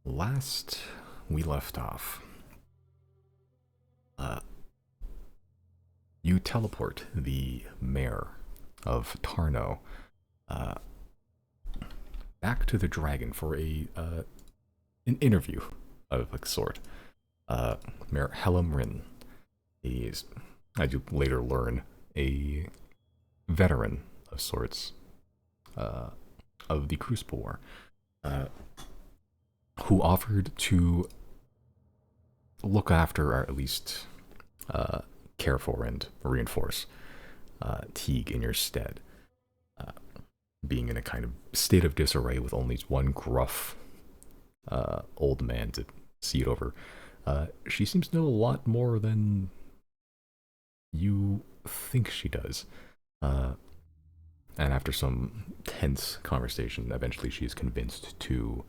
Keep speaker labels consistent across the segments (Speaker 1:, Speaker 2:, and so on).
Speaker 1: Last we left off, uh, you teleport the mayor of Tarno uh, back to the dragon for an interview of a sort. Mayor Helmrin is, as you later learn, a veteran of sorts uh, of the Crucible War, uh, who offered to look after, or at least uh, care for and reinforce Teague in your stead. Uh, Being in a kind of state of disarray with only one gruff old man to see it over, she seems to know a lot more than you think she does. Uh, and after some tense conversation, eventually she is convinced to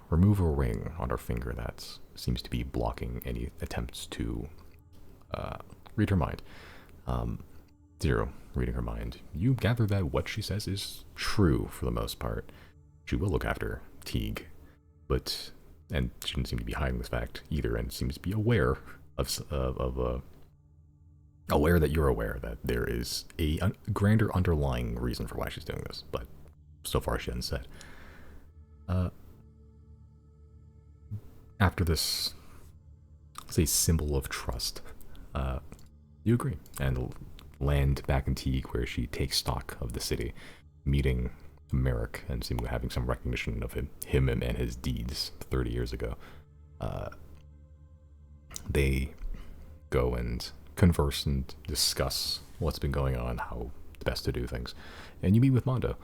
Speaker 1: remove a ring on her finger that seems to be blocking any attempts to read her mind. Zero, reading her mind. You gather that what she says is true for the most part. She will look after Teague, but and she doesn't seem to be hiding this fact either, and seems to be aware aware that you're aware that there is a grander underlying reason for why she's doing this, but so far she hasn't said. After this, say, symbol of trust, you agree and land back in Teague, where she takes stock of the city, meeting Merrick and seemingly having some recognition of him and his deeds 30 years ago. They go and converse and discuss what's been going on, how best to do things. And you meet with Mondo,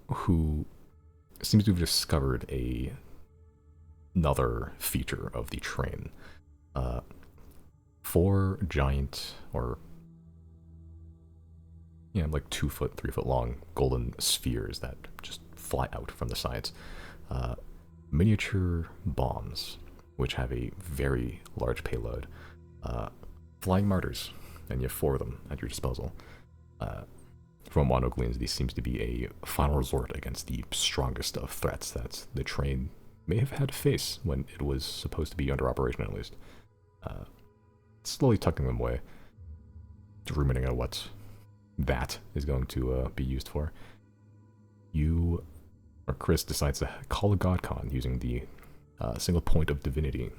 Speaker 1: who seems to have discovered another feature of the train. Four giant, or like 2 foot, 3 foot long golden spheres that just fly out from the sides. Miniature bombs, which have a very large payload. Flying martyrs, and you have 4 of them at your disposal. From Mono gleans, these seems to be a final resort against the strongest of threats that the train may have had to face when it was supposed to be under operation, at least. Slowly tucking them away, ruminating on what that is going to be used for. Chris decides to call a GodCon using the single point of divinity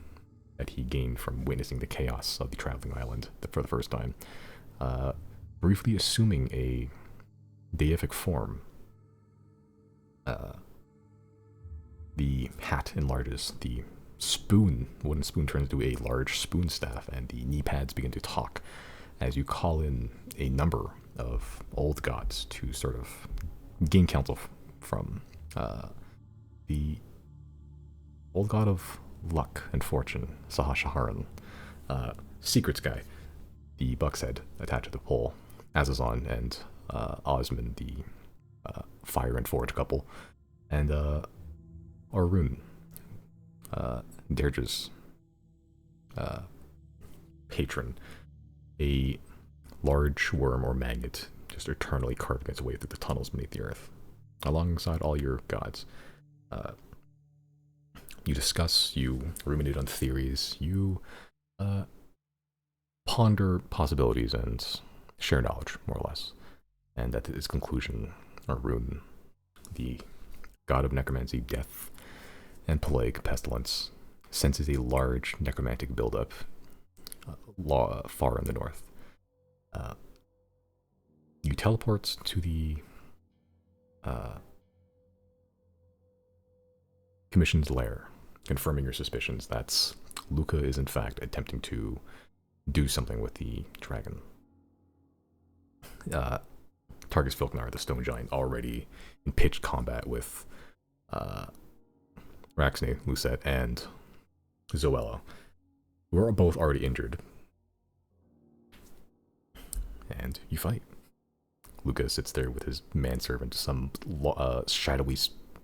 Speaker 1: that he gained from witnessing the chaos of the traveling island for the first time, briefly assuming a deific form. The hat enlarges, the wooden spoon turns into a large spoon staff, and the knee pads begin to talk as you call in a number of old gods to sort of gain counsel from the old god of luck and fortune, Sahashaharan, Secrets guy, the buck's head attached to the pole, Azazon and Osmond, the fire and forge couple, and Arun, Deirdre's patron, a large worm or magnet just eternally carving its way through the tunnels beneath the earth, alongside all your gods. You discuss, you ruminate on theories, you ponder possibilities and share knowledge, more or less. And at its conclusion, Arun, the god of necromancy, death, and plague, pestilence, senses a large necromantic buildup far in the north. You teleport to the Commission's lair, confirming your suspicions that Luca is in fact attempting to do something with the dragon. Targus Filknar, the stone giant, already in pitched combat with Raxney, Lucette, and Zoella, who are both already injured. And you fight. Luca sits there with his manservant. Some shadowy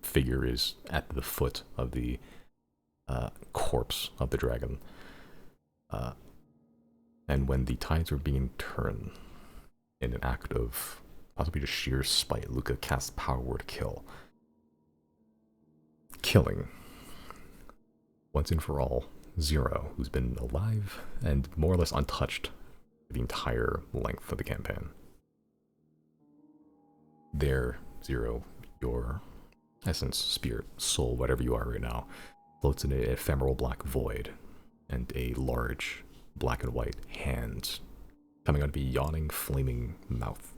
Speaker 1: figure is at the foot of the corpse of the dragon. And when the tides are being turned, in an act of possibly just sheer spite, Luca casts Power Word Kill, killing once and for all, Zero, who's been alive and more or less untouched for the entire length of the campaign. There, Zero, your essence, spirit, soul, whatever you are right now, floats in an ephemeral black void, and a large black and white hand coming out of a yawning, flaming mouth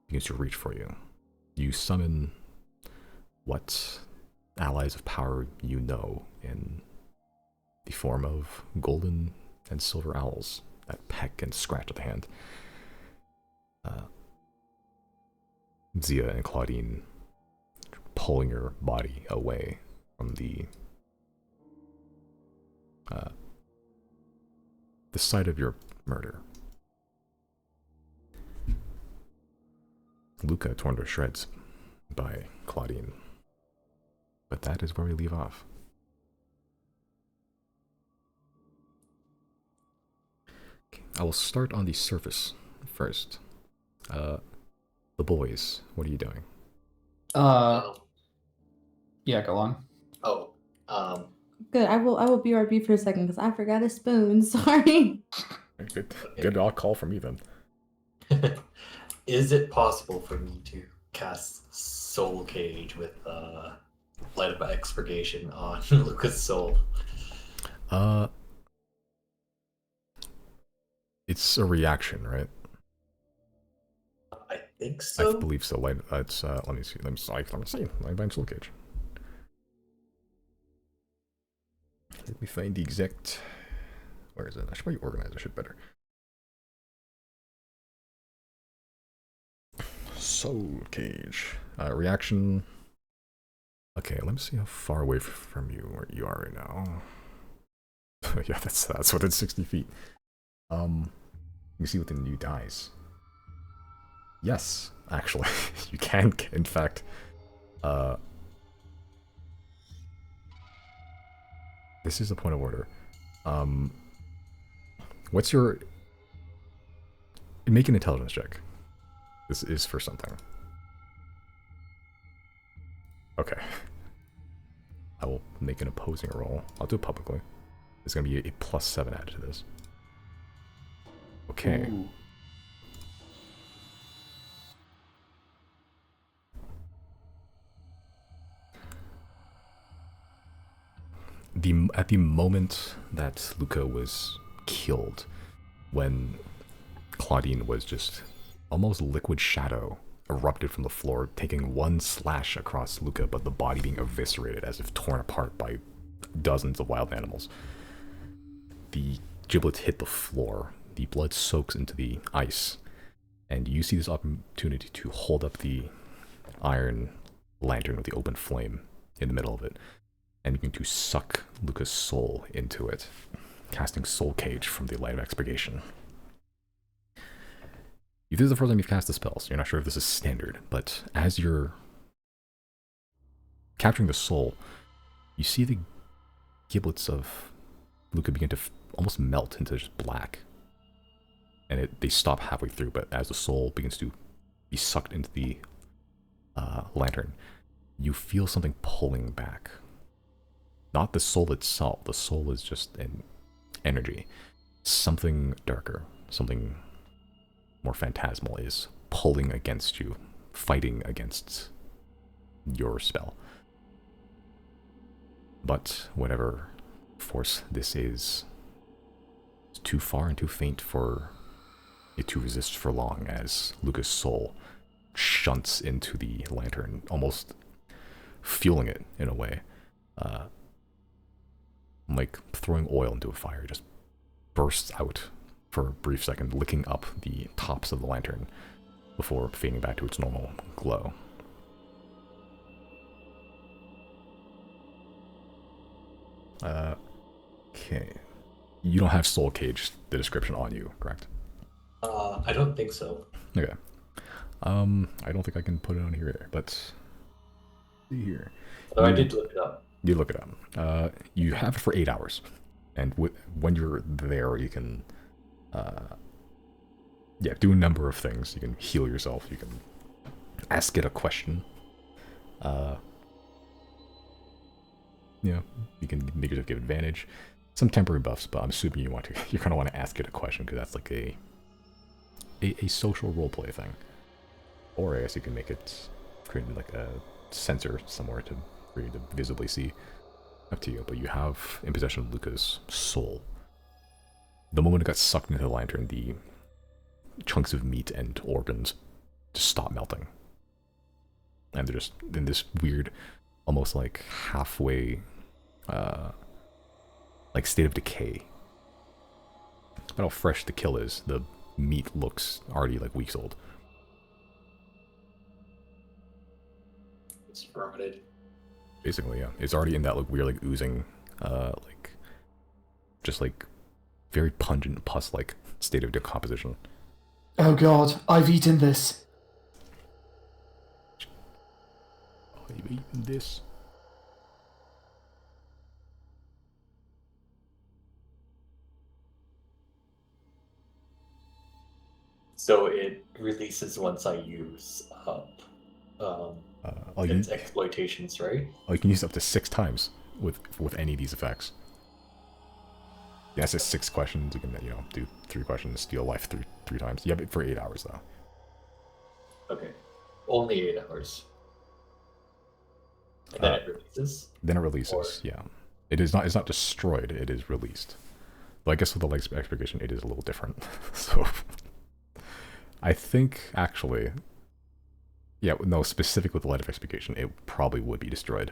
Speaker 1: begins to reach for you. You summon what allies of power you know in the form of golden and silver owls that peck and scratch at the hand. Zia and Claudine pulling your body away from the site of your murder. Luca torn to shreds by Claudine. But that is where we leave off. Okay, I will start on the surface first. The boys, what are you doing?
Speaker 2: Yeah, go on.
Speaker 3: Oh,
Speaker 4: Good. I will BRB for a second because I forgot a spoon. Sorry.
Speaker 1: Good. Good. I'll call for me then.
Speaker 3: is it possible for me to cast Soul Cage with Light of Expurgation on Luca's soul?
Speaker 1: It's a reaction, right?
Speaker 3: I think so.
Speaker 1: I believe so. It's let me see. Let me see. Light by Soul Cage. Let me find the exact. Where is it? I should probably organize this shit better. Soul Cage. Reaction. Okay, let me see how far away from you are right now. Yeah, that's within 60 feet. You can see within you dies. Yes, actually, you can. In fact, this is a point of order. What's your... Make an intelligence check. This is for something. Okay. I will make an opposing roll. I'll do it publicly. There's going to be a +7 added to this. Okay.
Speaker 2: Ooh.
Speaker 1: At the moment that Luca was killed, when Claudine was just almost liquid shadow erupted from the floor, taking one slash across Luca, but the body being eviscerated as if torn apart by dozens of wild animals. The giblets hit the floor, the blood soaks into the ice, and you see this opportunity to hold up the iron lantern with the open flame in the middle of it, and begin to suck Luca's soul into it, casting Soul Cage from the Light of Expurgation. This is the first time you've cast the spell, so you're not sure if this is standard, but as you're capturing the soul, you see the giblets of Luca begin to almost melt into just black. And they stop halfway through, but as the soul begins to be sucked into the lantern, you feel something pulling back. Not the soul itself, the soul is just an energy. Something darker, something more phantasmal is pulling against you, fighting against your spell. But whatever force this is, it's too far and too faint for it to resist for long, as Luca's soul shunts into the lantern, almost fueling it in a way. Like throwing oil into a fire, just bursts out for a brief second, licking up the tops of the lantern before fading back to its normal glow. Okay. You don't have Soul Cage, the description on you, correct?
Speaker 3: I don't think so.
Speaker 1: Okay. I don't think I can put it on here either, but see here.
Speaker 3: Though I did look it up.
Speaker 1: You look it up. You have it for 8 hours, and when you're there, you can, do a number of things. You can heal yourself. You can ask it a question. you know, you can make yourself give advantage. Some temporary buffs, but I'm assuming you're gonna want to ask it a question because that's like a social roleplay thing. Or I guess you can make it create like a sensor somewhere for you to visibly see. Up to you. But you have in possession of Luca's soul. The moment it got sucked into the lantern, the chunks of meat and organs just stop melting, and they're just in this weird, almost like halfway, like state of decay. But how fresh the kill is, the meat looks already like weeks old.
Speaker 3: It's fermented.
Speaker 1: Basically, yeah, it's already in that like weird, like oozing, like just like very pungent pus-like state of decomposition.
Speaker 2: Oh god, I've eaten this.
Speaker 1: I've eaten this.
Speaker 3: So it releases once I use up its exploitations, right?
Speaker 1: Oh, you can use it up to 6 times with any of these effects. Yeah, it says 6 questions. You can, you know, do 3 questions, steal life three times. You have it for 8 hours though.
Speaker 3: Okay, only 8 hours. And then it releases.
Speaker 1: Then it releases. Yeah, it is not. It's not destroyed. It is released. But I guess with the light expurgation, it is a little different. So I think actually, yeah, no, specific with the light of expurgation, it probably would be destroyed.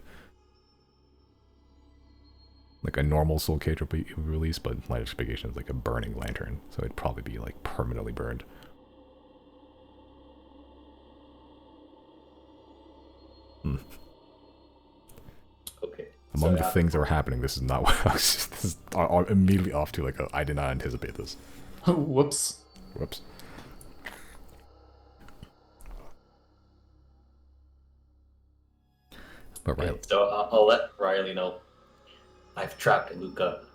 Speaker 1: Like a normal soul cage would be released, but light expurgation is like a burning lantern, so it'd probably be like permanently burned. Hmm.
Speaker 3: Okay.
Speaker 1: Among the things that were happening, this is not what I was. This is immediately off to like I did not anticipate this.
Speaker 2: Whoops.
Speaker 1: Whoops. But
Speaker 3: Okay,
Speaker 1: Riley.
Speaker 3: so I'll let Riley know. I've trapped Luca's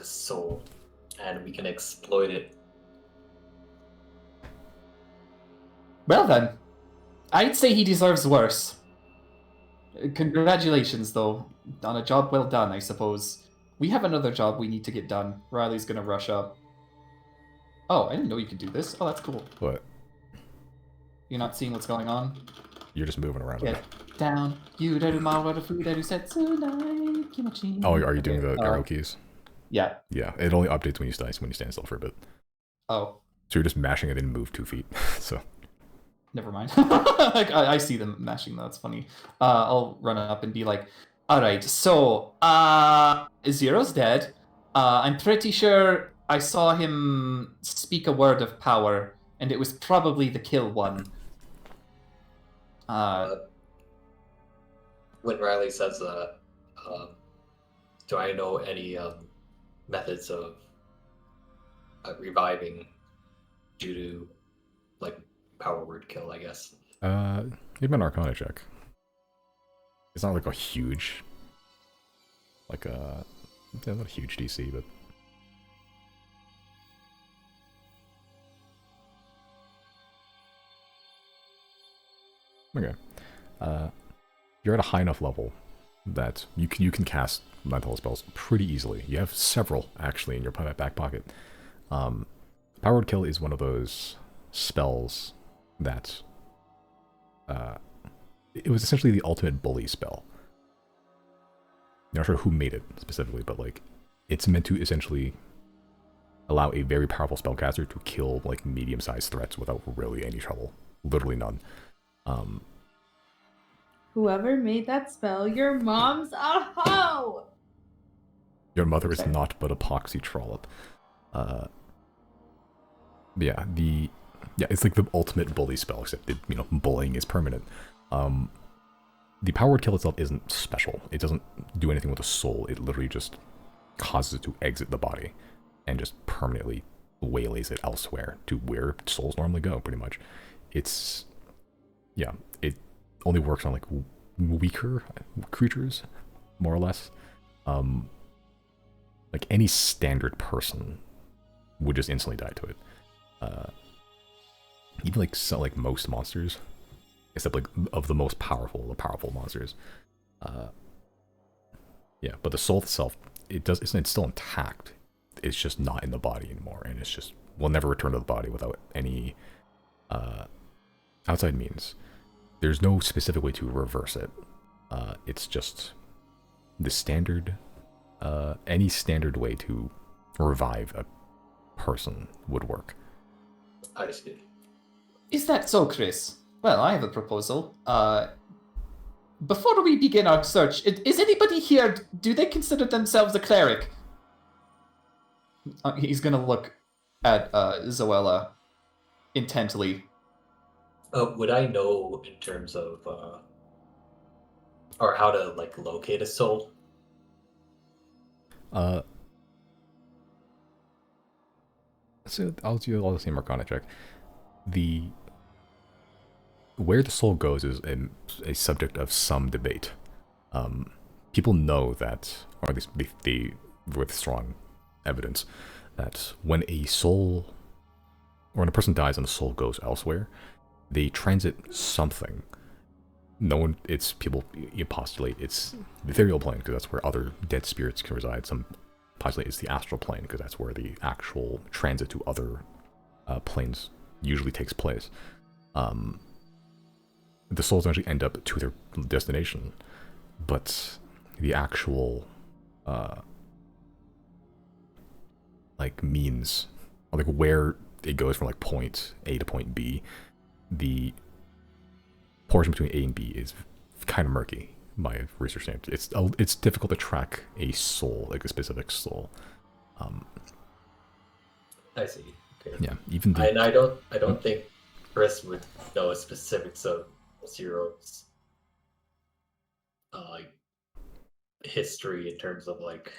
Speaker 3: soul, and we can exploit it.
Speaker 2: Well then, I'd say he deserves worse. Congratulations, though, on a job well done, I suppose. We have another job we need to get done. Riley's gonna rush up. Oh, I didn't know you could do this. Oh, that's cool.
Speaker 1: What?
Speaker 2: You're not seeing what's going on?
Speaker 1: You're just moving around.
Speaker 2: Get down. You do tomorrow, food that you said tonight. Kimochi.
Speaker 1: Oh, are you doing the arrow keys?
Speaker 2: Yeah.
Speaker 1: Yeah, it only updates when you stand still for a bit.
Speaker 2: Oh.
Speaker 1: So you're just mashing it and move 2 feet. So.
Speaker 2: Never mind. I see them mashing. That's funny. I'll run up and be like, all right, so Zero's dead. I'm pretty sure I saw him speak a word of power, and it was probably the kill one.
Speaker 3: When Riley says that, do I know any methods of reviving due to like power word kill, I guess?
Speaker 1: Give me an Arcana check. It's not like a huge, like not a huge DC, but. Okay. You're at a high enough level that you can cast mental spells pretty easily. You have several actually in your back pocket. Powered Kill is one of those spells that it was essentially the ultimate bully spell. I'm not sure who made it specifically, but like it's meant to essentially allow a very powerful spellcaster to kill like medium-sized threats without really any trouble. Literally none.
Speaker 4: Whoever made that spell, your mom's a hoe!
Speaker 1: Your mother is not but a poxy trollop. Yeah, it's like the ultimate bully spell, except bullying is permanent. The powered kill itself isn't special. It doesn't do anything with the soul. It literally just causes it to exit the body and just permanently waylays it elsewhere to where souls normally go, pretty much. It only works on like weaker creatures, more or less. Like any standard person would just instantly die to it. Even like most monsters, except like of the powerful monsters, Yeah, but the soul itself, it's still intact. It's just not in the body anymore, and it's just will never return to the body without any outside means. There's no specific way to reverse it. It's just the standard, any standard way to revive a person would work.
Speaker 3: I see.
Speaker 2: Is that so, Chris? Well, I have a proposal. Before we begin our search, is anybody here, do they consider themselves a cleric? He's gonna look at Zoella intently.
Speaker 3: Would I know in terms of, or how to like locate a soul?
Speaker 1: So I'll do all the same Arcana check. Where the soul goes is a subject of some debate. People know that, or at least they with strong evidence, that when a soul, or when a person dies and the soul goes elsewhere, they transit something. You postulate it's the ethereal plane because that's where other dead spirits can reside. Some postulate it's the astral plane because that's where the actual transit to other planes usually takes place. The souls actually end up to their destination, but the actual means, like where it goes from like point A to point B, the portion between A and B is kind of murky by research standards. It's difficult to track a soul, like a specific soul.
Speaker 3: I see. Okay.
Speaker 1: Yeah, even
Speaker 3: and I don't think Chris would know specifics of Zero's history in terms of like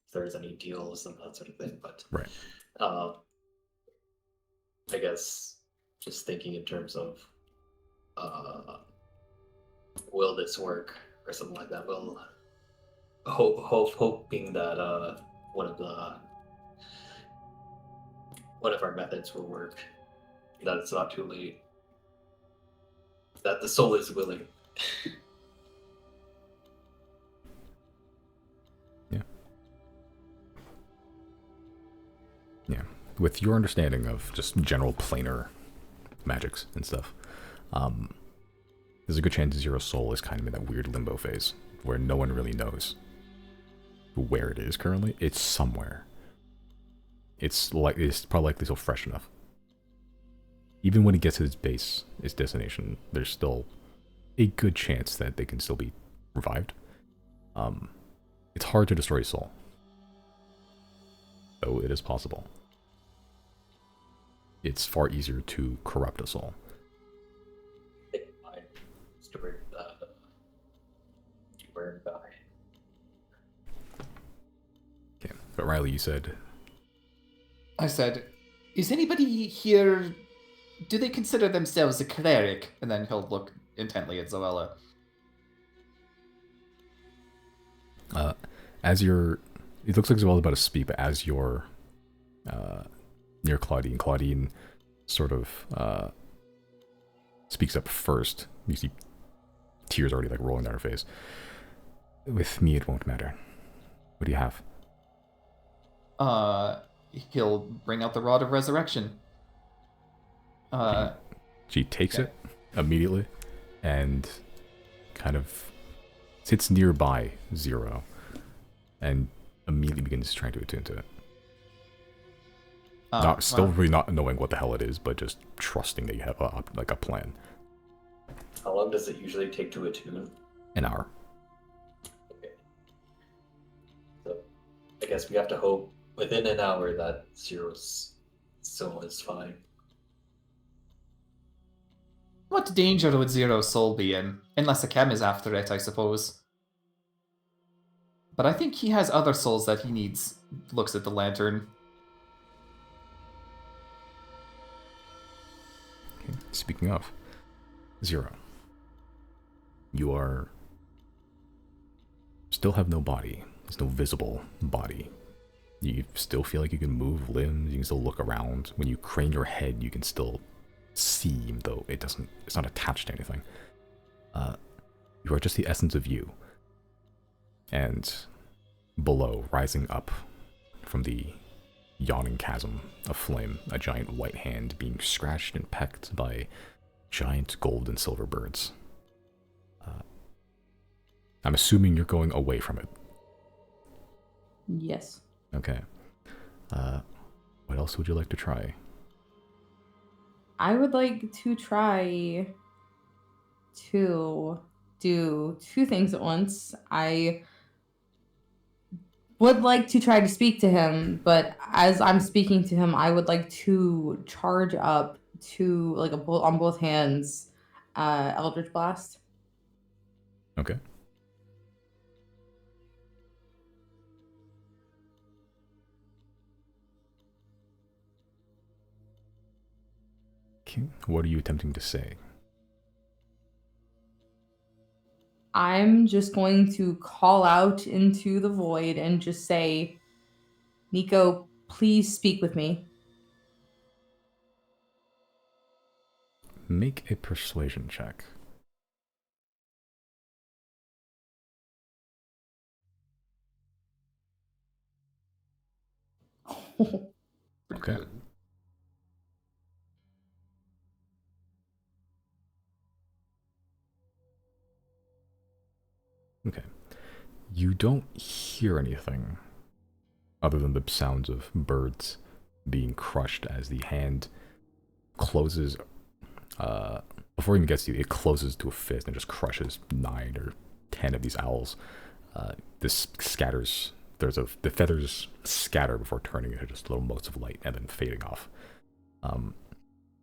Speaker 3: if there's any deals and that sort of thing. But
Speaker 1: right.
Speaker 3: I guess just thinking in terms of will this work or something like that. Well, hoping that one of our methods will work. That it's not too late. That the soul is willing.
Speaker 1: Yeah. With your understanding of just general planar magics and stuff, there's a good chance Zero's soul is kind of in that weird limbo phase where no one really knows where it is currently. It's somewhere. It's probably likely still fresh enough. Even when it gets to its destination, there's still a good chance that they can still be revived. It's hard to destroy a soul, though it is possible. It's far easier to corrupt a soul. Okay, but Riley, you said...
Speaker 2: I said, is anybody here... Do they consider themselves a cleric? And then he'll look intently at Zoella.
Speaker 1: It looks like Zoella's about to speak, but as you're near Claudine sort of speaks up first. You see tears already like rolling down her face. With me, it won't matter. What do you have?
Speaker 2: He'll bring out the Rod of Resurrection.
Speaker 1: She takes it immediately and kind of sits nearby Zero and immediately begins trying to attune to it. Really not knowing what the hell it is, but just trusting that you have a plan.
Speaker 3: How long does it usually take to attune?
Speaker 1: An hour.
Speaker 3: Okay. So I guess we have to hope within an hour that Zero's soul is fine.
Speaker 2: What danger would Zero's soul be in? Unless a chem is after it, I suppose. But I think he has other souls that he needs. Looks at the lantern.
Speaker 1: Okay. Speaking of, Zero. You are... still have no body. There's no visible body. You still feel like you can move limbs, you can still look around. When you crane your head, you can still see, even though it's not attached to anything. You are just the essence of you. And below, rising up from the yawning chasm of flame, a giant white hand being scratched and pecked by giant gold and silver birds. I'm assuming you're going away from it.
Speaker 4: Yes.
Speaker 1: Okay. What else would you like to try?
Speaker 4: I would like to try to do two things at once. I would like to try to speak to him, but as I'm speaking to him, I would like to charge up to like on both hands, Eldritch Blast.
Speaker 1: Okay. Okay. What are you attempting to say?
Speaker 4: I'm just going to call out into the void and just say, Nico, please speak with me.
Speaker 1: Make a persuasion check. Okay. Okay. You don't hear anything other than the sounds of birds being crushed as the hand closes. Before it even gets to you, it closes to a fist and just crushes 9 or 10 of these owls. This scatters. The feathers scatter before turning into just little motes of light and then fading off. The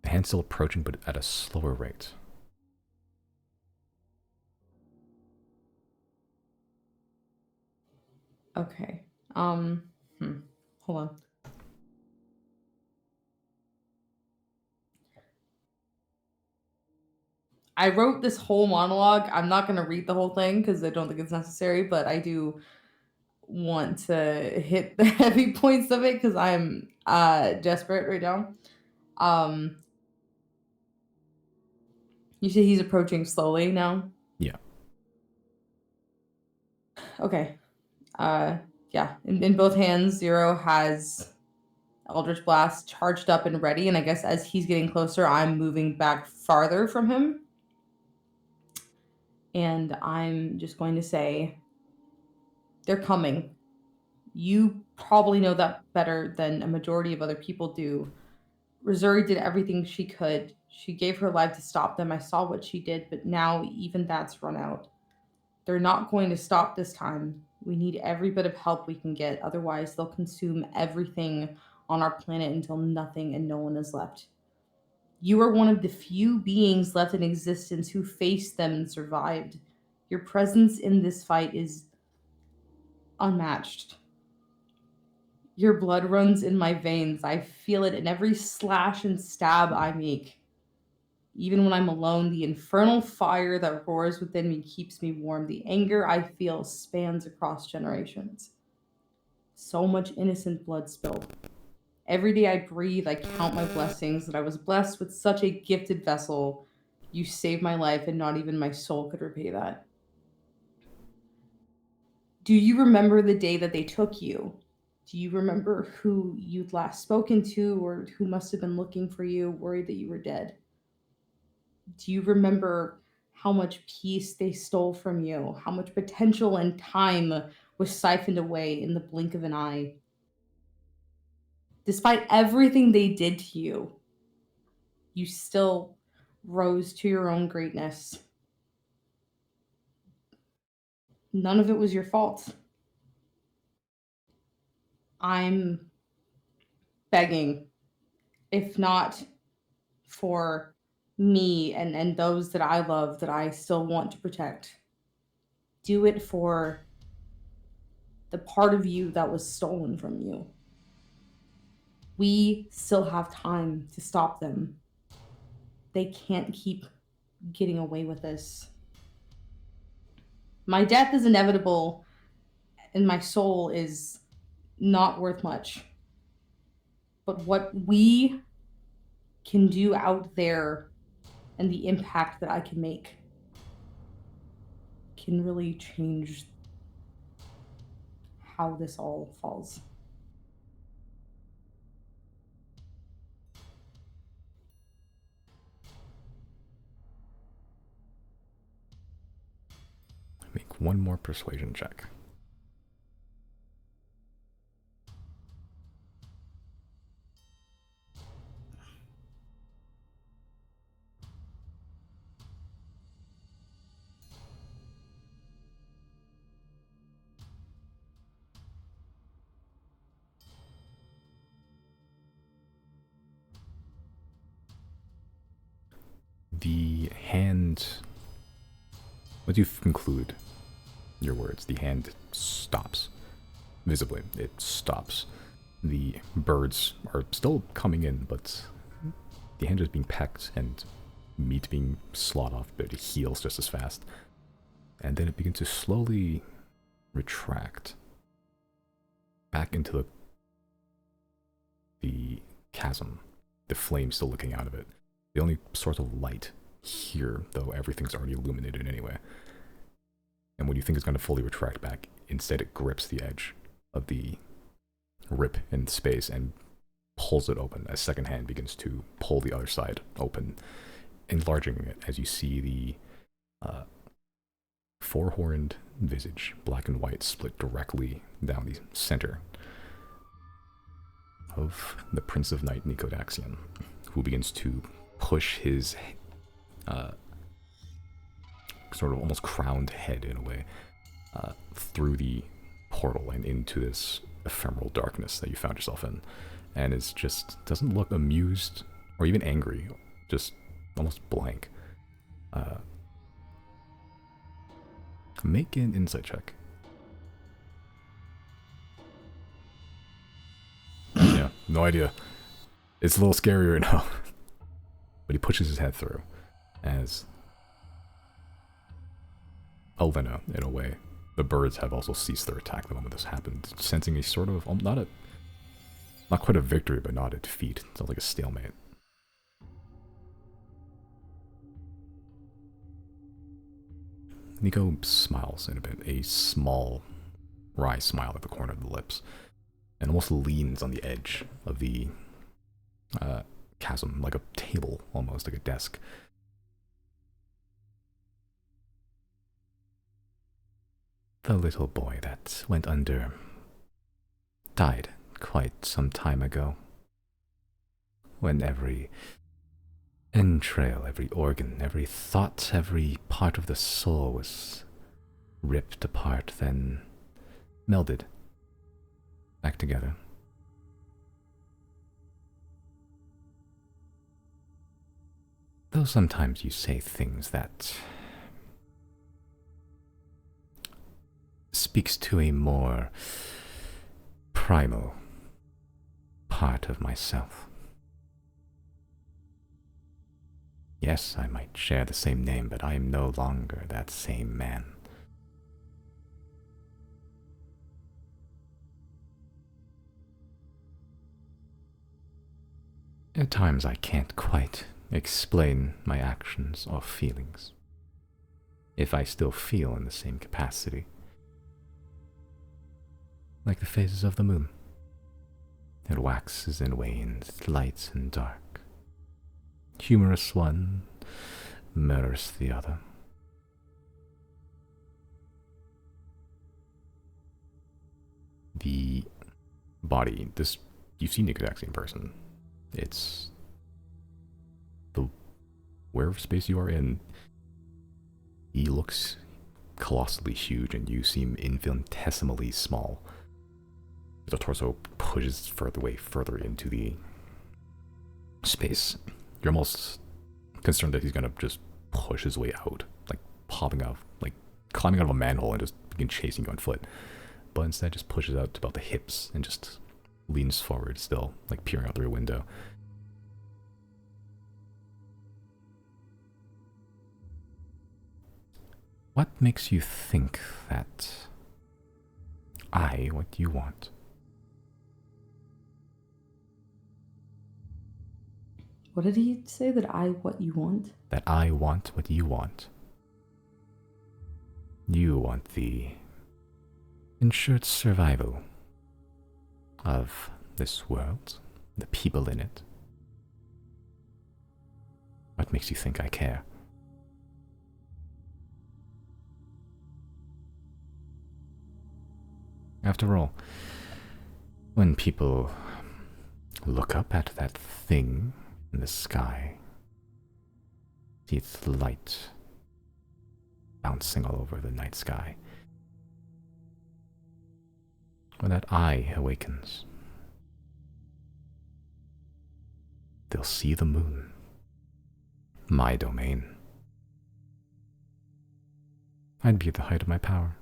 Speaker 1: hand's still approaching, but at a slower rate.
Speaker 4: Okay. Hold on. I wrote this whole monologue. I'm not going to read the whole thing because I don't think it's necessary, but I do want to hit the heavy points of it because I'm desperate right now. You say he's approaching slowly now?
Speaker 1: Yeah.
Speaker 4: Okay. Yeah. In both hands, Zero has Eldritch Blast charged up and ready, and I guess as he's getting closer, I'm moving back farther from him. And I'm just going to say, they're coming. You probably know that better than a majority of other people do. Rosuri did everything she could. She gave her life to stop them. I saw what she did, but now even that's run out. They're not going to stop this time. We need every bit of help we can get. Otherwise, they'll consume everything on our planet until nothing and no one is left. You are one of the few beings left in existence who faced them and survived. Your presence in this fight is unmatched. Your blood runs in my veins. I feel it in every slash and stab I make. Even when I'm alone, the infernal fire that roars within me keeps me warm. The anger I feel spans across generations. So much innocent blood spilled. Every day I breathe, I count my blessings that I was blessed with such a gifted vessel. You saved my life, and not even my soul could repay that. Do you remember the day that they took you? Do you remember who you'd last spoken to or who must have been looking for you, worried that you were dead? Do you remember how much peace they stole from you? How much potential and time was siphoned away in the blink of an eye? Despite everything they did to you, you still rose to your own greatness. None of it was your fault. I'm begging, if not for me and those that I love that I still want to protect, do it for the part of you that was stolen from you. We still have time to stop them. They can't keep getting away with this. My death is inevitable, and my soul is not worth much. But what we can do out there and the impact that I can make can really change how this all falls.
Speaker 1: Make one more persuasion check. The hand, once you conclude your words, the hand stops. Visibly, it stops. The birds are still coming in, but the hand is being pecked and meat being slawed off, but it heals just as fast. And then it begins to slowly retract back into the chasm, the flame still looking out of it. The only source of light here, though everything's already illuminated anyway. And when you think it's going to fully retract back, instead it grips the edge of the rip in space and pulls it open. A second hand begins to pull the other side open, enlarging it as you see the four-horned visage, black and white, split directly down the center of the Prince of Night Nicodaxian, who begins to push his sort of almost crowned head in a way through the portal and into this ephemeral darkness that you found yourself in, and it's just doesn't look amused or even angry, just almost blank. Make an insight check. Yeah, no idea. It's a little scarier now. But he pushes his head through as Elvina, in a way. The birds have also ceased their attack the moment this happened, sensing a sort of, not quite a victory, but not a defeat. It sounds like a stalemate. Nico smiles in a bit, a small, wry smile at the corner of the lips, and almost leans on the edge of the chasm, like a table, almost like a desk. The little boy that went under died quite some time ago, when every entrail, every organ, every thought, every part of the soul was ripped apart, then melded back together. Though sometimes you say things that speaks to a more primal part of myself. Yes, I might share the same name, but I am no longer that same man. At times I can't quite explain my actions or feelings, if I still feel in the same capacity. Like the phases of the moon. It waxes and wanes, light and dark. Humorous one, murderous the other. The body, this, you've seen Nicodax in person. It's the, wherever space you are in, he looks colossally huge and you seem infinitesimally small. The torso pushes further into the space. You're almost concerned that he's gonna just push his way out, like popping out, like climbing out of a manhole and just begin chasing you on foot. But instead just pushes out to about the hips and just leans forward still, like peering out through a window. What makes you think that I what you want?
Speaker 4: What did he say? That I what you want?
Speaker 1: That I want what you want. You want the ensured survival of this world, the people in it. What makes you think I care? After all, when people look up at that thing in the sky, see its light bouncing all over the night sky, when that eye awakens, they'll see the moon, my domain. I'd be at the height of my power.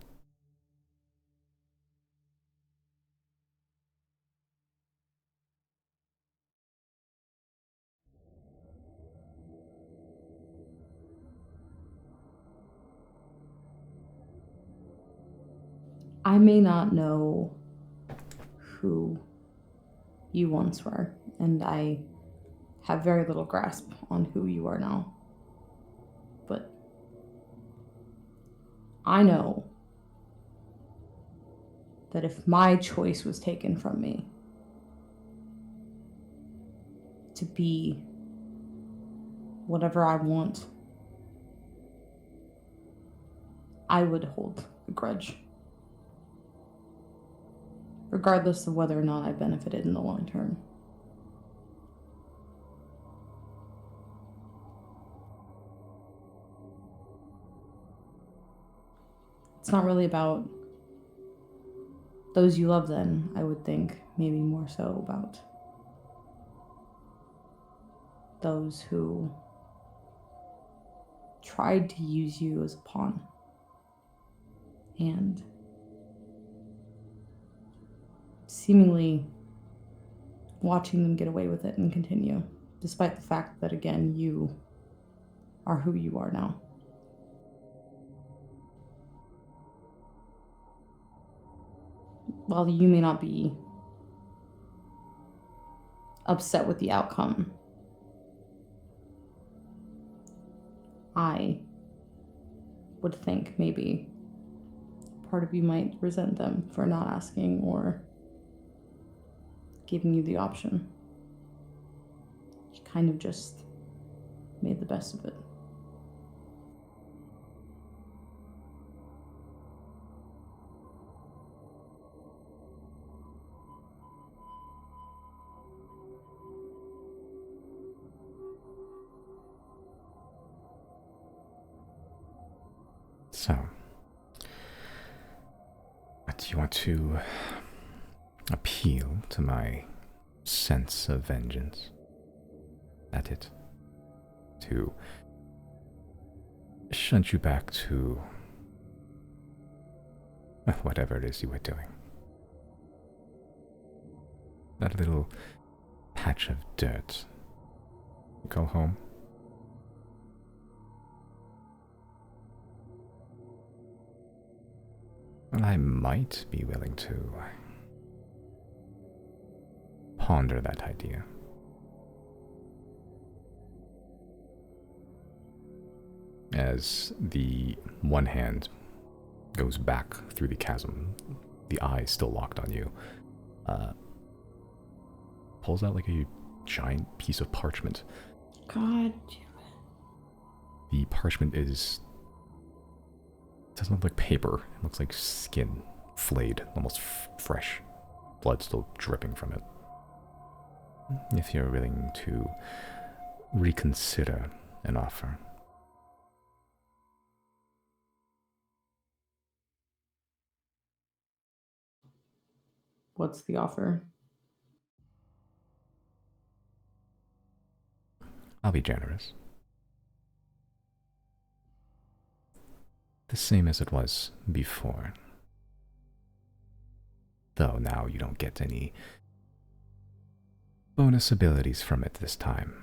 Speaker 4: I may not know who you once were, and I have very little grasp on who you are now. But I know that if my choice was taken from me to be whatever I want, I would hold a grudge, regardless of whether or not I benefited in the long term. It's not really about those you love then, I would think, maybe more so about those who tried to use you as a pawn. And seemingly watching them get away with it and continue, despite the fact that, again, you are who you are now. While you may not be upset with the outcome, I would think maybe part of you might resent them for not asking or giving you the option. You kind of just made the best of it.
Speaker 1: So, do you want to appeal to my sense of vengeance? That it? To shunt you back to whatever it is you were doing. That little patch of dirt you call home? Well, I might be willing to ponder that idea. As the one hand goes back through the chasm, the eye still locked on you, pulls out like a giant piece of parchment.
Speaker 4: God.
Speaker 1: The parchment doesn't look like paper. It looks like skin, flayed, almost fresh. Blood still dripping from it. If you're willing to reconsider an offer.
Speaker 4: What's the offer?
Speaker 1: I'll be generous. The same as it was before. Though now you don't get any bonus abilities from it this time.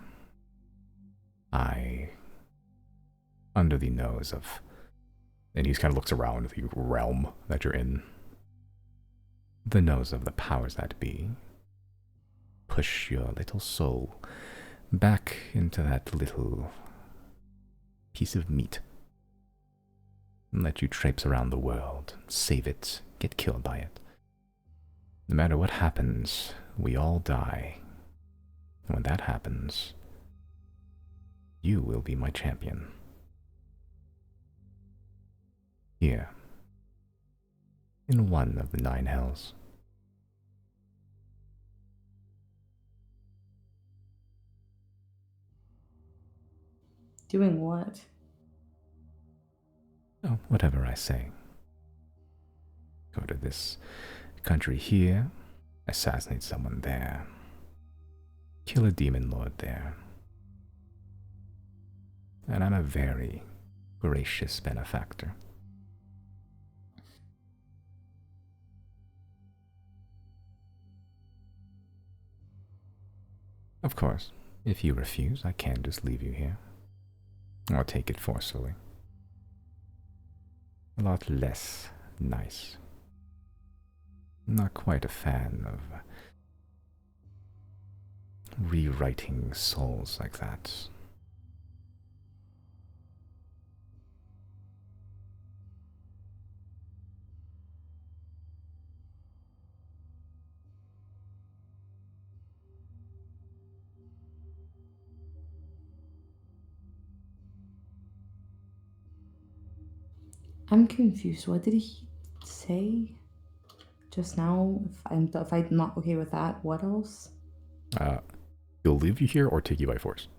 Speaker 1: Under the nose of, and he kind of looks around the realm that you're in, the nose of the powers that be, push your little soul back into that little piece of meat and let you traipse around the world, save it get killed by it. No matter what happens, we all die. And when that happens, you will be my champion. Here, in one of the 9 hells.
Speaker 4: Doing what?
Speaker 1: Oh, whatever I say. Go to this country here, assassinate someone there, kill a demon lord there. And I'm a very gracious benefactor. Of course, if you refuse, I can just leave you here. Or take it forcefully. A lot less nice. Not quite a fan of rewriting souls like that.
Speaker 4: I'm confused. What did he say just now? If I'm not okay with that, what else?
Speaker 1: He'll leave you here or take you by force.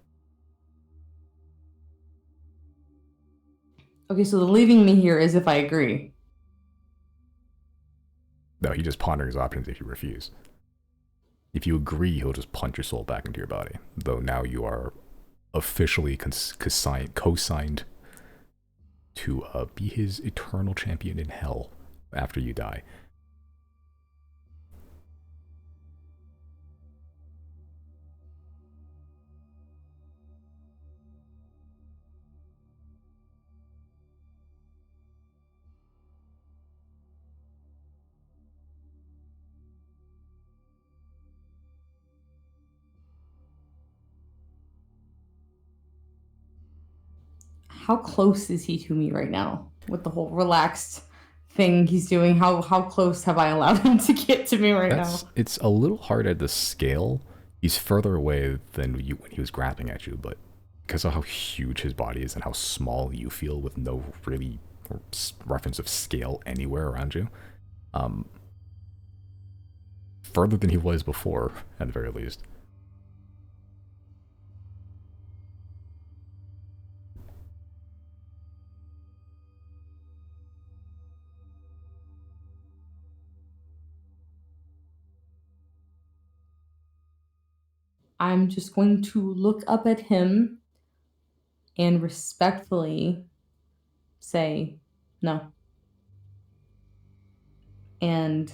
Speaker 4: Okay, so the leaving me here is if I agree.
Speaker 1: No, he just ponders his options if you refuse. If you agree, he'll just punch your soul back into your body. Though now you are officially co-signed to be his eternal champion in hell after you die.
Speaker 4: How close is he to me right now with the whole relaxed thing he's doing? How close have I allowed him to get to me right now?
Speaker 1: It's a little hard at the scale. He's further away than you when he was grabbing at you, but because of how huge his body is and how small you feel with no really reference of scale anywhere around you, further than he was before, at the very least.
Speaker 4: I'm just going to look up at him and respectfully say no. And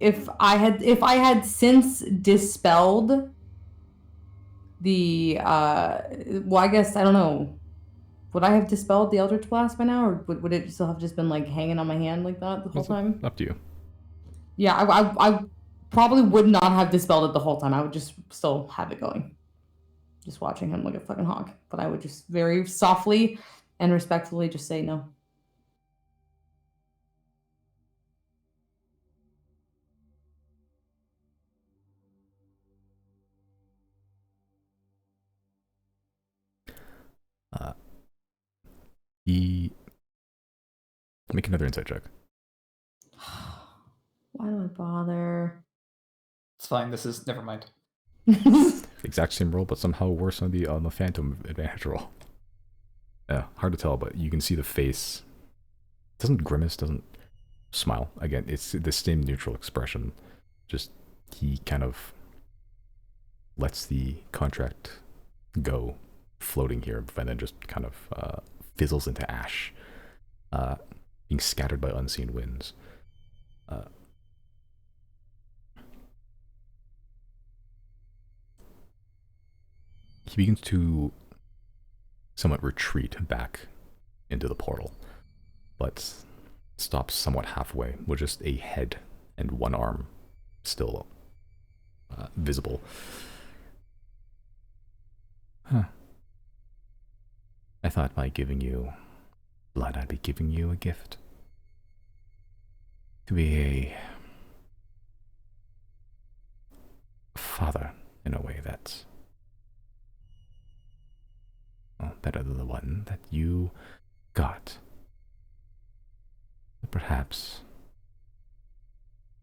Speaker 4: if I had since dispelled the well, I guess I don't know. Would I have dispelled the Eldritch Blast by now, or would it still have just been like hanging on my hand like that the whole time?
Speaker 1: Up to you.
Speaker 4: Yeah, I probably would not have dispelled it the whole time. I would just still have it going. Just watching him like a fucking hog. But I would just very softly and respectfully just say no.
Speaker 1: Make another insight check.
Speaker 4: Why do I bother?
Speaker 2: It's fine. This is never mind.
Speaker 1: Exact same roll, but somehow worse on the Phantom advantage roll. Yeah, hard to tell, but you can see the face. Doesn't grimace, doesn't smile. Again, it's the same neutral expression. Just he kind of lets the contract go, floating here, and then just kind of fizzles into ash, being scattered by unseen winds. He begins to somewhat retreat back into the portal, but stops somewhat halfway with just a head and one arm still visible. Huh. I thought by giving you blood, I'd be giving you a gift. to be a father in a way that's, well, better than the one that you got. But perhaps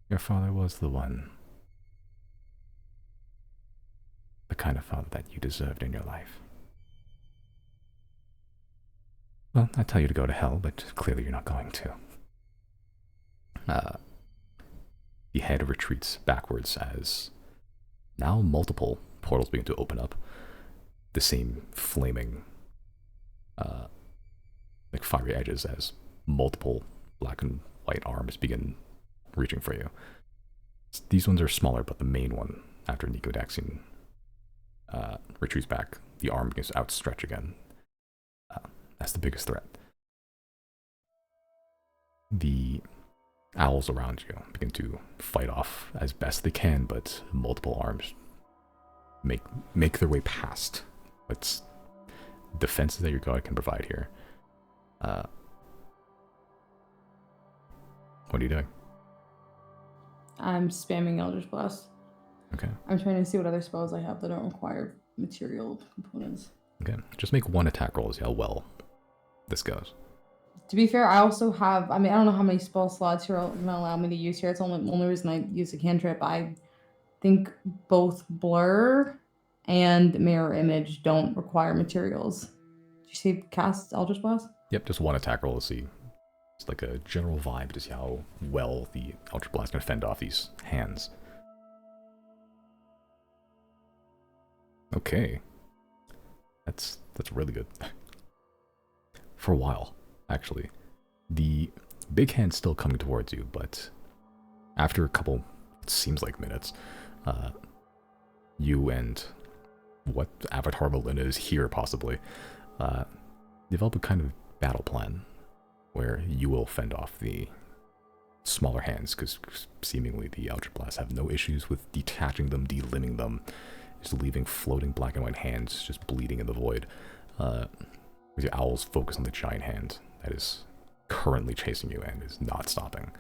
Speaker 1: your father was the one, the kind of father that you deserved in your life. Well, I tell you to go to hell, but clearly you're not going to. The head retreats backwards as now multiple portals begin to open up. The same flaming, like fiery edges as multiple black and white arms begin reaching for you. These ones are smaller, but the main one, after Xodiacs retreats back, the arm begins to outstretch again. That's the biggest threat. The owls around you begin to fight off as best they can, but multiple arms make their way past what's defenses that your god can provide here. What are you doing?
Speaker 4: I'm spamming Eldritch Blast.
Speaker 1: Okay.
Speaker 4: I'm trying to see what other spells I have that don't require material components.
Speaker 1: Okay. Just make one attack roll to see how well this goes.
Speaker 4: To be fair, I also have, I don't know how many spell slots you're going to allow me to use here. It's only reason I use a cantrip. I think both Blur and Mirror Image don't require materials. Did you say cast Eldritch Blast?
Speaker 1: Yep, just one attack roll to see. It's like a general vibe to see how well the Eldritch Blast can fend off these hands. Okay. That's really good. For a while, actually. The big hand's still coming towards you, but after a couple, it seems like minutes, you and what Avatar Melinda is here possibly, develop a kind of battle plan where you will fend off the smaller hands, because seemingly the Eldritch Blasts have no issues with detaching them, delimbing them, just leaving floating black and white hands just bleeding in the void. With your owls focus on the giant hand that is currently chasing you and is not stopping.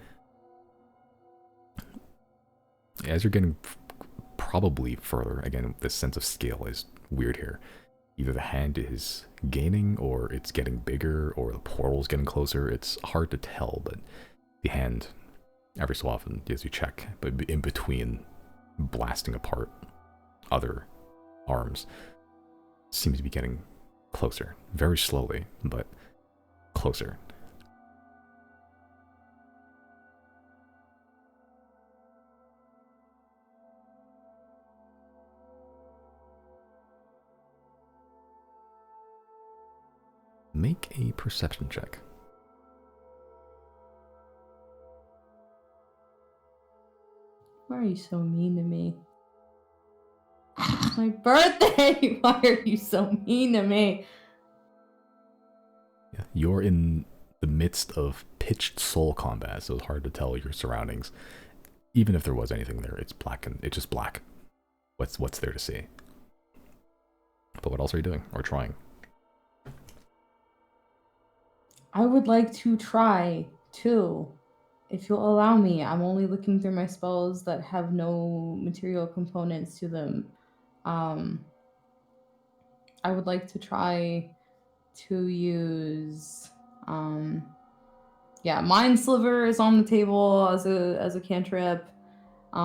Speaker 1: As you're getting probably further, again, this sense of scale is weird here. Either the hand is gaining, or it's getting bigger, or the portal's getting closer. It's hard to tell, but the hand, every so often, as you check, but in between blasting apart other arms, seems to be getting closer. Very slowly, but closer. Make a perception check.
Speaker 4: Why are you so mean to me? It's my birthday! Why are you so mean to me?
Speaker 1: Yeah, you're in the midst of pitched soul combat, so it's hard to tell your surroundings. Even if there was anything there, it's black and it's just black. What's there to see? But what else are you doing or trying?
Speaker 4: I would like to try too, if you'll allow me. I'm only looking through my spells that have no material components to them. I would like to try to use Mind Sliver is on the table as a cantrip. But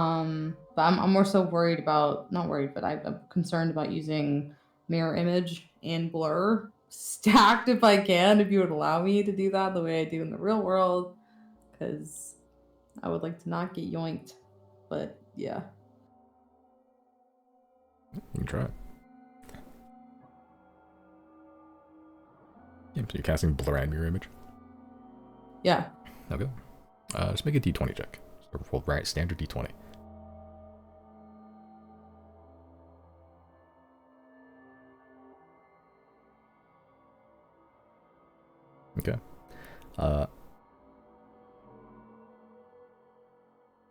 Speaker 4: I'm more so worried about, not worried, but I'm concerned about using Mirror Image and Blur stacked if I can, if you would allow me to do that the way I do in the real world, because I would like to not get yoinked. But yeah.
Speaker 1: You can try it. Yeah, so you're casting Blur and Mirror Image?
Speaker 4: Yeah.
Speaker 1: Okay. Just make a d20 check. So roll right standard d20. Okay.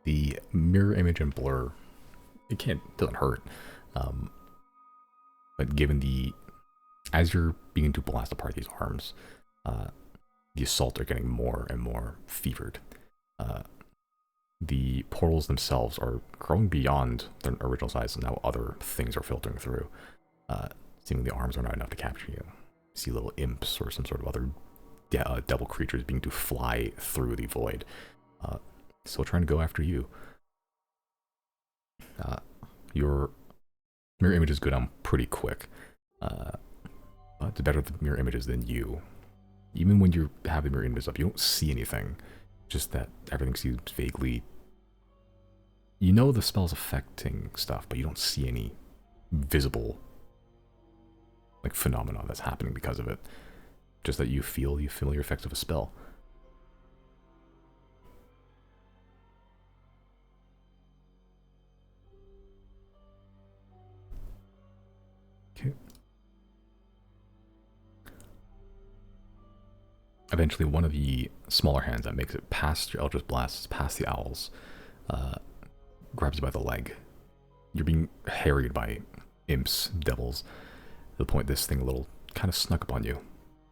Speaker 1: The mirror image and blur, doesn't hurt. But given as you're beginning to blast apart these arms, the assaults are getting more and more fevered. The portals themselves are growing beyond their original size, and now other things are filtering through. Seemingly the arms are not enough to capture you. You see little imps or some sort of other devil creatures beginning to fly through the void. Still trying to go after you. Your mirror images go down pretty quick. But it's better with mirror images than you. Even when you have the mirror images up, you don't see anything. Just that everything seems vaguely... You know the spell's affecting stuff, but you don't see any visible phenomena that's happening because of it. Just that you feel the familiar effects of a spell. Okay. Eventually, one of the smaller hands that makes it past your Eldritch Blast, past the owls, grabs you by the leg. You're being harried by imps, devils, to the point this thing a little kind of snuck up on you.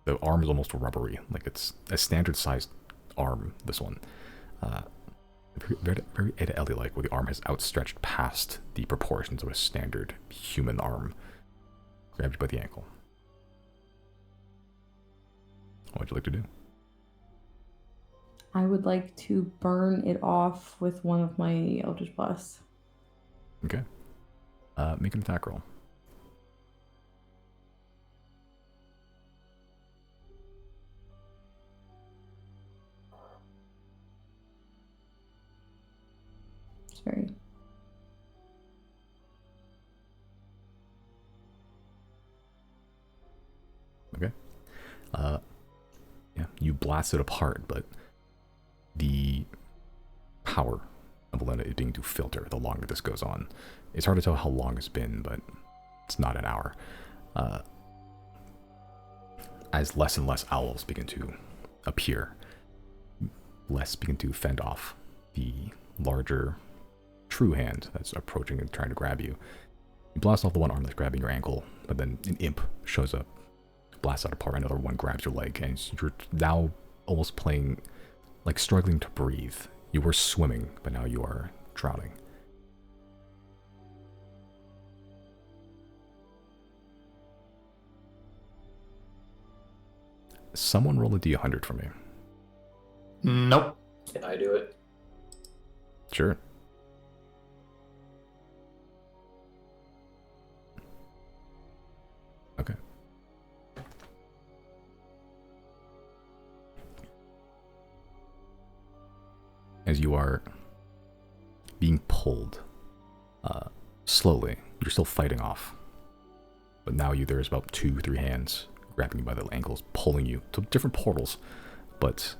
Speaker 1: The arm is almost rubbery, like it's a standard-sized arm, this one. Very Ada Ellie-like, where the arm has outstretched past the proportions of a standard human arm. Grabs you by the ankle. What would you like to do?
Speaker 4: I would like to burn it off with one of my Eldritch Blasts.
Speaker 1: Okay. Make an attack roll.
Speaker 4: Sorry.
Speaker 1: Okay. Yeah, you blast it apart, but the power of Elena is beginning to filter the longer this goes on. It's hard to tell how long it's been, but it's not an hour. As less and less owls begin to appear, less begin to fend off the larger true hand that's approaching and trying to grab you. You blast off the one arm that's grabbing your ankle, but then an imp shows up, blasts out apart, another one grabs your leg, and you're now almost playing, like struggling to breathe. You were swimming, but now you are drowning. Someone roll a d100 for me.
Speaker 2: Nope.
Speaker 3: Can I do it?
Speaker 1: Sure. Okay. As you are being pulled slowly, you're still fighting off. But now there's about 2-3 hands grabbing you by the ankles, pulling you to different portals. But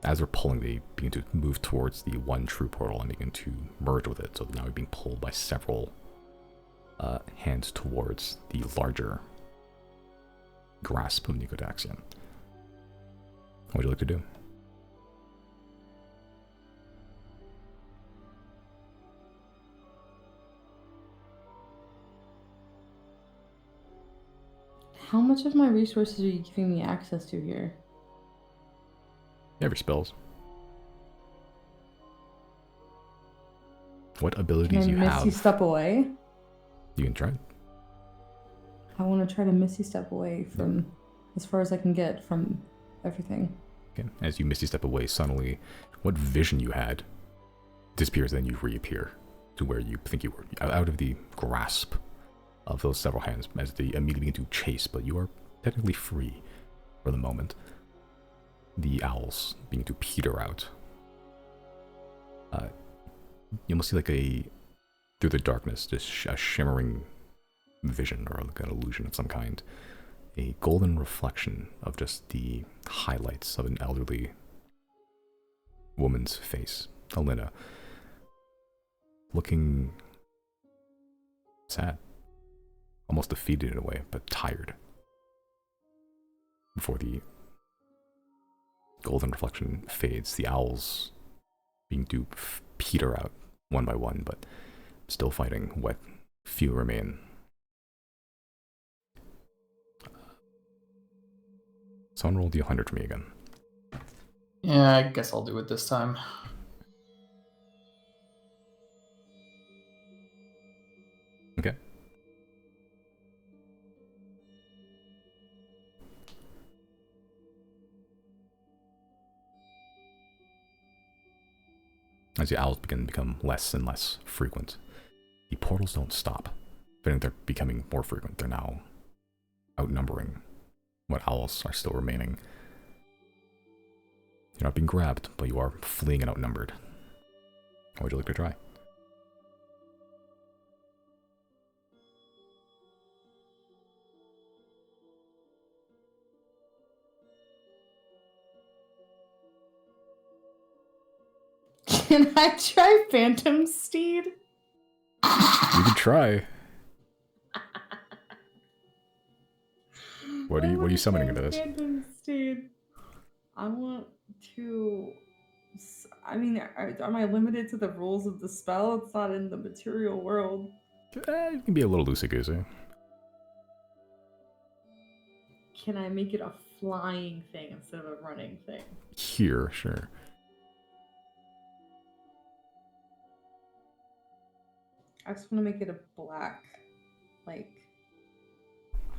Speaker 1: as they're pulling, they begin to move towards the one true portal and begin to merge with it. So now you're being pulled by several hands towards the larger grasp of Xodiacs. What would you like to do?
Speaker 4: How much of my resources are you giving me access to here?
Speaker 1: You have your spells. What abilities
Speaker 4: Can I
Speaker 1: you
Speaker 4: Misty
Speaker 1: have?
Speaker 4: Step away?
Speaker 1: You can try.
Speaker 4: I want to try to Misty Step away from as far as I can get from everything.
Speaker 1: Okay. As you misty step away, suddenly, what vision you had disappears, then you reappear to where you think you were, out of the grasp of those several hands, as they immediately begin to chase, but you are technically free for the moment. The owls begin to peter out. You almost see like through the darkness, just a shimmering vision or like an illusion of some kind. A golden reflection of just the highlights of an elderly woman's face, Elena, looking sad, almost defeated in a way, but tired. Before the golden reflection fades, the owls being to peter out one by one, but still fighting what few remain. Someone roll d100 for me again.
Speaker 2: Yeah, I guess I'll do it this time.
Speaker 1: as the owls begin to become less and less frequent, the portals don't stop. If anything, they're becoming more frequent. They're now outnumbering what owls are still remaining. You're not being grabbed, but you are fleeing and outnumbered. What would you like to try?
Speaker 4: Can I try Phantom Steed?
Speaker 1: You can try. What are you summoning into this?
Speaker 4: Phantom Steed. I want to. I mean, am I limited to the rules of the spell? It's not in the material world.
Speaker 1: You can be a little loosey-goosey.
Speaker 4: Can I make it a flying thing instead of a running thing?
Speaker 1: Here, sure.
Speaker 4: I just want to make it a black, like,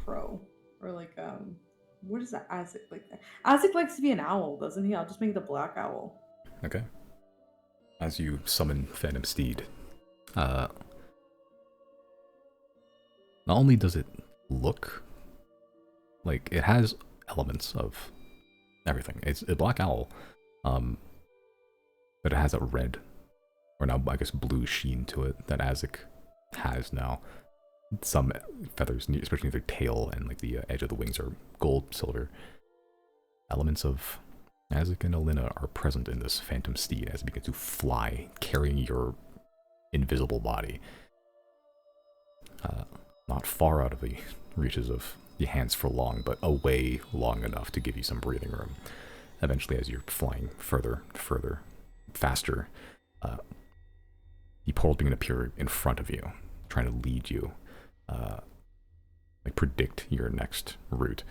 Speaker 4: crow. Or like, what is that? Isaac like that? Isaac likes to be an owl, doesn't he? I'll just make it a black owl.
Speaker 1: Okay. As you summon Phantom Steed, not only does it look like it has elements of everything. It's a black owl, but it has a red, or now I guess blue sheen to it that Isaac has now. Some feathers, especially their tail and like the edge of the wings, are gold, silver. Elements of Isaac and Alina are present in this Phantom Steed as it begins to fly, carrying your invisible body. Not far out of the reaches of the hands for long, but away long enough to give you some breathing room. Eventually, as you're flying further, faster, the portals begin to appear in front of you, trying to lead you, like predict your next route.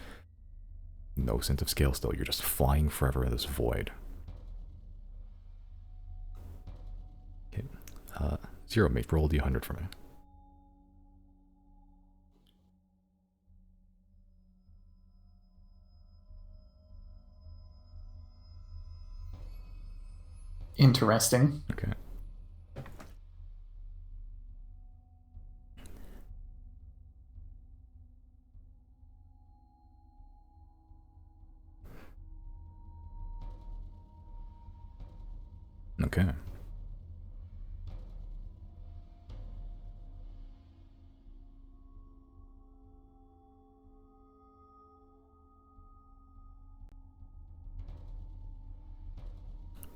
Speaker 1: No sense of scale still, you're just flying forever in this void. Okay, Zero, mate, roll D100 for me.
Speaker 2: Interesting.
Speaker 1: Okay. Okay.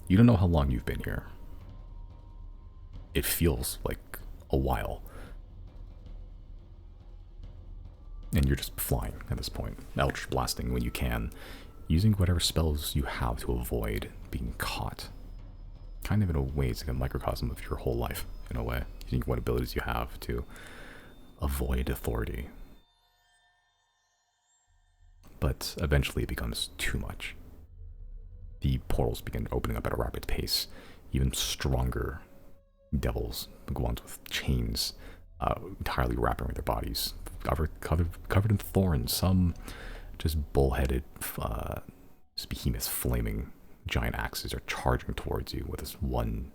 Speaker 1: You don't know how long you've been here. It feels like a while. And you're just flying at this point, Eldritch blasting when you can, using whatever spells you have to avoid being caught. Kind of in a way, it's like a microcosm of your whole life, in a way. Using what abilities you have to avoid authority. But eventually it becomes too much. The portals begin opening up at a rapid pace. Even stronger devils, the ones with chains entirely wrapped around their bodies, covered in thorns, some just bull-headed behemoths, flaming giant axes are charging towards you with this one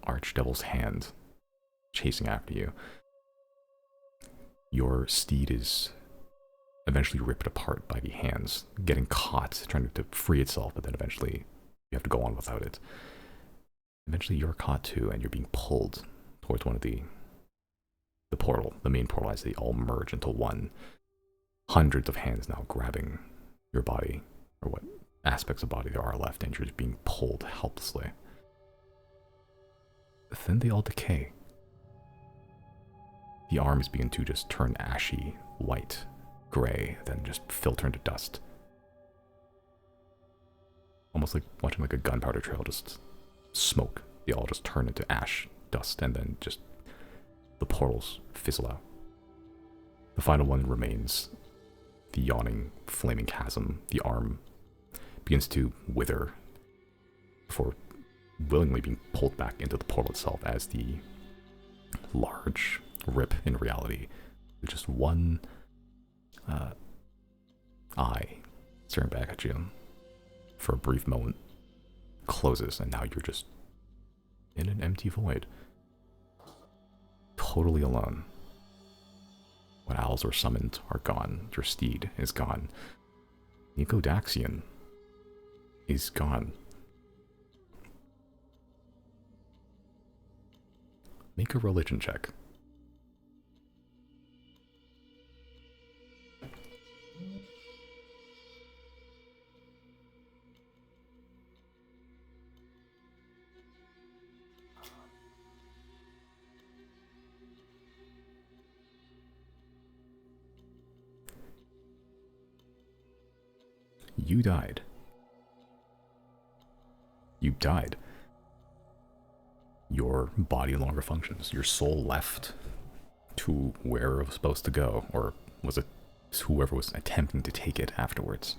Speaker 1: archdevil's hand chasing after you. Your steed is eventually ripped apart by the hands, getting caught, trying to free itself, but then eventually you have to go on without it. Eventually you're caught too, and you're being pulled towards one of the main portal as they all merge into one. Hundreds of hands now grabbing your body, or what aspects of body there are left, and you're just being pulled helplessly. Then they all decay. The arms begin to just turn ashy white, gray, then just filter into dust. Almost like watching like a gunpowder trail, just smoke. They all just turn into ash, dust, and then just the portals fizzle out. The final one remains the yawning, flaming chasm. The arm begins to wither before willingly being pulled back into the portal itself as the large rip in reality with just one eye staring back at you for a brief moment closes, and now you're just in an empty void. Totally alone. What owls were summoned are gone. Your steed is gone. Xodiaxian is gone. Make a religion check. You died. You died. Your body no longer functions. Your soul left to where it was supposed to go, or was it whoever was attempting to take it afterwards?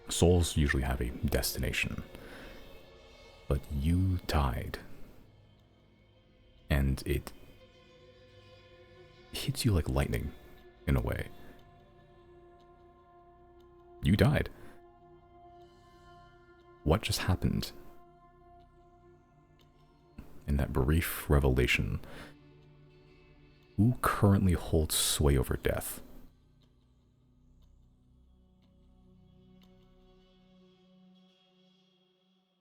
Speaker 1: Souls usually have a destination, but you died, and it hits you like lightning, in a way. You died. What just happened? In that brief revelation, who currently holds sway over death?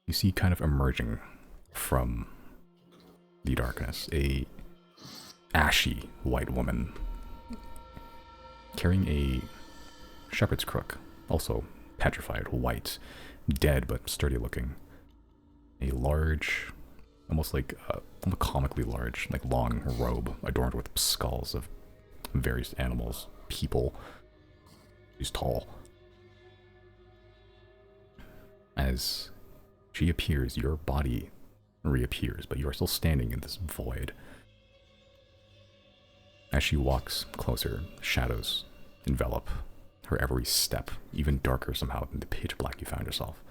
Speaker 1: You see kind of emerging from the darkness, a ashy white woman carrying a shepherd's crook, also petrified, white, dead but sturdy looking. A large, almost like a comically large, like long robe adorned with skulls of various animals, people. She's tall. As she appears, your body reappears, but you are still standing in this void. As she walks closer, shadows envelop her every step, even darker somehow than the pitch black you found yourself.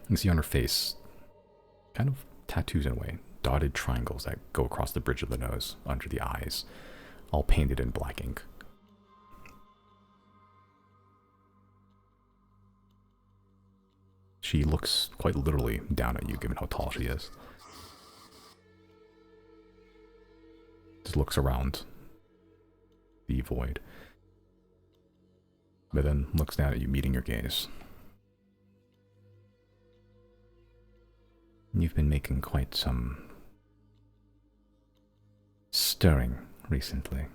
Speaker 1: You see on her face, kind of tattoos in a way, dotted triangles that go across the bridge of the nose, under the eyes, all painted in black ink. She looks quite literally down at you, given how tall she is. Just looks around the void, but then looks down at you, meeting your gaze. You've been making quite some stirring recently.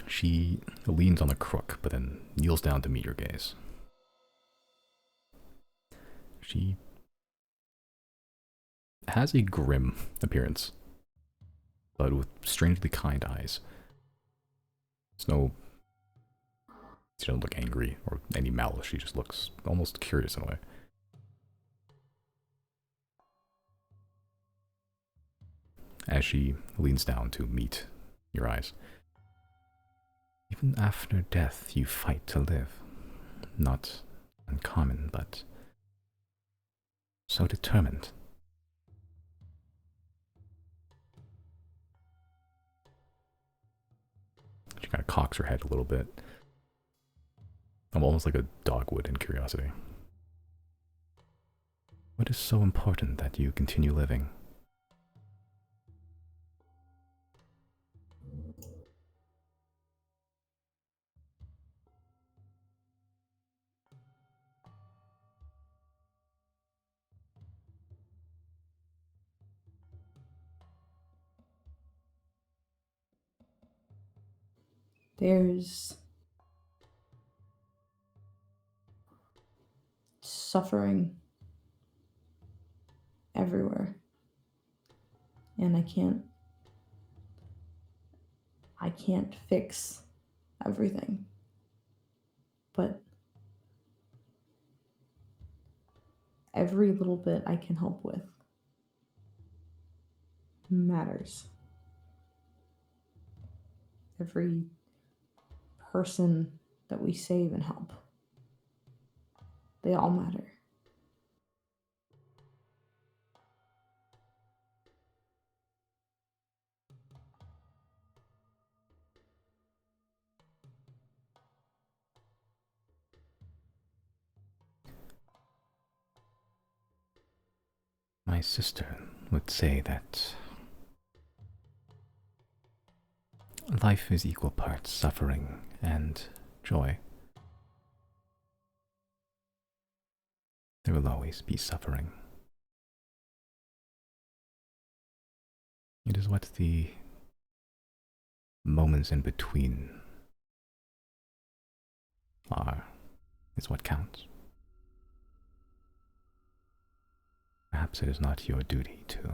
Speaker 1: She leans on the crook, but then kneels down to meet your gaze. She has a grim appearance, but with strangely kind eyes. She doesn't look angry or any malice, she just looks almost curious in a way. As she leans down to meet your eyes. Even after death, you fight to live. Not uncommon, but so determined. She kind of cocks her head a little bit. Almost like a dog would in curiosity. What is so important that you continue living?
Speaker 4: There's suffering everywhere. And I can't fix everything. But every little bit I can help with matters. Every person that we save and help, they all matter.
Speaker 1: My sister would say that life is equal parts suffering and joy. There will always be suffering. It is what the moments in between is what counts. Perhaps it is not your duty to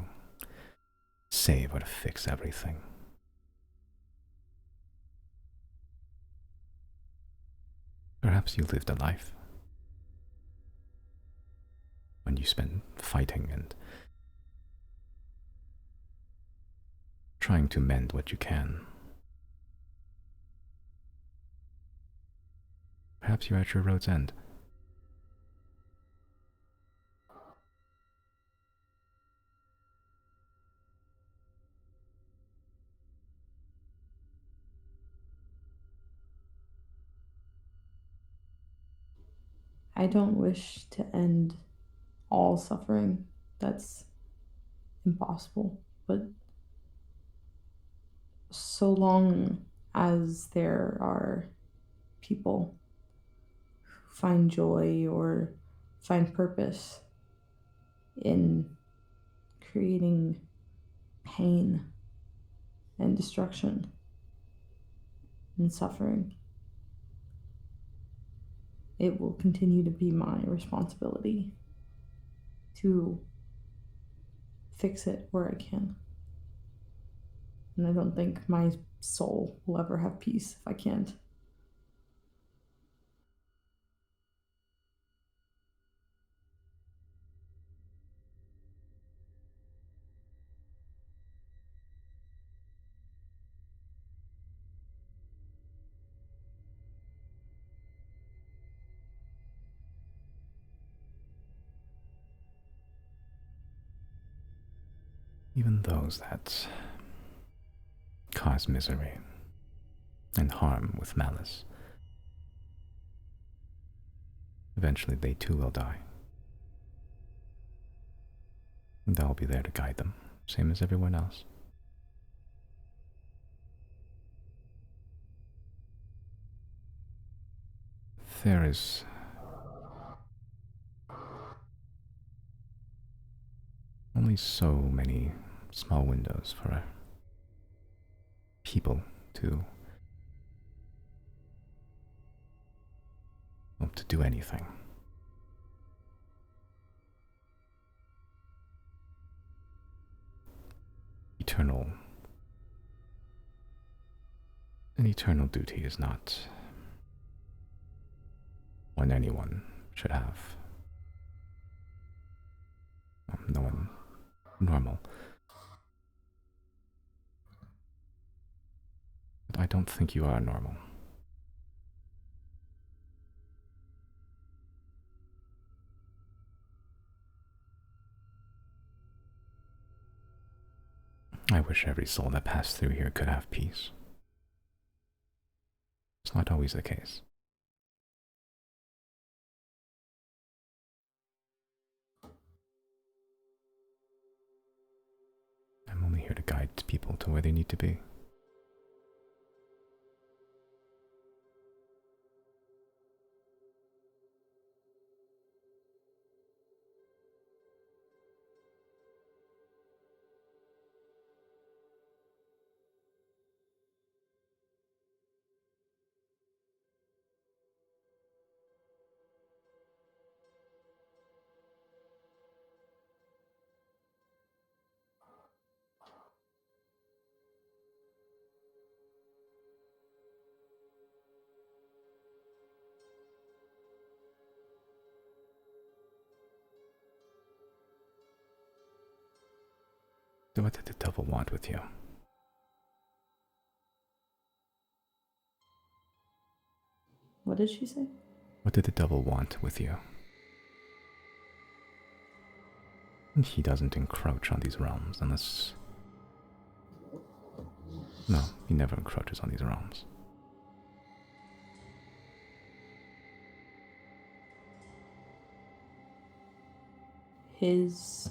Speaker 1: save or to fix everything. Perhaps you lived a life when you spent fighting and trying to mend what you can. Perhaps you're at your road's end.
Speaker 4: I don't wish to end all suffering. That's impossible. But so long as there are people who find joy or find purpose in creating pain and destruction and suffering, it will continue to be my responsibility to fix it where I can. And I don't think my soul will ever have peace if I can't.
Speaker 1: Even those that cause misery and harm with malice, eventually they too will die. And I'll be there to guide them, same as everyone else. There is only so many small windows for people to do anything. An eternal duty is not one anyone should have. No one normal. But I don't think you are normal. I wish every soul that passed through here could have peace. It's not always the case. I'm only here to guide people to where they need to be. So what did the devil want with you?
Speaker 4: What did she say?
Speaker 1: What did the devil want with you? He doesn't encroach on these realms unless... No, he never encroaches on these realms.
Speaker 4: His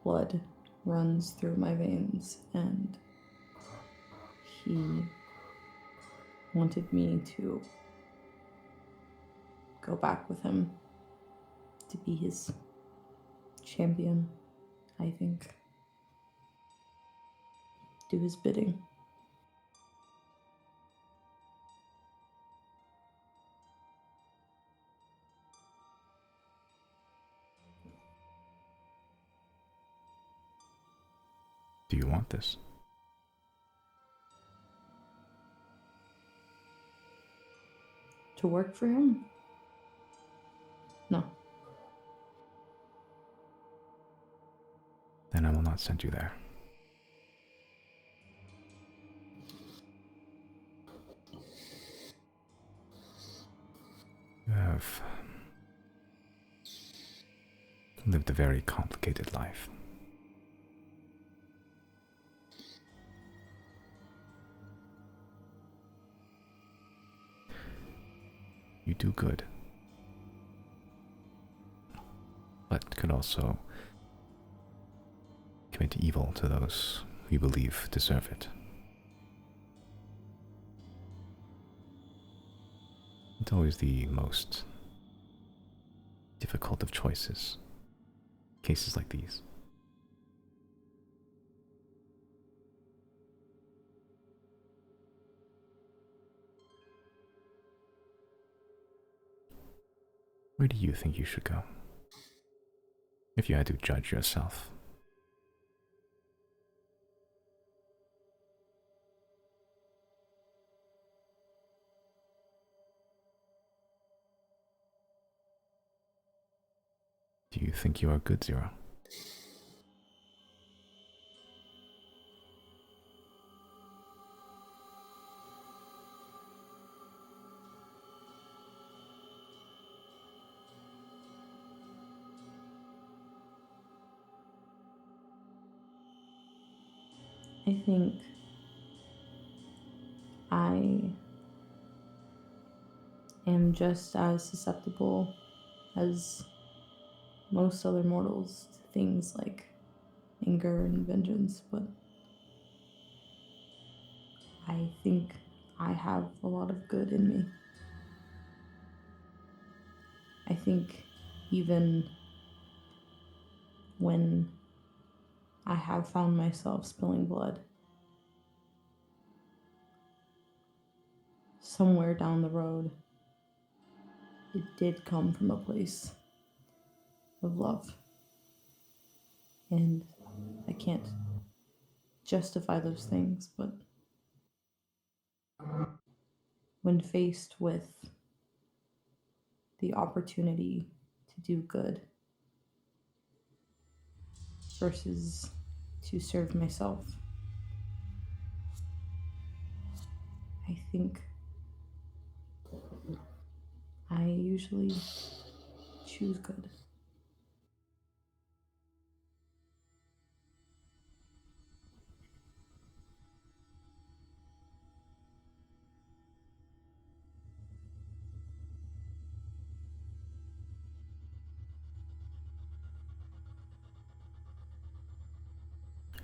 Speaker 4: blood runs through my veins, and he wanted me to go back with him to be his champion, I think. Do his bidding.
Speaker 1: Do you want this?
Speaker 4: To work for him? No.
Speaker 1: Then I will not send you there. You have lived a very complicated life. You do good, but could also commit evil to those you believe deserve it. It's always the most difficult of choices. Cases like these. Where do you think you should go? If you had to judge yourself. Do you think you are good, Zero?
Speaker 4: I think I am just as susceptible as most other mortals to things like anger and vengeance, but I think I have a lot of good in me. I think even when I have found myself spilling blood, somewhere down the road, it did come from a place of love. And I can't justify those things, but when faced with the opportunity to do good versus to serve myself, I think I usually choose good.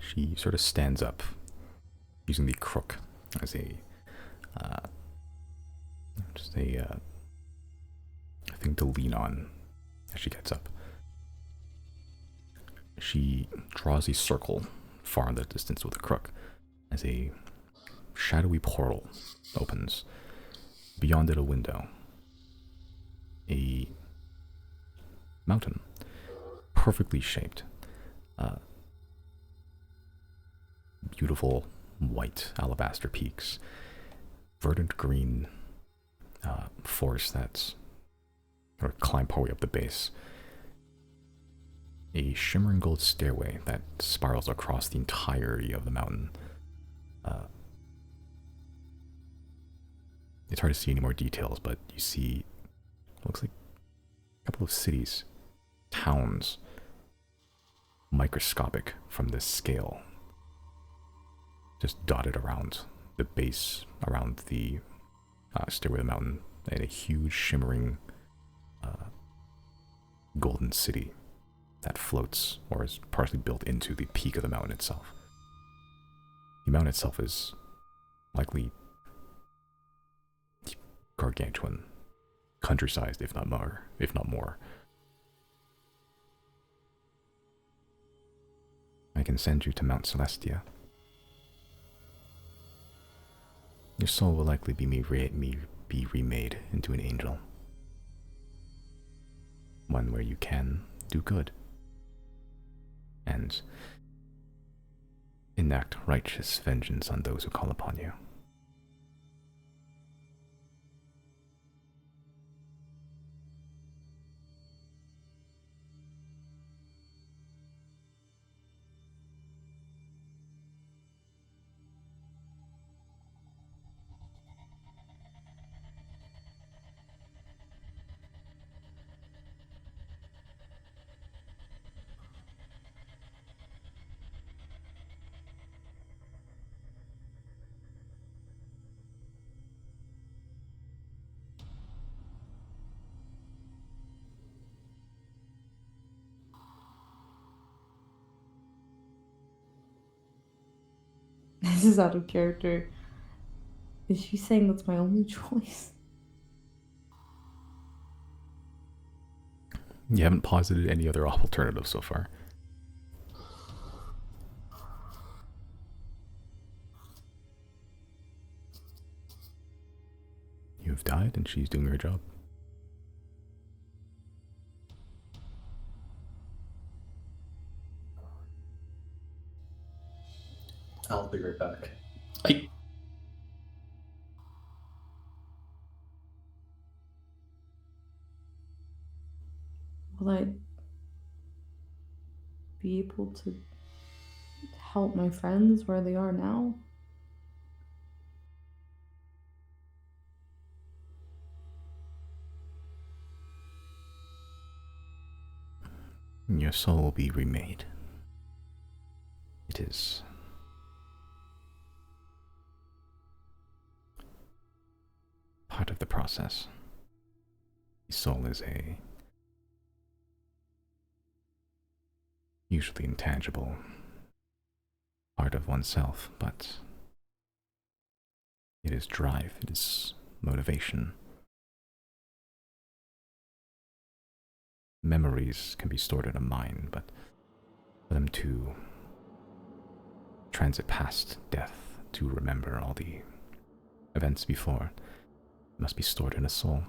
Speaker 1: She sort of stands up, using the crook as a thing to lean on as she gets up. She draws a circle far in the distance with a crook as a shadowy portal opens. Beyond it, a window. A mountain, perfectly shaped. Beautiful white alabaster peaks. Verdant green forest that's climb partway up the base. A shimmering gold stairway that spirals across the entirety of the mountain. It's hard to see any more details, but you see, it looks like a couple of cities, towns, microscopic from this scale, just dotted around the base, around the stairway of the mountain, and a huge shimmering golden city that floats or is partially built into the peak of the mountain itself. The mountain itself is likely gargantuan, country-sized, if not more. I can send you to Mount Celestia. Your soul will likely be remade into an angel. One where you can do good and enact righteous vengeance on those who call upon you.
Speaker 4: This is out of character. Is she saying that's my only choice?
Speaker 1: You haven't posited any other alternatives so far. You've died and she's doing her job.
Speaker 3: I'll be right back.
Speaker 2: I...
Speaker 4: Will I be able to help my friends where they are now?
Speaker 1: Your soul will be remade. It is part of the process. The soul is a usually intangible part of oneself, but it is drive, it is motivation. Memories can be stored in a mind, but for them to transit past death, to remember all the events before, must be stored in a soul.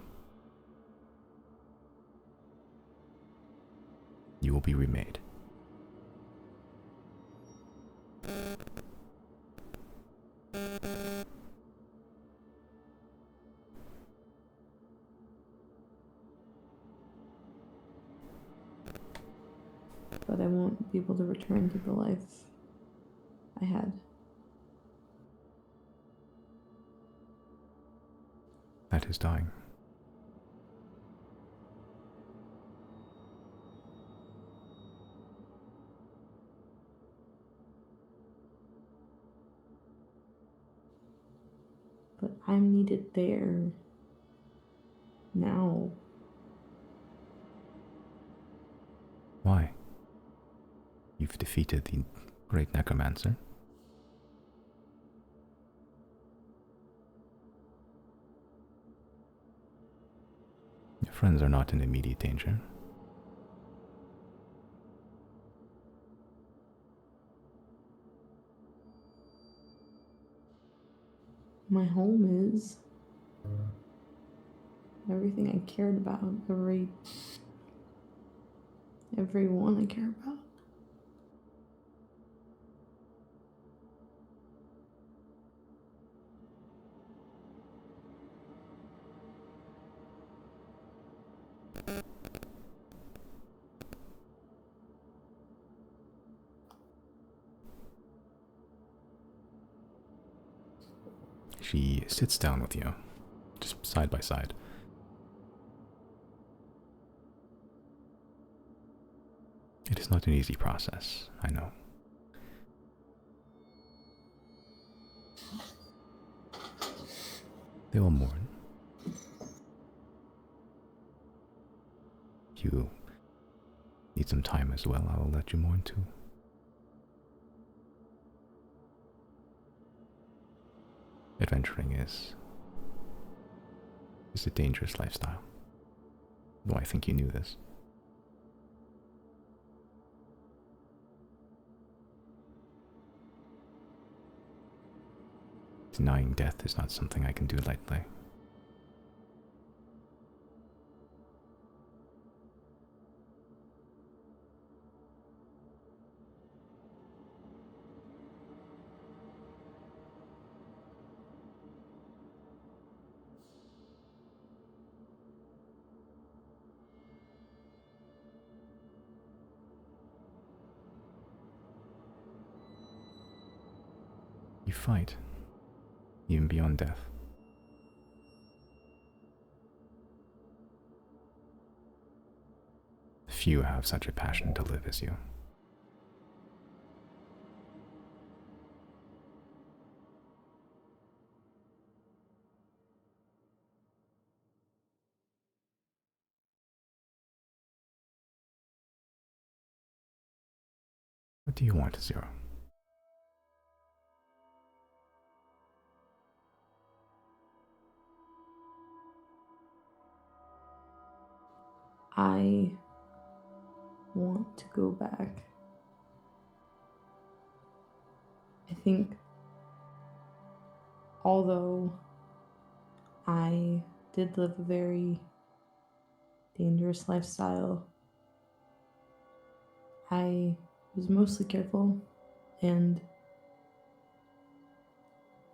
Speaker 1: You will be remade.
Speaker 4: But I won't be able to return to the life I had.
Speaker 1: That is dying.
Speaker 4: But I'm needed there. Now.
Speaker 1: Why? You've defeated the great necromancer. Your friends are not in immediate danger.
Speaker 4: My home is. Everything I cared about. Everyone I care about.
Speaker 1: She sits down with you, just side by side. It is not an easy process, I know. They will mourn. You need need some time as well, I'll let you mourn too. Adventuring is a dangerous lifestyle. Though I think you knew this. Denying death is not something I can do lightly. You fight, even beyond death. Few have such a passion to live as you. What do you want, Zero?
Speaker 4: I want to go back. I think, although I did live a very dangerous lifestyle, I was mostly careful, and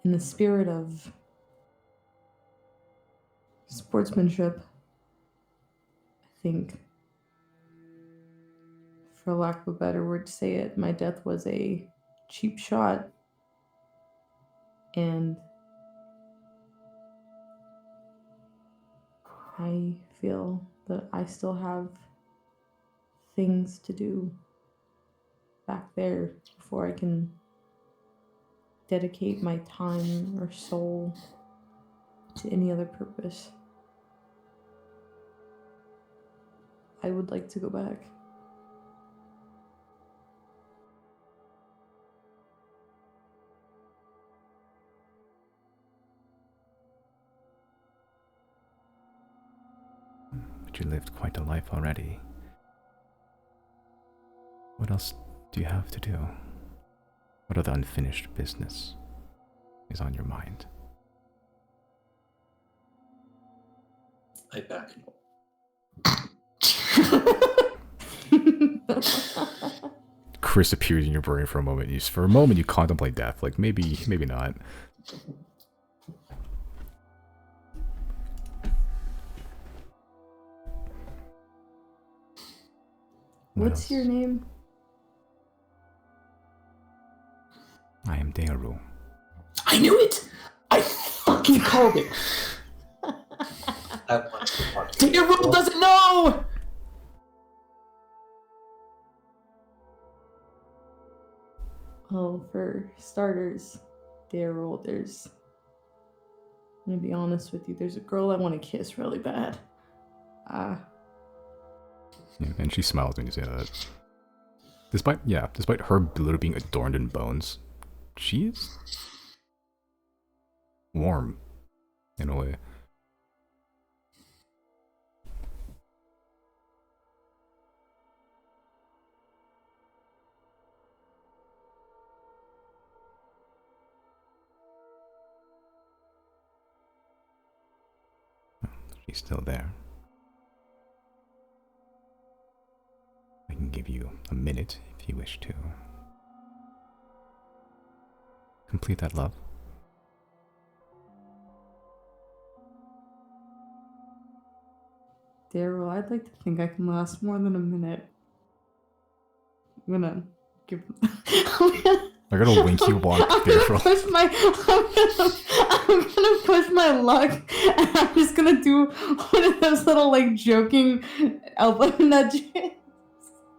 Speaker 4: in the spirit of sportsmanship, I think, for lack of a better word to say it, my death was a cheap shot. And I feel that I still have things to do back there before I can dedicate my time or soul to any other purpose. I would like to go back.
Speaker 1: But you lived quite a life already. What else do you have to do? What other unfinished business is on your mind?
Speaker 3: I back.
Speaker 1: Chris appears in your brain for a moment. For a moment, you contemplate death. Like, maybe not.
Speaker 4: What's your name?
Speaker 1: I am Dearu.
Speaker 2: I knew it! I fucking called it!
Speaker 3: I want to talk to
Speaker 2: Daryl doesn't know!
Speaker 4: Well, for starters, Daryl, I'm gonna be honest with you, there's a girl I want to kiss really bad.
Speaker 1: And she smiles when you say that. Despite her literally being adorned in bones, she is warm in a way. She's still there. I can give you a minute if you wish to complete that love.
Speaker 4: Daryl, I'd like to think I can last more than a minute. I'm gonna give.
Speaker 1: I got a winky walk,
Speaker 4: I'm gonna
Speaker 1: Daryl.
Speaker 4: push my luck, and I'm just gonna do one of those little like joking elbow nudges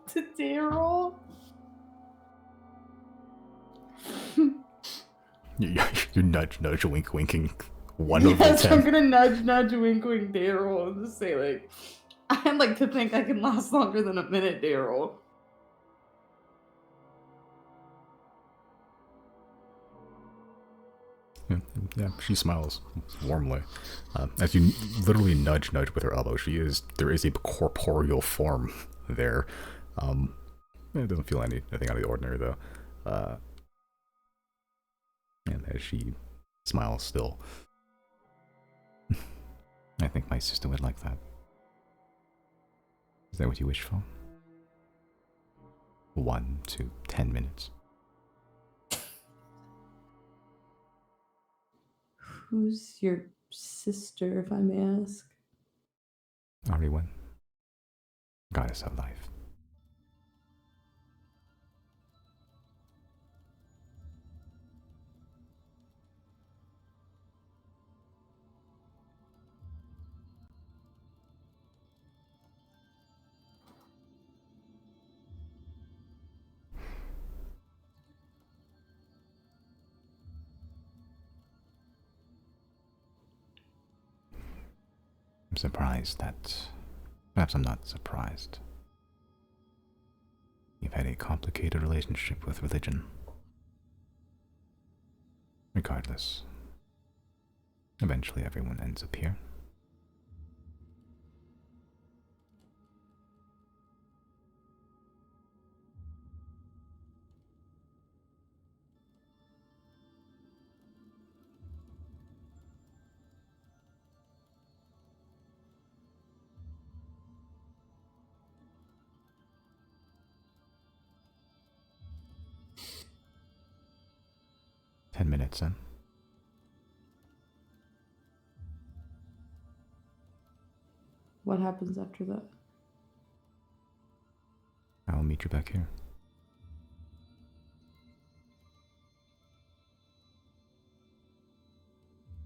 Speaker 4: to Daryl.
Speaker 1: You nudge, winking. One of the
Speaker 4: Yes,
Speaker 1: 10.
Speaker 4: I'm gonna nudge, wink, Daryl, and just say like, I'd like to think I can last longer than a minute, Daryl.
Speaker 1: Yeah, she smiles warmly. As you literally nudge with her elbow, there is a corporeal form there. It doesn't feel anything out of the ordinary, though. And as she smiles still, I think my sister would like that. Is that what you wish for? 1 to 10 minutes.
Speaker 4: Who's your sister, if I may ask?
Speaker 1: Ariwen, goddess of life. I'm surprised that... Perhaps I'm not surprised. You've had a complicated relationship with religion. Regardless, eventually everyone ends up here. Ten minutes in.
Speaker 4: What happens after that?
Speaker 1: I'll meet you back here.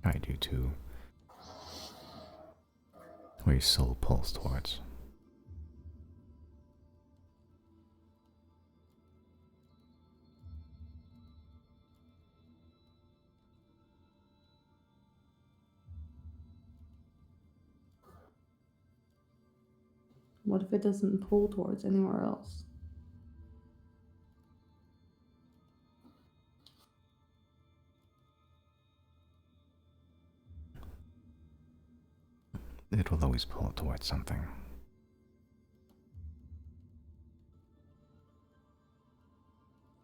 Speaker 1: I do too. Where your soul pulls towards.
Speaker 4: What if it doesn't pull towards anywhere else?
Speaker 1: It will always pull towards something.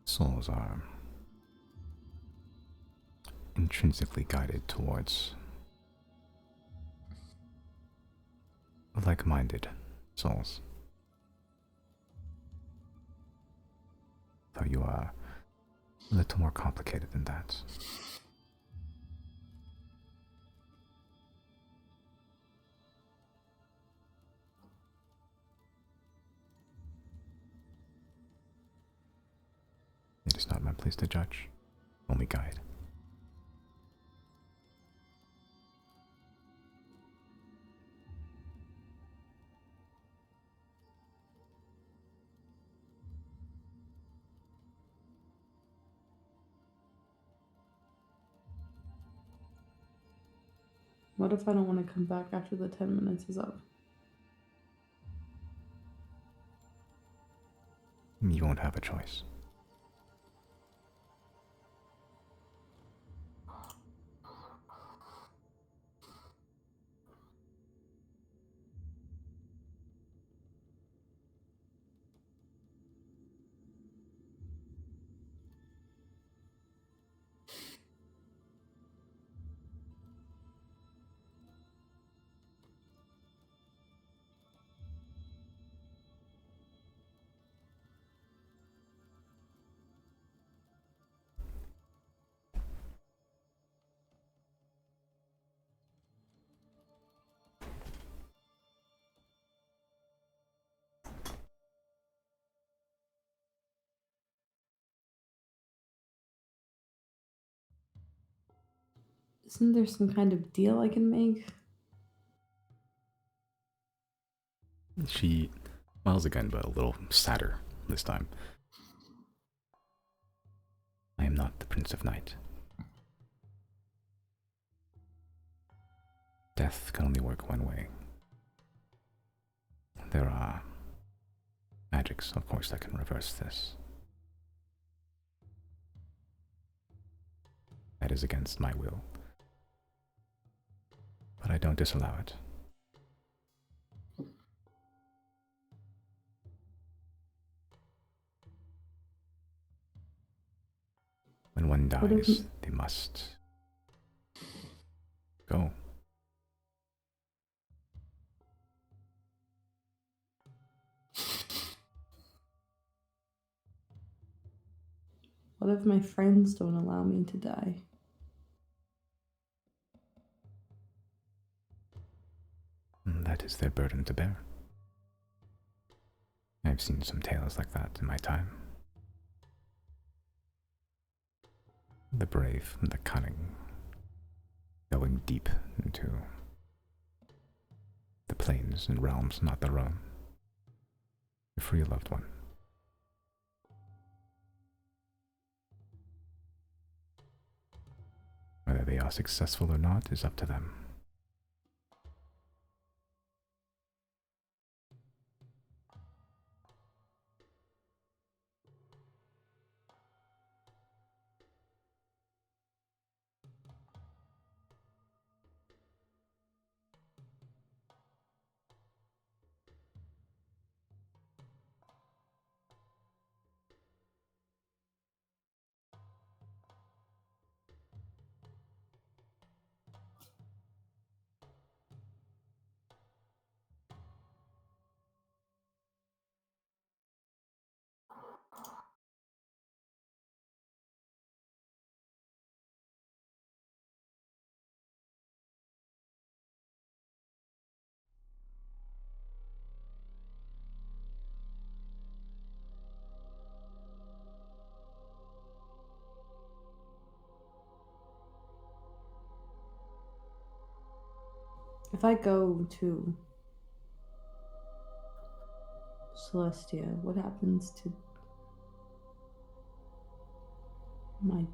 Speaker 1: Souls are intrinsically guided towards like-minded souls. Though you are a little more complicated than that. It is not my place to judge, only guide.
Speaker 4: What if I don't want to come back after the 10 minutes is up?
Speaker 1: You won't have a choice.
Speaker 4: Isn't there some kind of deal I can make?
Speaker 1: She smiles again, but a little sadder this time. I am not the Prince of Night. Death can only work one way. there are magics, of course, that can reverse this. That is against my will. But I don't disallow it. When one dies, they must go.
Speaker 4: What if my friends don't allow me to die?
Speaker 1: That is their burden to bear. I've seen some tales like that in my time. The brave and the cunning, going deep into the planes and realms not their own, to free a loved one. Whether they are successful or not is up to them.
Speaker 4: If I go to Celestia, what happens to my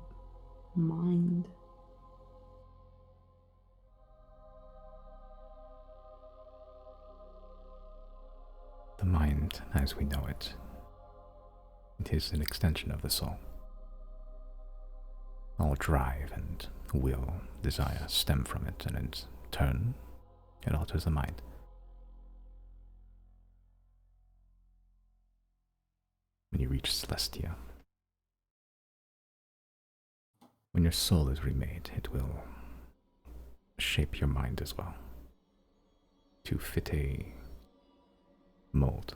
Speaker 4: mind?
Speaker 1: The mind, as we know it, it is an extension of the soul. All drive and will, desire stem from it, and in turn, it alters the mind. When you reach Celestia, when your soul is remade, it will shape your mind as well, to fit a mold,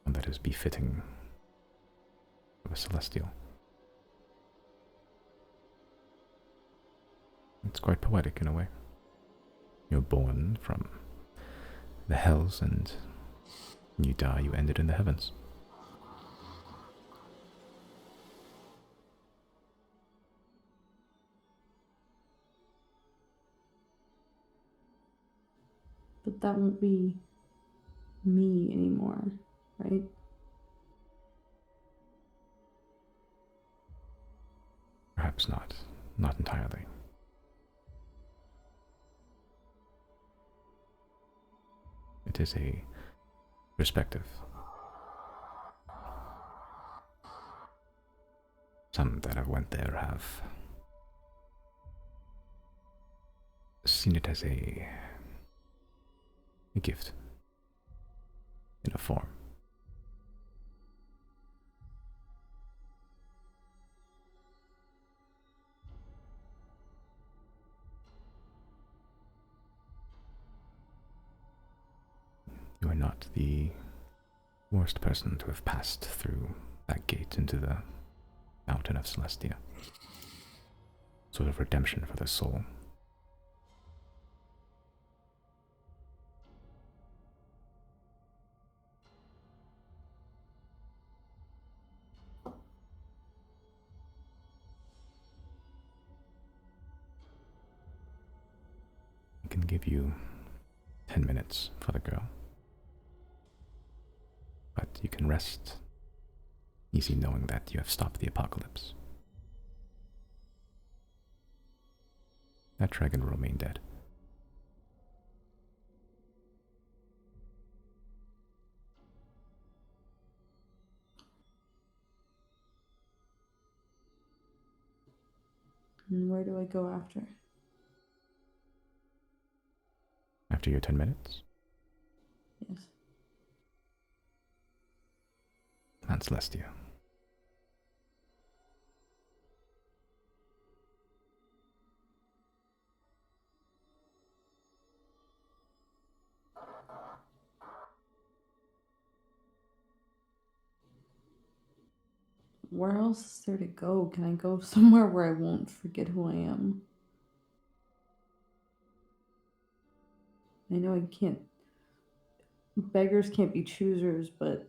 Speaker 1: and that is befitting of a celestial. It's quite poetic in a way. You're born from the hells, and you die, you end it in the heavens.
Speaker 4: But that won't be me anymore, right?
Speaker 1: Perhaps not. Not entirely. It is a perspective. Some that have went there have seen it as a gift in a form. You are not the worst person to have passed through that gate into the mountain of Celestia. Sort of redemption for the soul. I can give you 10 minutes for the girl. But you can rest easy knowing that you have stopped the apocalypse. That dragon will remain dead.
Speaker 4: And where do I go after?
Speaker 1: After your 10 minutes,
Speaker 4: Yes.
Speaker 1: Mount Celestia.
Speaker 4: Where else is there to go? Can I go somewhere where I won't forget who I am? I know I can't. Beggars can't be choosers, but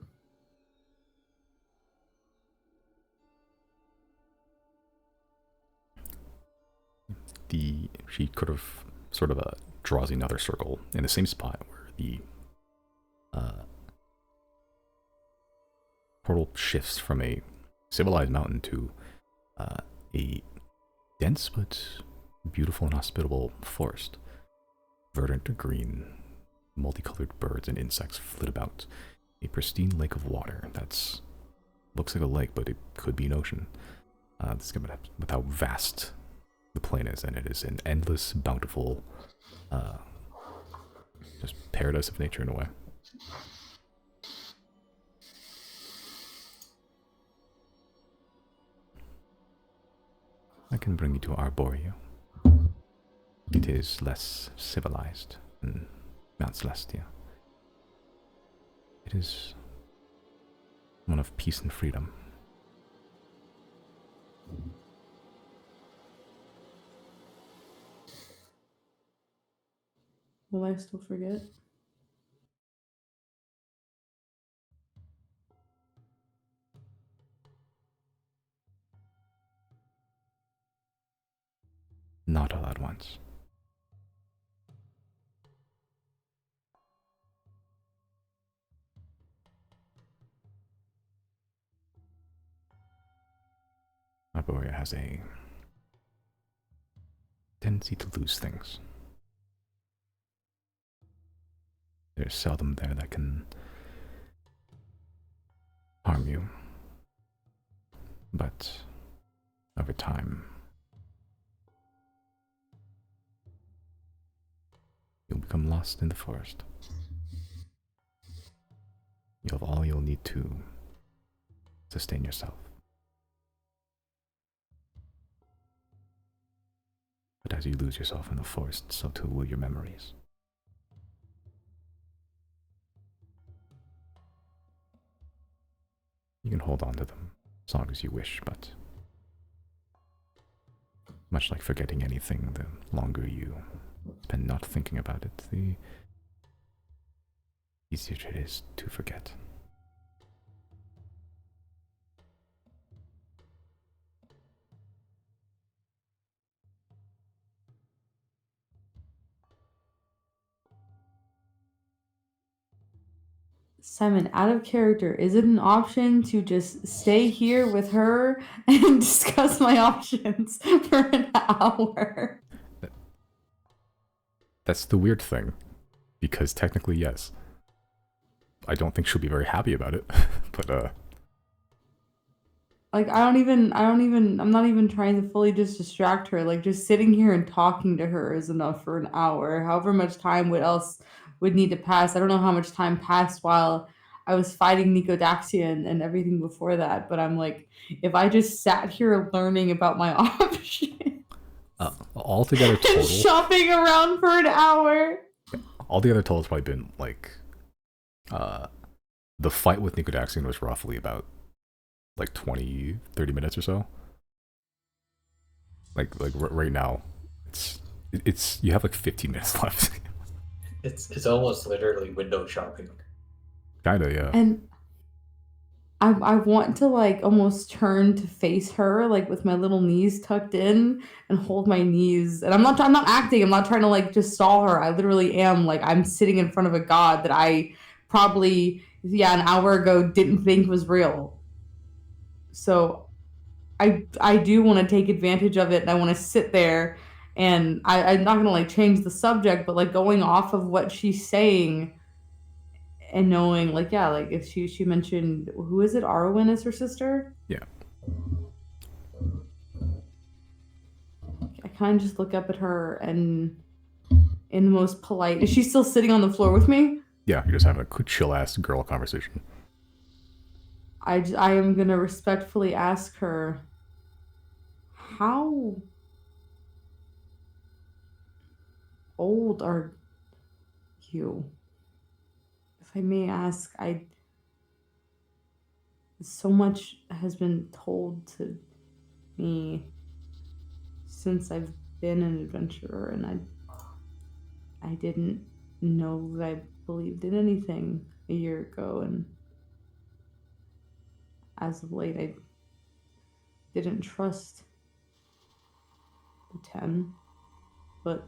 Speaker 1: She could have sort of draws another circle in the same spot where the portal shifts from a civilized mountain to a dense but beautiful and hospitable forest. Verdant green, multicolored birds and insects flit about. A pristine lake of water that's looks like a lake, but it could be an ocean. With how vast the plain is, and it is an endless, bountiful, just paradise of nature in a way. I can bring you to Arborea. It is less civilized than Mount Celestia. It is one of peace and freedom.
Speaker 4: will I still forget?
Speaker 1: Not all at once. Arborea has a tendency to lose things. There's seldom there that can harm you. But over time, you'll become lost in the forest. You'll have all you'll need to sustain yourself. But as you lose yourself in the forest, so too will your memories. You can hold on to them as long as you wish, but much like forgetting anything, the longer you spend not thinking about it, the easier it is to forget.
Speaker 4: Simon, out of character, is it an option to just stay here with her and discuss my options for an hour?
Speaker 1: That's the weird thing, because technically, yes. I don't think she'll be very happy about it, but
Speaker 4: Like, I'm not even trying to fully just distract her. Like, just sitting here and talking to her is enough for an hour. However much time would need to pass. I don't know how much time passed while I was fighting Nicodaxian and everything before that, but I'm like, if I just sat here learning about my options
Speaker 1: altogether
Speaker 4: and
Speaker 1: total,
Speaker 4: shopping around for an hour.
Speaker 1: altogether total, it's probably been like, the fight with Nicodaxian was roughly about like 20, 30 minutes or so. Like right now, it's you have like 15 minutes left.
Speaker 3: It's almost literally window shopping.
Speaker 1: Kinda, yeah.
Speaker 4: And I want to like almost turn to face her like with my little knees tucked in and hold my knees. And I'm not acting. I'm not trying to like just stall her. I literally am like I'm sitting in front of a god that I probably an hour ago didn't think was real. So I do want to take advantage of it and I want to sit there and I'm not gonna like change the subject, but like going off of what she's saying and knowing like like if she mentioned who is it, Arwen is her sister?
Speaker 1: Yeah.
Speaker 4: kind of just look up at her and in the most polite... Is she still sitting on the floor with me?
Speaker 1: Yeah, you're just having a chill-ass girl conversation.
Speaker 4: I am going to respectfully ask her, how old are you? If I may ask, so much has been told to me since I've been an adventurer, and I didn't know that I believed in anything a year ago, and as of late I didn't trust the 10, but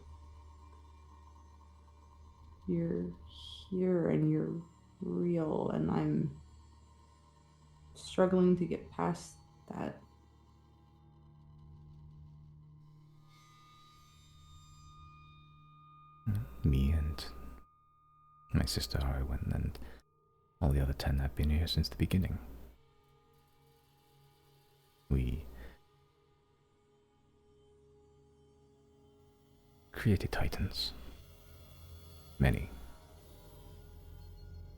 Speaker 4: you're here and you're real, and I'm struggling to get past that.
Speaker 1: Me and my sister Arwen and all the other 10 have been here since the beginning. We created titans. Many.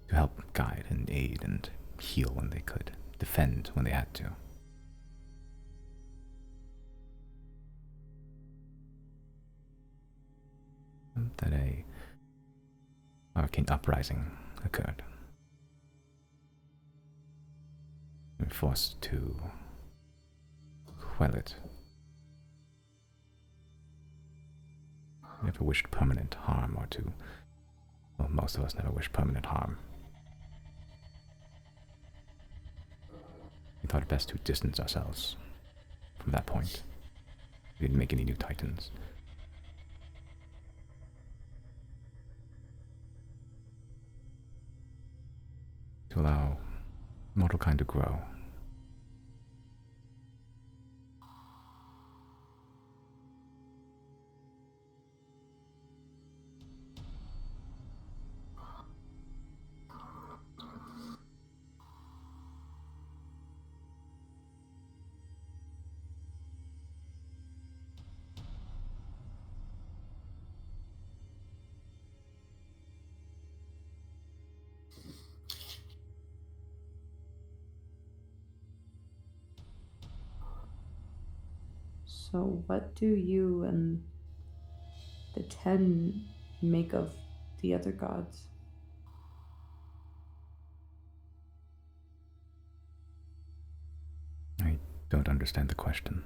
Speaker 1: To help guide and aid and heal when they could. Defend when they had to. That a arcane uprising occurred. We were forced to quell it. We never wished permanent harm or to... Well, most of us never wished permanent harm. We thought it best to distance ourselves from that point. We didn't make any new titans. To allow mortal kind to grow.
Speaker 4: So what do you and the 10 make of the other gods?
Speaker 1: I don't understand the question.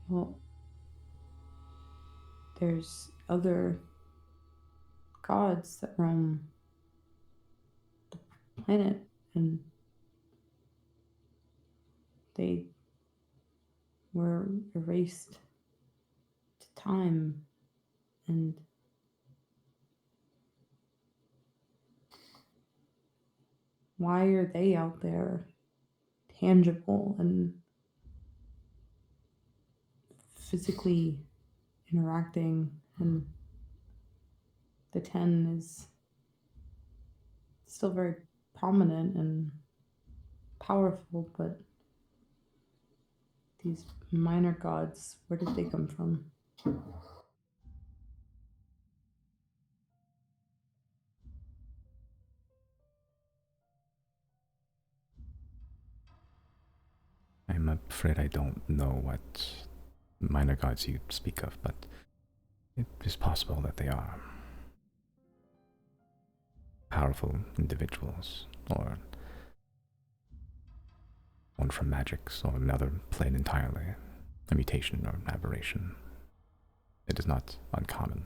Speaker 4: Well, there's other gods that roam the planet, and they were erased to time, and why are they out there tangible and physically interacting, and the 10 is still very prominent and powerful, but these minor gods, where did they come from?
Speaker 1: I'm afraid I don't know what minor gods you speak of, but it is possible that they are powerful individuals, or one from magics, or another plane entirely, a mutation or aberration. It is not uncommon.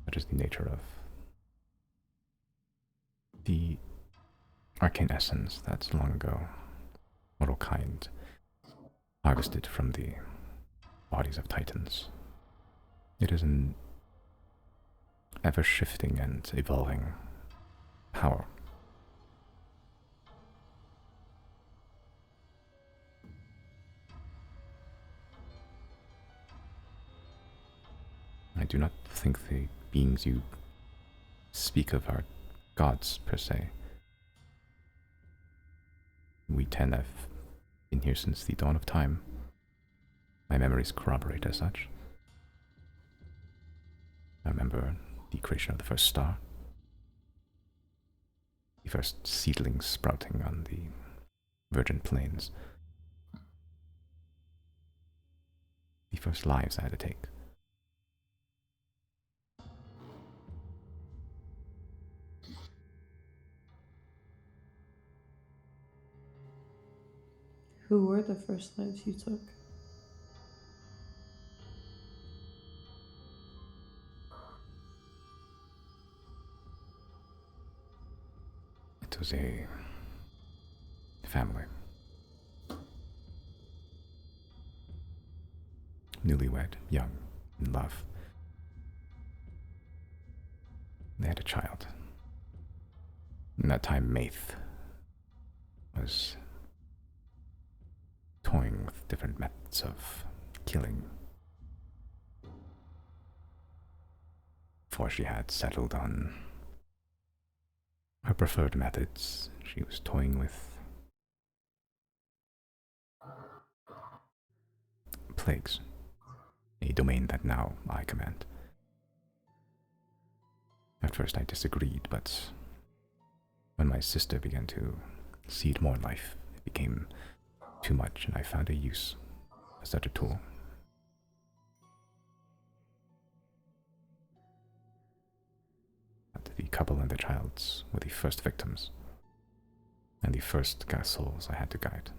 Speaker 1: That is the nature of the arcane essence that long ago mortal kind harvested from the bodies of titans. It is an ever-shifting and evolving power. do not think the beings you speak of are gods, per se. We 10 have been here since the dawn of time. My memories corroborate as such. I remember the creation of the first star, the first seedlings sprouting on the virgin plains, the first lives I had to take.
Speaker 4: Who were the first lives you took?
Speaker 1: It was a family. Newlywed, young, in love. They had a child. In that time, Maith was toying with different methods of killing. Before she had settled on her preferred methods, she was toying with plagues, a domain that now I command. At first I disagreed, but when my sister began to seed more life, it became too much, and I found a use for such a tool. But the couple and the child were the first victims, and the first souls I had to guide.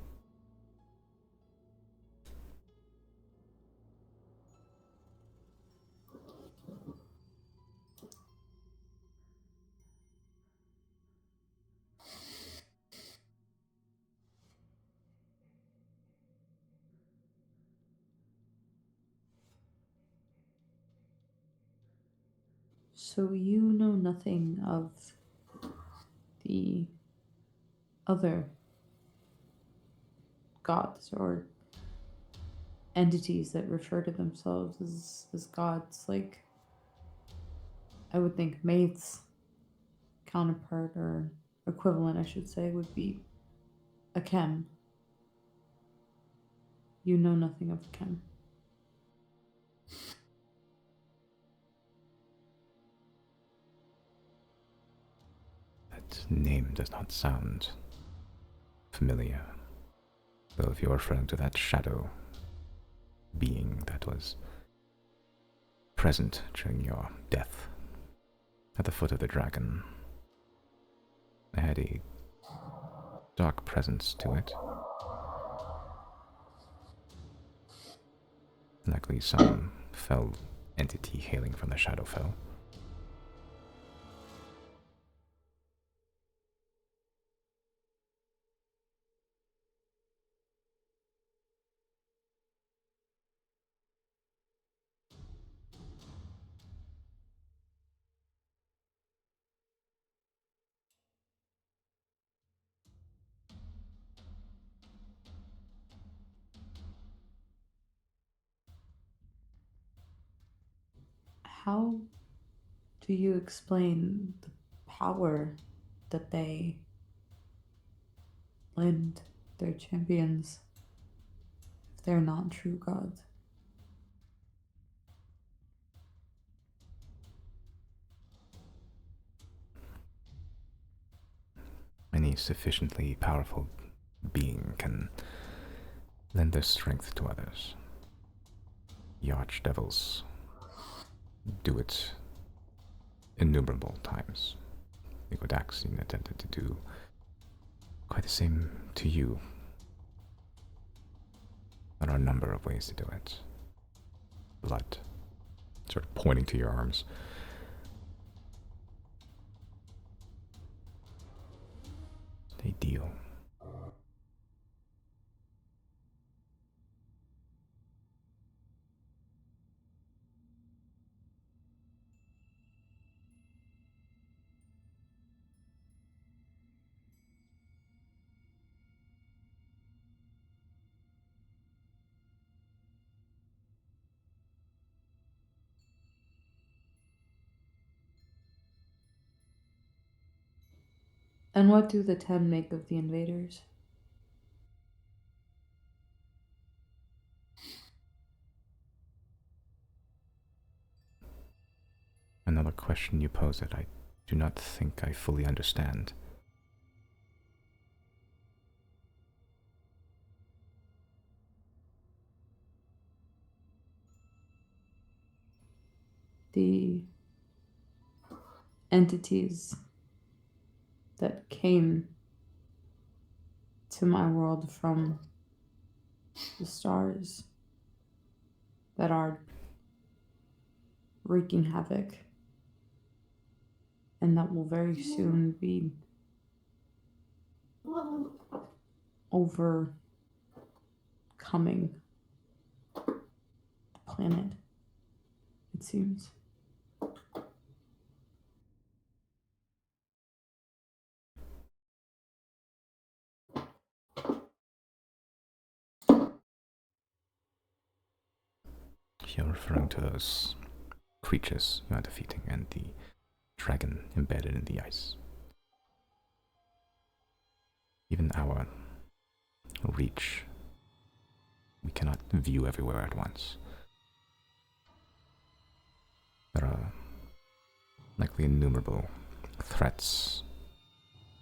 Speaker 4: So you know nothing of the other gods or entities that refer to themselves as gods. Like, I would think Maith's counterpart or equivalent, I should say, would be a Chem. You know nothing of a Chem.
Speaker 1: That name does not sound familiar. Though if you're referring to that shadow being that was present during your death at the foot of the dragon, it had a dark presence to it. Likely some fell entity hailing from the Shadowfell.
Speaker 4: How do you explain the power that they lend their champions if they're not true gods?
Speaker 1: Any sufficiently powerful being can lend their strength to others. The archdevils do it innumerable times. The Xodiacs attempted to do quite the same to you. There are a number of ways to do it. Blood, sort of pointing to your arms. They deal.
Speaker 4: And what do the 10 make of the invaders?
Speaker 1: Another question you pose that I do not think I fully understand.
Speaker 4: The entities that came to my world from the stars that are wreaking havoc and that will very soon be overcoming the planet, it seems.
Speaker 1: You're referring to those creatures you are defeating and the dragon embedded in the ice. Even our reach, we cannot view everywhere at once. There are likely innumerable threats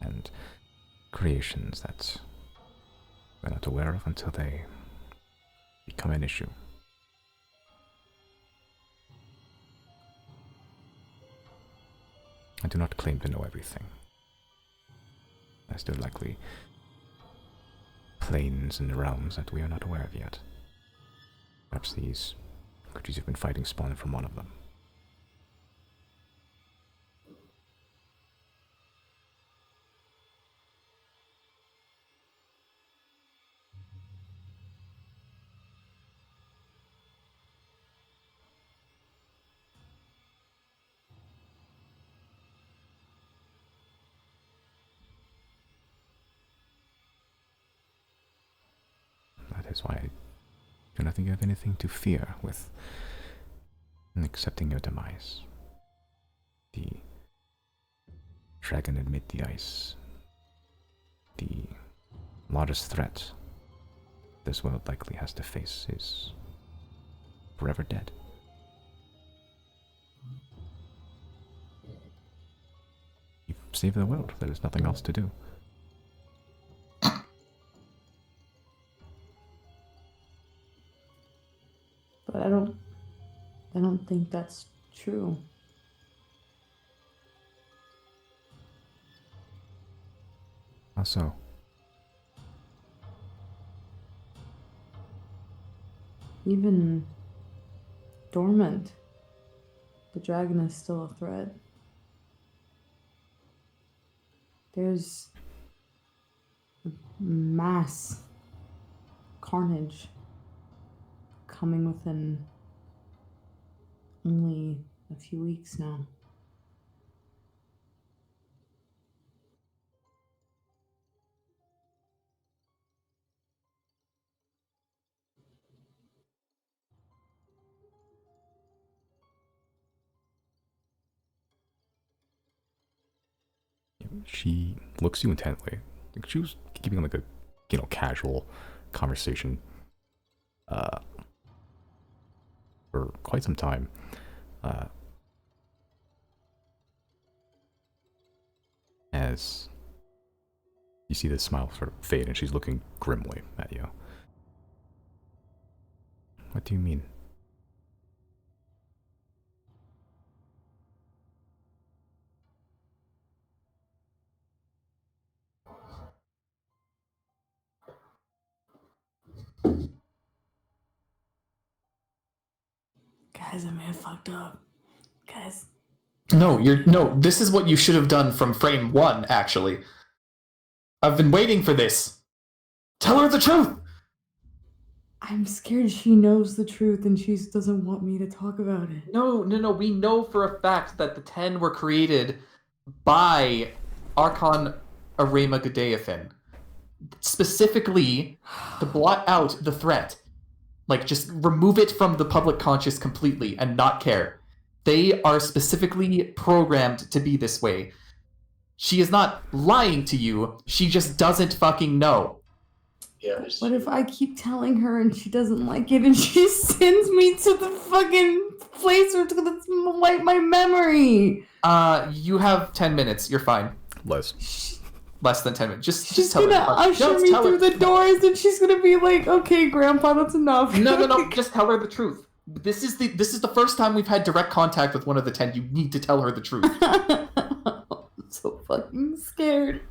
Speaker 1: and creations that we're not aware of until they become an issue. I do not claim to know everything, as there are likely planes and realms that we are not aware of yet. Perhaps these creatures you've been fighting spawn from one of them. That is why I do not think you have anything to fear with accepting your demise. The dragon amid the ice, the largest threat this world likely has to face, is forever dead. You've saved the world. There is nothing else to do.
Speaker 4: But I don't think that's true.
Speaker 1: How so?
Speaker 4: Even dormant, the dragon is still a threat. There's mass carnage coming within only a few weeks now.
Speaker 1: She looks you intently. She was keeping like a, casual conversation for quite some time. As you see the smile sort of fade and she's looking grimly at you. What do you mean?
Speaker 4: Guys, I may have fucked up. Guys.
Speaker 2: No, this is what you should have done from frame 1, actually. I've been waiting for this. Tell her the truth!
Speaker 4: I'm scared she knows the truth and she doesn't want me to talk about it.
Speaker 2: No, we know for a fact that the 10 were created by Archon Arema Godeathan. Specifically to blot out the threat. Like, just remove it from the public conscious completely and not care. They are specifically programmed to be this way. She is not lying to you. She just doesn't fucking know.
Speaker 3: Yeah, there's
Speaker 4: What if I keep telling her and she doesn't like it and she sends me to the fucking place where it's gonna wipe my memory?
Speaker 2: You have 10 minutes. You're fine. Less than 10 minutes. Just
Speaker 4: She's
Speaker 2: tell her.
Speaker 4: gonna usher me through the doors and she's gonna be like, okay, Grandpa, that's enough.
Speaker 2: No. Just tell her the truth. This is the first time we've had direct contact with one of the 10. You need to tell her the truth.
Speaker 4: I'm so fucking scared.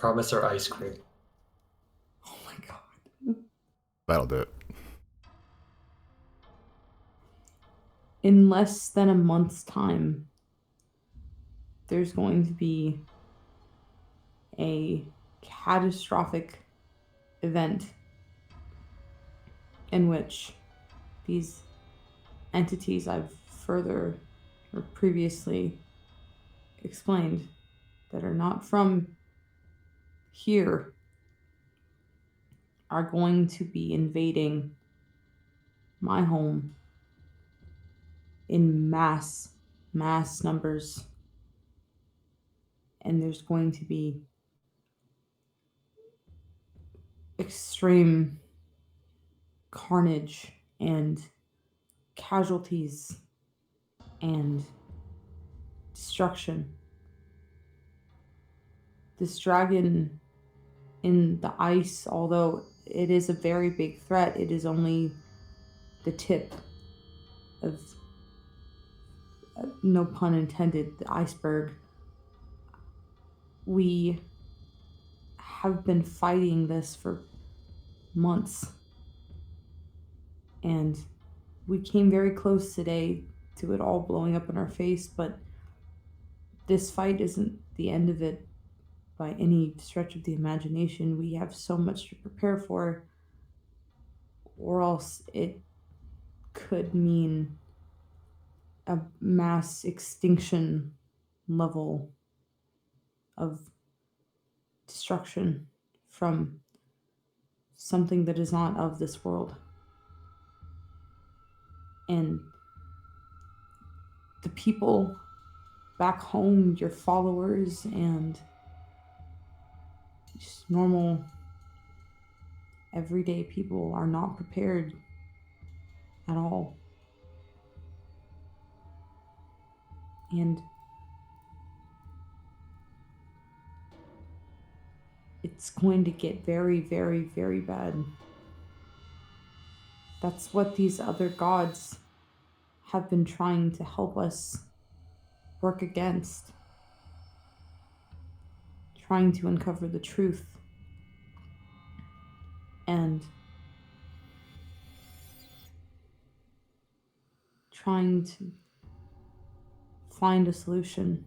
Speaker 3: promise her ice cream.
Speaker 4: Oh my god.
Speaker 1: That'll do it.
Speaker 4: In less than a month's time, there's going to be a catastrophic event in which these entities I've further or previously explained that are not from here are going to be invading my home in mass numbers. And there's going to be extreme carnage and casualties and destruction. This dragon in the ice, although it is a very big threat, it is only the tip of, no pun intended, the iceberg. We have been fighting this for months. And we came very close today to it all blowing up in our face, but this fight isn't the end of it by any stretch of the imagination. We have so much to prepare for, or else it could mean a mass extinction level of destruction from something that is not of this world. And the people back home, your followers, and just normal, everyday people are not prepared at all. And it's going to get very, very, very bad. That's what these other gods have been trying to help us work against. Trying to uncover the truth. And trying to find a solution.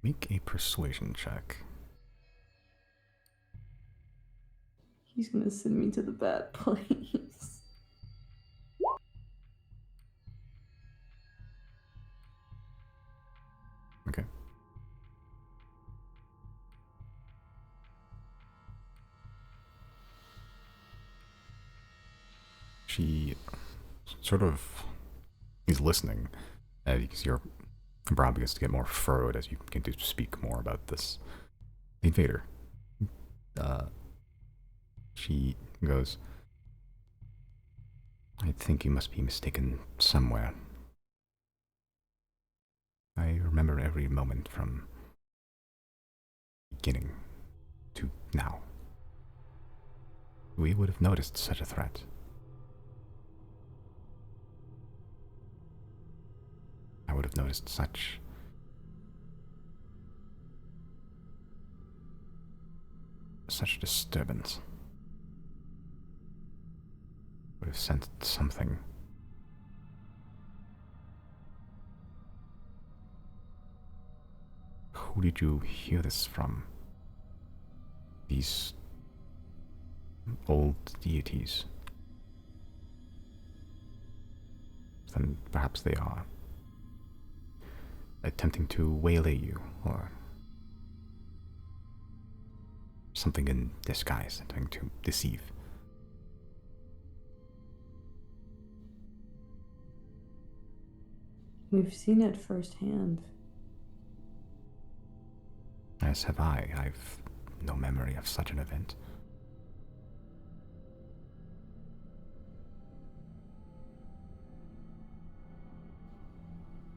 Speaker 1: Make a persuasion check.
Speaker 4: He's gonna send me to the bad place.
Speaker 1: Okay. She sort of is listening as your brow begins to get more furrowed as you begin to speak more about this. The invader. She goes, I think you must be mistaken somewhere. I remember every moment from beginning to now. We would have noticed such a threat. I would have noticed such disturbance. Would have sensed something. Who did you hear this from? These old deities? Then perhaps they are attempting to waylay you, or something in disguise, attempting to deceive.
Speaker 4: We've seen it firsthand.
Speaker 1: As have I. I've no memory of such an event.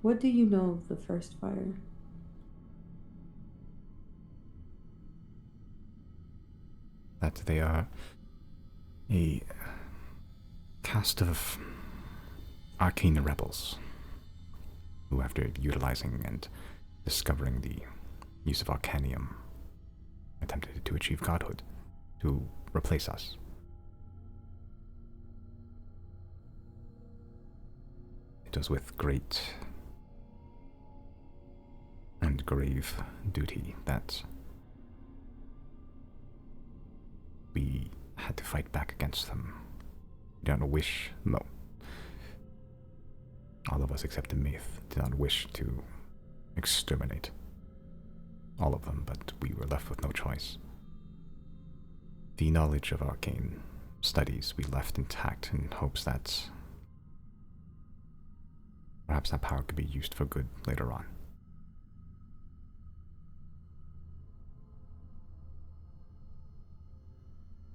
Speaker 4: What do you know of the first fire?
Speaker 1: That they are a cast of arcane rebels who, after utilizing and discovering the use of arcanium, attempted to achieve godhood, to replace us. It was with great and grave duty that we had to fight back against them. We don't wish, no. All of us except the Myth did not wish to exterminate all of them, but we were left with no choice. The knowledge of arcane studies we left intact in hopes that perhaps that power could be used for good later on.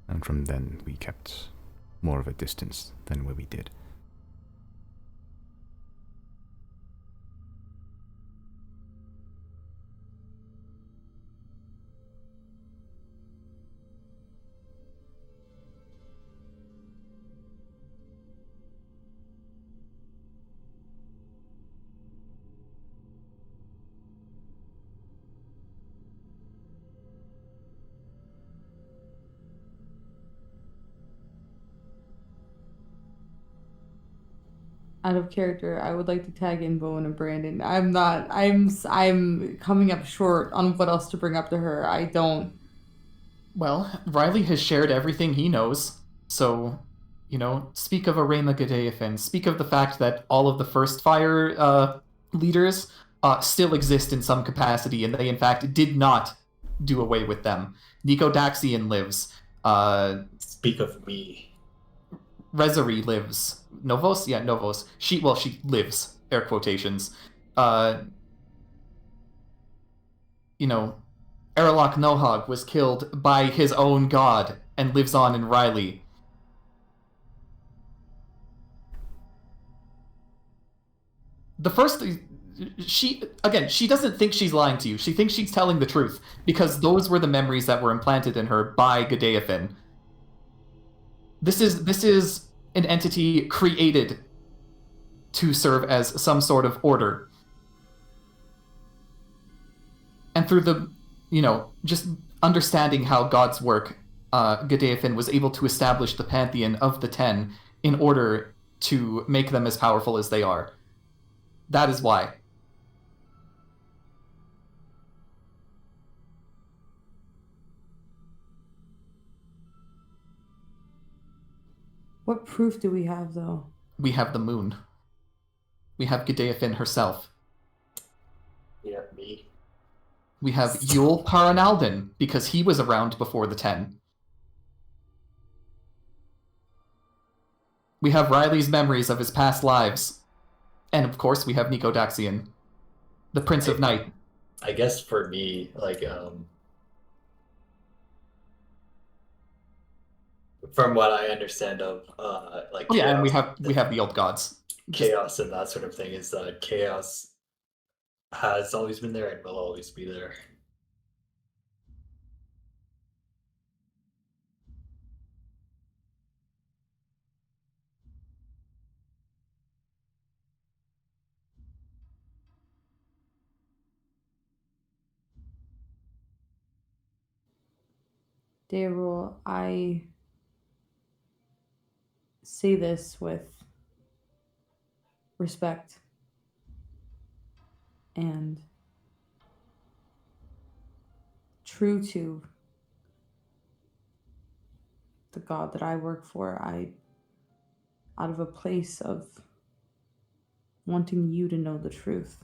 Speaker 1: And from then we kept more of a distance than what we did.
Speaker 4: Out of character, I would like to tag in Bowen and Brandon. I'm coming up short on what else to bring up to her. I don't.
Speaker 2: Well, Riley has shared everything he knows, so, speak of Arema Gadeafin, speak of the fact that all of the First Fire leaders still exist in some capacity, and they in fact did not do away with them. Nico Daxian lives.
Speaker 3: Speak of me.
Speaker 2: Rezari lives. Novos? Yeah, Novos. She lives. Air quotations. Erlok Nohag was killed by his own god and lives on in Riley. The first... she doesn't think she's lying to you. She thinks she's telling the truth, because those were the memories that were implanted in her by Gadeafin. This is an entity created to serve as some sort of order. And through the, just understanding how gods work, Gadeafin was able to establish the pantheon of the Ten in order to make them as powerful as they are. That is why.
Speaker 4: What proof do we have, though?
Speaker 2: We have the moon. We have Gadeafin herself.
Speaker 3: Yeah, me.
Speaker 2: We have Yul Paranaldin, because he was around before the Ten. We have Riley's memories of his past lives. And of course, we have Nico Daxian, the Prince of Night.
Speaker 3: I guess for me, from what I understand of,
Speaker 2: yeah, and we have the old gods.
Speaker 3: Chaos and that sort of thing is that chaos has always been there and will always be there.
Speaker 4: Daryl, I say this with respect and true to the God that I work for. Out of a place of wanting you to know the truth.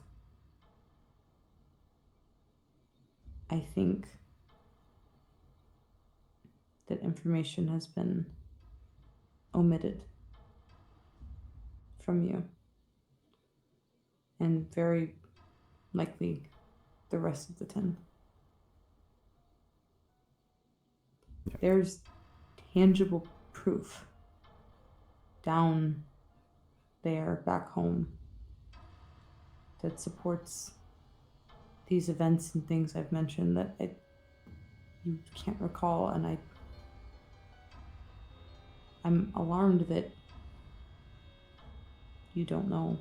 Speaker 4: I think that information has been omitted from you. And very likely the rest of the 10.
Speaker 1: Yeah.
Speaker 4: There's tangible proof down there back home that supports these events and things I've mentioned that you can't recall, and I'm alarmed that you don't know.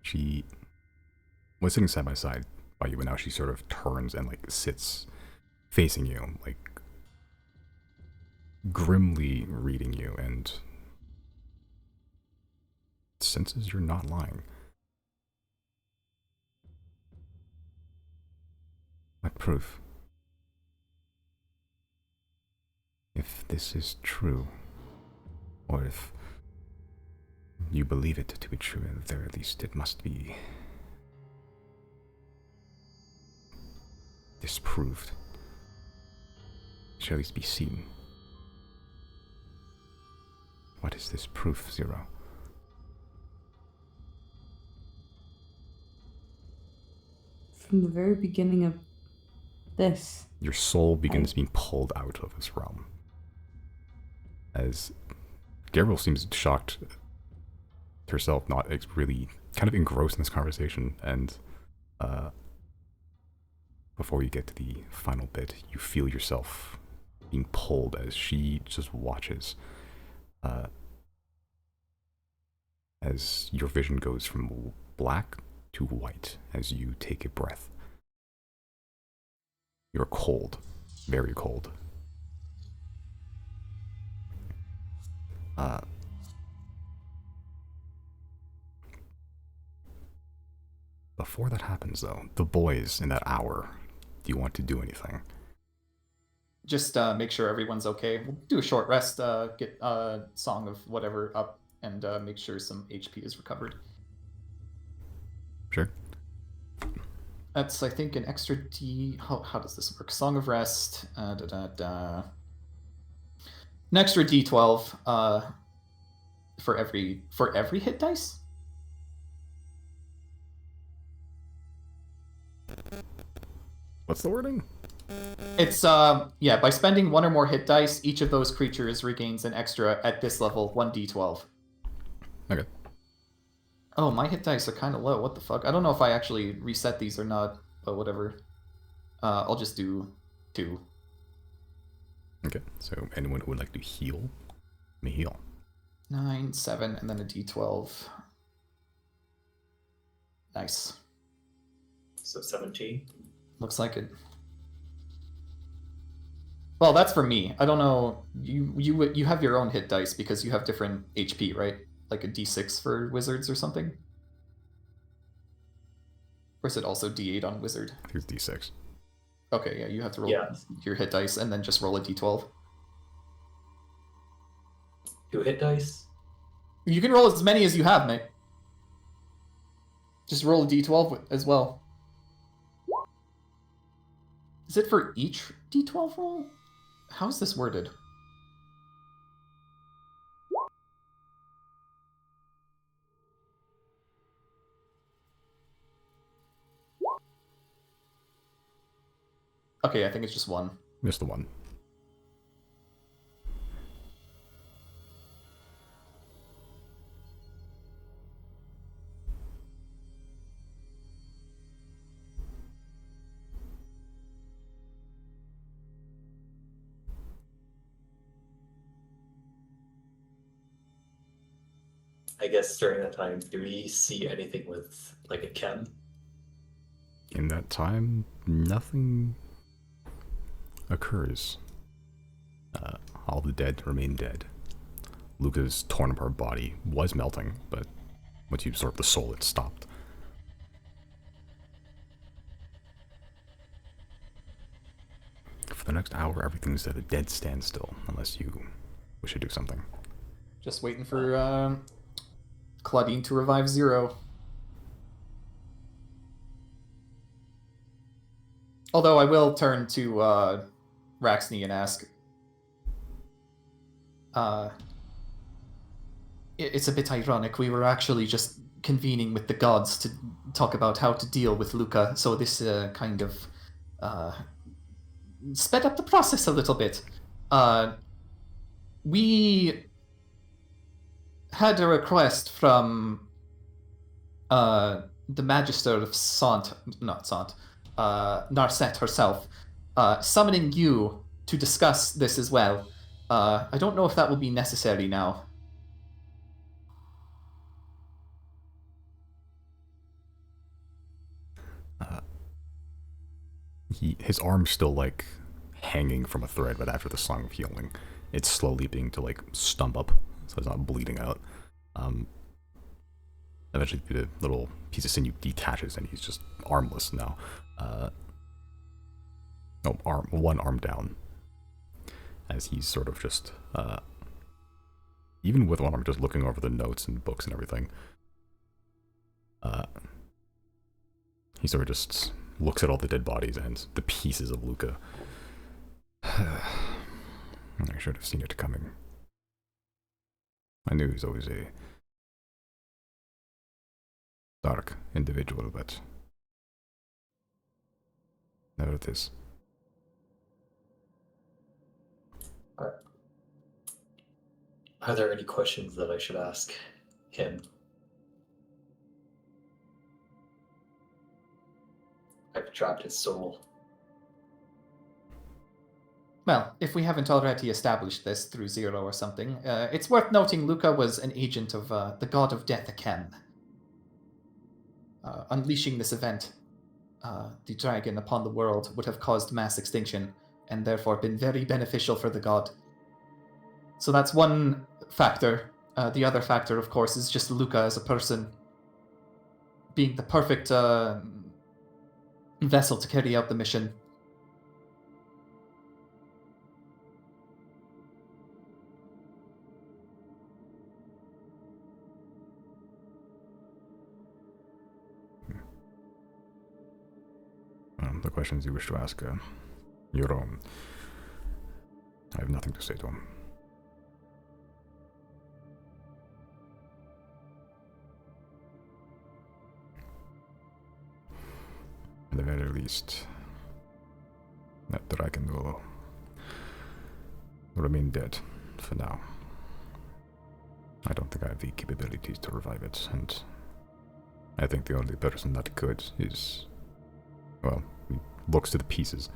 Speaker 1: She was sitting side by side by you, but now she sort of turns and like sits facing you, like grimly reading you, and senses you're not lying. What proof? If this is true, or if you believe it to be true, at the very least it must be disproved. It should at least be seen. What is this proof, Zero?
Speaker 4: From the very beginning of this,
Speaker 1: Your soul begins being pulled out of this realm. As Gabriel seems shocked herself, not really kind of engrossed in this conversation, and before you get to the final bit, you feel yourself being pulled as she just watches as your vision goes from black to white as you take a breath. You're cold, very cold. Before that happens, though, the boys in that hour, do you want to do anything?
Speaker 2: Just make sure everyone's okay. We'll do a short rest, get a song of whatever up, and make sure some HP is recovered.
Speaker 1: Sure.
Speaker 2: That's, I think, an extra D... How does this work? Song of Rest. An extra D12 for every hit dice?
Speaker 1: What's the wording?
Speaker 2: It's, yeah, by spending 1 or more hit dice, each of those creatures regains an extra, at this level, 1d12.
Speaker 1: Okay.
Speaker 2: Oh, my hit dice are kind of low. What the fuck? I don't know if I actually reset these or not, but whatever. I'll just do 2.
Speaker 1: Okay, so anyone who would like to heal, may heal.
Speaker 2: 9, 7, and then a d12. Nice.
Speaker 3: So 17.
Speaker 2: Looks like it. Well, that's for me. I don't know. You have your own hit dice because you have different HP, right? Like a d6 for wizards or something? Or is it also d8 on wizard?
Speaker 1: I think it's D6.
Speaker 2: Okay, yeah, you have to roll your hit dice and then just roll a d12.
Speaker 3: 2 hit dice?
Speaker 2: You can roll as many as you have, mate. Just roll a d12 as well. Is it for each d12 roll? How's this worded? Okay, I think it's just 1.
Speaker 1: Just the 1.
Speaker 3: I guess during that time, do we see anything with like a chem?
Speaker 1: In that time, nothing occurs. All the dead remain dead. Luca's torn apart body was melting, but once you absorb the soul, it stopped. For the next hour, everything's at a dead standstill, unless you wish to do something.
Speaker 2: Just waiting for Claudine to revive Zero. Although I will turn to Raxney and ask, it's a bit ironic. We were actually just convening with the gods to talk about how to deal with Luca, so this kind of sped up the process a little bit. We had a request from the Magister of Narset herself, summoning you to discuss this as well. I don't know if that will be necessary now.
Speaker 1: His arm's still like hanging from a thread, but after the Song of Healing, it's slowly being to like stump up, so it's not bleeding out. Eventually, the little piece of sinew detaches, and he's just armless now. One arm down, as he's sort of just, even with one arm, just looking over the notes and books and everything. He sort of just looks at all the dead bodies and the pieces of Luca. I should have seen it coming. I knew he was always a dark individual, but never this.
Speaker 3: Are there any questions that I should ask him? I've trapped his soul.
Speaker 2: Well, if we haven't already established this through Zero or something, it's worth noting Luca was an agent of the god of death, Akem. Unleashing this event, the dragon, upon the world would have caused mass extinction, and therefore been very beneficial for the god. So that's one factor. The other factor, of course, is just Luca as a person being the perfect vessel to carry out the mission.
Speaker 1: The questions you wish to ask, your own. I have nothing to say to him. At the very least, that dragon will remain dead for now. I don't think I have the capabilities to revive it, and I think the only person that could is, well, he looks to the pieces.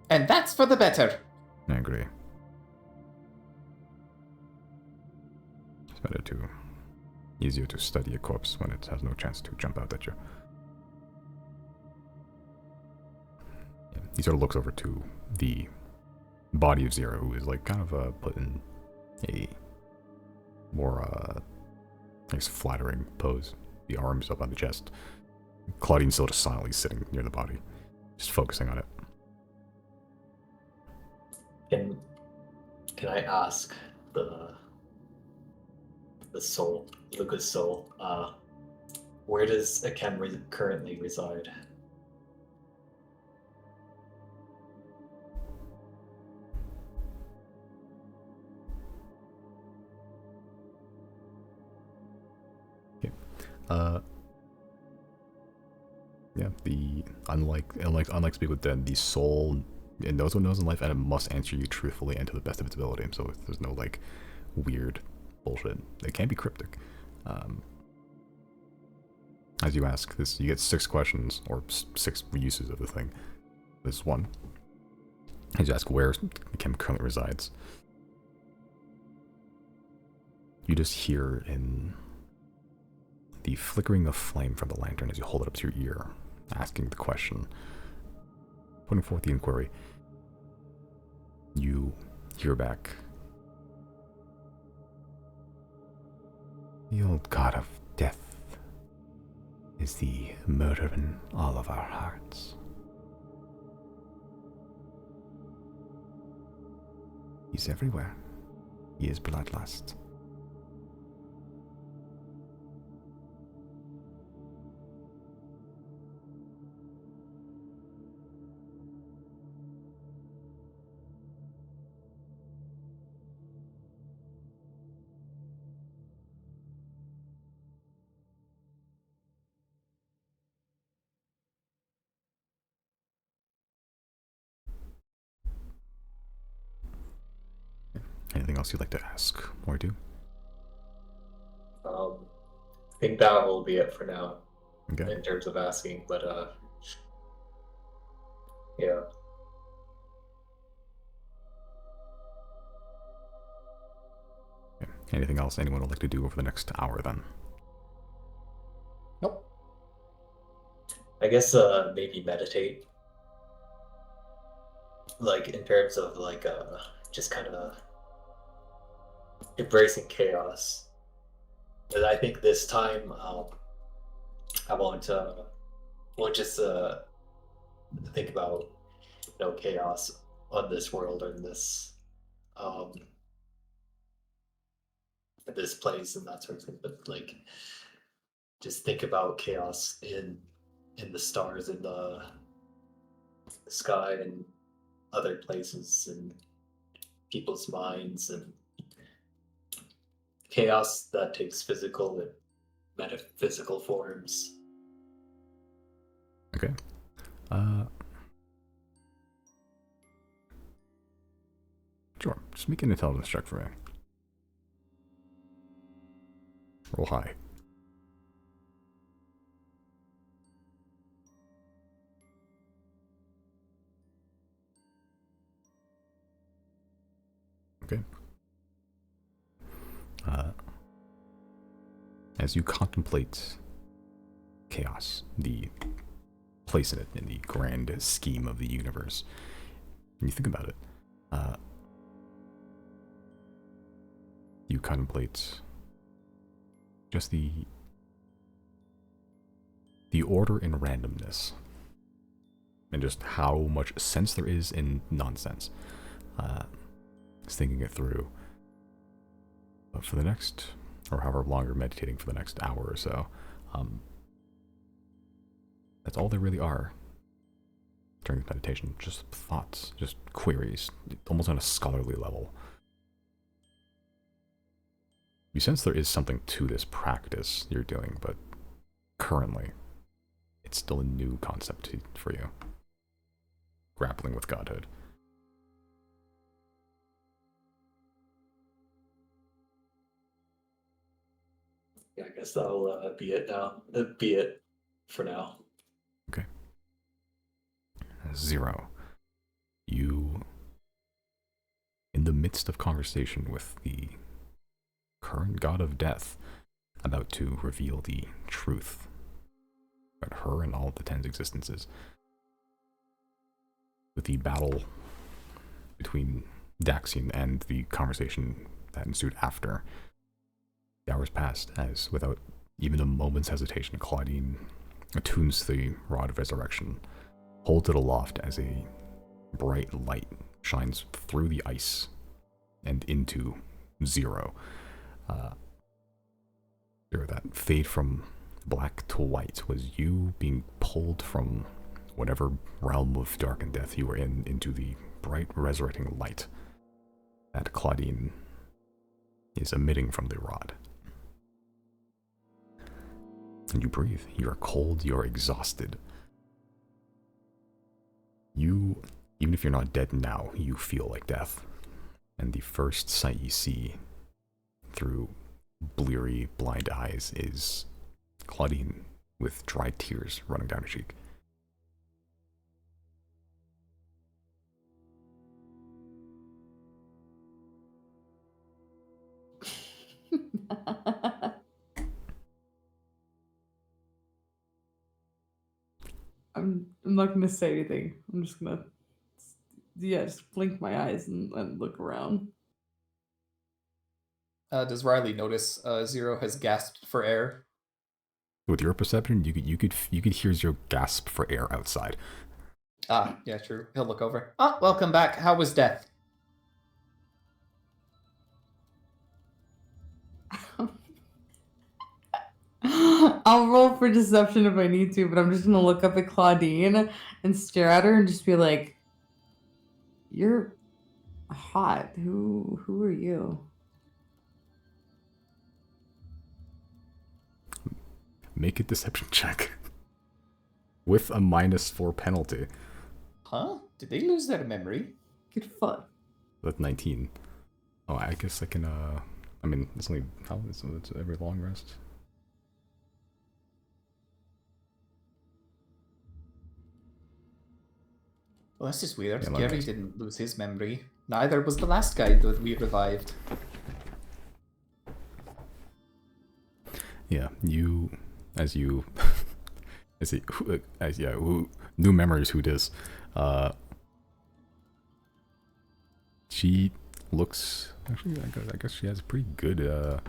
Speaker 2: And that's for the better.
Speaker 1: I agree. It's better to, easier to study a corpse when it has no chance to jump out at you. Yeah, he sort of looks over to the body of Zero, who is like kind of put in a more, I guess, flattering pose. The arms up on the chest. Claudine's still just silently sitting near the body, just focusing on it.
Speaker 3: Can I ask the soul, Luca's soul, where does Akem currently reside?
Speaker 1: Yeah, unlike Speak with Dead, the soul, it knows what it knows in life, and it must answer you truthfully and to the best of its ability. So there's no like weird bullshit. It can be cryptic. As you ask this, you get 6 questions or 6 uses of the thing. This one, as you ask where Kim currently resides, you just hear in the flickering of flame from the lantern as you hold it up to your ear, asking the question, putting forth the inquiry. You hear back, "The old god of death is the murder in all of our hearts. He's everywhere. He is bloodlust. Anything else you'd like to ask or do?
Speaker 3: I think that will be it for now
Speaker 1: Okay.
Speaker 3: in terms of asking, but yeah.
Speaker 1: Okay. Anything else anyone would like to do over the next hour then?
Speaker 2: Nope.
Speaker 3: I guess maybe meditate. Like in terms of like just kind of embracing chaos. But I think this time I won't just think about chaos on this world or um in this place and that sort of thing, but like just think about chaos in the stars, in the sky, and other places, and people's minds, and chaos that takes physical and metaphysical forms.
Speaker 1: Okay. Sure. Just make an intelligence check for me. Roll high. Okay. As you contemplate chaos, the place in it in the grand scheme of the universe, when you think about it, you contemplate just the order and randomness, and just how much sense there is in nonsense. Just thinking it through. But for the next, or however long you're meditating for the next hour or so, that's all there really are during the meditation. Just thoughts, just queries, almost on a scholarly level. You sense there is something to this practice you're doing, but currently, it's still a new concept for you. Grappling with godhood.
Speaker 3: Yeah, I guess that'll be it now. Be it for now.
Speaker 1: Okay. 0. You, in the midst of conversation with the current god of death, about to reveal the truth about her and all of the Ten's existences, with the battle between Daxian and the conversation that ensued after, the hours passed as, without even a moment's hesitation, Claudine attunes the Rod of Resurrection, holds it aloft as a bright light shines through the ice and into 0. That fade from black to white was you being pulled from whatever realm of dark and death you were in into the bright resurrecting light that Claudine is emitting from the rod. And you breathe. You're cold, you're exhausted. You, even if you're not dead now, you feel like death. And the first sight you see through bleary, blind eyes is Claudine with dry tears running down her cheek.
Speaker 4: I'm not gonna say anything. I'm just gonna, just blink my eyes and look around.
Speaker 2: Does Riley notice Zero has gasped for air?
Speaker 1: With your perception, you could hear Zero gasp for air outside.
Speaker 2: Ah, yeah, true. He'll look over. Ah, welcome back. How was death?
Speaker 4: I'll roll for deception if I need to, but I'm just gonna look up at Claudine and stare at her and just be like, "You're hot. Who are you?"
Speaker 1: Make a deception check. With a -4 penalty.
Speaker 2: Huh? Did they lose their memory?
Speaker 4: Good fuck.
Speaker 1: That's 19. Oh, I guess I can. I mean, it's only how it's every long rest.
Speaker 2: Well, that's just weird.
Speaker 1: Yeah, long
Speaker 2: Gary
Speaker 1: rest.
Speaker 2: didn't lose his memory. Neither was the last guy that we revived.
Speaker 1: Yeah, you, as you, as yeah, who new memories? Who dis? She looks actually. I guess she has pretty good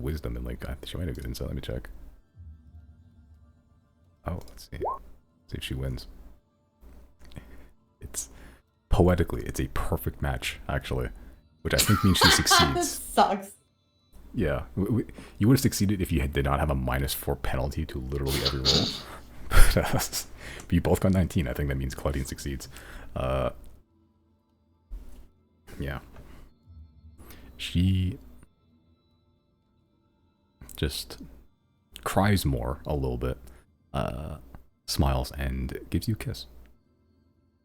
Speaker 1: wisdom and like she might have good insight. Let me check. Oh, let's see. See if she wins. It's poetically, it's a perfect match actually, which I think means she
Speaker 4: This
Speaker 1: succeeds.
Speaker 4: sucks.
Speaker 1: Yeah, you would have succeeded if you did not have a -4 penalty to literally every roll. But you both got 19. I think that means Claudine succeeds. Yeah. She just cries more a little bit, smiles, and gives you a kiss.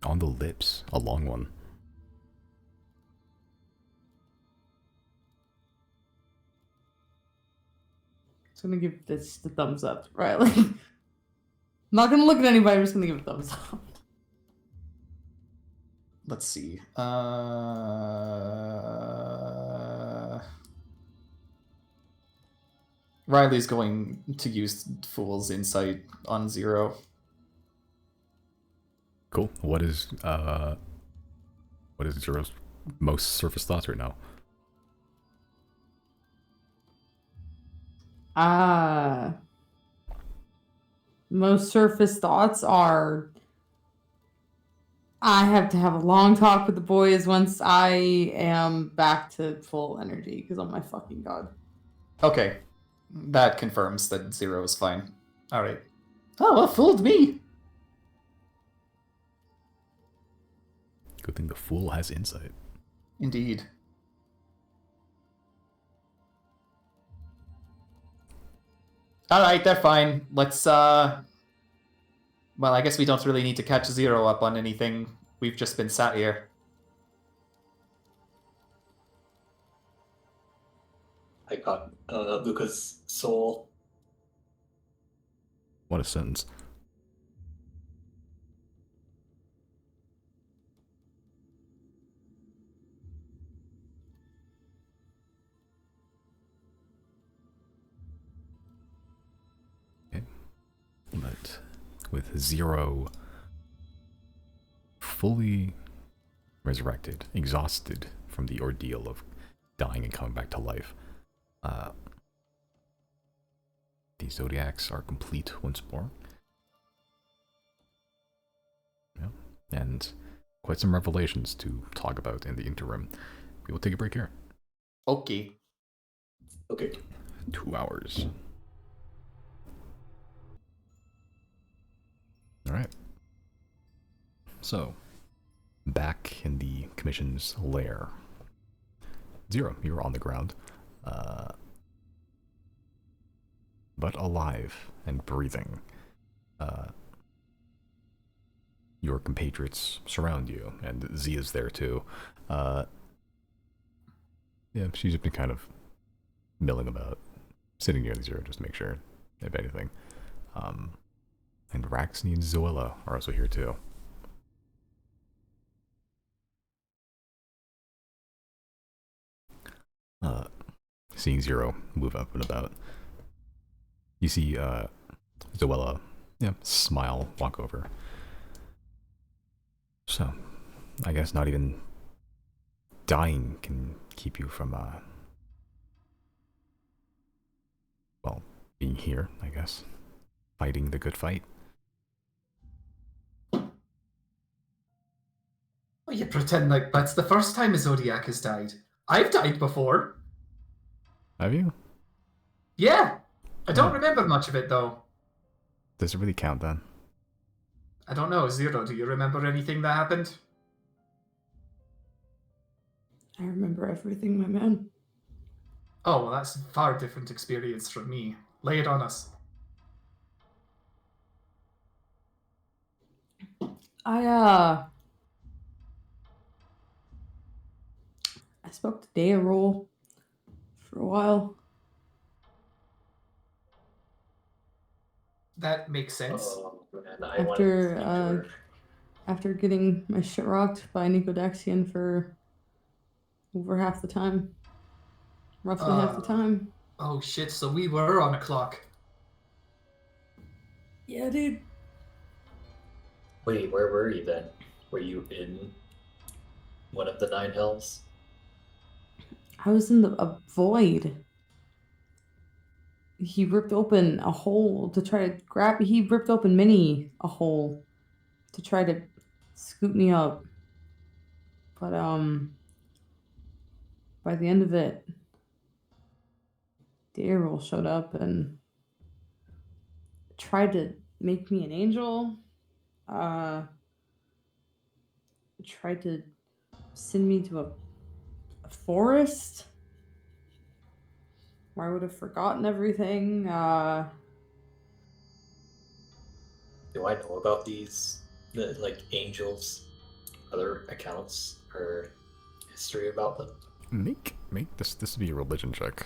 Speaker 1: On the lips, a long one.
Speaker 4: Just gonna give this the thumbs up, right? Like, I'm not gonna look at anybody. I'm just gonna give a thumbs up.
Speaker 2: Let's see. Riley's going to use Fool's Insight on Zero.
Speaker 1: Cool. What is Zero's most surface thoughts right now?
Speaker 4: Most surface thoughts are I have to have a long talk with the boys once I am back to full energy, because oh my fucking god.
Speaker 2: Okay. That confirms that Zero is fine. Alright. Oh, well, fooled me!
Speaker 1: Good thing the fool has insight.
Speaker 2: Indeed. Alright, they're fine. Let's, well, I guess we don't really need to catch Zero up on anything. We've just been sat here.
Speaker 3: I got Luca's soul.
Speaker 1: What a sentence. Okay. But with Zero fully resurrected, exhausted from the ordeal of dying and coming back to life, the Zodiacs are complete once more. Yeah. And quite some revelations to talk about in the interim. We will take a break here.
Speaker 2: Okay.
Speaker 3: Okay.
Speaker 1: 2 hours. Alright. So, back in the Commission's lair. Zero, you're on the ground. But alive and breathing. Your compatriots surround you, and Z is there too. Yeah, she's been kind of milling about, sitting near the Zero just to make sure, if anything. And Raxney and Zoella are also here too. Seeing Zero move up and about, you see Zoella, yeah, smile, walk over. So, I guess not even dying can keep you from, well, being here, I guess. Fighting the good fight.
Speaker 2: Oh, you pretend like that's the first time a Zodiac has died. I've died before.
Speaker 1: Have you?
Speaker 2: Yeah. I don't
Speaker 1: Oh.
Speaker 2: remember much of it, though.
Speaker 1: Does it really count then?
Speaker 2: I don't know. Zero, do you remember anything that happened?
Speaker 4: I remember everything, my man.
Speaker 2: Oh, well, that's a far different experience from me. Lay it on us.
Speaker 4: I spoke to Dayrol for a while.
Speaker 2: That makes sense.
Speaker 3: Oh man, I wanted to speak to her.
Speaker 4: After getting my shit rocked by Xodiaxian for over half the time. Roughly half the time.
Speaker 2: Oh shit, so we were on a clock.
Speaker 4: Yeah, dude.
Speaker 3: Wait, where were you then? Were you in one of the 9 hells?
Speaker 4: I was in a void. He ripped open a hole to try to grab. He ripped open Minnie a hole to try to scoop me up. But by the end of it, Daryl showed up and tried to make me an angel. Tried to send me to a forest where I would have forgotten everything.
Speaker 3: Do I know about these, like angels, other accounts or history about them?
Speaker 1: Make this be a religion check.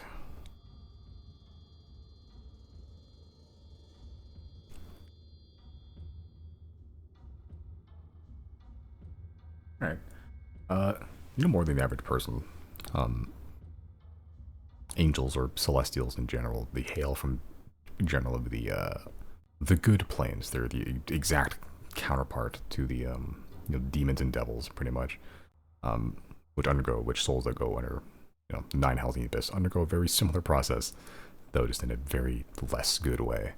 Speaker 1: All right. You know more than the average person. Angels or celestials in general, they hail from generally the good planes. They're the exact counterpart to the demons and devils, pretty much. Which souls that go under 9 hells in the abyss undergo a very similar process, though just in a very less good way.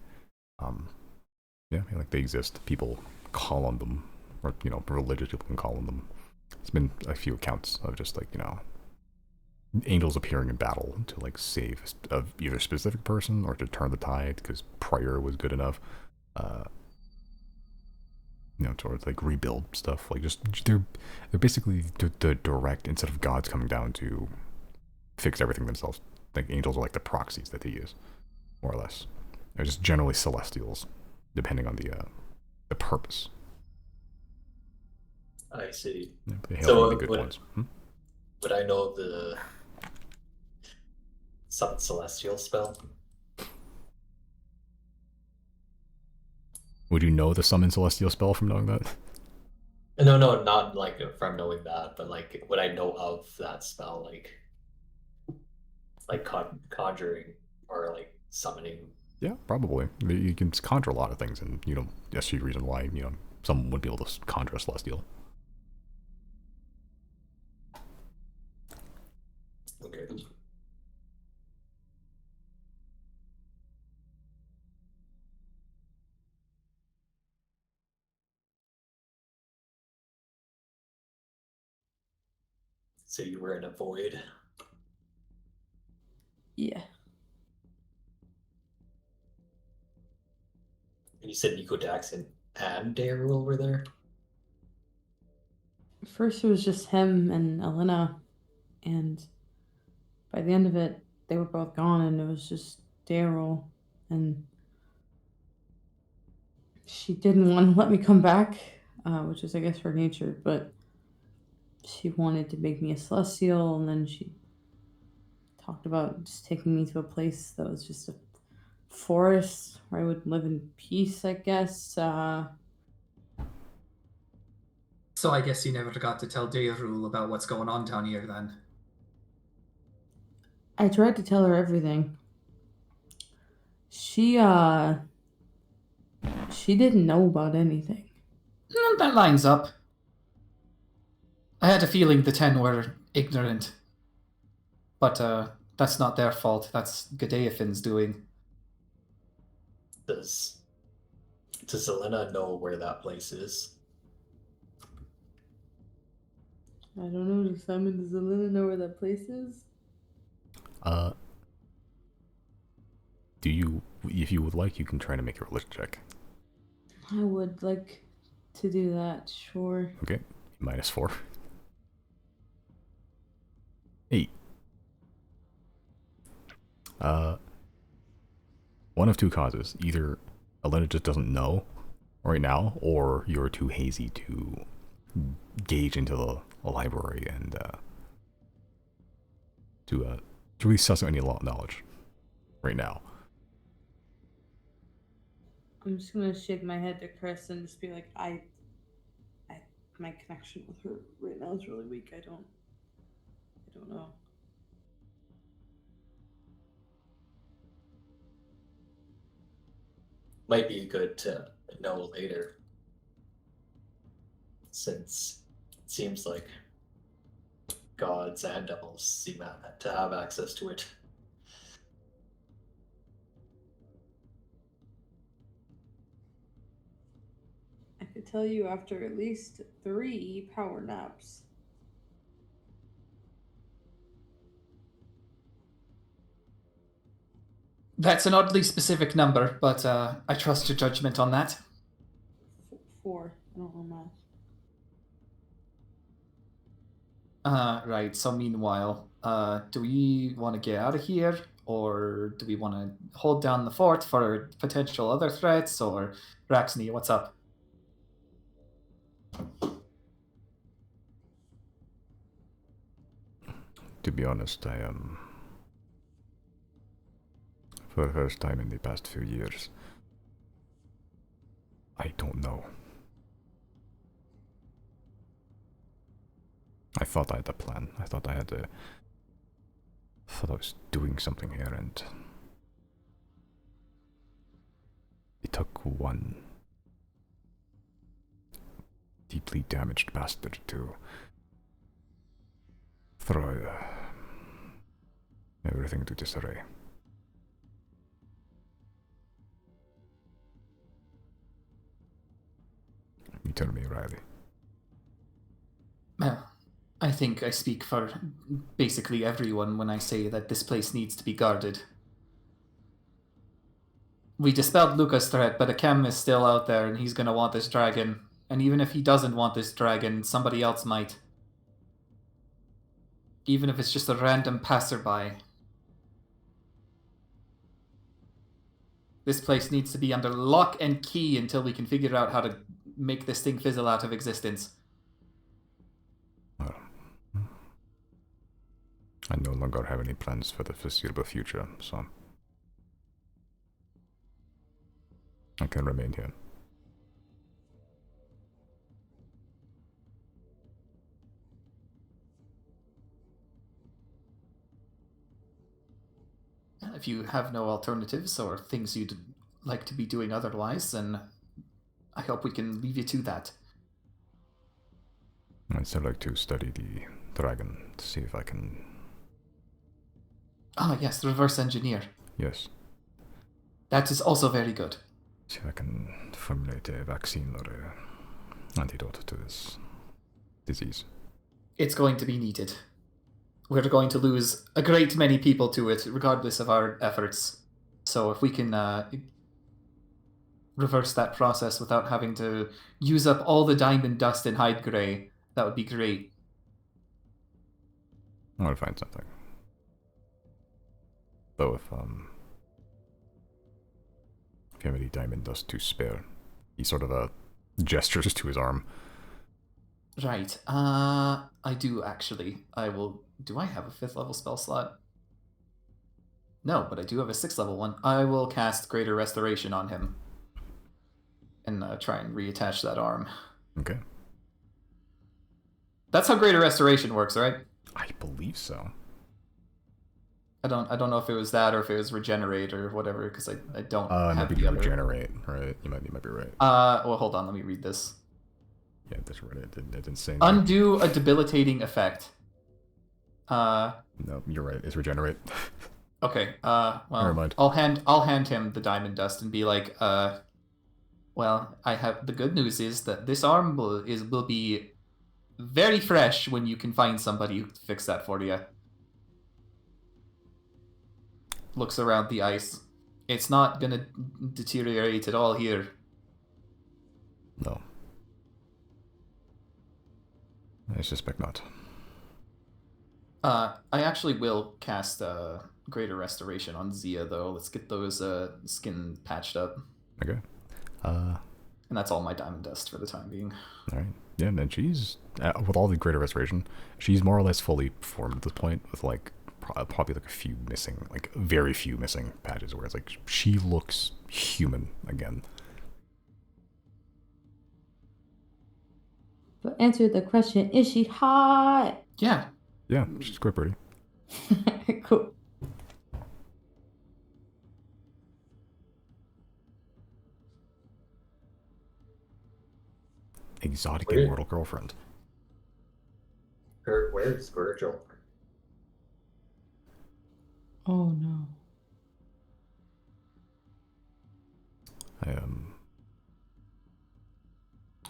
Speaker 1: Yeah, like they exist. People call on them, or religious people can call on them. There's been a few accounts of just like angels appearing in battle to like save either a specific person or to turn the tide because prayer was good enough. Towards like rebuild stuff. Like just they're basically the direct, instead of gods coming down to fix everything themselves. Like angels are like the proxies that they use, more or less. They're just generally celestials, depending on the purpose.
Speaker 3: I see.
Speaker 1: Yeah, they hail
Speaker 3: So
Speaker 1: from the good ones.
Speaker 3: Would I know the Summon Celestial spell?
Speaker 1: Would you know the Summon Celestial spell from knowing that?
Speaker 3: No, not like from knowing that, but like would I know of that spell, like conjuring or like summoning?
Speaker 1: Yeah, probably. You can conjure a lot of things, and that's the reason why someone would be able to conjure a celestial.
Speaker 3: Okay. So you were in a void?
Speaker 4: Yeah.
Speaker 3: And you said Nico Daxon and Daryl were there?
Speaker 4: First, it was just him and Elena, and by the end of it, they were both gone, and it was just Daryl, and she didn't want to let me come back, which is, I guess, her nature, but she wanted to make me a celestial, and then she talked about just taking me to a place that was just a forest where I would live in peace, I guess.
Speaker 2: So I guess you never got to tell Dayrul about what's going on down here then.
Speaker 4: I tried to tell her everything. She didn't know about anything.
Speaker 2: That lines up. I had a feeling the 10 were ignorant. But that's not their fault. That's Godaifin's doing.
Speaker 3: Does Elena know where that place is?
Speaker 4: I don't know. Does Elena know where that place is?
Speaker 1: Do you, if you would like, you can try to make a religion check.
Speaker 4: I would like to do that, sure.
Speaker 1: Okay, -4. 8. One of two causes. Either Elena just doesn't know right now, or you're too hazy to gauge into the library and to really suss out any knowledge right now.
Speaker 4: I'm just gonna shake my head to Chris and just be like, I my connection with her right now is really weak. I don't know.
Speaker 3: Might be good to know later, since it seems like gods and devils seem to have access to it.
Speaker 4: I could tell you after at least 3 power naps.
Speaker 2: That's an oddly specific number, but I trust your judgment on that.
Speaker 4: 4. I don't know math.
Speaker 2: Right, so meanwhile, do we want to get out of here? Or do we want to hold down the fort for potential other threats? Or Raxney, what's up?
Speaker 1: To be honest, I am, for the first time in the past few years, I don't know. I thought I had a plan. I thought I was doing something here, and it took one deeply damaged bastard to throw everything to disarray. You tell me, Riley.
Speaker 2: Well, I think I speak for basically everyone when I say that this place needs to be guarded. We dispelled Luca's threat, but Akem is still out there, and he's gonna want this dragon. And even if he doesn't want this dragon, somebody else might. Even if it's just a random passerby. This place needs to be under lock and key until we can figure out how to make this thing fizzle out of existence.
Speaker 1: Well, I no longer have any plans for the foreseeable future, so I can remain here.
Speaker 2: If you have no alternatives or things you'd like to be doing otherwise, then I hope we can leave you to that.
Speaker 1: I'd still like to study the dragon to see if I can...
Speaker 2: Ah, yes, reverse engineer.
Speaker 1: Yes.
Speaker 2: That is also very good.
Speaker 1: See if I can formulate a vaccine or an antidote to this disease.
Speaker 2: It's going to be needed. We're going to lose a great many people to it, regardless of our efforts. So if we can reverse that process without having to use up all the diamond dust in Hide Grey, that would be great.
Speaker 1: I want to find something. Though if you have any diamond dust to spare, he sort of gestures to his arm.
Speaker 2: Right. I do actually. I will. Do I have a 5th level spell slot? No, but I do have a 6th level one. I will cast Greater Restoration on him and try and reattach that arm.
Speaker 1: Okay.
Speaker 2: That's how Greater Restoration works, right?
Speaker 1: I believe so.
Speaker 2: I don't know if it was that or if it was Regenerate or whatever, because I don't have
Speaker 1: maybe
Speaker 2: the other.
Speaker 1: Regenerate, right? You might be right.
Speaker 2: Well, hold on. Let me read this.
Speaker 1: Yeah, that's right. It didn't say anything.
Speaker 2: Undo a debilitating effect.
Speaker 1: No, you're right. It's Regenerate.
Speaker 2: Okay. Well,
Speaker 1: Never mind.
Speaker 2: I'll hand him the diamond dust and be like, well, I have the good news is that this arm will be very fresh when you can find somebody who can fix that for you. Looks around the ice. It's not gonna deteriorate at all here.
Speaker 1: No. I suspect not.
Speaker 2: I actually will cast Greater Restoration on Zia, though. Let's get those skin patched up.
Speaker 1: Okay.
Speaker 2: And that's all my diamond dust for the time being.
Speaker 1: All right. Yeah, and she's with all the Greater Restoration, she's more or less fully formed at this point, with like probably like a few missing, like very few missing patches where it's like she looks human again.
Speaker 4: But answer the question, is she hot?
Speaker 2: Yeah.
Speaker 1: Yeah, she's quite pretty.
Speaker 4: Cool.
Speaker 1: Exotic
Speaker 3: Weird.
Speaker 1: immortal girlfriend.
Speaker 3: Where's Virgil?
Speaker 4: Oh no.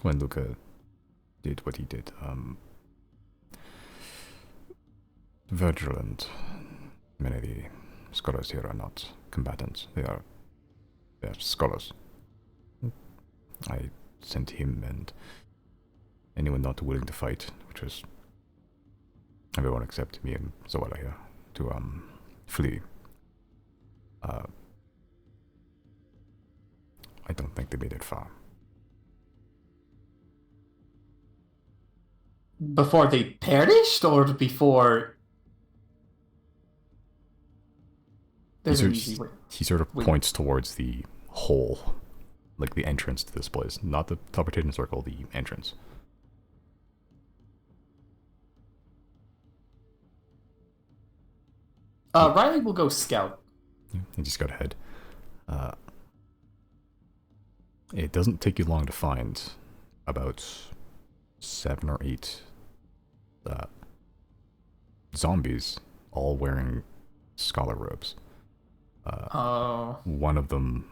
Speaker 1: When Luca did what he did, Virgil and many of the scholars here are not combatants. They're scholars. I sent him and anyone not willing to fight, which was everyone except me and Zoala here, to flee. I don't think they made it far.
Speaker 2: Before they perished, or before? There's an easy way.
Speaker 1: He sort of points towards the hole, like the entrance to this place, not the teleportation circle, the entrance.
Speaker 2: Riley will go scout.
Speaker 1: You just got ahead. It doesn't take you long to find about 7 or 8 zombies, all wearing scholar robes. One of them,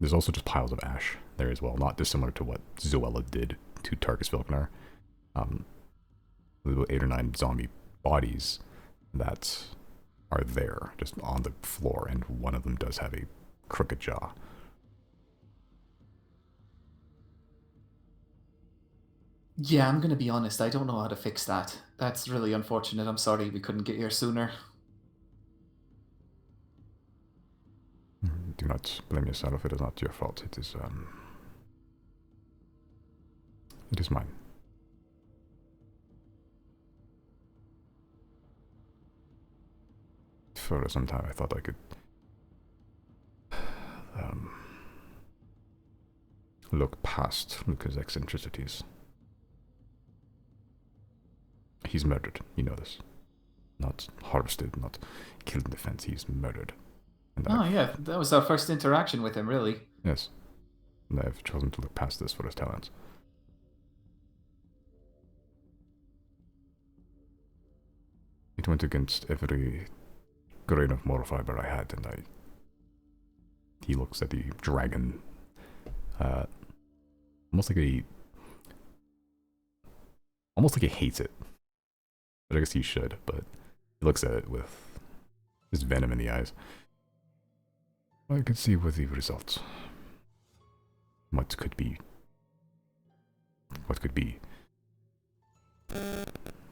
Speaker 1: there's also just piles of ash there as well, not dissimilar to what Zoella did to Tarkus Vilknar. There's about 8 or 9 zombie bodies that are there, just on the floor, and one of them does have a crooked jaw.
Speaker 2: Yeah, I'm gonna be honest, I don't know how to fix that. That's really unfortunate. I'm sorry we couldn't get here sooner.
Speaker 1: Do not blame yourself, it is not your fault. It is mine. For some time I thought I could look past Luca's eccentricities. He's murdered, you know this. Not harvested, not killed in defense, he's murdered. And
Speaker 2: yeah, that was our first interaction with him, really.
Speaker 1: Yes. And I've chosen to look past this for his talents. It went against every grain of moral fiber I had, and he looks at the dragon, almost like he hates it. But I guess he should, but he looks at it with his venom in the eyes. I can see with the results. What could be. What could be.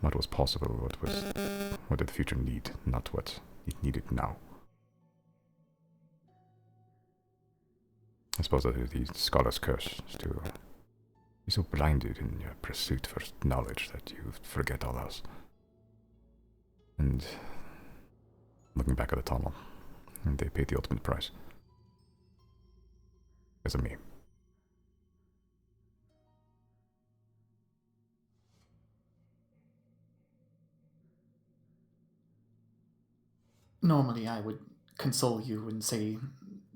Speaker 1: What was possible, what did the future need, not what it needed now. I suppose that is the scholar's curse, to be so blinded in your pursuit for knowledge that you forget all else. And looking back at the tunnel, and they paid the ultimate price. Because of me.
Speaker 2: Normally I would console you and say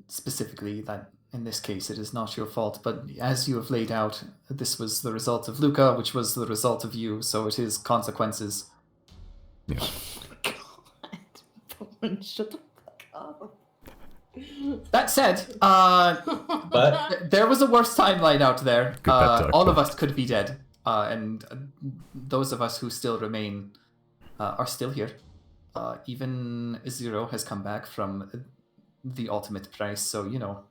Speaker 2: specifically that in this case it is not your fault, but as you have laid out, this was the result of Luca, which was the result of you, so it is consequences.
Speaker 1: Yes.
Speaker 4: Shut the fuck up.
Speaker 2: That said,
Speaker 3: But
Speaker 2: there was a worse timeline out there.
Speaker 1: Good pep talk,
Speaker 2: All of
Speaker 1: but-
Speaker 2: us could be dead, and those of us who still remain are still here. Even Zero has come back from the ultimate price, so you know.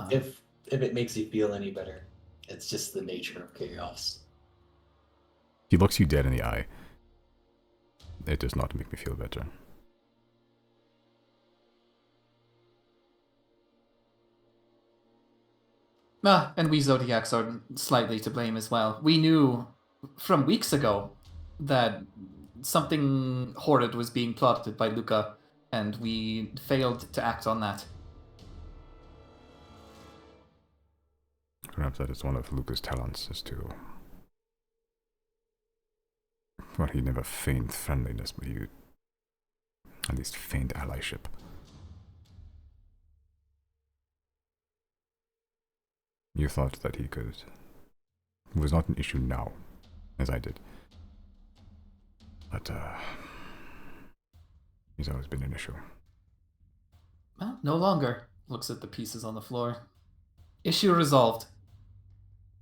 Speaker 3: if it makes you feel any better, it's just the nature of chaos.
Speaker 1: He looks you dead in the eye. It does not make me feel better.
Speaker 2: And we Zodiacs are slightly to blame as well. We knew from weeks ago that something horrid was being plotted by Luca, and we failed to act on that.
Speaker 1: Perhaps that is one of Luca's talents, is to... Well, he never feigned friendliness, but he at least feigned allyship. You thought that he could... It was not an issue now, as I did. But, he's always been an issue.
Speaker 2: Well, no longer. Looks at the pieces on the floor. Issue resolved.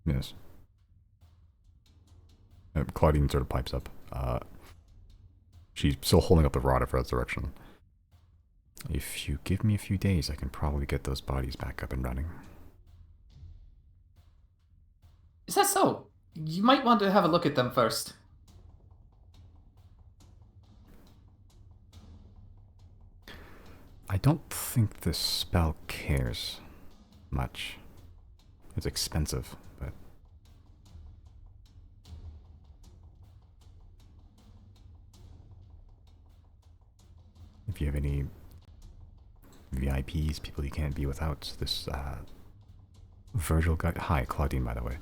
Speaker 1: Yes. Claudine sort of pipes up. She's still holding up the rod of resurrection. If you give me a few days, I can probably get those bodies back up and running.
Speaker 2: Is that so? You might want to have a look at them first.
Speaker 1: I don't think the spell cares much. It's expensive, but... If you have any VIPs, people you can't be without, this Virgil guy... Hi, Claudine, by the way.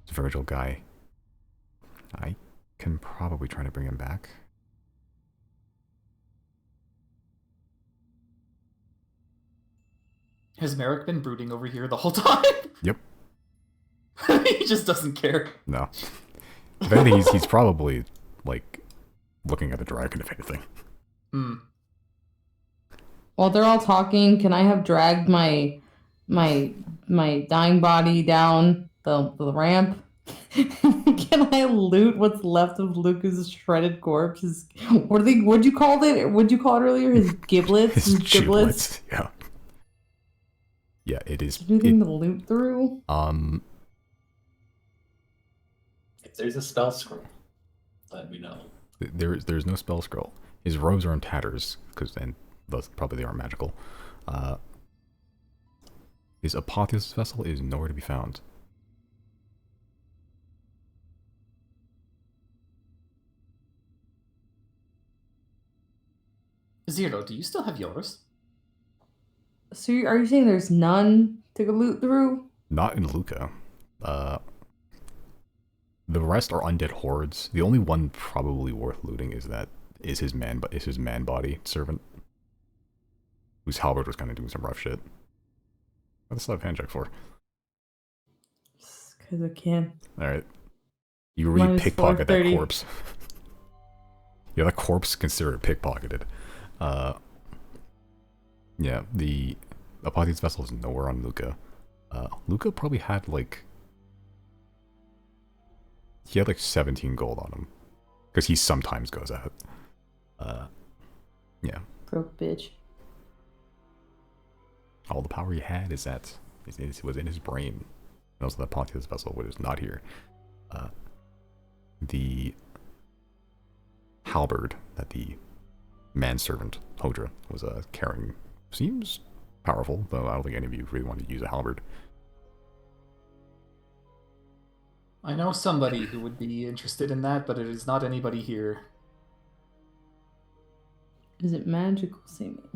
Speaker 1: This Virgil guy, I can probably try to bring him back.
Speaker 2: Has Merrick been brooding over here the whole time?
Speaker 1: Yep.
Speaker 2: He just doesn't care.
Speaker 1: No. If anything, he's probably, like, looking at the dragon, if anything.
Speaker 2: Hmm.
Speaker 4: While they're all talking, can I have dragged my dying body down the ramp? Can I loot what's left of Luca's shredded corpse? What'd you call it? What'd you call it earlier? His giblets?
Speaker 1: His giblets? Yeah. Yeah, it is.
Speaker 4: Anything to loot through?
Speaker 3: If there's a spell scroll, let me know.
Speaker 1: There's no spell scroll. His robes are in tatters, and thus probably they aren't magical. His apotheosis vessel is nowhere to be found.
Speaker 2: Zero, do you still have yours?
Speaker 4: So are you saying there's none to go loot through?
Speaker 1: Not in Luca. The rest are undead hordes. The only one probably worth looting is his man body servant, whose halberd was kind of doing some rough shit. What does that hand check for?
Speaker 4: Because I can.
Speaker 1: All right, you really
Speaker 4: Minus
Speaker 1: pickpocket that
Speaker 4: 430.
Speaker 1: corpse. Yeah, that corpse considered pickpocketed. Yeah, the apotheosis vessel is nowhere on Luca. Luca probably had like... He had like 17 gold on him. Because he sometimes goes out. Yeah.
Speaker 4: Broke bitch.
Speaker 1: All the power he had is that it was in his brain. And also that apotheosis vessel, which is not here. The halberd that the manservant Hodra was carrying seems powerful, though I don't think any of you really want to use a halberd.
Speaker 2: I know somebody who would be interested in that, but it is not anybody here.
Speaker 4: Is it magical seeming?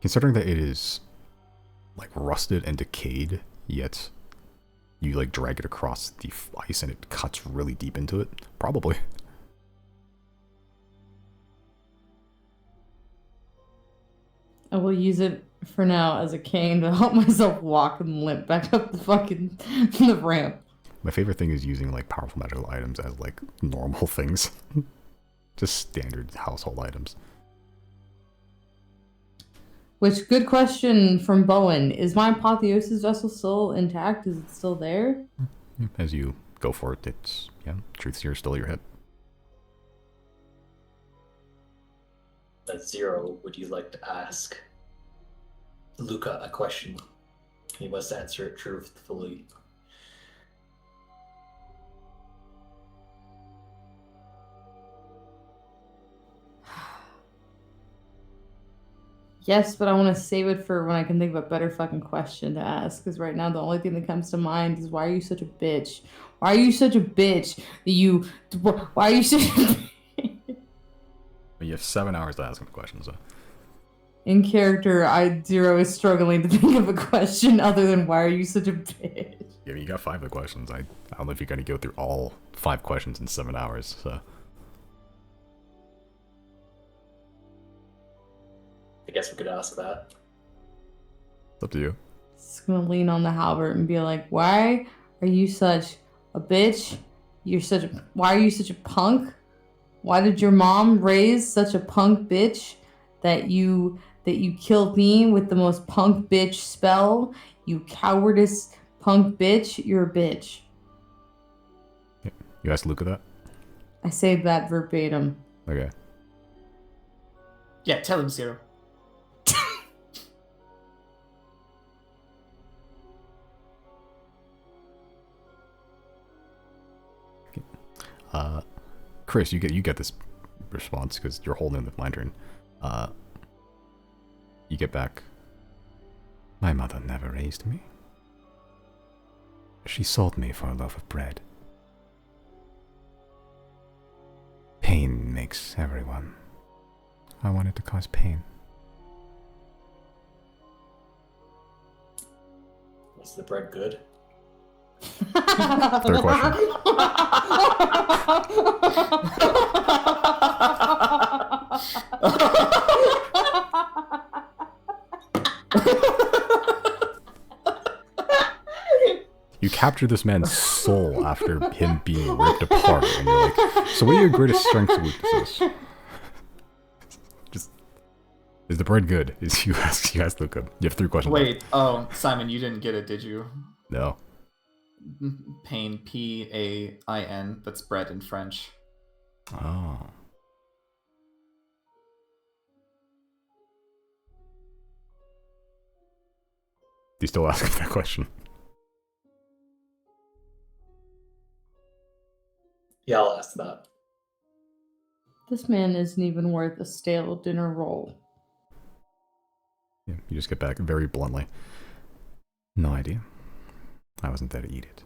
Speaker 1: Considering that it is like rusted and decayed, yet you like drag it across the ice and it cuts really deep into it, probably.
Speaker 4: I will use it for now as a cane to help myself walk and limp back up the ramp.
Speaker 1: My favorite thing is using like powerful magical items as like normal things. Just standard household items.
Speaker 4: Which, good question from Bowen. Is my apotheosis vessel still intact? Is it still there?
Speaker 1: As you go for it, it's, yeah, truth seer still your hip.
Speaker 3: Zero, would you like to ask Luca a question? He must answer it truthfully.
Speaker 4: Yes, but I want to save it for when I can think of a better fucking question to ask. Because right now, the only thing that comes to mind is, why are you such a bitch? Why are you such a bitch? Why are you such a
Speaker 1: But you have 7 hours to ask him questions, though.
Speaker 4: In character, Zero is struggling to think of a question other than, why are you such a bitch?
Speaker 1: Yeah, I mean, you got 5 of the questions. I don't know if you're going to go through all 5 questions in 7 hours, so.
Speaker 3: I guess we could ask that.
Speaker 1: It's up to you.
Speaker 4: Just gonna lean on the halberd and be like, why are you such a bitch? Why are you such a punk? Why did your mom raise such a punk bitch that you killed me with the most punk bitch spell? You cowardice punk bitch, you're a bitch.
Speaker 1: You asked Luca that?
Speaker 4: I say that verbatim.
Speaker 1: Okay.
Speaker 2: Yeah, tell him, Zero.
Speaker 1: Chris, you get this response because you're holding the lantern. You get back. My mother never raised me. She sold me for a loaf of bread. Pain makes everyone. I wanted to cause pain.
Speaker 3: Was the bread good?
Speaker 1: Third question. You capture this man's soul after him being ripped apart, and you're like, so what are your greatest strengths and weaknesses? Just, is the bread good? You ask Luca. You have 3 questions
Speaker 2: Wait, oh, Simon, you didn't get it, did you?
Speaker 1: left. No.
Speaker 2: Pain, P-A-I-N, that's bread in French.
Speaker 1: Oh. Do you still ask him that question?
Speaker 3: Yeah, I'll ask that.
Speaker 4: This man isn't even worth a stale dinner roll.
Speaker 1: Yeah, you just get back very bluntly. No idea. I wasn't there to eat it.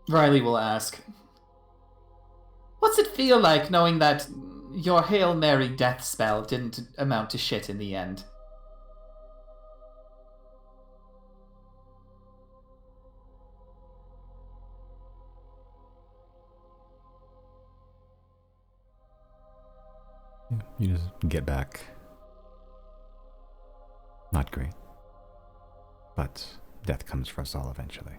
Speaker 2: Riley will ask, what's it feel like knowing that your Hail Mary death spell didn't amount to shit in the end?
Speaker 1: Yeah, you just get back. Not great. But death comes for us all eventually.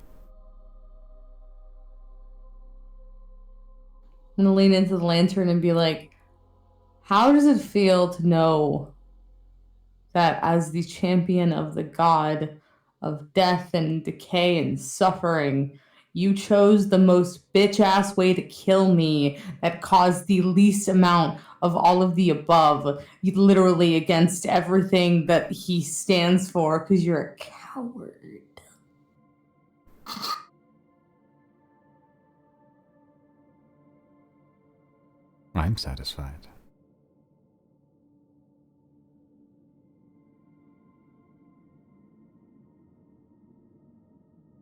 Speaker 4: I'm gonna lean into the lantern and be like, how does it feel to know that as the champion of the god of death and decay and suffering, you chose the most bitch ass way to kill me that caused the least amount of all of the above, literally against everything that he stands for, because you're a coward.
Speaker 1: I'm satisfied.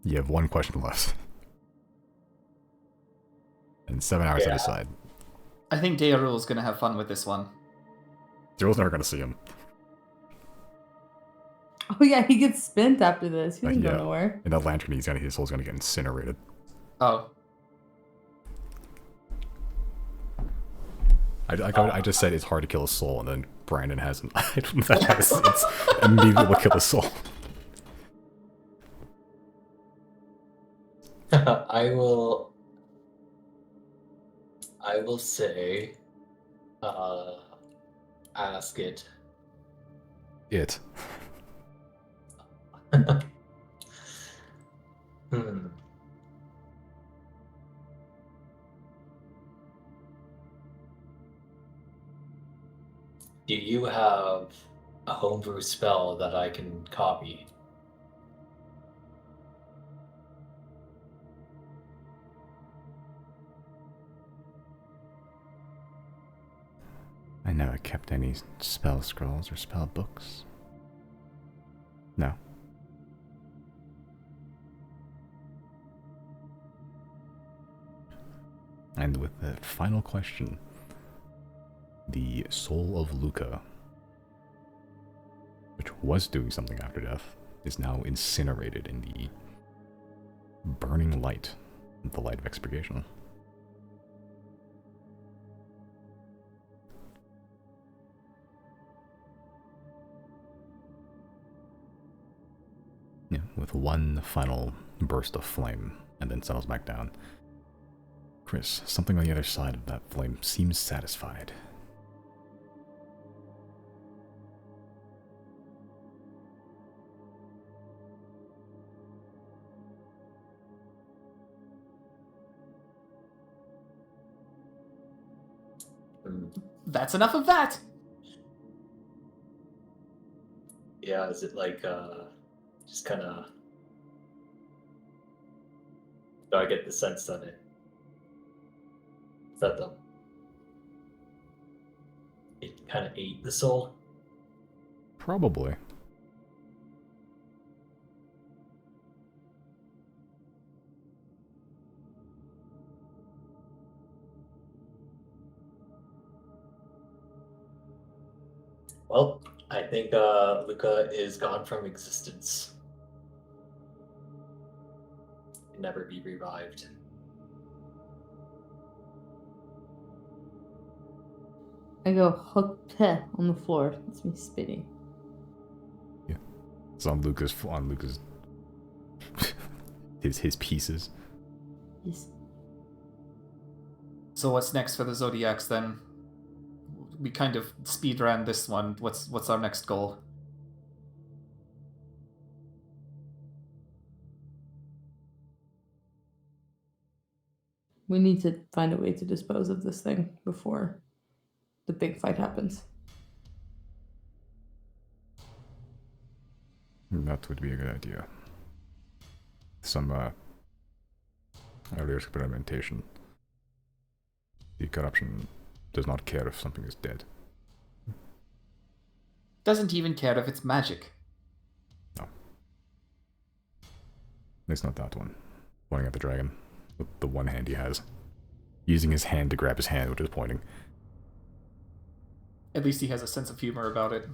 Speaker 1: You have 1 question left. And 7 hours to decide.
Speaker 2: I think Dearul's gonna have fun with this one.
Speaker 1: Zero's never gonna see him.
Speaker 4: Oh yeah, he gets spent after this. He doesn't
Speaker 1: Yeah.
Speaker 4: go nowhere.
Speaker 1: In that lantern, his soul's gonna get incinerated.
Speaker 2: Oh.
Speaker 1: I just said it's hard to kill a soul, and then Brandon has an item that has it's immediately will kill a soul.
Speaker 3: I will say, ask it.
Speaker 1: It.
Speaker 3: Hmm. Do you have a homebrew spell that I can copy?
Speaker 1: I never kept any spell scrolls or spell books. No. And with the final question, the soul of Luca, which was doing something after death, is now incinerated in the burning light, the light of expurgation. Yeah, with one final burst of flame, and then settles back down. Chris, something on the other side of that flame seems satisfied.
Speaker 2: That's enough of that!
Speaker 3: Yeah, is it like, just kind of... Do I get the sense that it... Is that the... It kind of ate the soul?
Speaker 1: Probably.
Speaker 3: Well, I think Luca is gone from existence. Can never be revived.
Speaker 4: I go hook peh on the floor. That's me spitting.
Speaker 1: Yeah. It's on Luca's his pieces.
Speaker 4: Yes.
Speaker 2: So what's next for the Zodiacs then? We kind of speed ran this one. What's our next goal?
Speaker 4: We need to find a way to dispose of this thing before the big fight happens.
Speaker 1: That would be a good idea. Some earlier experimentation. The corruption does not care if something is dead.
Speaker 2: Doesn't even care if it's magic.
Speaker 1: No. At least not that one. Pointing at the dragon. With the one hand he has. Using his hand to grab his hand, which is pointing.
Speaker 2: At least he has a sense of humor about it.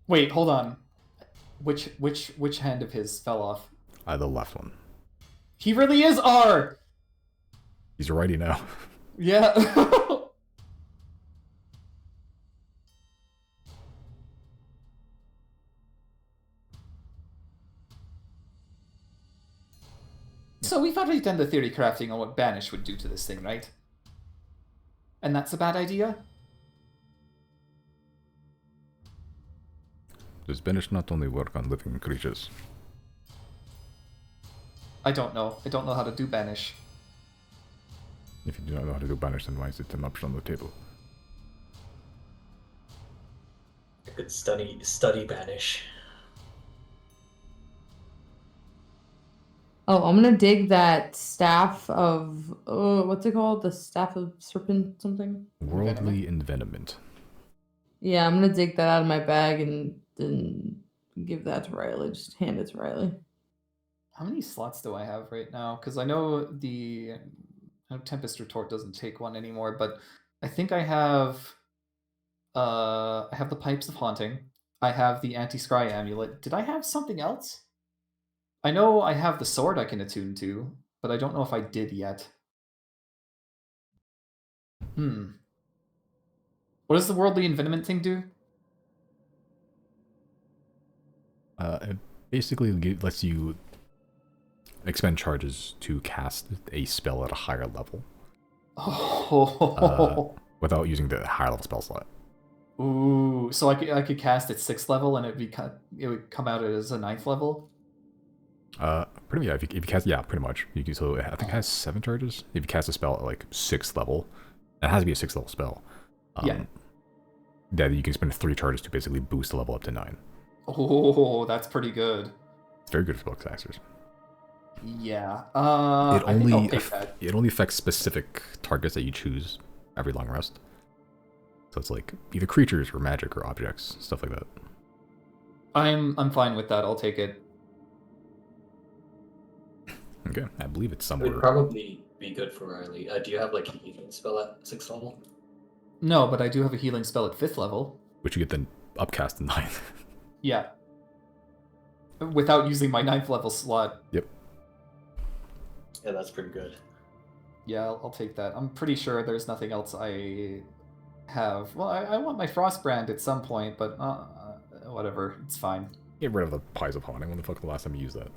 Speaker 2: Wait, hold on. Which hand of his fell off?
Speaker 1: The left one.
Speaker 2: He really is R!
Speaker 1: He's righty now.
Speaker 2: Yeah. So we've already done the theory crafting on what Banish would do to this thing, right? And that's a bad idea?
Speaker 1: Does Banish not only work on living creatures?
Speaker 2: I don't know. I don't know how to do Banish.
Speaker 1: If you do not know how to do Banish, then why is it an option on the table?
Speaker 3: I could study Banish.
Speaker 4: Oh, I'm gonna dig that staff of what's it called? The staff of serpent something?
Speaker 1: Worldly envenomment.
Speaker 4: Yeah, I'm gonna dig that out of my bag and then give that to Riley. Just hand it to Riley.
Speaker 2: How many slots do I have right now? Because I know Tempest Retort doesn't take one anymore, but I think I have the Pipes of Haunting. I have the Anti-Scry Amulet. Did I have something else? I know I have the sword I can attune to, but I don't know if I did yet. What does the Worldly Envenomment thing do?
Speaker 1: It basically lets you expend charges to cast a spell at a higher level.
Speaker 2: Oh.
Speaker 1: Without using the higher level spell slot.
Speaker 2: Ooh, so I could cast at 6th level and it would come out as a 9th level?
Speaker 1: Pretty much. If you cast, yeah, pretty much. You can, so I think it has 7 charges. If you cast a spell at like 6th level, it has to be a 6th level spell.
Speaker 2: Yeah.
Speaker 1: That you can spend 3 charges to basically boost the level up to 9.
Speaker 2: Oh, that's pretty good.
Speaker 1: It's very good for spellcasters.
Speaker 2: Yeah.
Speaker 1: It
Speaker 2: I think I'll
Speaker 1: only
Speaker 2: take that.
Speaker 1: it only affects specific targets that you choose every long rest. So it's like either creatures or magic or objects, stuff like that.
Speaker 2: I'm fine with that. I'll take it.
Speaker 1: Okay, I believe it's
Speaker 3: It
Speaker 1: somewhere.
Speaker 3: would probably be good for Riley. Do you have like a healing spell at 6th level?
Speaker 2: No, but I do have a healing spell at 5th level.
Speaker 1: Which you get then upcast in 9th.
Speaker 2: Yeah. Without using my 9th level slot.
Speaker 1: Yep.
Speaker 3: Yeah, that's pretty good.
Speaker 2: Yeah, I'll take that. I'm pretty sure there's nothing else I have. Well, I want my Frostbrand at some point, but whatever. It's fine.
Speaker 1: Get rid of the Pies of Haunting. When the fuck was the last time you used that?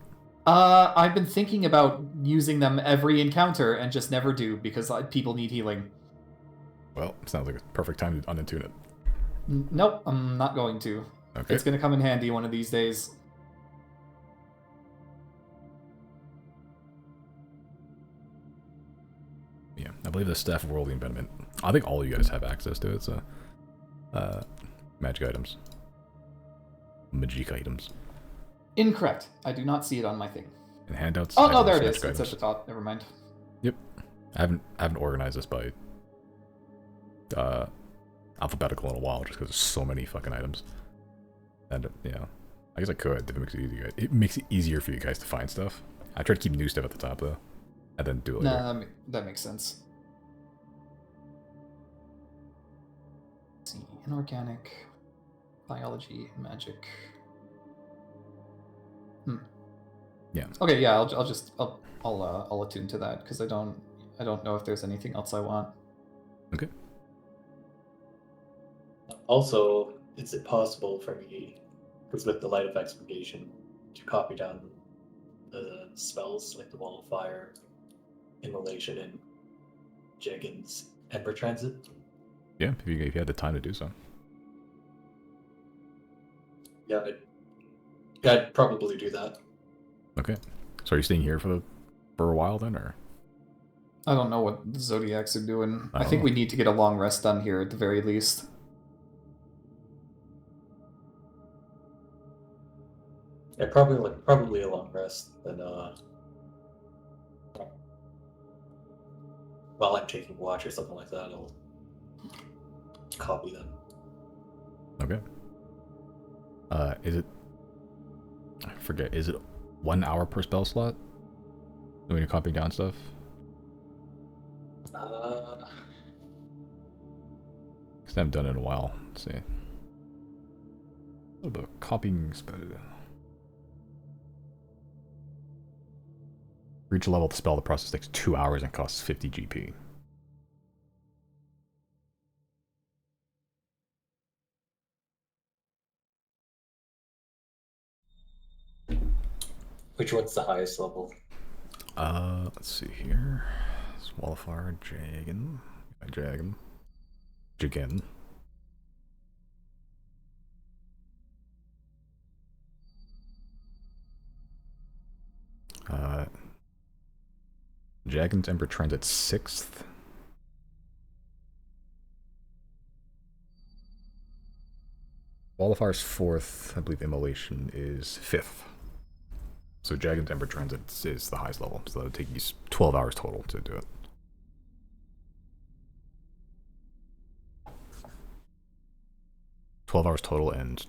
Speaker 2: I've been thinking about using them every encounter and just never do because people need healing.
Speaker 1: Well, sounds like a perfect time to unattune it.
Speaker 2: Nope, I'm not going to.
Speaker 1: Okay.
Speaker 2: It's going to come in handy one of these days.
Speaker 1: Yeah, I believe the Staff of Worldly Embedment. I think all of you guys have access to it, so... magic items. Magic items.
Speaker 2: Incorrect. I do not see it on my thing.
Speaker 1: And handouts.
Speaker 2: Oh, no,
Speaker 1: items,
Speaker 2: there it
Speaker 1: magic
Speaker 2: is. It's
Speaker 1: items.
Speaker 2: at the top. Never mind.
Speaker 1: Yep. I haven't organized this by alphabetical in a while, just because there's so many fucking items. And yeah, I guess I could if it makes it easier. It makes it easier for you guys to find stuff. I try to keep new stuff at the top though, and then do it later.
Speaker 2: Nah, that makes sense. Let's see, inorganic, biology, magic.
Speaker 1: Yeah.
Speaker 2: Okay, yeah, I'll attune to that because I don't know if there's anything else I want.
Speaker 1: Okay.
Speaker 3: Also, is it possible for me, because with the Light of Expurgation, to copy down the spells like the Wall of Fire, Immolation, and Jagan's Ember Transit?
Speaker 1: Yeah, if you had the time to do so.
Speaker 3: Yeah, I'd probably do that.
Speaker 1: Okay. So are you staying here for a while then, or?
Speaker 2: I don't know what the Zodiacs are doing. I
Speaker 1: don't
Speaker 2: think
Speaker 1: know.
Speaker 2: we need to get a long rest done here at the very least.
Speaker 3: Yeah, probably a long rest. Then while I'm taking watch or something like that, I'll copy them.
Speaker 1: Okay. Is it? I forget. Is it 1 hour per spell slot when you're copying down stuff? Because I haven't done it in a while. Let's see. What about copying spell? For each level of the spell, the process takes 2 hours and costs 50 GP.
Speaker 3: Which one's the highest level?
Speaker 1: Let's see here. Swallowfire, Jagan. Jagan. Jagan's Ember Transit 6th. Wallfire's 4th. I believe Immolation is 5th. So Jagan's Ember Transit is the highest level, so that would take you 12 hours total to do it. $12 total, and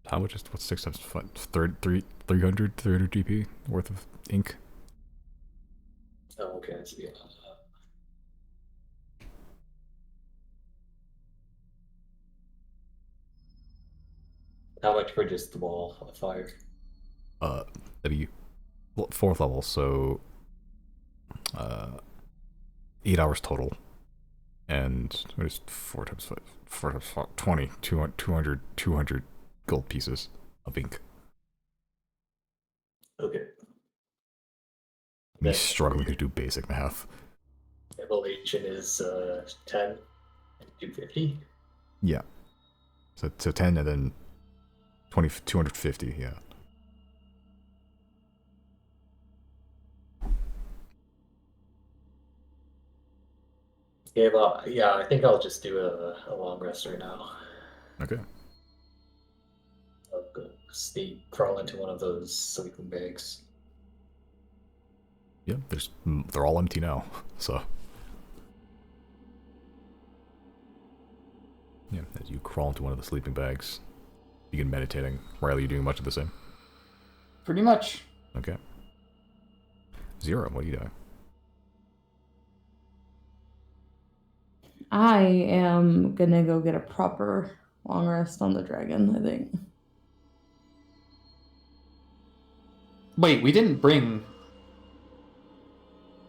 Speaker 1: how much is what's 6 times 300 GP worth of ink?
Speaker 3: Oh, okay, I see. How much for just the Wall of Fire?
Speaker 1: That'd be 4th level, so 8 hours total, and what is 4 times 5? 4 times 5, 20, 200 gold pieces of ink.
Speaker 3: Okay.
Speaker 1: Me struggling to do basic math.
Speaker 3: Evolution is 10 and 250.
Speaker 1: Yeah. So 10 and then 250, yeah.
Speaker 3: Okay, well, yeah, I think I'll just do a long rest right now.
Speaker 1: Okay.
Speaker 3: I'll go crawl into one of those sleeping bags.
Speaker 1: Yeah, they're all empty now. So yeah, as you crawl into one of the sleeping bags, begin meditating. Riley, you doing much of the same?
Speaker 2: Pretty much.
Speaker 1: Okay. Zero, what are you doing?
Speaker 4: I am gonna go get a proper long rest on the dragon, I think.
Speaker 2: Wait, we didn't bring.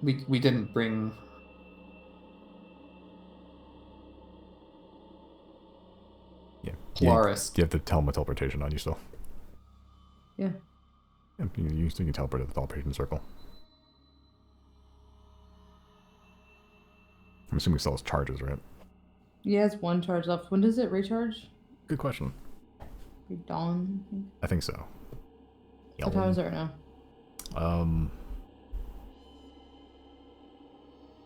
Speaker 2: We didn't bring.
Speaker 1: Yeah.
Speaker 2: Polaris.
Speaker 1: Do you have the teleportation on you still?
Speaker 4: Yeah.
Speaker 1: Yeah, you can teleport to the teleportation circle. I'm assuming it still has charges, right?
Speaker 4: Yeah, it's one charge left. When does it recharge?
Speaker 1: Good question.
Speaker 4: Dawn, I think.
Speaker 1: I think so.
Speaker 4: What time is it right now?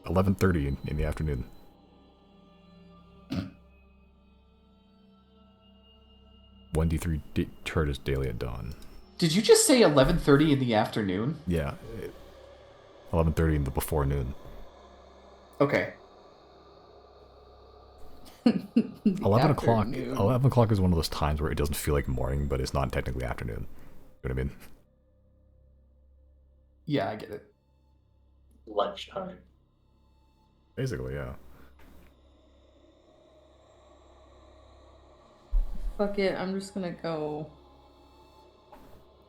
Speaker 1: 11:30 in the afternoon. One D3 charges daily at dawn.
Speaker 2: Did you just say 11:30 in the afternoon?
Speaker 1: Yeah, 11:30 in the before noon.
Speaker 2: Okay.
Speaker 1: 11 o'clock.
Speaker 4: Afternoon.
Speaker 1: 11 o'clock is one of those times where it doesn't feel like morning, but it's not technically afternoon. You know what I mean?
Speaker 2: Yeah, I get it.
Speaker 3: Lunchtime.
Speaker 1: Basically, yeah.
Speaker 4: Fuck it, I'm just gonna go.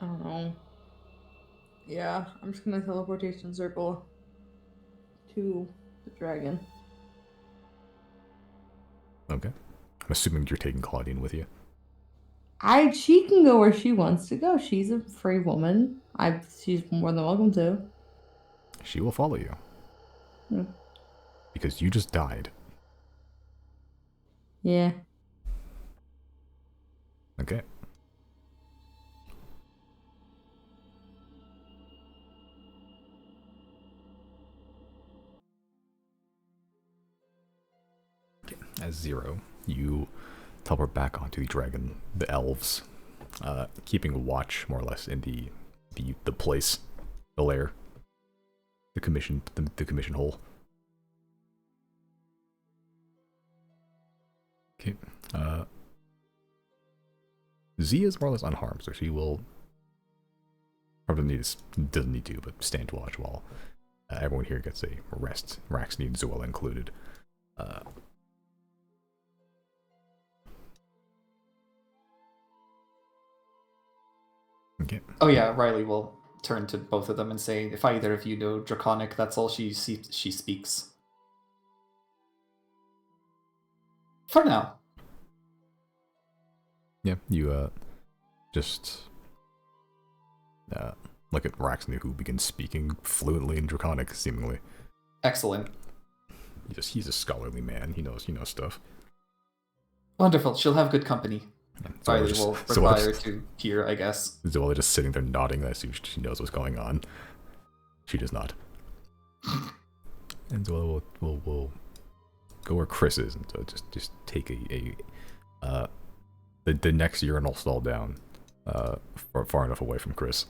Speaker 4: I don't know. Yeah, I'm just gonna teleportation circle to the dragon.
Speaker 1: Okay. I'm assuming you're taking Claudine with you.
Speaker 4: She can go where she wants to go. She's a free woman. She's more than welcome to.
Speaker 1: She will follow you.
Speaker 4: Yeah.
Speaker 1: Because you just died.
Speaker 4: Yeah.
Speaker 1: Okay. As Zero, you teleport back onto the dragon, the elves, keeping watch more or less in the place, the lair, the commission hole. Okay. Z is more or less unharmed, so she will probably doesn't need to, but stand watch while everyone here gets a rest. Raxney and Zoella included. Okay.
Speaker 2: Oh yeah, Riley will turn to both of them and say, "If either of you know Draconic, that's all she speaks." For now.
Speaker 1: Yeah, you just look at Raxney, who begins speaking fluently in Draconic, seemingly.
Speaker 2: Excellent.
Speaker 1: He's a scholarly man. He knows stuff.
Speaker 2: Wonderful. She'll have good company.
Speaker 1: Yeah,
Speaker 2: Riley will require to hear, I guess.
Speaker 1: Zoella just sitting there nodding. I assume she knows what's going on. She does not. And Zoella will go where Chris is, and so just take the next urinal stall down, far enough away from Chris.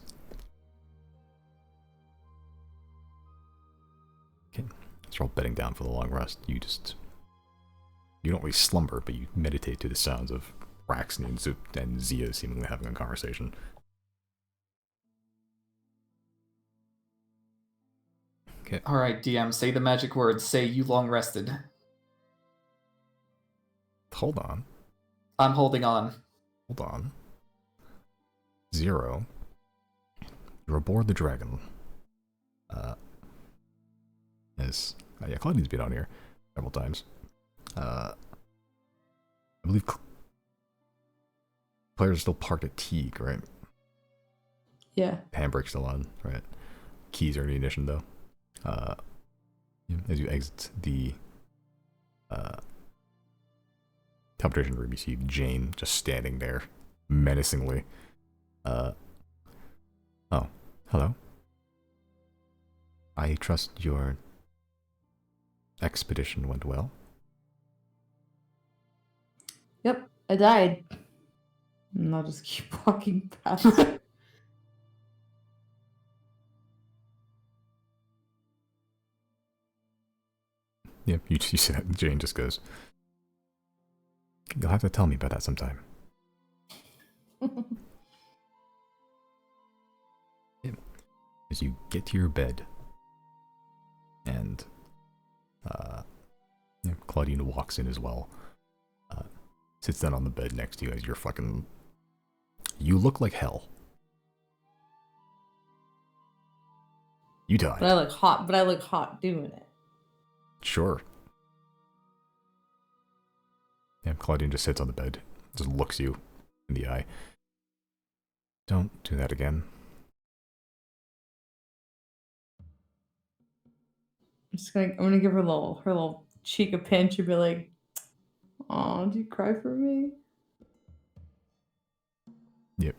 Speaker 1: Okay, so you're all bedding down for the long rest. You don't really slumber, but you meditate to the sounds of Raxney and Zia seemingly having a conversation. Okay.
Speaker 2: All right, DM, say the magic words. Say you long rested.
Speaker 1: Hold on.
Speaker 2: I'm holding on.
Speaker 1: Hold on. Zero. You're aboard the dragon. Yeah, Claudine's been on here several times. I believe players are still parked at Teague, right?
Speaker 4: Yeah.
Speaker 1: Handbrake's still on, right? Keys are in the ignition, though. As you exit the teleportation room, you see Jane just standing there menacingly. Oh, hello. I trust your expedition went well.
Speaker 4: Yep, I died. And I'll just keep walking past.
Speaker 1: Yeah, you see that Jane just goes, "You'll have to tell me about that sometime." Yeah. As you get to your bed, and yeah, Claudine walks in as well, sits down on the bed next to you as you're fucking. You look like hell. You died.
Speaker 4: But I look hot doing it.
Speaker 1: Sure. Yeah, Claudine just sits on the bed, just looks you in the eye. Don't do that again.
Speaker 4: I'm gonna give her her little cheek a pinch and be like, "Oh, do you cry for me?"
Speaker 1: Yep.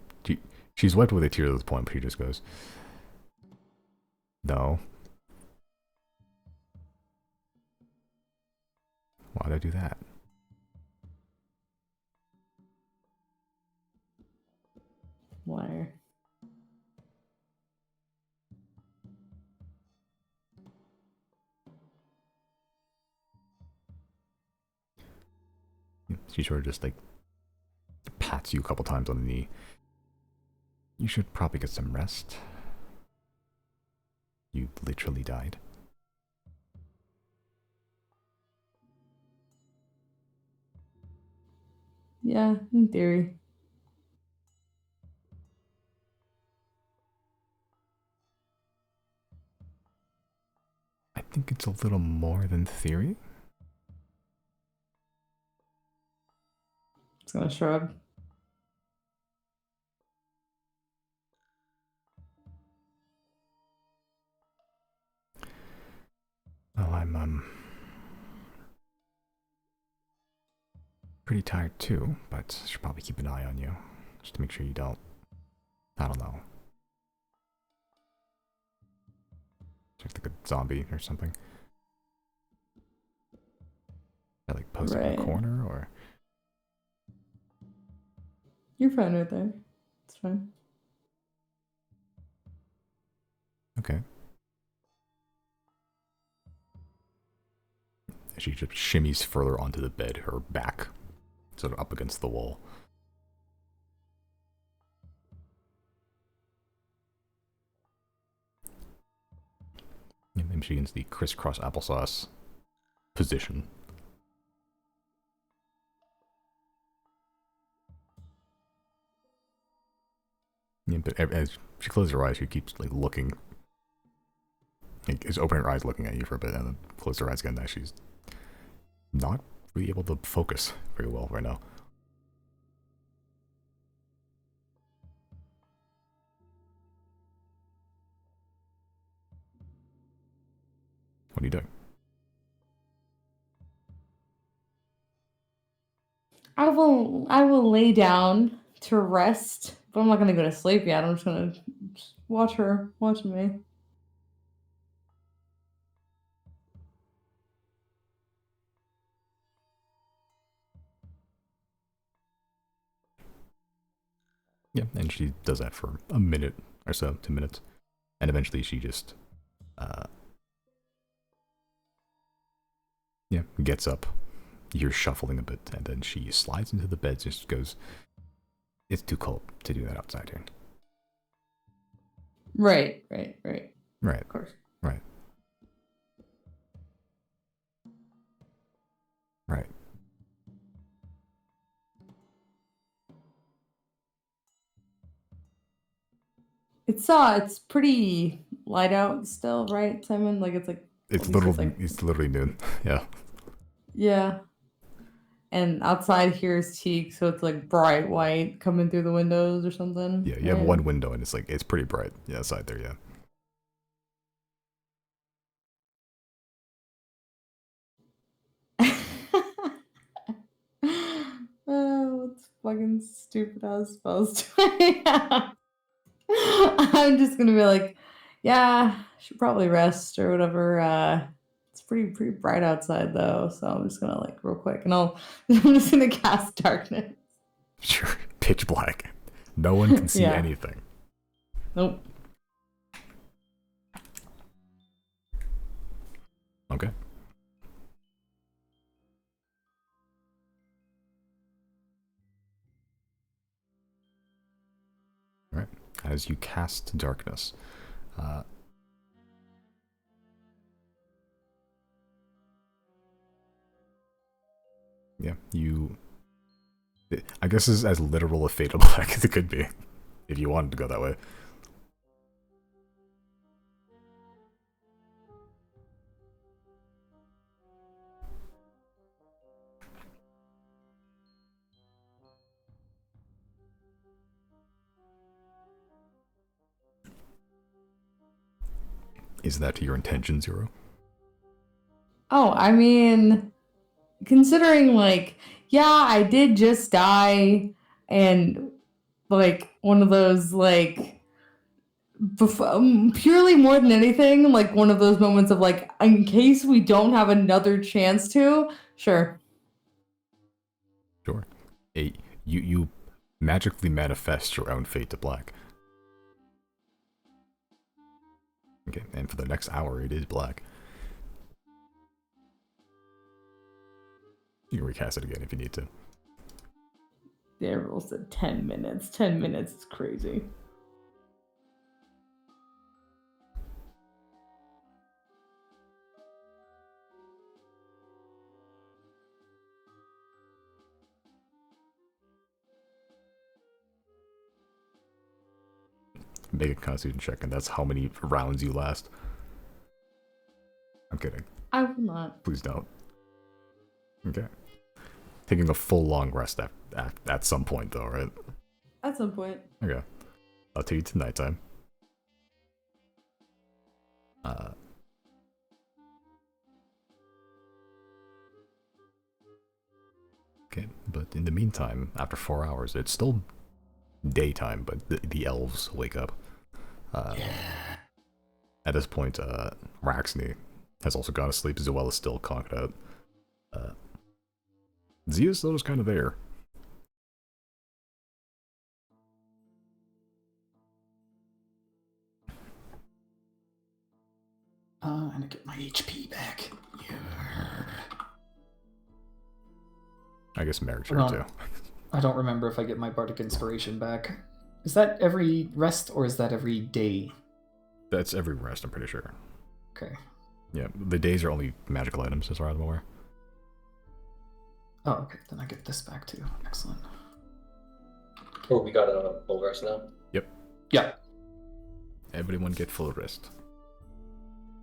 Speaker 1: She's wiped with a tear at this point, but she just goes, "No. Why'd I do that?"
Speaker 4: Liar.
Speaker 1: She sort of just like pats you a couple times on the knee. You should probably get some rest. You literally died.
Speaker 4: Yeah, in theory.
Speaker 1: I think it's a little more than theory.
Speaker 4: It's gonna shrug.
Speaker 1: Well, I'm pretty tired too, but I should probably keep an eye on you, just to make sure you don't, I don't know, check like a zombie or something. I like posted in
Speaker 4: Right.
Speaker 1: a corner, or
Speaker 4: You're fine right there. It's fine.
Speaker 1: okay. She just shimmies further onto the bed, her back sort of up against the wall. And then she begins the crisscross applesauce position. Yeah, but as she closes her eyes, she keeps like looking, like, is opening her eyes looking at you for a bit, and then closes her eyes again. Now she's not really able to focus very well right now. What are you doing?
Speaker 4: I will lay down to rest, but I'm not gonna go to sleep yet. I'm just gonna watch her watching me.
Speaker 1: Yeah, and she does that for a minute or so, 2 minutes, and eventually she just, yeah, gets up. You're shuffling a bit, and then she slides into the bed. Just goes, "It's too cold to do that outside here."
Speaker 4: Right.
Speaker 1: Right,
Speaker 4: Of course.
Speaker 1: right, right.
Speaker 4: It's pretty light out still, right, Simon? Like it's like
Speaker 1: It's
Speaker 4: at least
Speaker 1: literally, it's literally noon. Yeah.
Speaker 4: yeah. And outside here is teak, so it's like bright white coming through the windows or something.
Speaker 1: Yeah, you have one window, and it's like, it's pretty bright. Yeah, outside there, yeah.
Speaker 4: Oh, what's fucking stupid ass spells do I have? I'm just gonna be like, yeah, should probably rest or whatever. It's pretty bright outside though, so I'm just gonna like real quick, and I'm just gonna cast darkness.
Speaker 1: Sure. Pitch black. No one can see
Speaker 4: Yeah.
Speaker 1: anything.
Speaker 4: Nope.
Speaker 1: Okay. as you cast darkness. Yeah, you... I guess this is as literal a fate of black as it could be, if you wanted to go that way. Is that your intention, Zero?
Speaker 4: Oh, I mean, considering, like, yeah, I did just die, and, like, one of those, like, purely more than anything, like, one of those moments of, like, in case we don't have another chance to, sure.
Speaker 1: Sure. You magically manifest your own fate to black. Okay, and for the next hour, it is black. You can recast it again if you need to.
Speaker 4: The rule said 10 minutes. 10 minutes is crazy.
Speaker 1: Make a constitution check, and that's how many rounds you last. I'm kidding.
Speaker 4: I will not.
Speaker 1: Please don't. Okay. Taking a full long rest at some point, though, right?
Speaker 4: At some point.
Speaker 1: Okay. I'll take you to nighttime. Okay, but in the meantime, after 4 hours, it's still daytime, but the elves wake up. At this point, Raxney has also gone to sleep, as well as still conked out. Zia's still just kind of there.
Speaker 2: And I get my HP back. Yeah.
Speaker 1: I guess Merrick's here too.
Speaker 2: I don't remember if I get my Bardic Inspiration back. Is that every rest, or is that every day?
Speaker 1: That's every rest, I'm pretty sure.
Speaker 2: Okay.
Speaker 1: Yeah, the days are only magical items, as far as I'm aware.
Speaker 2: Oh, okay. Then I get this back too. Excellent.
Speaker 3: Oh, we got a full rest now?
Speaker 1: Yep.
Speaker 2: Yeah.
Speaker 1: Everyone get full rest.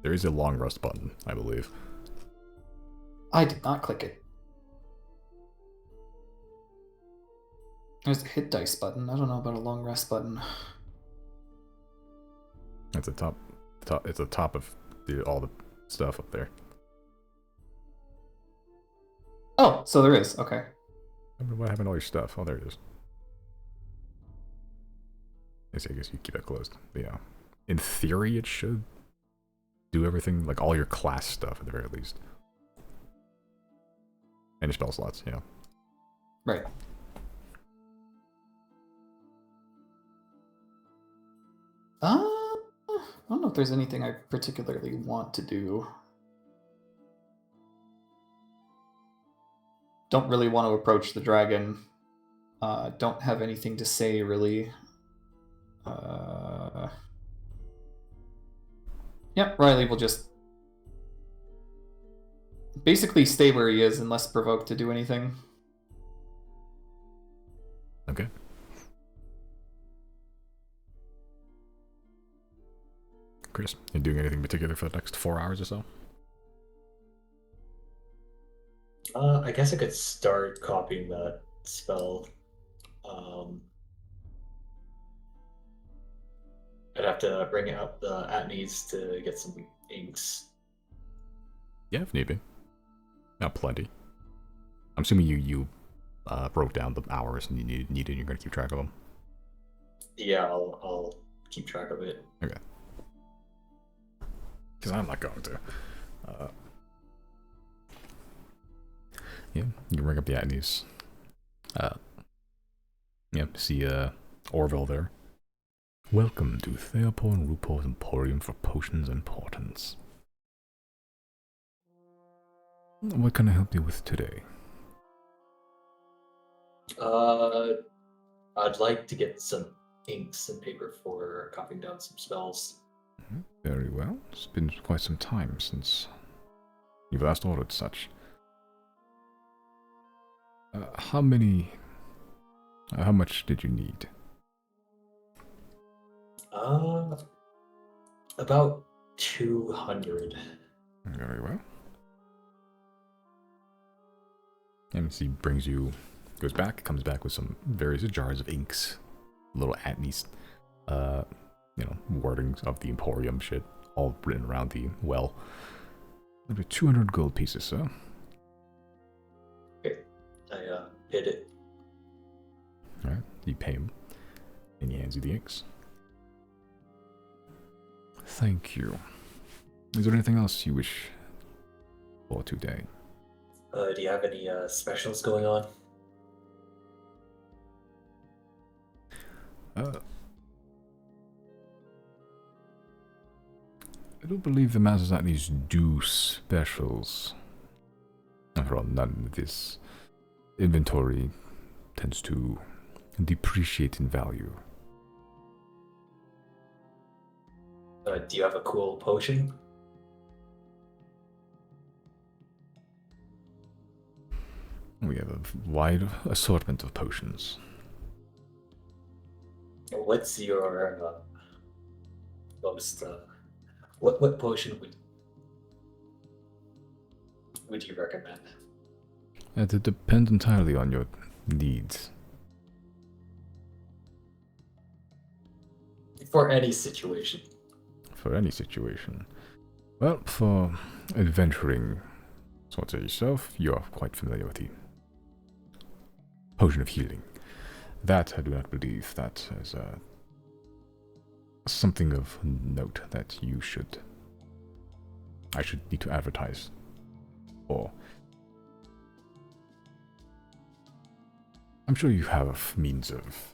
Speaker 1: There is a long rest button, I believe.
Speaker 2: I did not click it. There's a hit dice button. I don't know about a long rest button.
Speaker 1: It's the top. It's the top of all the stuff up there.
Speaker 2: Oh, so there is. Okay.
Speaker 1: What happened to all your stuff? Oh, there it is. I guess you keep it closed. But yeah, in theory, it should do everything, like all your class stuff at the very least, and your spell slots. Yeah.
Speaker 2: Right. I don't know if there's anything I particularly want to do. Don't really want to approach the dragon. Don't have anything to say, really. Yep, Riley will just basically stay where he is unless provoked to do anything.
Speaker 1: Okay. Chris, you doing anything particular for the next 4 hours or so?
Speaker 3: I guess I could start copying that spell. I'd have to bring up the Atnes to get some inks.
Speaker 1: Yeah, if need be. Not plenty. I'm assuming you broke down the hours and you needed and you're going to keep track of them.
Speaker 3: Yeah, I'll keep track of it.
Speaker 1: Okay. Because I'm not going to. Yeah, you can bring up the Atnes. Yeah, see Orville there. Welcome to Theopor and Rupor's Emporium for Potions and Portents. What can I help you with today?
Speaker 3: I'd like to get some inks and paper for copying down some spells.
Speaker 1: Very well. It's been quite some time since you've last ordered such. How much did you need?
Speaker 3: About 200.
Speaker 1: Very well. MC goes back, comes back with some various jars of inks, little Atney's, wordings of the Emporium shit, all written around the well. Maybe 200 gold pieces, sir.
Speaker 3: Okay, I hit it.
Speaker 1: Alright, you pay him, and he hands you the inks. Thank you. Is there anything else you wish for today?
Speaker 3: Do you have any specials going on?
Speaker 1: I don't believe the Masters at these do specials. After all, none of this inventory tends to depreciate in value.
Speaker 3: Do you have a cool potion?
Speaker 1: We have a wide assortment of potions.
Speaker 3: What's your most what potion would you recommend?
Speaker 1: It depends entirely on your needs.
Speaker 3: For any situation.
Speaker 1: For any situation. Well, for adventuring sorts of yourself, you are quite familiar with the potion of healing. That I do not believe that is something of note that I should need to advertise for. I'm sure you have means of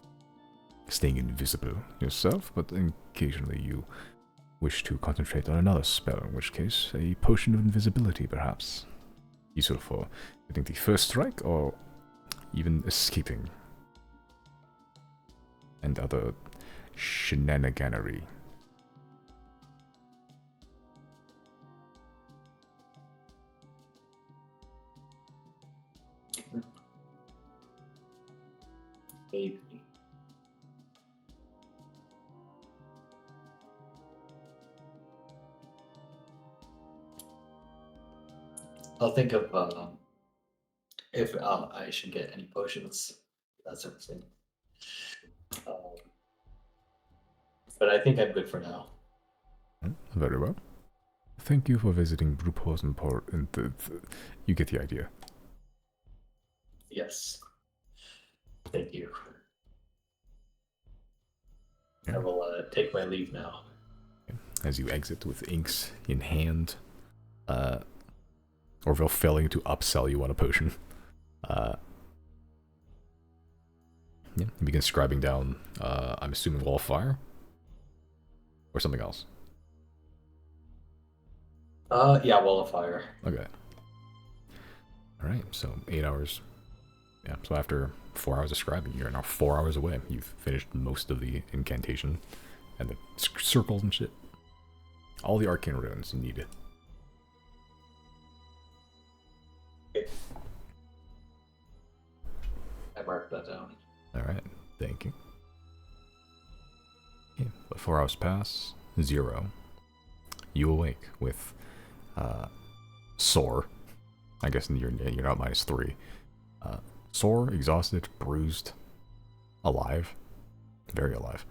Speaker 1: staying invisible yourself, but occasionally you wish to concentrate on another spell, in which case a potion of invisibility perhaps. Useful for getting the first strike or even escaping. And other shenaniganery.
Speaker 3: Maybe. I'll think of if I should get any potions, that sort of thing. But I think I'm good for now.
Speaker 1: Very well. Thank you for visiting Brupos and Port. You get the idea.
Speaker 3: Yes. Thank you.
Speaker 1: Yeah.
Speaker 3: I will take my leave now.
Speaker 1: As you exit with inks in hand, Orville failing to upsell you on a potion. Yeah, you begin scribing down, I'm assuming wall of fire? Or something else?
Speaker 3: Yeah, wall of fire.
Speaker 1: Okay. Alright, so 8 hours. Yeah, so after 4 hours of scribing, you're now 4 hours away. You've finished most of the incantation and the circles and shit. All the arcane runes you needed.
Speaker 3: Okay. I marked that down.
Speaker 1: Alright, thank you. Okay, but 4 hours pass, 0. You awake with sore. I guess you're not -3. Sore, exhausted, bruised, alive. Very alive.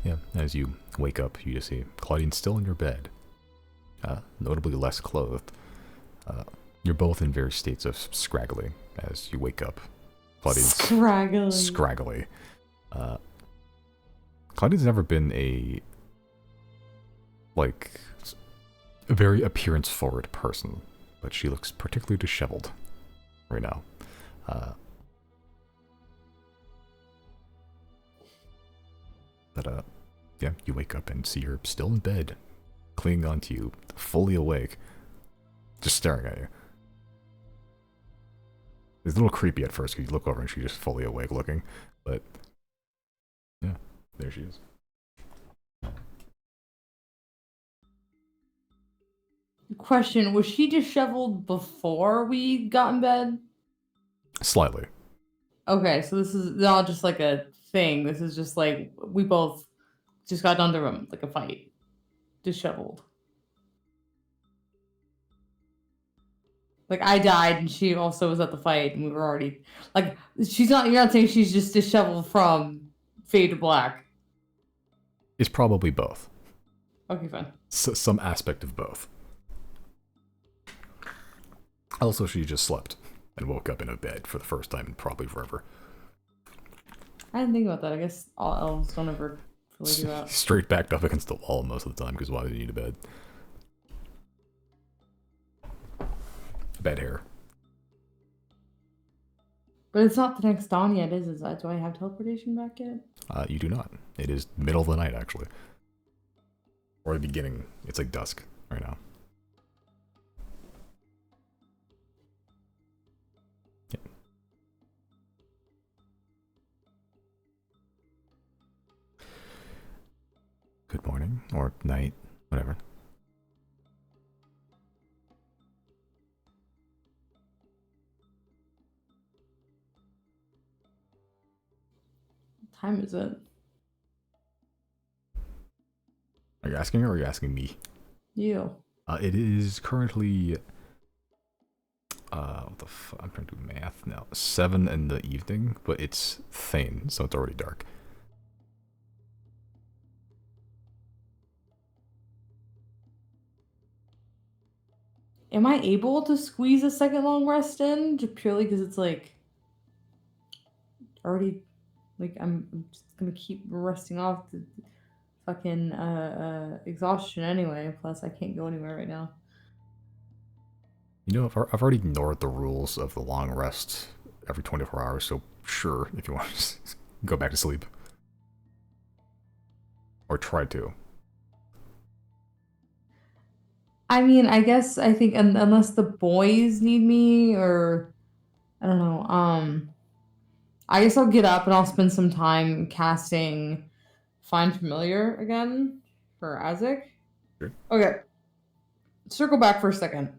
Speaker 1: Yeah, as you wake up, you just see Claudine still in your bed. Notably less clothed. You're both in various states of scraggly as you wake up. Claudine's scraggly. Claudine's never been a very appearance-forward person, but she looks particularly disheveled right now. Yeah, you wake up and see her still in bed, clinging onto you, fully awake, just staring at you. It's a little creepy at first because you look over and she's just fully awake looking, but yeah, there she is.
Speaker 4: Question: was she disheveled before we got in bed?
Speaker 1: Slightly.
Speaker 4: Okay, so this is not just like a thing. This is just like we both just got done to like a fight, disheveled. Like I died and she also was at the fight and we were already like she's not. You're not saying she's just disheveled from fade to black.
Speaker 1: It's probably both.
Speaker 4: Okay, fine.
Speaker 1: Some aspect of both. Also, she just slept and woke up in a bed for the first time in probably forever.
Speaker 4: I didn't think about that. I guess all elves don't ever really do that.
Speaker 1: Straight backed up against the wall most of the time because why would you need a bed? Bed hair.
Speaker 4: But it's not the next dawn yet, is it? Do I have teleportation back yet?
Speaker 1: You do not. It is middle of the night, actually. Or the beginning. It's like dusk right now. Yeah. Good morning, or night, whatever.
Speaker 4: What time is it?
Speaker 1: Are you asking her or are you asking me?
Speaker 4: You.
Speaker 1: It is currently, I'm trying to do math now. 7 in the evening, but it's Thane, so it's already dark.
Speaker 4: Am I able to squeeze a second long rest in just purely because it's like already like I'm just gonna keep resting off the fucking exhaustion anyway. Plus, I can't go anywhere right now.
Speaker 1: You know, I've already ignored the rules of the long rest every 24 hours, so sure, if you want to just go back to sleep. Or try to.
Speaker 4: I mean, I guess I think unless the boys need me or I don't know. I guess I'll get up and I'll spend some time casting Find Familiar again for Isaac.
Speaker 1: Sure.
Speaker 4: Okay. Circle back for a second.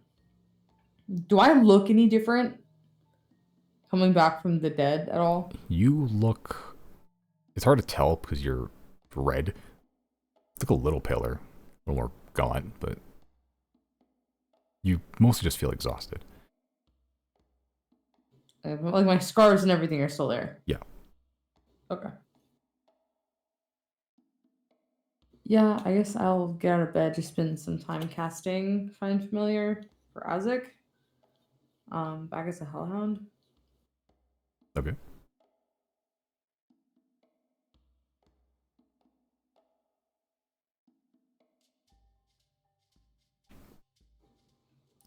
Speaker 4: Do I look any different coming back from the dead at all?
Speaker 1: You look... It's hard to tell because you're red. You look a little paler, a little more gaunt, but you mostly just feel exhausted.
Speaker 4: Like my scars and everything are still there.
Speaker 1: Yeah.
Speaker 4: Okay. Yeah, I guess I'll get out of bed, just spend some time casting Find Familiar for Isaac. Back as a Hellhound.
Speaker 1: Okay.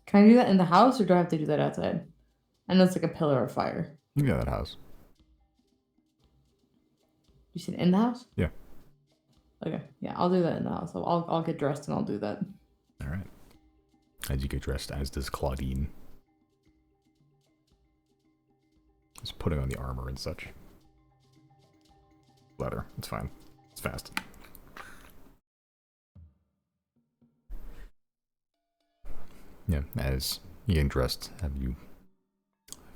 Speaker 4: Can I do that in the house or do I have to do that outside? I know it's like a pillar of fire.
Speaker 1: You got that house.
Speaker 4: You said in the house?
Speaker 1: Yeah.
Speaker 4: Okay. Yeah, I'll do that in the house. I'll get dressed and I'll do that.
Speaker 1: Alright. As you get dressed, as does Claudine. Just putting on the armor and such. Letter. It's fine. It's fast. Yeah, as you get dressed, have you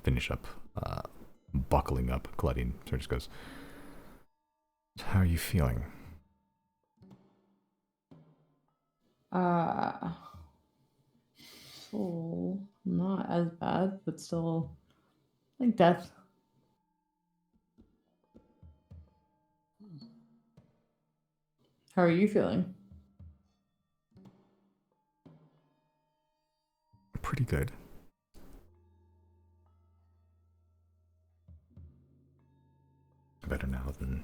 Speaker 1: finish up buckling up, Claudine sort of just goes, how are you feeling?
Speaker 4: So not as bad, but still like death. How are you feeling?
Speaker 1: Pretty good. Better now than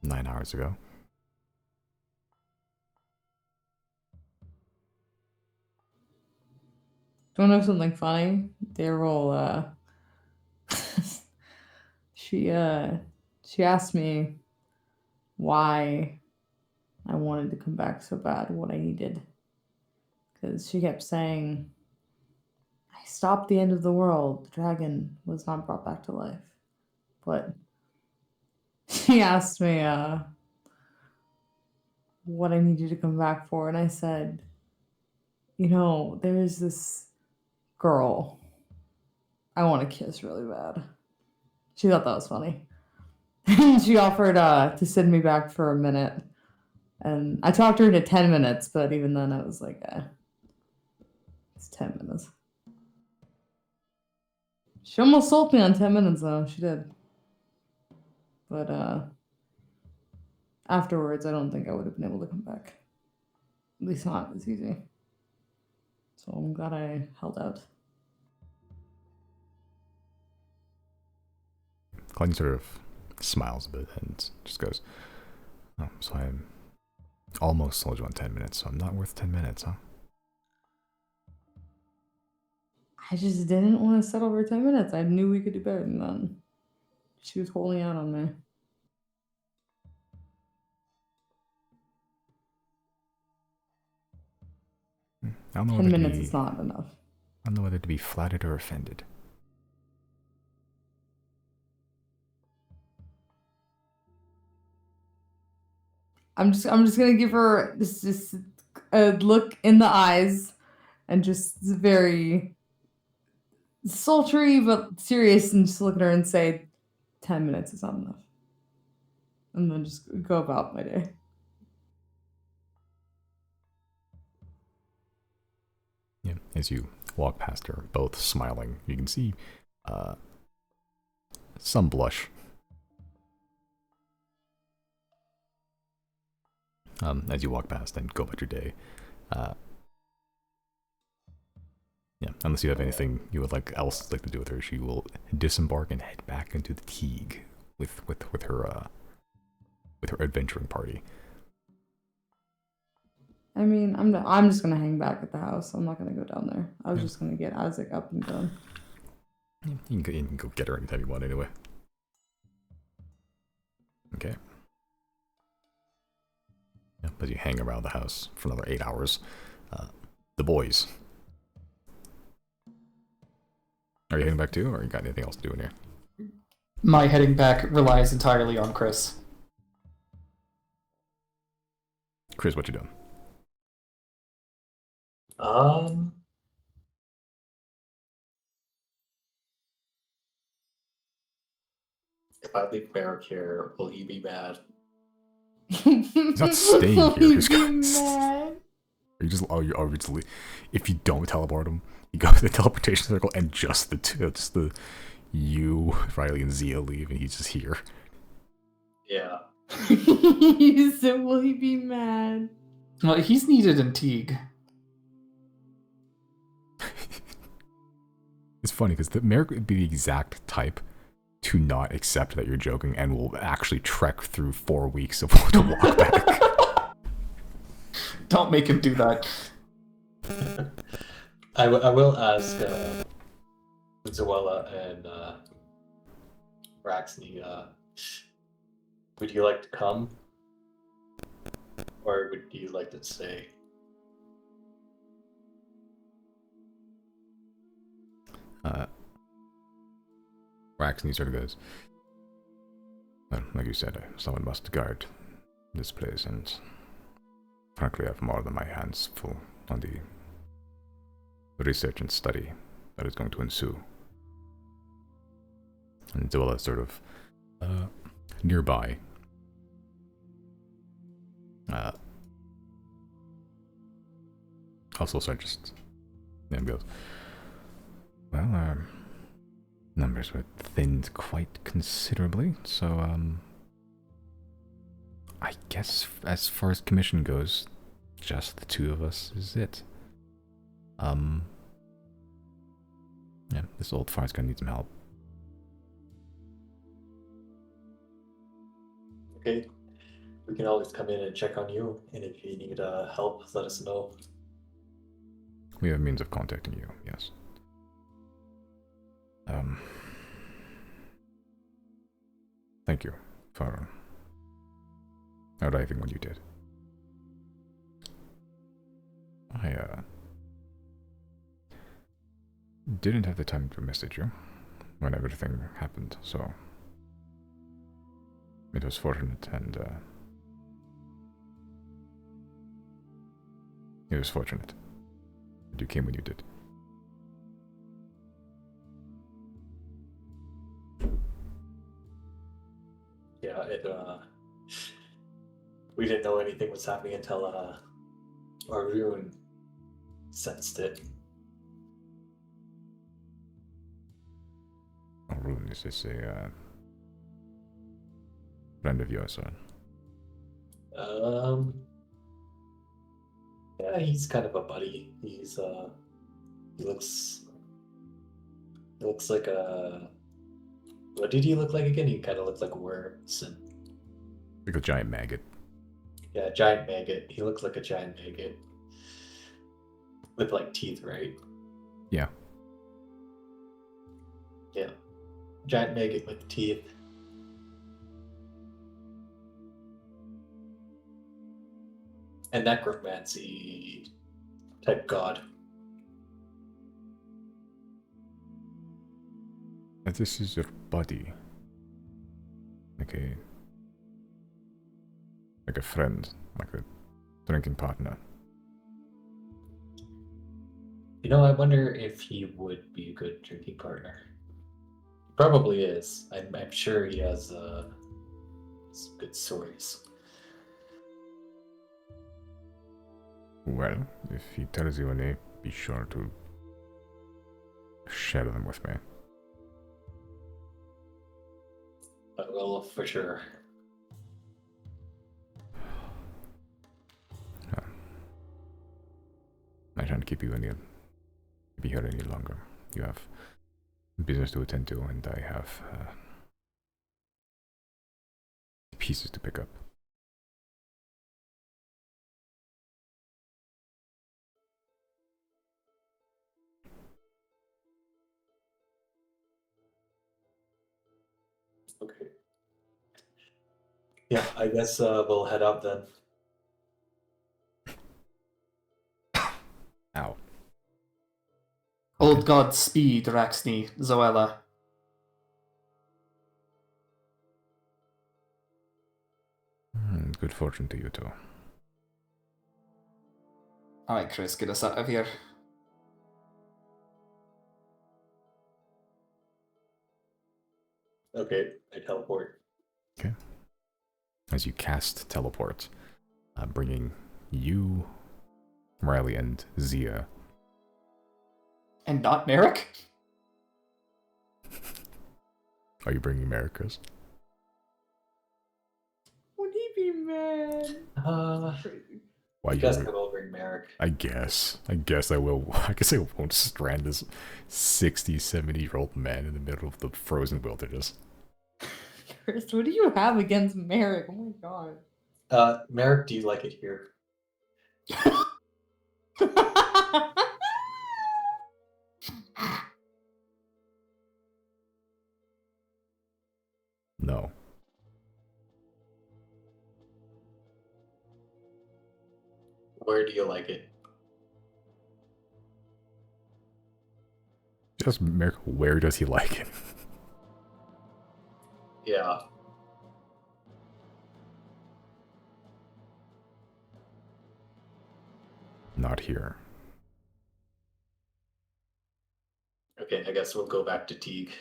Speaker 1: 9 hours ago.
Speaker 4: Do you want to know something funny? Daryl, she asked me why I wanted to come back so bad, what I needed. Because she kept saying, I I stopped the end of the world. The dragon was not brought back to life. But she asked me what I needed to come back for, and I said, there's this girl I want to kiss really bad. She thought that was funny. She offered to send me back for a minute. And I talked her into 10 minutes, but even then I was like, it's 10 minutes. She almost sold me on 10 minutes, though. She did. But afterwards, I don't think I would have been able to come back. At least not as easy. So I'm glad I held out.
Speaker 1: Clayton sort of smiles a bit and just goes, "Oh, so I'm almost sold you on 10 minutes, so I'm not worth 10 minutes, huh?"
Speaker 4: I just didn't want to settle for 10 minutes. I knew we could do better than that. She was holding out on me.
Speaker 1: I don't know
Speaker 4: 10
Speaker 1: whether
Speaker 4: minutes
Speaker 1: to be,
Speaker 4: is not enough.
Speaker 1: I don't know whether to be flattered or offended.
Speaker 4: I'm just gonna give her this a look in the eyes and just very sultry but serious, and just look at her and say 10 minutes is not enough. And then just go about my day.
Speaker 1: Yeah, as you walk past her, both smiling, you can see some blush. As you walk past and go about your day. Yeah, unless you have anything you would else like to do with her, she will disembark and head back into the Teague with her adventuring party.
Speaker 4: I mean, I'm just gonna hang back at the house. I'm not gonna go down there. I was just gonna get Isaac up and done.
Speaker 1: You can go get her anytime you want, anyway. Okay. Yeah, as you hang around the house for another 8 hours, the boys. Are you heading back too, or you got anything else to do in here?
Speaker 2: My heading back relies entirely on Chris.
Speaker 1: Chris, what you doing?
Speaker 3: If I leave Merrick here, will he be mad?
Speaker 1: He's not staying here. He's
Speaker 4: mad.
Speaker 1: You just if you don't teleport him, you go to the teleportation circle, and just the you, Riley, and Zia leave, and he's just here.
Speaker 3: Yeah.
Speaker 4: You said, will he be mad?
Speaker 2: Well, he's needed in Teague.
Speaker 1: It's funny because Merrick would be the exact type to not accept that you're joking and will actually trek through 4 weeks to walk back.
Speaker 2: Don't make him do that.
Speaker 3: I will ask Zoella and Raxney, would you like to come? Or would you like to stay?
Speaker 1: Raxney sort of goes, well, like you said, someone must guard this place, and frankly I have more than my hands full on the research and study that is going to ensue. And Zoella sort of nearby also sort of just goes, well, our numbers were thinned quite considerably, so I guess as far as commission goes, just the two of us is it. Yeah, this old fart's gonna need some help.
Speaker 3: Okay. We can always come in and check on you, and if you need help, let us know.
Speaker 1: We have means of contacting you, yes. Thank you for arriving when you did. didn't have the time to message you when everything happened, so it was fortunate, and it was fortunate that you came when you did.
Speaker 3: Yeah, we didn't know anything was happening until our ruin sensed it.
Speaker 1: Oh, Rune, is this a friend of yours, or?
Speaker 3: Yeah, he's kind of a buddy. He looks like a. What did he look like again? He kind of looked like a worm.
Speaker 1: Like a giant maggot.
Speaker 3: Yeah, giant maggot. He looks like a giant maggot with like teeth, right?
Speaker 1: Yeah.
Speaker 3: Yeah, giant maggot with teeth. And necromancy type god.
Speaker 1: And this is your buddy. Like a friend, like a drinking partner.
Speaker 3: You know, I wonder if he would be a good drinking partner. Probably is. I'm sure he has some good stories.
Speaker 1: Well, if he tells you any, be sure to share them with me.
Speaker 3: I will for sure.
Speaker 1: I shan't keep you here any longer. You have business to attend to, and I have pieces to pick up.
Speaker 3: Okay. Yeah, I guess we'll head out then.
Speaker 1: Ow.
Speaker 2: Old God speed, Raxney, Zoella.
Speaker 1: Good fortune to you too.
Speaker 2: Alright, Chris, get us out of here.
Speaker 3: Okay, I teleport.
Speaker 1: Okay. As you cast teleport, bringing you, Riley, and Zia.
Speaker 2: And not Merrick?
Speaker 1: Are you bringing Maricus?
Speaker 4: Would he be mad?
Speaker 1: Why
Speaker 3: I guess
Speaker 1: you?
Speaker 3: I will bring Merrick.
Speaker 1: I guess I will. I guess I won't strand this 60, 70-year-old man in the middle of the frozen wilderness.
Speaker 4: Chris, what do you have against Merrick? Oh my god.
Speaker 3: Merrick, do you like it here?
Speaker 1: No.
Speaker 3: Where do you like it?
Speaker 1: Just Merrick, where does he like it?
Speaker 3: Yeah.
Speaker 1: Not here.
Speaker 3: Okay, I guess we'll go back to Teague.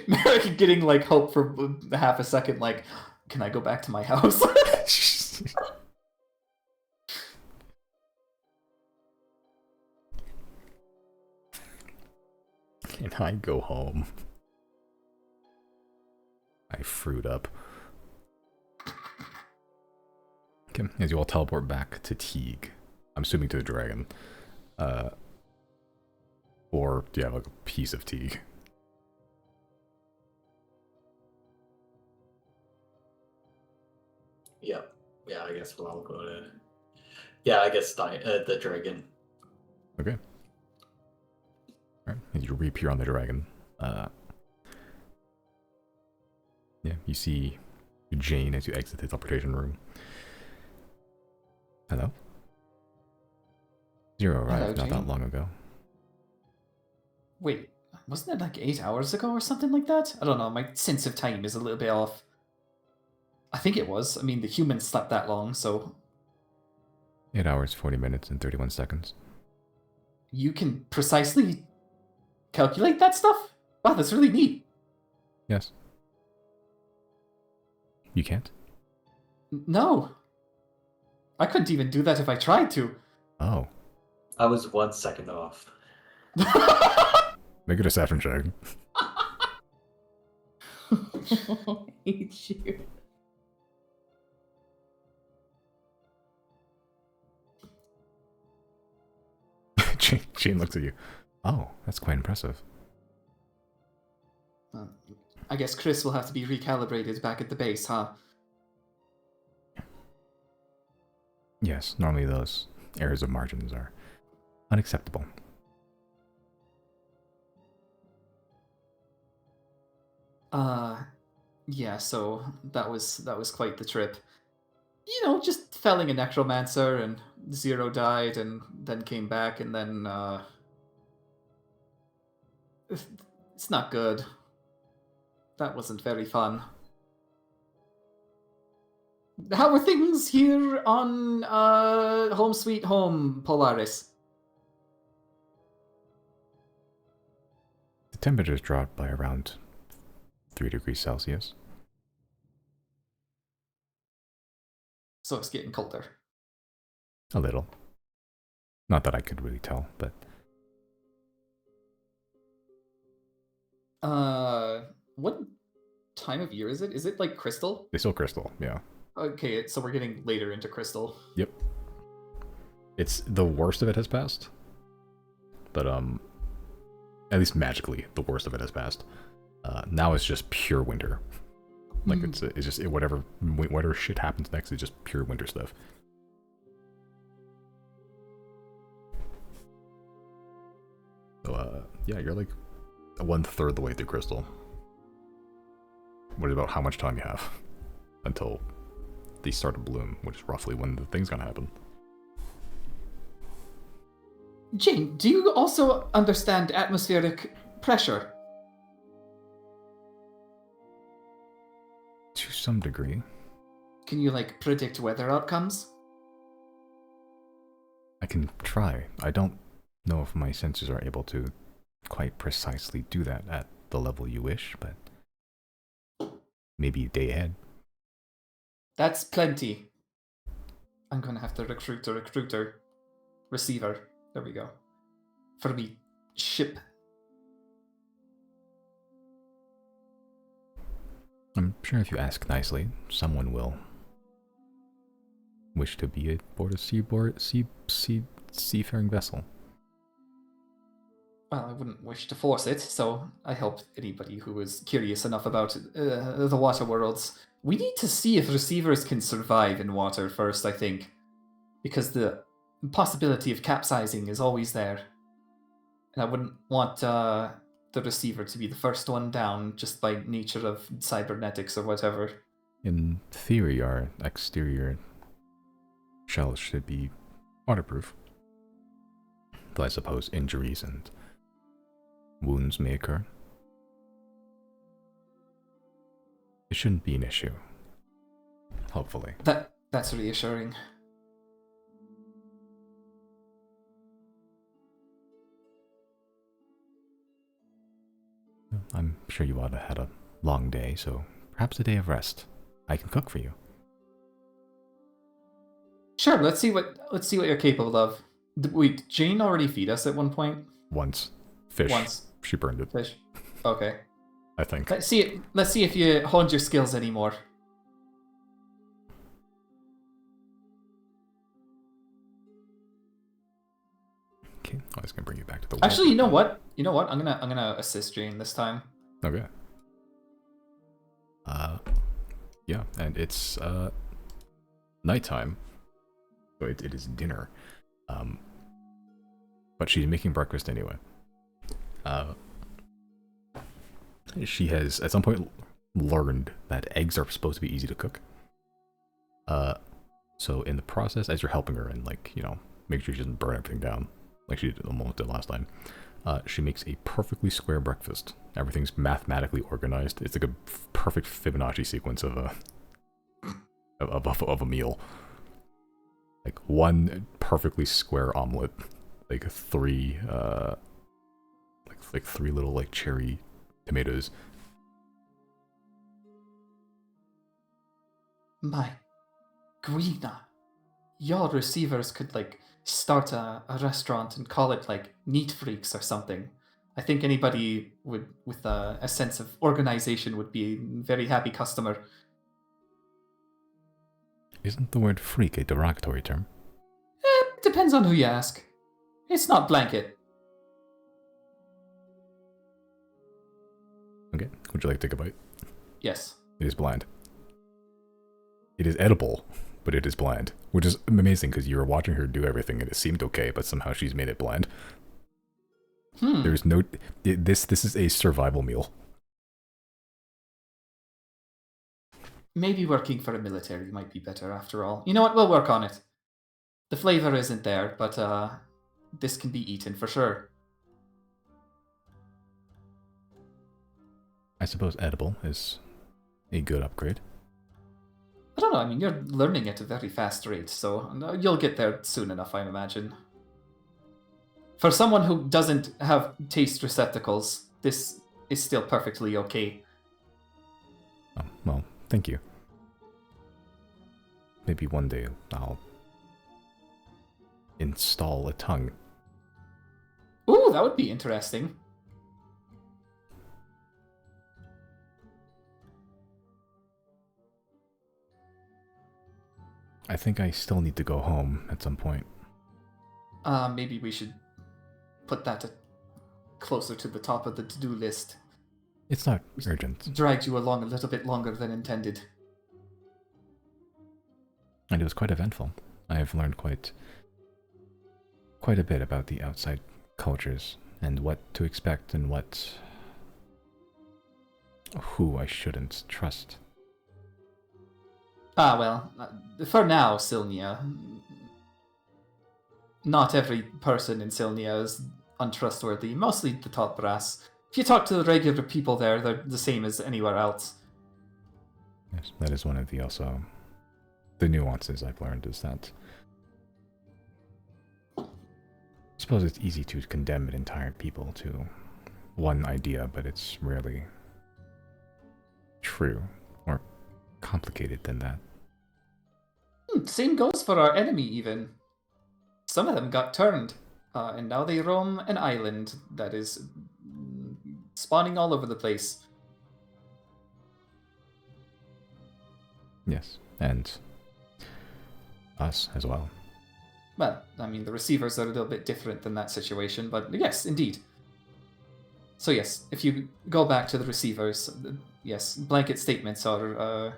Speaker 2: Merrick getting like hope for half a second, like, can I go back to my house?
Speaker 1: Can I go home? I fruit up. Okay, as you all teleport back to Teague. I'm assuming to the dragon. Or do you have like a piece of Teague?
Speaker 3: Yeah. Yeah, I guess we'll all go to... Yeah, I guess the dragon.
Speaker 1: Okay. Alright, as you reappear on the dragon. Yeah, you see Jane as you exit the teleportation room. Hello? Zero arrived
Speaker 2: Hello,
Speaker 1: not that
Speaker 2: Jane.
Speaker 1: long ago.
Speaker 2: Wait, wasn't it like 8 hours ago or something like that? I don't know, my sense of time is a little bit off. I think it was. I mean, the humans slept that long, so
Speaker 1: 8 hours, 40 minutes, and 31 seconds.
Speaker 2: you can precisely calculate that stuff? Wow, that's really neat.
Speaker 1: Yes. You can't?
Speaker 2: No. I couldn't even do that if I tried to.
Speaker 1: Oh.
Speaker 3: I was 1 second off.
Speaker 1: Make it a Saturn check.
Speaker 4: I hate you.
Speaker 1: Jane looks at you. Oh, that's quite impressive.
Speaker 2: I guess Chris will have to be recalibrated back at the base, huh?
Speaker 1: Yes, normally those errors of margins are unacceptable.
Speaker 2: Yeah, so that was quite the trip. You know, just felling a necromancer, and Zero died and then came back, and then it's not good. That wasn't very fun. How are things here on Home Sweet Home, Polaris?
Speaker 1: The temperatures dropped by around 3 degrees Celsius.
Speaker 2: So it's getting colder.
Speaker 1: A little. Not that I could really tell, but
Speaker 2: What time of year is it? Is it like crystal?
Speaker 1: they still crystal, yeah.
Speaker 2: Okay, so we're getting later into crystal.
Speaker 1: Yep. It's the worst of it has passed. But at least magically, the worst of it has passed. Now it's just pure winter. Like it's just whatever shit happens next is just pure winter stuff. So yeah, you're like 1/3 the way through crystal. What about how much time you have until they start to bloom, which is roughly when the thing's gonna happen.
Speaker 2: Jane, do you also understand atmospheric pressure?
Speaker 1: To some degree.
Speaker 2: Can you, like, predict weather outcomes?
Speaker 1: I can try. I don't know if my sensors are able to quite precisely do that at the level you wish, but maybe a day ahead.
Speaker 2: That's plenty. I'm gonna have to recruit a recruiter. Receiver. There we go. For me ship.
Speaker 1: I'm sure if you ask nicely, someone will wish to be aboard a seafaring vessel.
Speaker 2: Well, I wouldn't wish to force it, so I hope anybody who is curious enough about the water worlds. We need to see if receivers can survive in water first, I think. Because the possibility of capsizing is always there. And I wouldn't want the receiver to be the first one down just by nature of cybernetics or whatever.
Speaker 1: In theory, our exterior shells should be waterproof. Though I suppose injuries and wounds may occur. It shouldn't be an issue. Hopefully.
Speaker 2: That's reassuring.
Speaker 1: I'm sure you ought to have had a long day, so perhaps a day of rest. I can cook for you.
Speaker 2: Sure, let's see what you're capable of. Wait, did Jane already feed us at one point?
Speaker 1: Once. Fish.
Speaker 2: Once.
Speaker 1: She burned it.
Speaker 2: Fish. Okay.
Speaker 1: I think.
Speaker 2: Let's see if you honed your skills anymore.
Speaker 1: Okay, I was gonna bring you back to the.
Speaker 2: Actually, you know what? I'm gonna assist Jane this time.
Speaker 1: Okay. Yeah, and it's nighttime, so it is dinner. But she's making breakfast anyway. She has at some point learned that eggs are supposed to be easy to cook. So in the process, as you're helping her and, like, you know, make sure she doesn't burn everything down like she almost did last time. She makes a perfectly square breakfast. Everything's mathematically organized. It's like a perfect Fibonacci sequence of a meal. Like one perfectly square omelet, like three little like cherry tomatoes.
Speaker 2: My Guina, your receivers could like start a restaurant and call it like Neat Freaks or something. I think anybody with a sense of organization would be a very happy customer.
Speaker 1: Isn't the word freak a derogatory term?
Speaker 2: Depends on who you ask. It's not blanket.
Speaker 1: Okay, would you like to take a bite?
Speaker 2: Yes.
Speaker 1: It is bland. It is edible, but it is bland. Which is amazing because you were watching her do everything and it seemed okay, but somehow she's made it bland. There's no... This is a survival meal.
Speaker 2: Maybe working for a military might be better after all. You know what? We'll work on it. The flavor isn't there, but this can be eaten for sure.
Speaker 1: I suppose edible is a good upgrade.
Speaker 2: I don't know, I mean, you're learning at a very fast rate, so you'll get there soon enough, I imagine. For someone who doesn't have taste receptacles, this is still perfectly okay.
Speaker 1: Oh, well, thank you. Maybe one day I'll install a tongue.
Speaker 2: Ooh, that would be interesting.
Speaker 1: I think I still need to go home at some point.
Speaker 2: Maybe we should put that closer to the top of the to-do list.
Speaker 1: It's not urgent.
Speaker 2: Dragged you along a little bit longer than intended.
Speaker 1: And it was quite eventful. I have learned quite a bit about the outside cultures and what to expect and who I shouldn't trust.
Speaker 2: Ah, well, for now, Silnia. Not every person in Silnia is untrustworthy, mostly the top brass. If you talk to the regular people there, they're the same as anywhere else.
Speaker 1: Yes, that is one of the nuances I've learned is that I suppose it's easy to condemn an entire people to one idea, but it's rarely true or complicated than that.
Speaker 2: Same goes for our enemy, even. Some of them got turned, and now they roam an island that is spawning all over the place.
Speaker 1: Yes, and us as well.
Speaker 2: Well, I mean, the receivers are a little bit different than that situation, but yes, indeed. So yes, if you go back to the receivers, yes, blanket statements are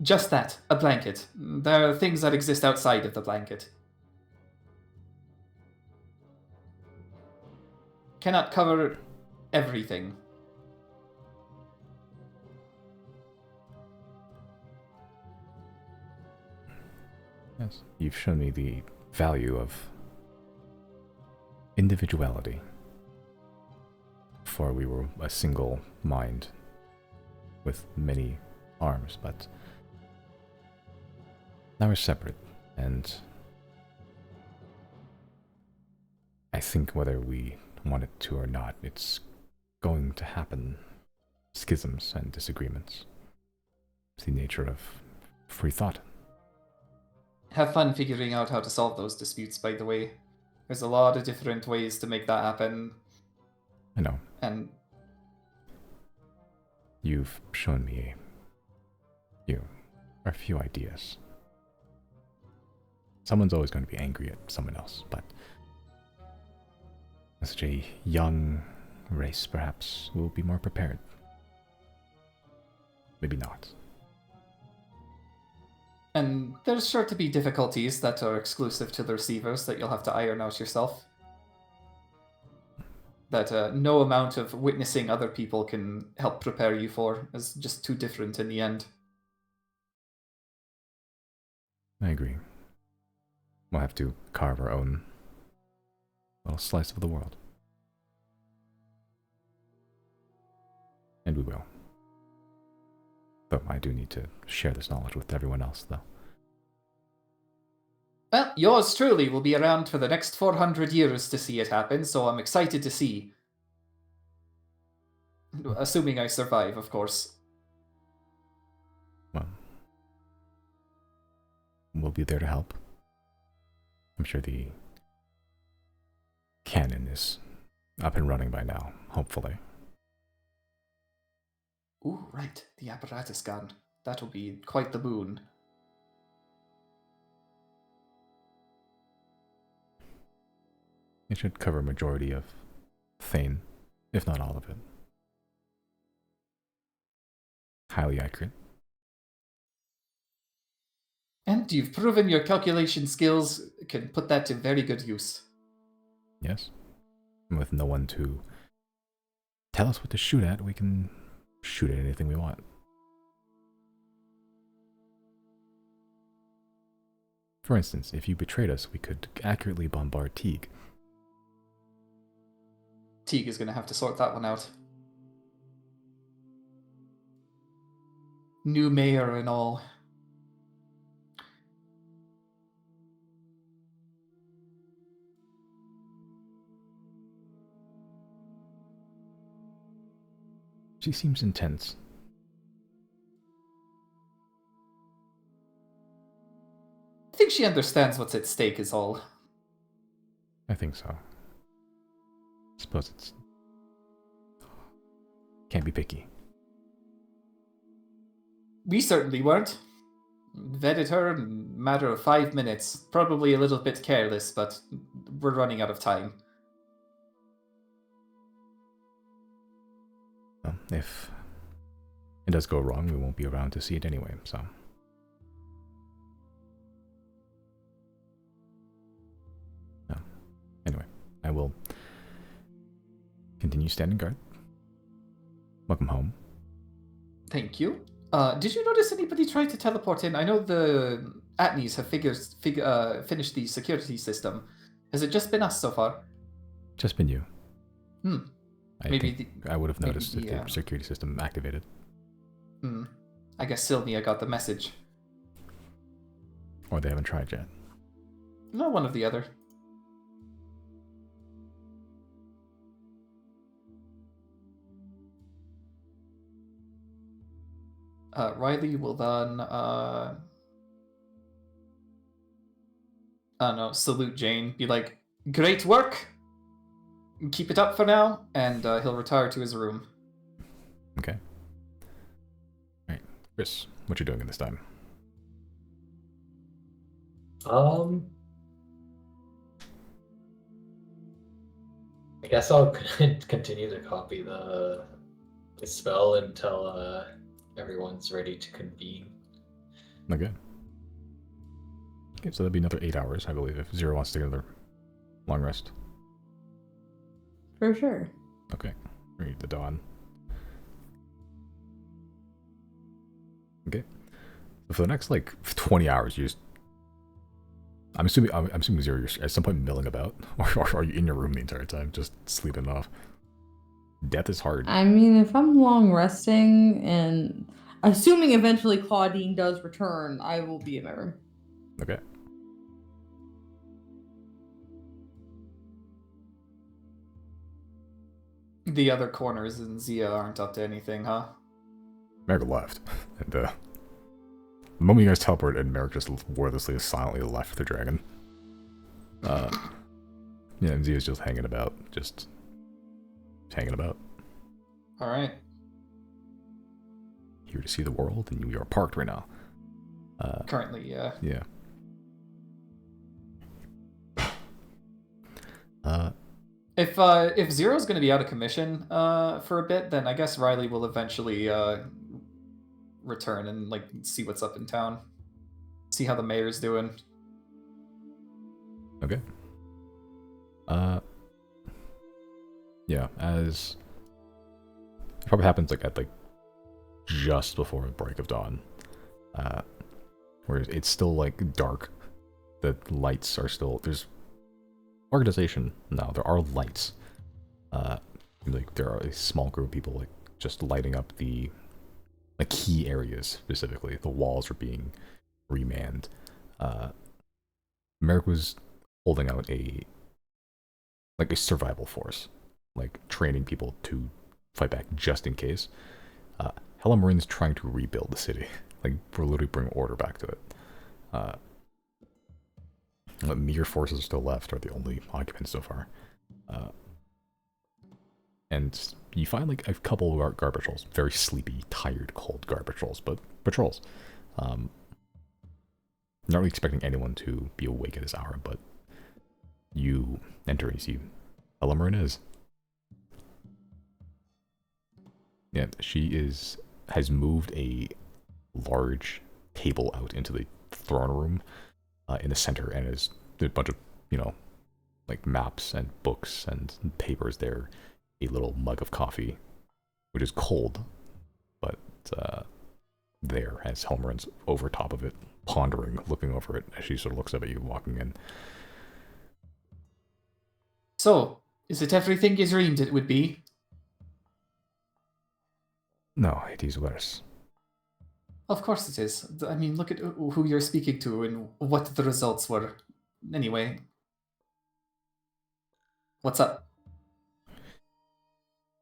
Speaker 2: just that, a blanket. There are things that exist outside of the blanket. Cannot cover everything.
Speaker 1: Yes, you've shown me the value of individuality. Before we were a single mind with many arms, but now we're separate, and I think whether we want it to or not, it's going to happen. Schisms and disagreements. It's the nature of free thought.
Speaker 2: Have fun figuring out how to solve those disputes, by the way. There's a lot of different ways to make that happen.
Speaker 1: I know.
Speaker 2: And
Speaker 1: You've shown me a few ideas. Someone's always going to be angry at someone else, but as such a young race, perhaps we'll be more prepared. Maybe not.
Speaker 2: And there's sure to be difficulties that are exclusive to the receivers that you'll have to iron out yourself. That no amount of witnessing other people can help prepare you for, is just too different in the end.
Speaker 1: I agree. We'll have to carve our own little slice of the world. And we will. But I do need to share this knowledge with everyone else, though.
Speaker 2: Well, yours truly will be around for the next 400 years to see it happen, so I'm excited to see. Assuming I survive, of course.
Speaker 1: Well, we'll be there to help. I'm sure the cannon is up and running by now, hopefully.
Speaker 2: Ooh, right, the apparatus gun. That'll be quite the boon.
Speaker 1: It should cover a majority of Thane, if not all of it. Highly accurate.
Speaker 2: And you've proven your calculation skills can put that to very good use.
Speaker 1: Yes. And with no one to tell us what to shoot at, we can shoot at anything we want. For instance, if you betrayed us, we could accurately bombard Teague.
Speaker 2: Teague is going to have to sort that one out. New mayor and all.
Speaker 1: She seems intense.
Speaker 2: I think she understands what's at stake is all.
Speaker 1: I think so. Suppose it's... Can't be picky.
Speaker 2: We certainly weren't. Vetted her in a matter of 5 minutes. Probably a little bit careless, but we're running out of time.
Speaker 1: Well, if it does go wrong, we won't be around to see it anyway, so... No. Anyway, I will continue standing guard. Welcome home.
Speaker 2: Thank you. Did you notice anybody try to teleport in? I know the Atneys have finished the security system. Has it just been us so far?
Speaker 1: Just been you. I
Speaker 2: Maybe
Speaker 1: think I would have noticed if
Speaker 2: the
Speaker 1: the security system activated.
Speaker 2: I guess Sylvia got the message.
Speaker 1: Or they haven't tried yet.
Speaker 2: No, one of the other. Riley will then, I don't know, salute Jane, be like, great work! Keep it up for now, and he'll retire to his room.
Speaker 1: Okay. Alright, Chris, what you doing in this time?
Speaker 3: I guess I'll continue to copy the spell until everyone's ready to convene.
Speaker 1: Okay. Okay, so that'd be another 8 hours, I believe, if Zero wants to get another long rest.
Speaker 4: For sure.
Speaker 1: Okay. Read the dawn. Okay. So for the next, 20 hours, you just... I'm assuming Zero, you're at some point milling about, or are you in your room the entire time, just sleeping off? Death is hard.
Speaker 4: I mean, if I'm long resting and assuming eventually Claudine does return, I will be in my room.
Speaker 1: Okay.
Speaker 2: The other corners in Zia aren't up to anything, huh?
Speaker 1: Merrick left. And, the moment you guys teleported, and Merrick just wordlessly, silently left the dragon. Yeah, and Zia's just hanging about. Just hanging about.
Speaker 2: Alright.
Speaker 1: Here to see the world, and you are parked right now.
Speaker 2: Currently, yeah.
Speaker 1: Yeah.
Speaker 2: If Zero's going to be out of commission for a bit, then I guess Riley will eventually return and see what's up in town, see how the mayor's doing.
Speaker 1: Okay. Yeah, as it probably happens at just before the break of dawn, where it's still dark the lights are still, there's organization. No, there are lights. Like there are a small group of people like just lighting up the like key areas specifically. The walls are being remanned. Merrick was holding out a survival force, like training people to fight back just in case. Helen Marin's trying to rebuild the city, like literally bring order back to it. What mere forces still left are the only occupants so far. And you find like a couple of guard patrols, very sleepy, tired, cold guard patrols, but patrols. Not really expecting anyone to be awake at this hour, but you enter and you see Helen Marin is. Yeah, she has moved a large table out into the throne room in the center, and is a bunch of, like maps and books and papers there, a little mug of coffee, which is cold, but there, as Helmarin's over top of it, pondering, looking over it, as she sort of looks up at you walking in.
Speaker 2: So, is it everything you dreamed it would be?
Speaker 1: No, it is worse.
Speaker 2: Of course it is. I mean, look at who you're speaking to and what the results were. Anyway. What's up?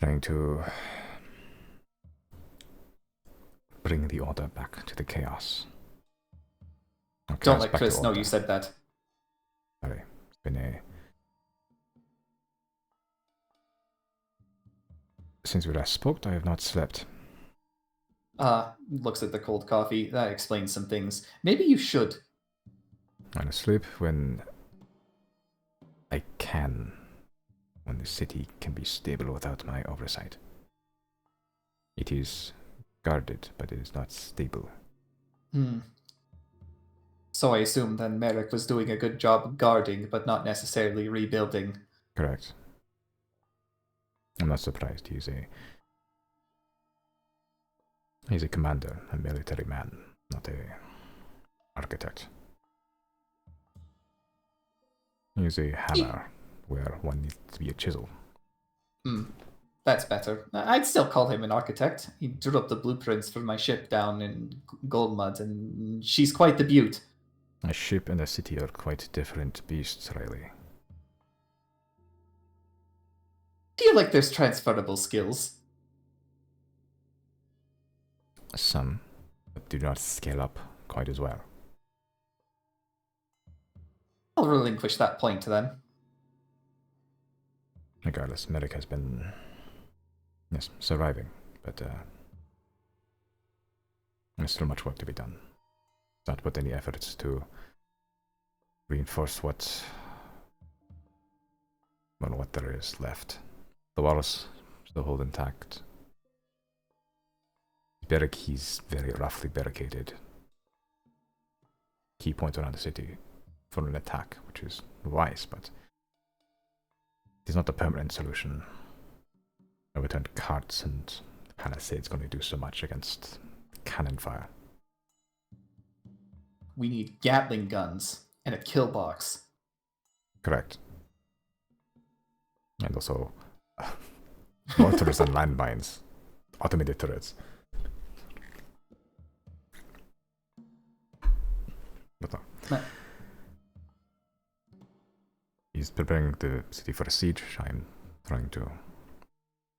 Speaker 1: Trying to bring the order back to the chaos. Or
Speaker 2: Don't
Speaker 1: chaos
Speaker 2: let
Speaker 1: back to
Speaker 2: Chris know
Speaker 1: order.
Speaker 2: you said that.
Speaker 1: Sorry, it's been since we last spoke, I have not slept.
Speaker 2: Looks at the cold coffee. That explains some things. Maybe you should.
Speaker 1: I'm asleep when I can. When the city can be stable without my oversight. It is guarded, but it is not stable.
Speaker 2: So I assume then Merrick was doing a good job guarding, but not necessarily rebuilding.
Speaker 1: Correct. I'm not surprised. He's a commander, a military man, not a architect. He's a hammer where one needs to be a chisel.
Speaker 2: That's better. I'd still call him an architect. He drew up the blueprints for my ship down in Goldmud, and she's quite the beaut.
Speaker 1: A ship and a city are quite different beasts, Riley.
Speaker 2: Feel like there's transferable skills.
Speaker 1: Some, but do not scale up quite as well.
Speaker 2: I'll relinquish that point then.
Speaker 1: Regardless, Merrick has been, yes, surviving, but there's still much work to be done. Not put any efforts to reinforce what there is left. The walls still hold intact. He's very roughly barricaded. Key point around the city for an attack, which is wise, but it is not a permanent solution. Overturned carts and palisades going to do so much against cannon fire.
Speaker 2: We need Gatling guns and a kill box.
Speaker 1: Correct. And also mortars and landmines. Automated turrets. But he's preparing the city for a siege. I'm trying to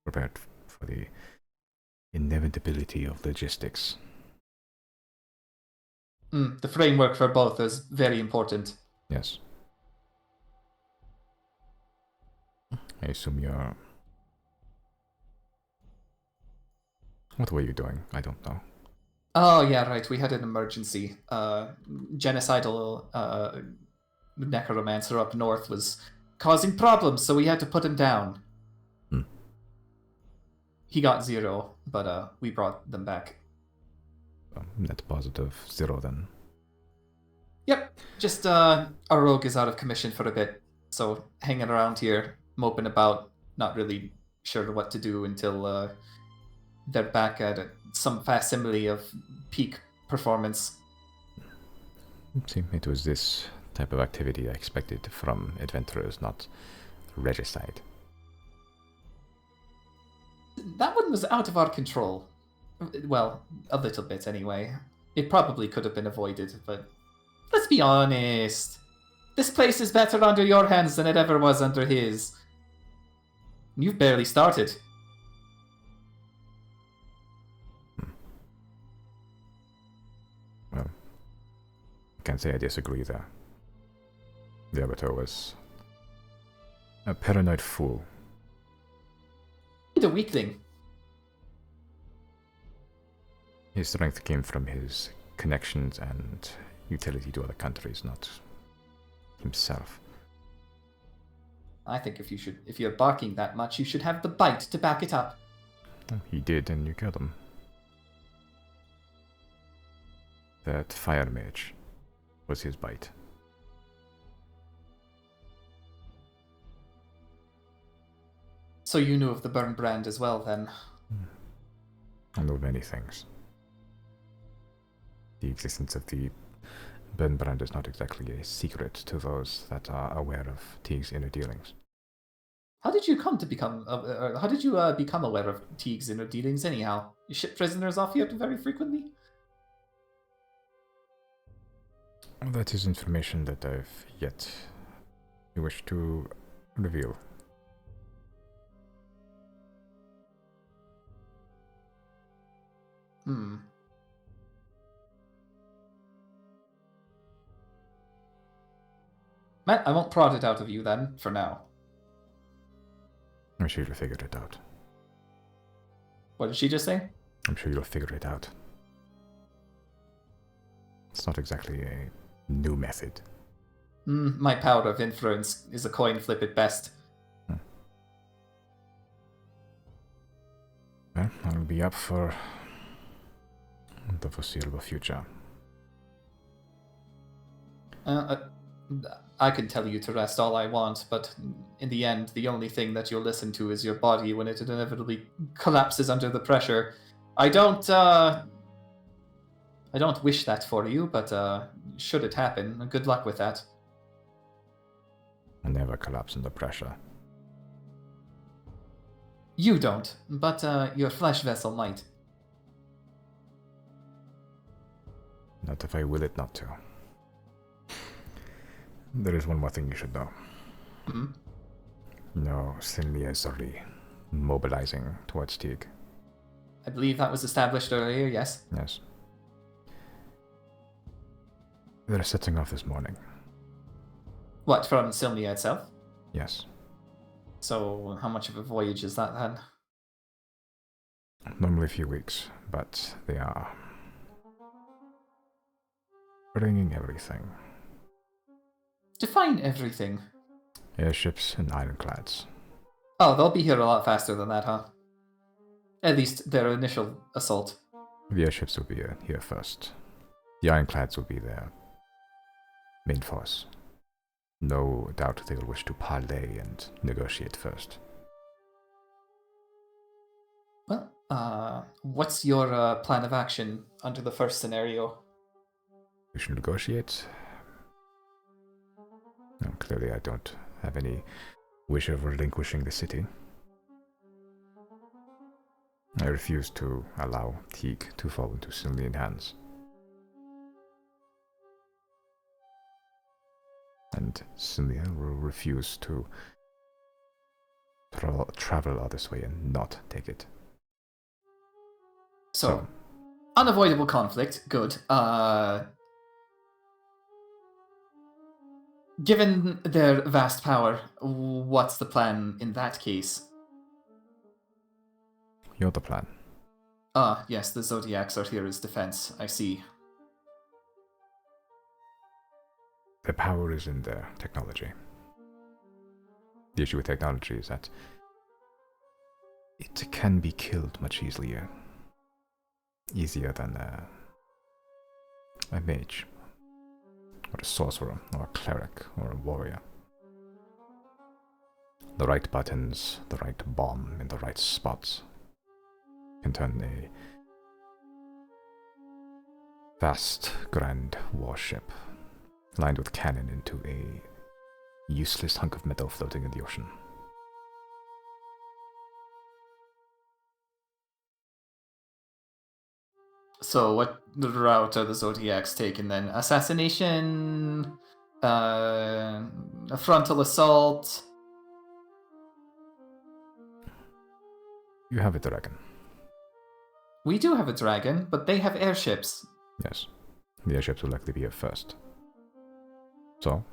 Speaker 1: prepare it for the inevitability of logistics.
Speaker 2: The framework for both is very important.
Speaker 1: Yes. I assume you're... What were you doing? I don't know.
Speaker 2: Oh, yeah, right. We had an emergency. Genocidal necromancer up north was causing problems, so we had to put him down. He got 0, but we brought them back.
Speaker 1: Net positive 0 then.
Speaker 2: Yep. Just our rogue is out of commission for a bit, so hanging around here, moping about, not really sure what to do until they're back at some facsimile of peak performance.
Speaker 1: See, it was this type of activity I expected from adventurers, not regicide.
Speaker 2: That one was out of our control. Well, a little bit anyway. It probably could have been avoided, but let's be honest. This place is better under your hands than it ever was under his. You've barely started.
Speaker 1: Well, I can't say I disagree there. The Abato was a paranoid fool.
Speaker 2: The weakling.
Speaker 1: His strength came from his connections and utility to other countries, not himself.
Speaker 2: I think if you're barking that much, you should have the bite to back it up.
Speaker 1: He did, and you killed him. That fire mage was his bite.
Speaker 2: So you knew of the burn brand as well, then?
Speaker 1: I know many things. The existence of the burn brand is not exactly a secret to those that are aware of Teague's inner dealings.
Speaker 2: How did you come to become? How did you become aware of Teague's inner dealings? Anyhow, you ship prisoners off here very frequently.
Speaker 1: That is information that I've yet wish to reveal.
Speaker 2: Matt, I won't prod it out of you then, for now.
Speaker 1: I'm sure you'll figure it out.
Speaker 2: What did she just say?
Speaker 1: I'm sure you'll figure it out. It's not exactly a new method.
Speaker 2: My power of influence is a coin flip at best.
Speaker 1: Well, I'll be up for the foreseeable future.
Speaker 2: I can tell you to rest all I want, but in the end, the only thing that you'll listen to is your body when it inevitably collapses under the pressure. I don't wish that for you, but should it happen, good luck with that.
Speaker 1: I never collapse under pressure.
Speaker 2: You don't, but your flesh vessel might.
Speaker 1: Not if I will it not to. There is one more thing you should know. No, Sinlia is already mobilizing towards Teague.
Speaker 2: I believe that was established earlier, yes?
Speaker 1: Yes. They're setting off this morning.
Speaker 2: What, from Sylmia itself?
Speaker 1: Yes.
Speaker 2: So, how much of a voyage is that then?
Speaker 1: Normally a few weeks, but they are bringing everything.
Speaker 2: Define everything.
Speaker 1: Airships and ironclads.
Speaker 2: Oh, they'll be here a lot faster than that, huh? At least their initial assault.
Speaker 1: The airships will be here first. The ironclads will be their main force. No doubt they will wish to parley and negotiate first.
Speaker 2: Well, what's your plan of action under the first scenario?
Speaker 1: We should negotiate. No, clearly I don't have any wish of relinquishing the city. I refuse to allow Teague to fall into Sylvian hands. And Sylvia will refuse to travel all this way and not take it.
Speaker 2: So, unavoidable conflict, good. Given their vast power, what's the plan in that case?
Speaker 1: You're the plan.
Speaker 2: Ah, yes, the Xodiacs are here as defense, I see.
Speaker 1: The power is in their technology. The issue with technology is that it can be killed much easier. Easier than a mage, or a sorcerer, or a cleric, or a warrior. The right buttons, the right bomb in the right spots can turn a vast, grand warship lined with cannon into a useless hunk of metal floating in the ocean.
Speaker 2: So what route are the Zodiacs taking then? Assassination? A frontal assault?
Speaker 1: You have a dragon.
Speaker 2: We do have a dragon, but they have airships.
Speaker 1: Yes. The airships will likely be here first. So?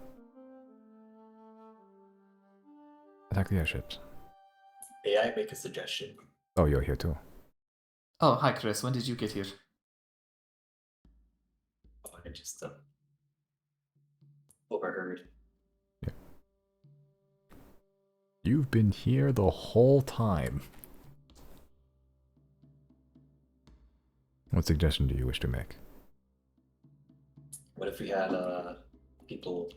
Speaker 1: Attack the airships.
Speaker 3: May I make a suggestion?
Speaker 1: Oh, you're here too.
Speaker 2: Oh, hi Chris, when did you get here?
Speaker 3: Oh, I just overheard.
Speaker 1: You've been here the whole time. What suggestion do you wish to make?
Speaker 3: What if we had people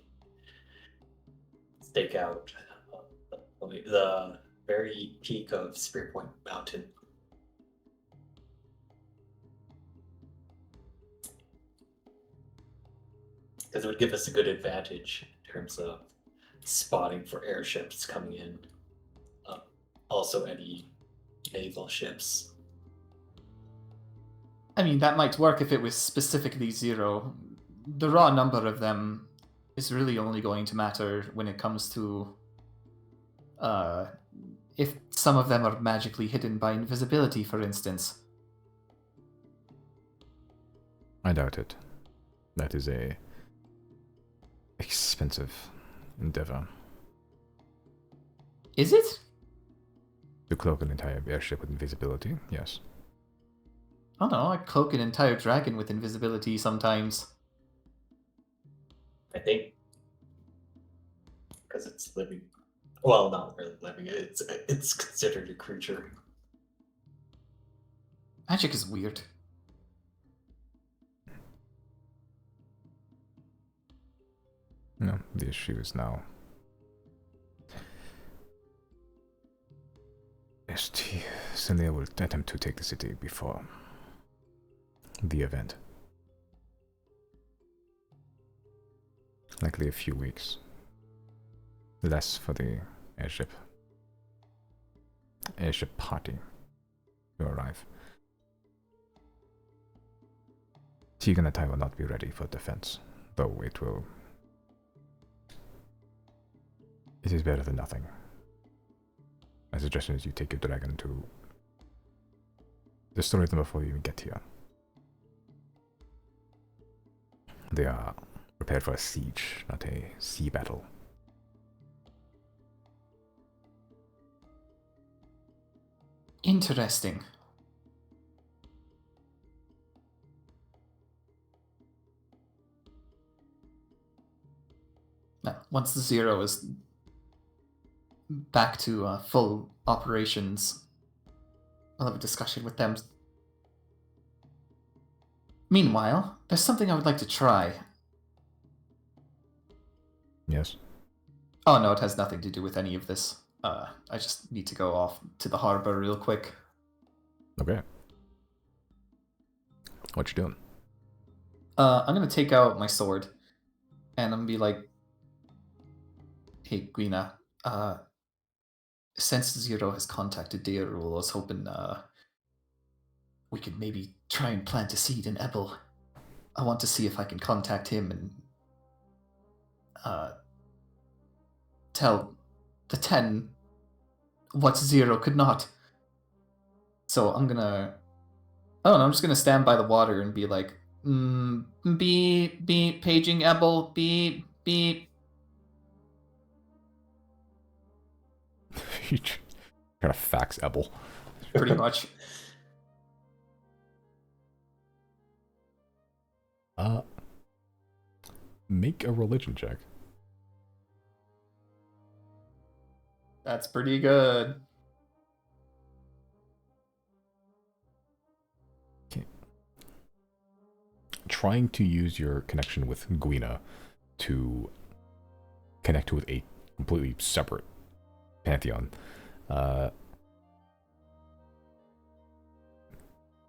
Speaker 3: stake out the very peak of Spear Point Mountain? Because it would give us a good advantage in terms of spotting for airships coming in. Also, any naval ships.
Speaker 2: I mean, that might work if it was specifically 0. The raw number of them is really only going to matter when it comes to if some of them are magically hidden by invisibility, for instance.
Speaker 1: I doubt it. That is a expensive endeavor.
Speaker 2: Is it?
Speaker 1: To cloak an entire airship with invisibility, yes.
Speaker 2: I don't know, I cloak an entire dragon with invisibility sometimes.
Speaker 3: I think because it's living. Well, not really living. It's considered a creature.
Speaker 2: Magic is weird.
Speaker 1: No, the issue is now. Celia will attempt to take the city before the event. Likely a few weeks. Less for the airship party to arrive. Tiganatai will not be ready for defense, though it will. It is better than nothing. My suggestion is you take your dragon to destroy them before you even get here. They are prepared for a siege, not a sea battle.
Speaker 2: Interesting. Now, once the 0 is back to full operations, I'll have a discussion with them. Meanwhile, there's something I would like to try.
Speaker 1: Yes?
Speaker 2: Oh no, it has nothing to do with any of this. I just need to go off to the harbor real quick.
Speaker 1: Okay. What you doing?
Speaker 2: I'm gonna take out my sword, and I'm gonna be like, "Hey, Gwina, since 0 has contacted Deirul, I was hoping we could maybe try and plant a seed in Ebel. I want to see if I can contact him and tell the 10 what 0 could not. So I'm just gonna stand by the water and be like, beep, paging Ebel, beep, beep.
Speaker 1: You try to fax Ebel.
Speaker 2: Pretty much.
Speaker 1: Make a religion check.
Speaker 2: That's pretty good.
Speaker 1: Okay. Trying to use your connection with Gwina to connect with a completely separate pantheon.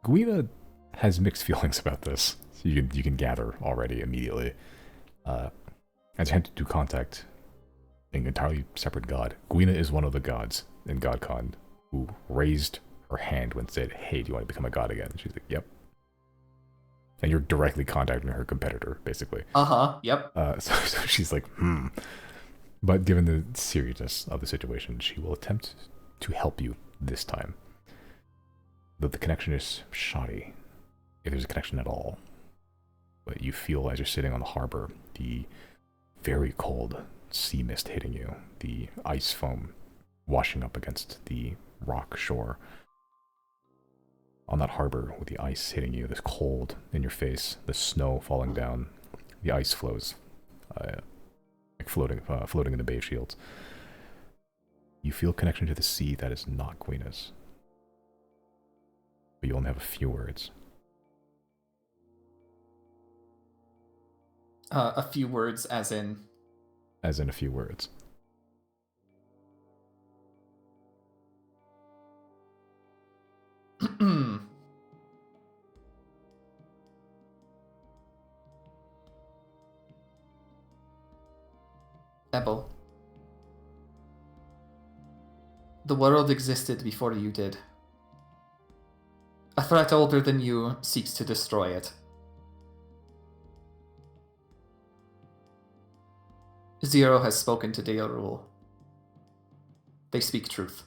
Speaker 1: Gwina has mixed feelings about this. You can gather already immediately. attempted to contact an entirely separate god. Gwina is one of the gods in GodCon who raised her hand when said, "Hey, do you want to become a god again?" She's like, "Yep." And you're directly contacting her competitor, basically.
Speaker 2: Yep.
Speaker 1: So she's like, But given the seriousness of the situation, she will attempt to help you this time. Though the connection is shoddy, if there's a connection at all. But you feel as you're sitting on the harbor, the very cold sea mist hitting you, the ice foam washing up against the rock shore. On that harbor, with the ice hitting you, this cold in your face, the snow falling down, the ice floes, like floating in the bay shields. You feel connection to the sea that is not Gwina's. But you only have a few words.
Speaker 2: A few words, as in?
Speaker 1: As in a few words.
Speaker 2: Ebel. The world existed before you did. A threat older than you seeks to destroy it. Zero has spoken to Deorul. They speak truth.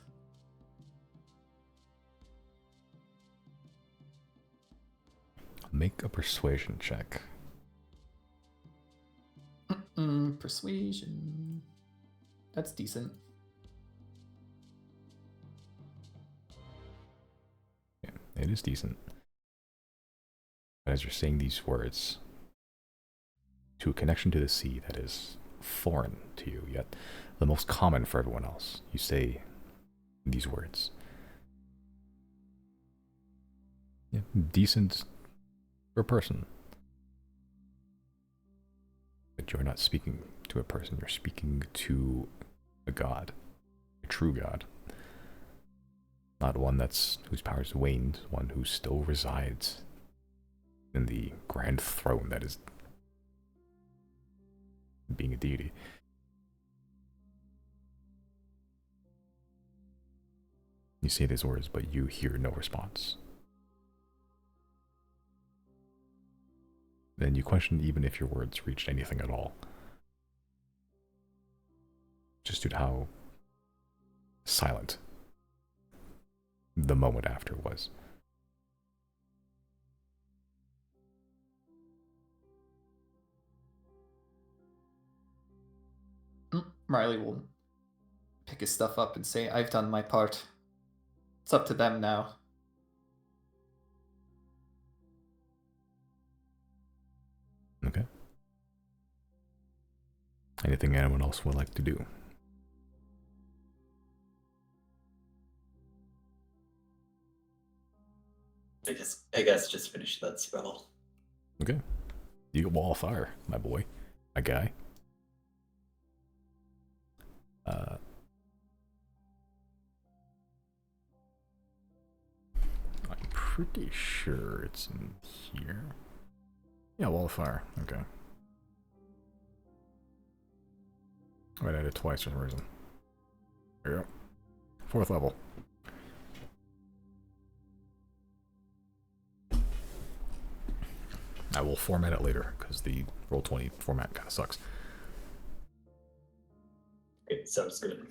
Speaker 1: Make a persuasion check.
Speaker 2: Persuasion. That's decent.
Speaker 1: Yeah, it is decent. But as you're saying these words, to a connection to the sea that is foreign to you, yet the most common for everyone else, you say these words. Yeah, decent for a person. But you're not speaking to a person, you're speaking to a god. A true god. Not one whose powers waned, one who still resides in the grand throne that is being a deity. You say these words, but you hear no response. Then you question even if your words reached anything at all. Just due to how silent the moment after was.
Speaker 2: Riley will pick his stuff up and say, "I've done my part. It's up to them now."
Speaker 1: Okay. Anything anyone else would like to do?
Speaker 3: I guess just finish that spell.
Speaker 1: Okay. You get wall of fire, my boy. My guy. I'm pretty sure it's in here. Yeah, wall of fire. Okay. Wait, I did it twice for some reason. There you go. 4th level. I will format it later, because the Roll20 format kind of sucks.
Speaker 3: Okay, sounds good.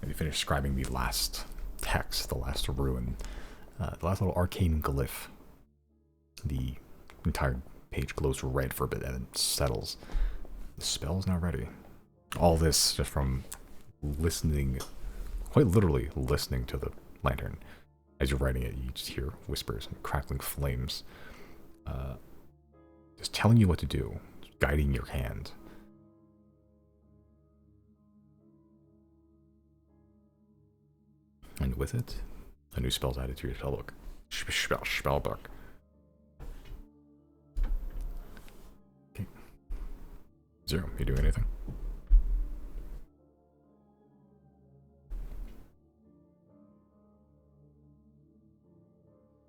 Speaker 1: And you finish scribing the last text, the last rune, the last little arcane glyph. The entire page glows red for a bit and then settles. The spell is now ready. All this just from listening, quite literally listening to the lantern. As you're writing it, you just hear whispers and crackling flames. Just telling you what to do, guiding your hand. And with it, a new spell's added to your spellbook. Spellbook. Okay. Zero, you doing anything?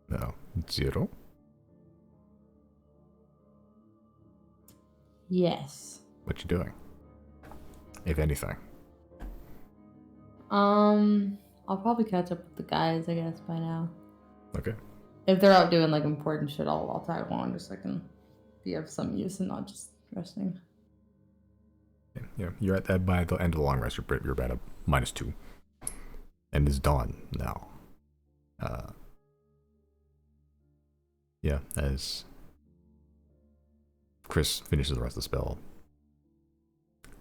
Speaker 1: No. Zero?
Speaker 4: Yes.
Speaker 1: What you doing? If anything.
Speaker 4: I'll probably catch up with the guys, I guess, by now.
Speaker 1: Okay.
Speaker 4: If they're out doing like important shit, I'll tag along just so I can be of some use and not just resting.
Speaker 1: Yeah, you're at that by the end of the long rest. You're about a -2, and it's dawn now. Yeah, as Chris finishes the rest of the spell,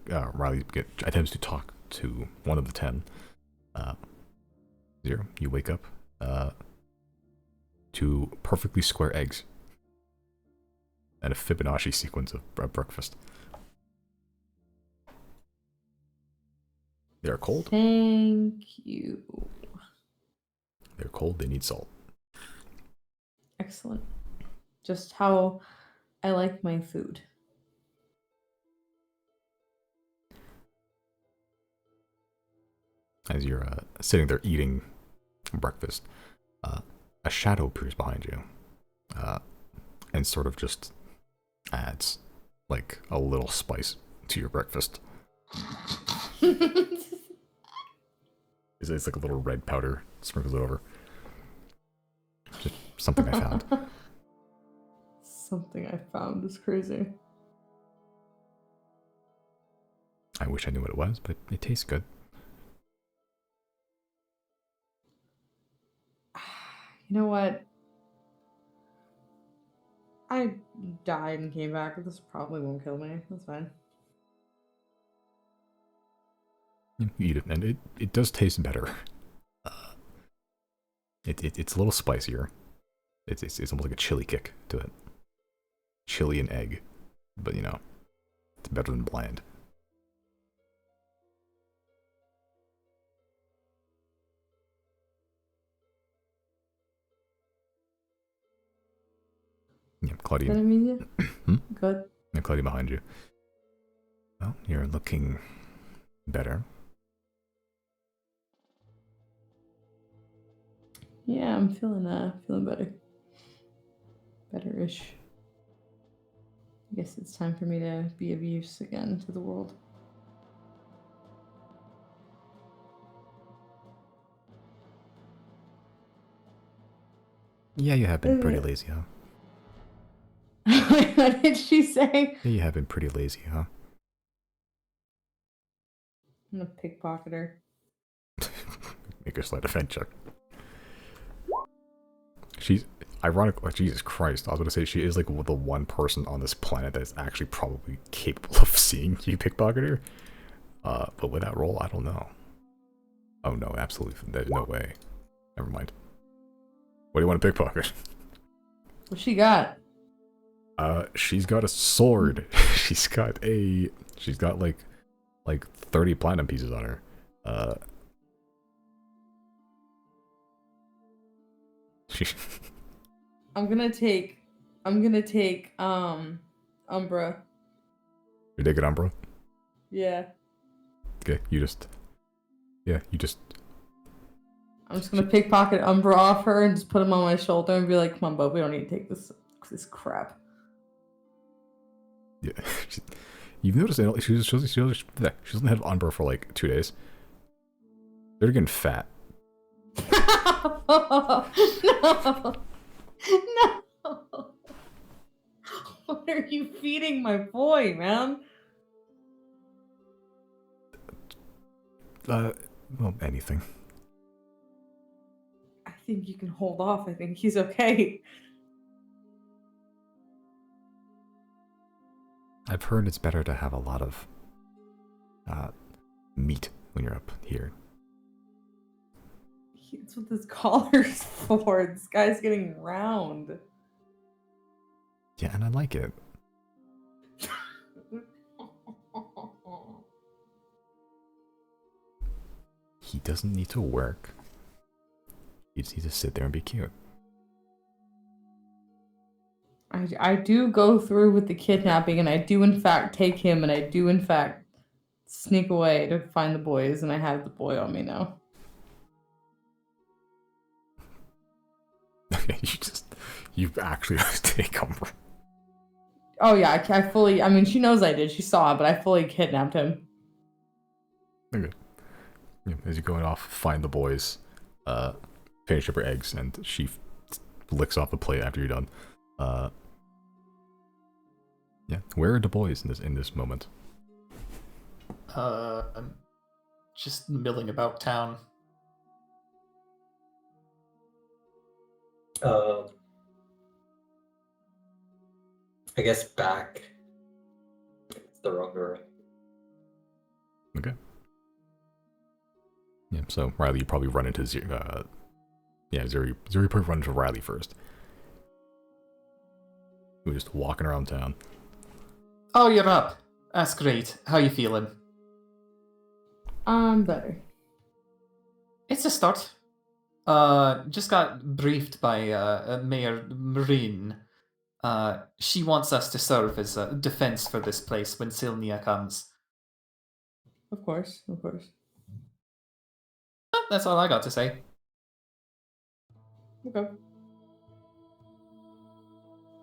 Speaker 1: Riley attempts to talk to one of the 10. 0, you wake up to perfectly square eggs and a Fibonacci sequence of breakfast. They are cold.
Speaker 4: Thank you.
Speaker 1: They're cold. They need salt.
Speaker 4: Excellent. Just how I like my food.
Speaker 1: As you're sitting there eating breakfast, a shadow appears behind you, and sort of just adds like a little spice to your breakfast. It's like a little red powder, sprinkles it over. Just something I found.
Speaker 4: Something I found is crazy.
Speaker 1: I wish I knew what it was, but it tastes good.
Speaker 4: You know what? I died and came back. This probably won't kill me. That's fine.
Speaker 1: You eat it, and it does taste better. It's a little spicier. It's almost like a chili kick to it. Chili and egg, but you know, it's better than bland. Yeah, Claudia.
Speaker 4: Good, Amelia? Good.
Speaker 1: Yeah, Claudia behind you. Well, you're looking better.
Speaker 4: Yeah, I'm feeling better. Better-ish. I guess it's time for me to be of use again to the world.
Speaker 1: Yeah, you have been pretty lazy, huh?
Speaker 4: What did she say?
Speaker 1: Yeah, you have been pretty lazy, huh?
Speaker 4: I'm gonna pickpocket her.
Speaker 1: Make her sleight of hand check. She's ironic. Oh, Jesus Christ! I was gonna say she is like the one person on this planet that is actually probably capable of seeing you pickpocket her. But with that roll, I don't know. Oh no, absolutely, there's no way. Never mind. What do you want to pickpocket?
Speaker 4: What she got?
Speaker 1: She's got a sword. She's got like 30 platinum pieces on her.
Speaker 4: I'm gonna take Umbra.
Speaker 1: You take it, Umbra?
Speaker 4: Yeah.
Speaker 1: Okay, you just
Speaker 4: I'm just gonna pickpocket Umbra off her and just put him on my shoulder and be like, "Come on, bub, we don't need to take this crap."
Speaker 1: yeah. You've noticed she doesn't have Umbra for like 2 days. They're getting fat.
Speaker 4: No. No. What are you feeding my boy, man?
Speaker 1: Well, anything.
Speaker 4: I think you can hold off. I think he's okay.
Speaker 1: I've heard it's better to have a lot of meat when you're up here.
Speaker 4: That's what this collar's for. This guy's getting round.
Speaker 1: Yeah, and I like it. He doesn't need to work. He just needs to sit there and be cute.
Speaker 4: I do go through with the kidnapping, and I do in fact take him, and I do in fact sneak away to find the boys, and I have the boy on me now.
Speaker 1: You actually have to take him.
Speaker 4: Oh yeah, I fully. I mean, she knows I did. She saw it, but I fully kidnapped him.
Speaker 1: Okay. Yeah, as you're going off, find the boys, finish up her eggs, and she licks off the plate after you're done. Yeah. Where are the boys in this moment?
Speaker 2: I'm just milling about town.
Speaker 3: I guess back. It's the wrong door.
Speaker 1: Okay. Yeah. So Riley, you probably run into Zuri. Zuri probably run into Riley first. We're just walking around town.
Speaker 2: Oh, you're up. That's great. How you feeling?
Speaker 4: Better.
Speaker 2: It's a start. Just got briefed by Mayor Marine. She wants us to serve as a defense for this place when Silnia comes.
Speaker 4: Of course, of course.
Speaker 2: That's all I got to say.
Speaker 4: Okay.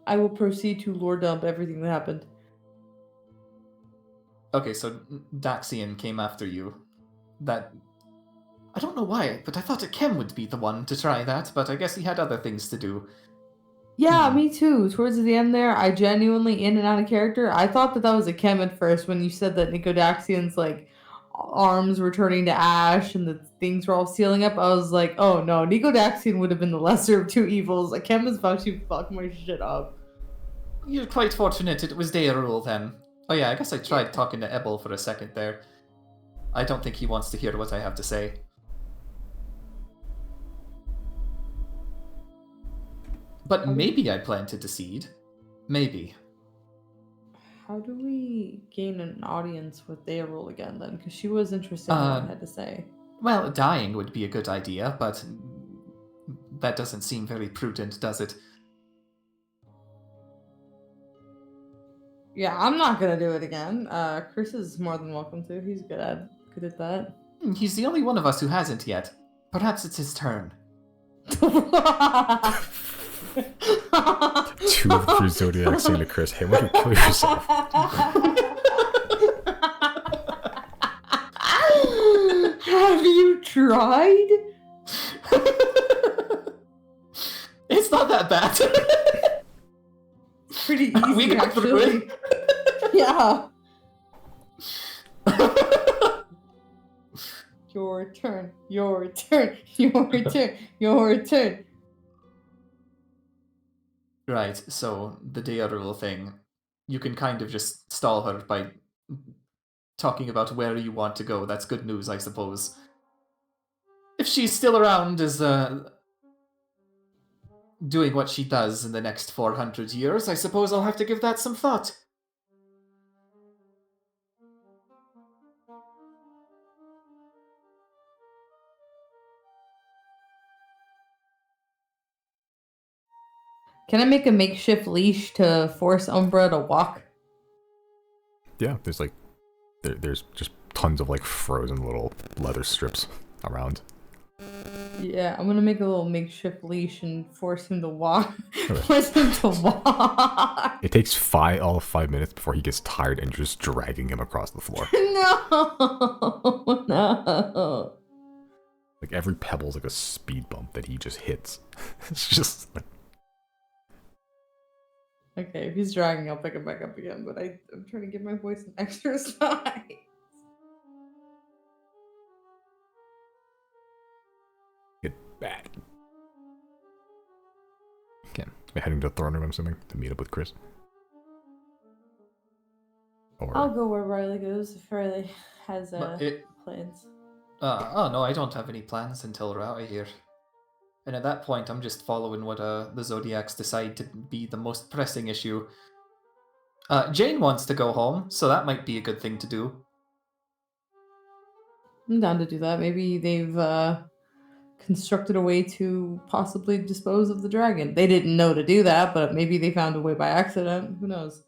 Speaker 4: I will proceed to lore dump everything that happened.
Speaker 2: Okay, so Daxian came after you. That... I don't know why, but I thought Akem would be the one to try that, but I guess he had other things to do.
Speaker 4: Yeah, me too. Towards the end there, I genuinely, in and out of character, I thought that was a chem at first when you said that Nicodaxian's, like, arms were turning to ash and the things were all sealing up. I was like, oh no, Nicodaxian would have been the lesser of two evils. Like, chem is about to fuck my shit up.
Speaker 2: You're quite fortunate it was Deirul then. Oh yeah, I guess I tried talking to Ebel for a second there. I don't think he wants to hear what I have to say. But maybe I planted a seed. Maybe.
Speaker 4: How do we gain an audience with Deirul again then? Because she was interested in what I had to say.
Speaker 2: Well, dying would be a good idea, but that doesn't seem very prudent, does it?
Speaker 4: Yeah, I'm not gonna do it again. Chris is more than welcome to. He's good at that.
Speaker 2: He's the only one of us who hasn't yet. Perhaps it's his turn.
Speaker 1: Two of the Zodiacs saying to Chris, "Hey, why don't you kill yourself?"
Speaker 4: Have you tried?
Speaker 2: It's not that bad.
Speaker 4: It's pretty easy,
Speaker 2: We got through
Speaker 4: actually.
Speaker 2: it.
Speaker 4: Yeah. Your turn. Your turn. Your turn. Your turn.
Speaker 2: Right, so the Deirul thing, you can kind of just stall her by talking about where you want to go. That's good news, I suppose. If she's still around as doing what she does in the next 400 years, I suppose I'll have to give that some thought.
Speaker 4: Can I make a makeshift leash to force Umbra to walk?
Speaker 1: Yeah, there's like, there's just tons of like frozen little leather strips around.
Speaker 4: Yeah, I'm gonna make a little makeshift leash and force him to walk. Force him to walk.
Speaker 1: It takes all of 5 minutes before he gets tired and you're just dragging him across the floor.
Speaker 4: No, no.
Speaker 1: Like every pebble's like a speed bump that he just hits. It's just like,
Speaker 4: Okay, if he's dragging, I'll pick him back up again, but I'm trying to give my voice an extra size.
Speaker 1: get bad. Okay, we're heading to the throne room, I'm assuming, to meet up with Chris. Or
Speaker 4: I'll go where Riley goes if Riley has plans.
Speaker 2: Oh no, I don't have any plans until we're out of here. And at that point, I'm just following what the Xodiacs decide to be the most pressing issue. Jane wants to go home, so that might be a good thing to do.
Speaker 4: I'm down to do that. Maybe they've constructed a way to possibly dispose of the dragon. They didn't know to do that, but maybe they found a way by accident. Who knows?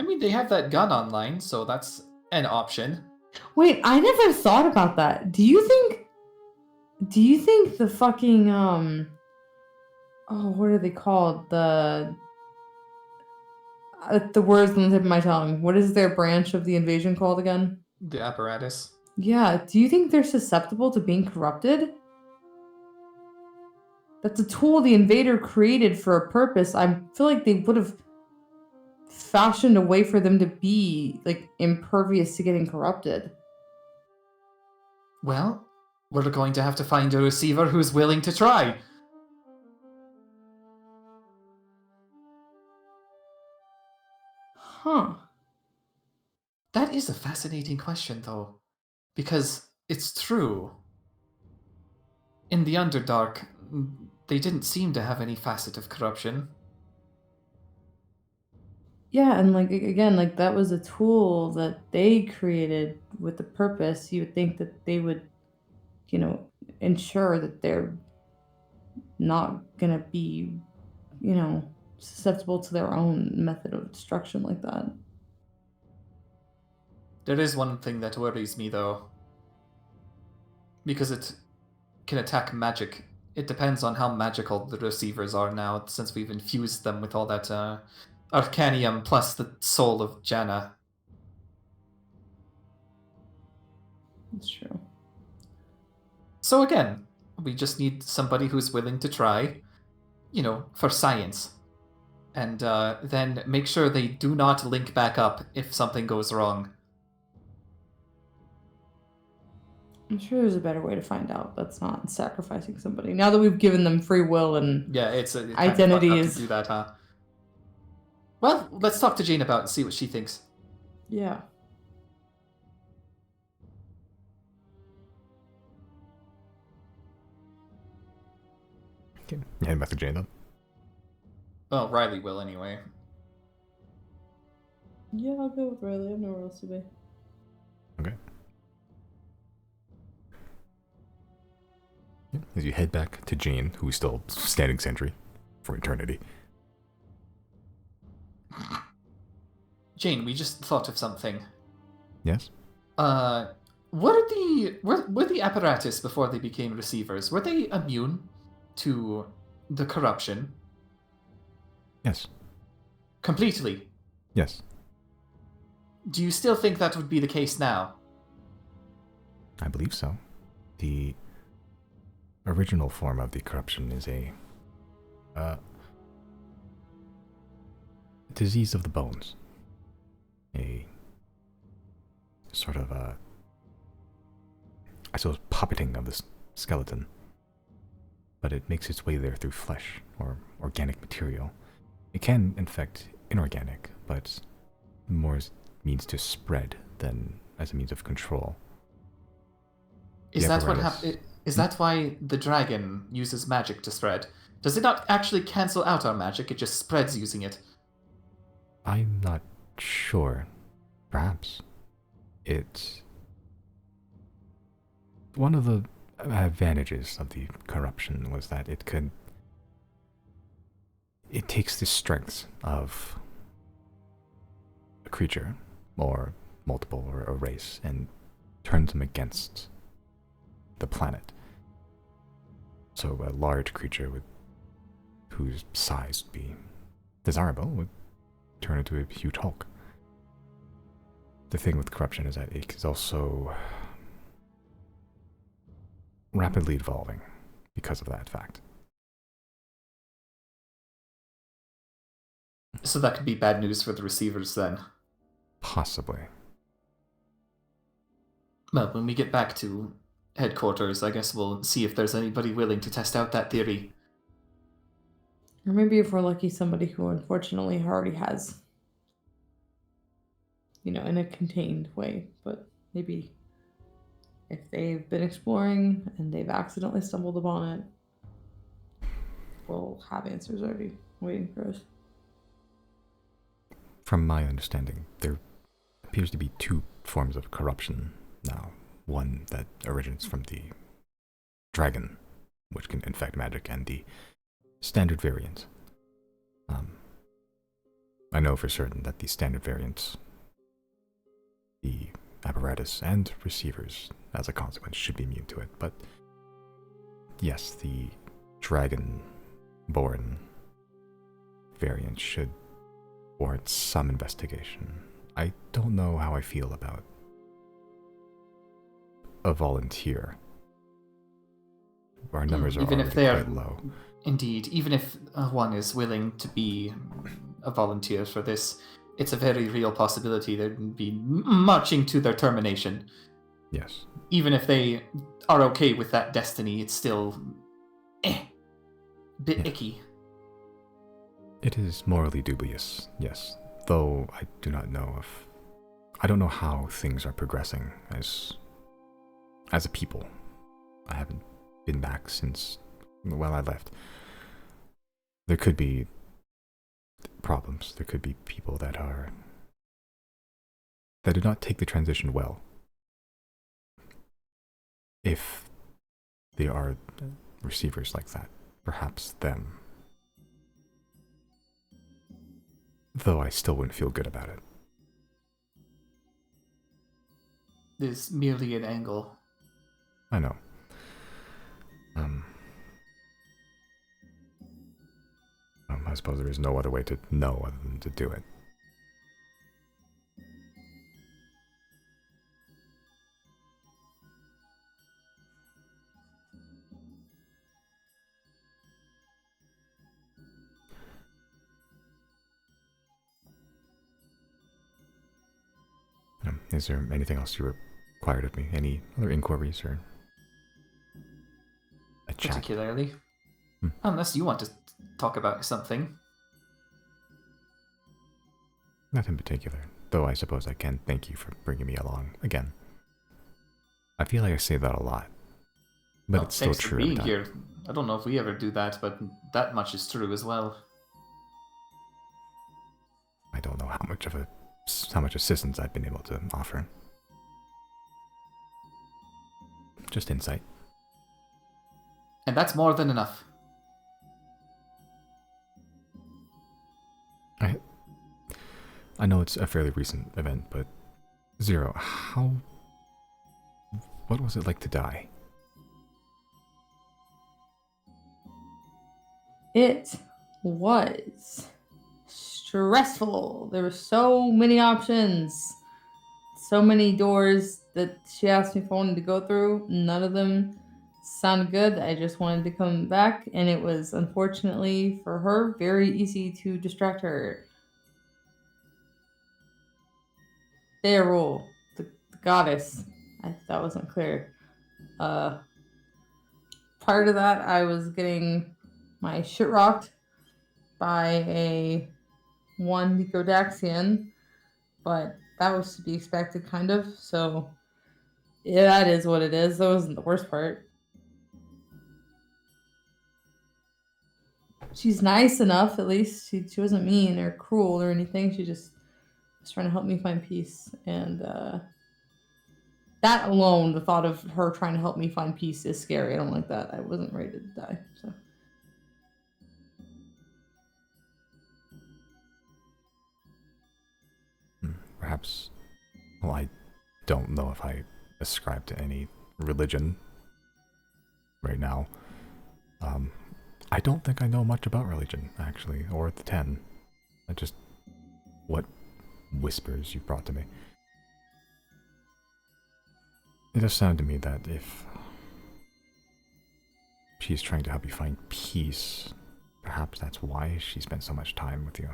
Speaker 2: I mean, they have that gun online, so that's an option.
Speaker 4: Wait, I never thought about that. Do you think the fucking what are they called? The words on the tip of my tongue. What is their branch of the invasion called again?
Speaker 2: The apparatus.
Speaker 4: Yeah, do you think they're susceptible to being corrupted? That's a tool the invader created for a purpose. I feel like they would have fashioned a way for them to be, like, impervious to getting corrupted.
Speaker 2: Well, we're going to have to find a receiver who's willing to try.
Speaker 4: Huh.
Speaker 2: That is a fascinating question, though, because it's true. In the Underdark, they didn't seem to have any facet of corruption.
Speaker 4: Yeah, and like again, like that was a tool that they created with the purpose. You would think that they would, ensure that they're not gonna be, susceptible to their own method of destruction like that.
Speaker 2: There is one thing that worries me, though. Because it can attack magic. It depends on how magical the receivers are now, since we've infused them with all that Arcanium plus the soul of Janna.
Speaker 4: That's true.
Speaker 2: So again, we just need somebody who's willing to try, for science. And then make sure they do not link back up if something goes wrong.
Speaker 4: I'm sure there's a better way to find out. That's not sacrificing somebody. Now that we've given them free will and
Speaker 2: Yeah, it's a
Speaker 4: identity
Speaker 2: kind of
Speaker 4: is
Speaker 2: to do that, huh? Well, let's talk to Jane about it and see what she thinks.
Speaker 4: yeah.
Speaker 1: Okay. Head back to Jane then.
Speaker 2: Well, Riley will anyway.
Speaker 4: Yeah, I'll go with Riley. I have nowhere else to be.
Speaker 1: Okay. Yeah, as you head back to Jane, who's still standing sentry for eternity.
Speaker 2: Jane, we just thought of something.
Speaker 1: Yes?
Speaker 2: Were the apparatus before they became receivers, were they immune to the corruption?
Speaker 1: Yes.
Speaker 2: Completely.
Speaker 1: Yes.
Speaker 2: Do you still think that would be the case now?
Speaker 1: I believe so. The original form of the corruption is a disease of the bones. A sort of I suppose, puppeting of the skeleton. But it makes its way there through flesh or organic material. It can infect inorganic, but more as means to spread than as a means of control.
Speaker 2: Is
Speaker 1: The
Speaker 2: that what
Speaker 1: apparatus-
Speaker 2: happened? Is that why the dragon uses magic to spread? Does it not actually cancel out our magic? It just spreads using it.
Speaker 1: I'm not sure. Perhaps. It's one of the advantages of the corruption was that it takes the strengths of a creature or multiple or a race and turns them against the planet. So a large creature whose size would be desirable would turn into a huge Hulk. The thing with corruption is that it is also rapidly evolving because of that fact.
Speaker 2: So that could be bad news for the receivers then.
Speaker 1: Possibly.
Speaker 2: Well, when we get back to headquarters, I guess we'll see if there's anybody willing to test out that theory.
Speaker 4: Or maybe if we're lucky, somebody who unfortunately already has, in a contained way. But maybe if they've been exploring and they've accidentally stumbled upon it, we'll have answers already waiting for us.
Speaker 1: From my understanding, there appears to be two forms of corruption now. One that originates from the dragon, which can infect magic, and the standard variant. I know for certain that the standard variants, the apparatus and receivers, as a consequence, should be immune to it. But yes, the dragon-born variant should warrants some investigation. I don't know how I feel about a volunteer. Our numbers are
Speaker 2: Even
Speaker 1: already
Speaker 2: if they are
Speaker 1: quite low.
Speaker 2: Indeed, even if one is willing to be a volunteer for this, it's a very real possibility they'd be marching to their termination.
Speaker 1: Yes.
Speaker 2: Even if they are okay with that destiny, it's still bit icky.
Speaker 1: It is morally dubious, yes. Though I do not know if... I don't know how things are progressing as a people. I haven't been back since, well, I left. There could be problems. There could be people that do not take the transition well. If they are receivers like that, perhaps them. Though I still wouldn't feel good about it.
Speaker 2: There's merely an angle.
Speaker 1: I know. I suppose there is no other way to know other than to do it. Is there anything else you required of me? Any other inquiries or a chat?
Speaker 2: Particularly. Unless you want to talk about something.
Speaker 1: Not in particular, though I suppose I can thank you for bringing me along again. I feel like I say that a lot, but it's still
Speaker 2: thanks
Speaker 1: true.
Speaker 2: for being here. I don't know if we ever do that, but that much is true as well.
Speaker 1: I don't know how much assistance I've been able to offer. Just insight.
Speaker 2: And that's more than enough.
Speaker 1: I know it's a fairly recent event, but Zero, what was it like to die?
Speaker 4: It was stressful. There were so many options, so many doors that she asked me if I wanted to go through. None of them sounded good. I just wanted to come back, and it was, unfortunately for her, very easy to distract her. Beowulf, the goddess. That wasn't clear. Prior to that, I was getting my shit rocked by a one Xodiaxian, but that was to be expected, kind of. So, yeah, that is what it is. That wasn't the worst part. She's nice enough, at least. She wasn't mean or cruel or anything. She just was trying to help me find peace. And that alone, the thought of her trying to help me find peace is scary. I don't like that. I wasn't ready to die, so.
Speaker 1: Perhaps, well, I don't know if I ascribe to any religion right now. I don't think I know much about religion, actually, or the 10. Just what whispers you brought to me. It does sound to me that if she's trying to help you find peace, perhaps that's why she spent so much time with you.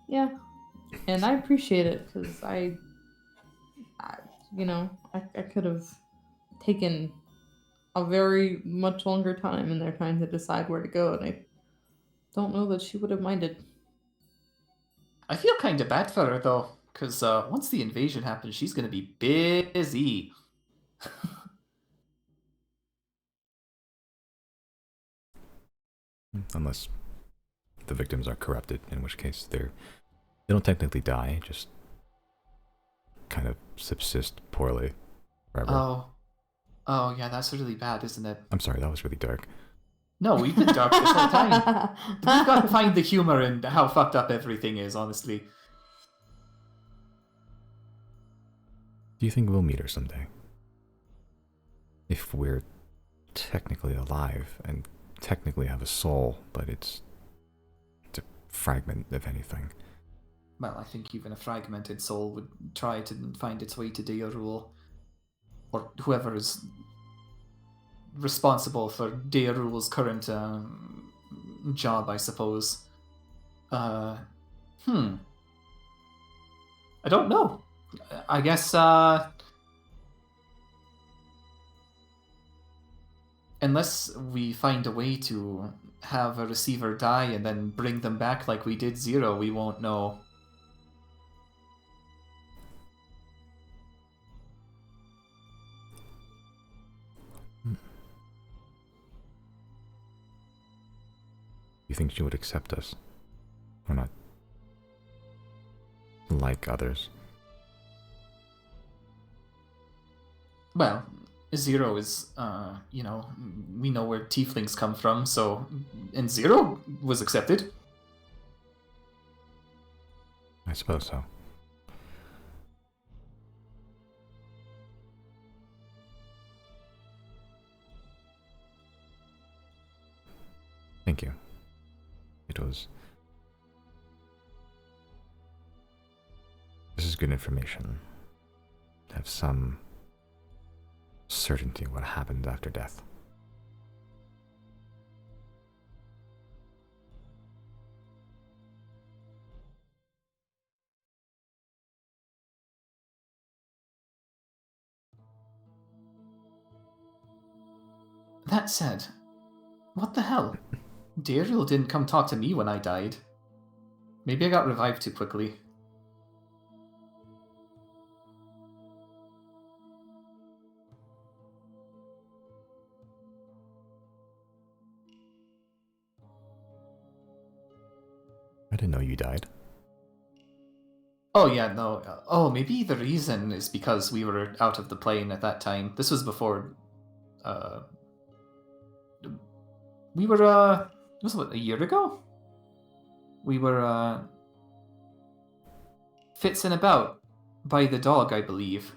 Speaker 4: Yeah, and I appreciate it, because I could have taken a very much longer time in there trying to decide where to go, and I don't know that she would have minded.
Speaker 2: I feel kind of bad for her, though, because once the invasion happens, she's going to be busy.
Speaker 1: Unless the victims are corrupted, in which case they don't technically die, just kind of subsist poorly forever.
Speaker 2: Oh yeah, that's really bad, isn't it?
Speaker 1: I'm sorry, that was really dark.
Speaker 2: No, we've been dark this whole time. We've got to find the humor in how fucked up everything is, honestly.
Speaker 1: Do you think we'll meet her someday? If we're technically alive and technically have a soul, but it's fragment, if anything.
Speaker 2: Well, I think even a fragmented soul would try to find its way to Deorul, or whoever is responsible for Deorul's current job, I suppose. I don't know. I guess unless we find a way to have a receiver die and then bring them back like we did Zero, we won't know.
Speaker 1: You think she would accept us? Or not? Like others?
Speaker 2: Well, Zero is, you know, we know where tieflings come from, so... And Zero was accepted.
Speaker 1: I suppose so. Thank you. It was... This is good information. To have some certainty what happened after death.
Speaker 2: That said, what the hell? Deorul didn't come talk to me when I died. Maybe I got revived too quickly.
Speaker 1: I didn't know you died.
Speaker 2: Oh yeah, no. Oh, maybe the reason is because we were out of the plane at that time. This was before... We were, it was what, a year ago? We were, fitsing about by the dog, I believe.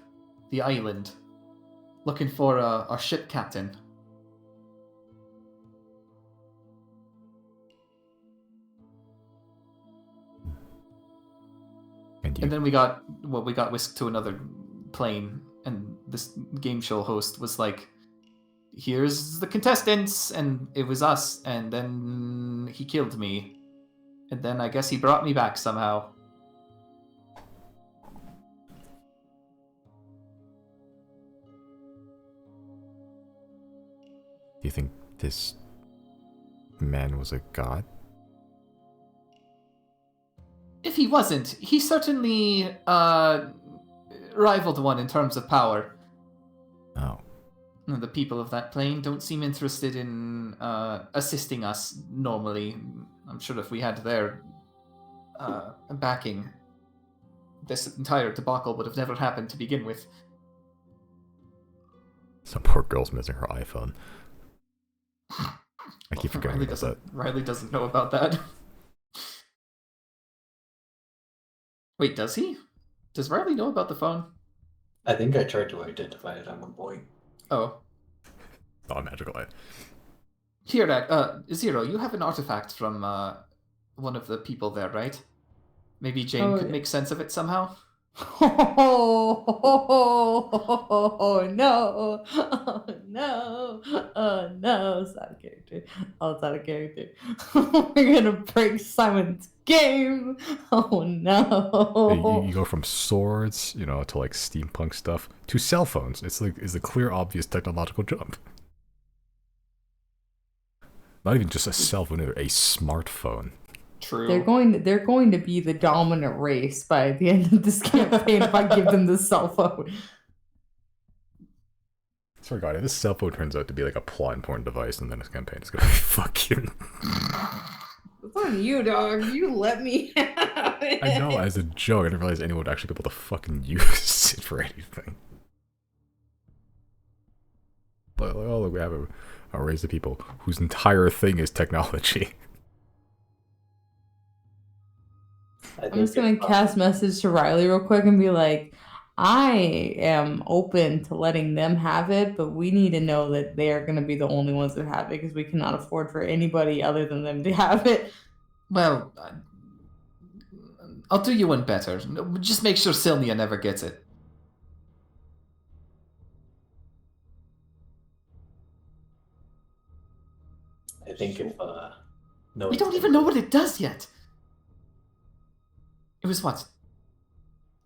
Speaker 2: The island. Looking for our ship captain. And then we got whisked to another plane, and this game show host was like, here's the contestants, and it was us, and then he killed me. And then I guess he brought me back somehow.
Speaker 1: Do you think this man was a god?
Speaker 2: If he wasn't, he certainly rivaled one in terms of power.
Speaker 1: Oh.
Speaker 2: The people of that plane don't seem interested in assisting us normally. I'm sure if we had their backing, this entire debacle would have never happened to begin with.
Speaker 1: Some poor girl's missing her iPhone. I keep forgetting about that.
Speaker 2: Riley doesn't know about that. Wait, does he? Does Riley know about the phone?
Speaker 3: I think I tried to identify it at one point.
Speaker 2: Oh.
Speaker 1: Not a magical eye.
Speaker 2: Here, Zero, you have an artifact from one of the people there, right? Maybe Jane could make sense of it somehow?
Speaker 4: Oh no! Oh no! Oh no! It's out of character. Oh, it's out of character. We're gonna break Simon's game. Oh no!
Speaker 1: You go from swords, you know, to like steampunk stuff to cell phones. It's a clear, obvious technological jump. Not even just a cell phone, either a smartphone.
Speaker 2: True.
Speaker 4: They're going to be the dominant race by the end of this campaign if I give them the cell phone.
Speaker 1: Sorry, God, if this cell phone turns out to be like a plot important device, and then this campaign is gonna be fucking.
Speaker 4: It's on you, dog. You let me have it.
Speaker 1: I know, as a joke, I didn't realize anyone would actually be able to fucking use it for anything. But like, oh, look, we have a race of people whose entire thing is technology.
Speaker 4: I'm just gonna cast message to Riley real quick and be like, I am open to letting them have it, but we need to know that they are gonna be the only ones that have it because we cannot afford for anybody other than them to have it.
Speaker 2: Well, I'll do you one better. Just make sure Sylnia never gets it.
Speaker 3: I think if no,
Speaker 2: We don't even know what it does yet. It was what?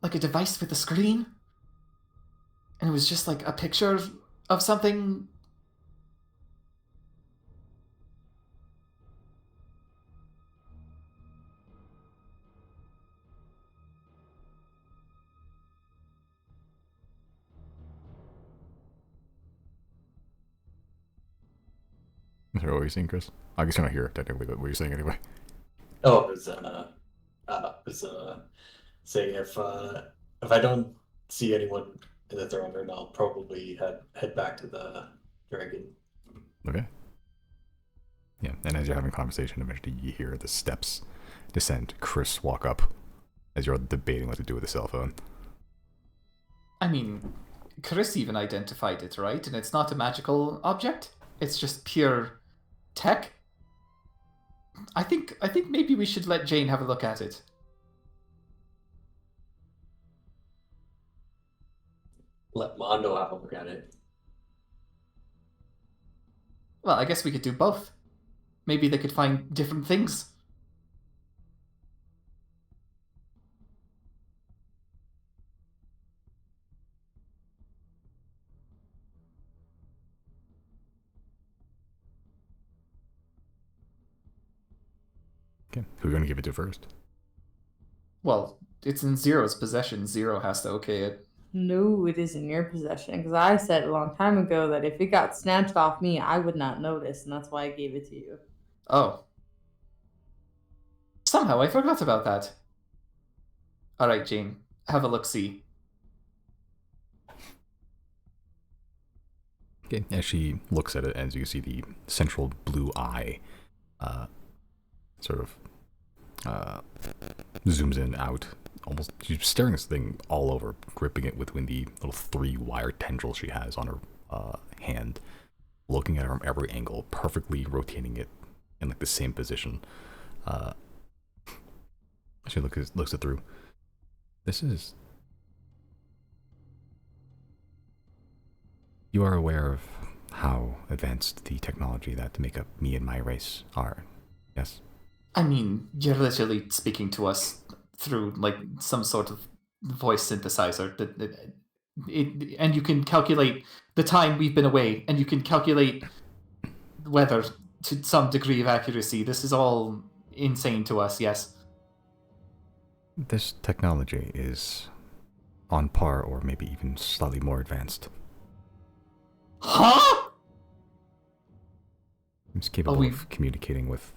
Speaker 2: Like a device with a screen? And it was just like a picture of something.
Speaker 1: Is that what you're saying, Chris? I guess you're not here technically, but what you're saying anyway.
Speaker 3: Oh, it was saying if I don't see anyone in the throne room, I'll probably head back to the dragon.
Speaker 1: Okay. Yeah, and as you're having a conversation, eventually you hear the steps descend. Chris walk up as you're debating what to do with the cell phone.
Speaker 2: I mean, Chris even identified it, right? And it's not a magical object. It's just pure tech. I think maybe we should let Jane have a look at it.
Speaker 3: Let Mondo have a look at it.
Speaker 2: Well, I guess we could do both. Maybe they could find different things.
Speaker 1: Okay, who are you gonna give it to first?
Speaker 2: Well, it's in Zero's possession. Zero has to okay it.
Speaker 4: No, it is in your possession. Because I said a long time ago that if it got snatched off me, I would not notice, and that's why I gave it to you.
Speaker 2: Oh. Somehow I forgot about that. Alright, Jane. Have a look-see.
Speaker 1: Okay, as she looks at it, as you see the central blue eye sort of zooms in out. Almost, she's staring this thing all over, gripping it between the little 3 wire tendrils she has on her hand, looking at her from every angle, perfectly rotating it in like the same position. She looks it through. This is... You are aware of how advanced the technology that make up me and my race are, yes?
Speaker 2: I mean, you're literally speaking to us through, like, some sort of voice synthesizer. And you can calculate the time we've been away, and you can calculate weather to some degree of accuracy. This is all insane to us, yes.
Speaker 1: This technology is on par or maybe even slightly more advanced.
Speaker 2: Huh?
Speaker 1: It's capable of communicating with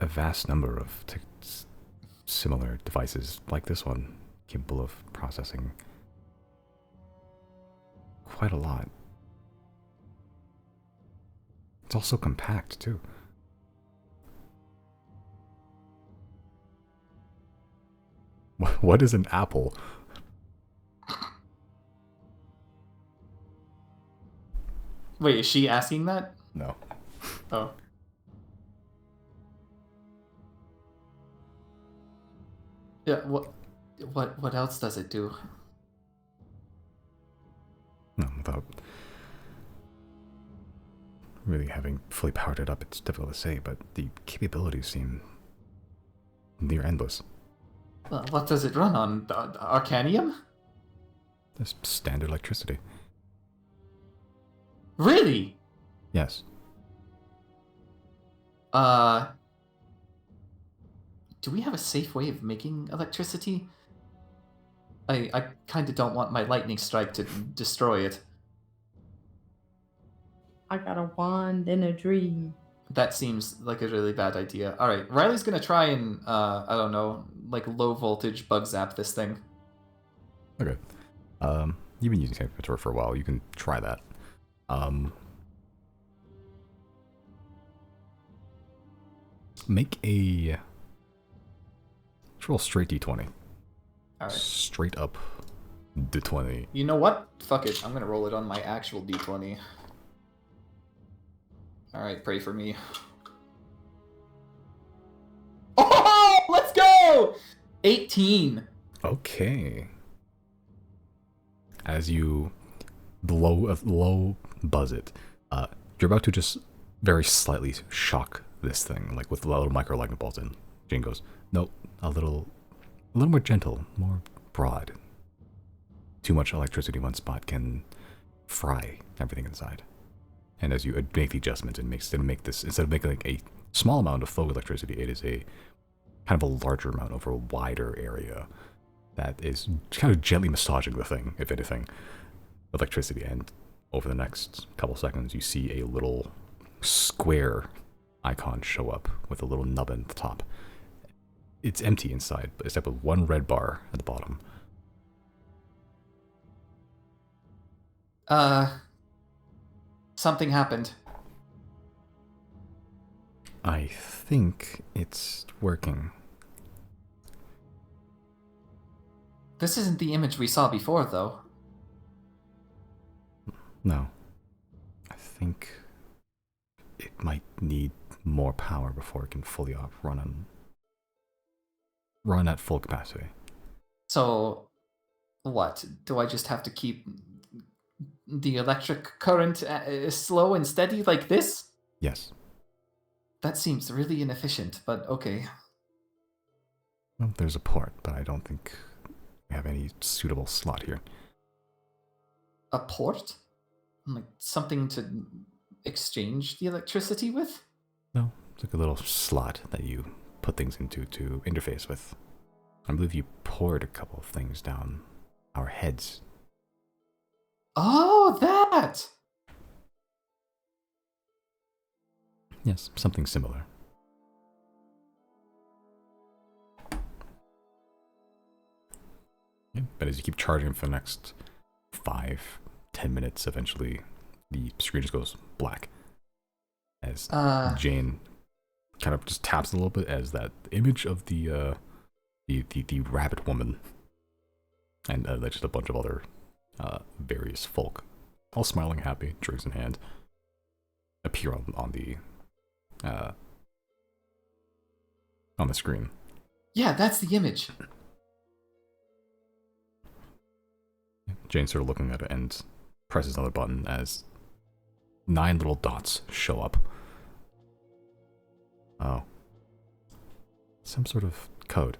Speaker 1: a vast number of similar devices like this one, capable of processing quite a lot. It's also compact, too. What is an apple?
Speaker 2: Wait, is she asking that?
Speaker 1: No.
Speaker 2: Oh. Yeah, what else does it do?
Speaker 1: No, without really having fully powered it up, it's difficult to say, but the capabilities seem near endless.
Speaker 2: Well, what does it run on? Arcanium?
Speaker 1: Just standard electricity.
Speaker 2: Really?
Speaker 1: Yes.
Speaker 2: Do we have a safe way of making electricity? I kind of don't want my lightning strike to destroy it.
Speaker 4: I got a wand and a dream.
Speaker 2: That seems like a really bad idea. Alright, Riley's gonna try and, I don't know, like low voltage bug zap this thing.
Speaker 1: Okay. You've been using Sanctuary for a while. You can try that. Make a... Let's roll straight d20.
Speaker 2: Alright.
Speaker 1: Straight up d20.
Speaker 2: You know what? Fuck it. I'm gonna roll it on my actual d20. Alright, pray for me. 18.
Speaker 1: Okay. As you low buzz it, you're about to just very slightly shock this thing, like with little micro lightning bolts. And Jane goes, "No, a little more gentle, more broad. Too much electricity in one spot can fry everything inside." And as you make the adjustments, instead of making like a small amount of faux electricity, it is a kind of a larger amount over a wider area that is kind of gently massaging the thing, if anything, electricity. And over the next couple seconds, you see a little square icon show up with a little nubbin at the top. It's empty inside, but except with one red bar at the bottom.
Speaker 2: Something happened.
Speaker 1: I think it's working.
Speaker 2: This isn't the image we saw before, though.
Speaker 1: No. I think it might need more power before it can fully run at full capacity.
Speaker 2: So, what? Do I just have to keep the electric current slow and steady like this?
Speaker 1: Yes.
Speaker 2: That seems really inefficient, but okay.
Speaker 1: Well, there's a port, but I don't think we have any suitable slot here.
Speaker 2: A port? Like something to exchange the electricity with?
Speaker 1: No, it's like a little slot that you put things into to interface with. I believe you poured a couple of things down our heads.
Speaker 2: Oh, that!
Speaker 1: Yes, something similar. Yeah, but as you keep charging for the next 5-10 minutes, eventually the screen just goes black. As Jane kind of just taps a little bit, as that image of the rabbit woman and just a bunch of other various folk, all smiling, happy, drinks in hand, appear on the screen.
Speaker 2: Yeah, that's the image.
Speaker 1: Jane sort of looking at it and presses another button as 9 little dots show up. Oh. Some sort of code.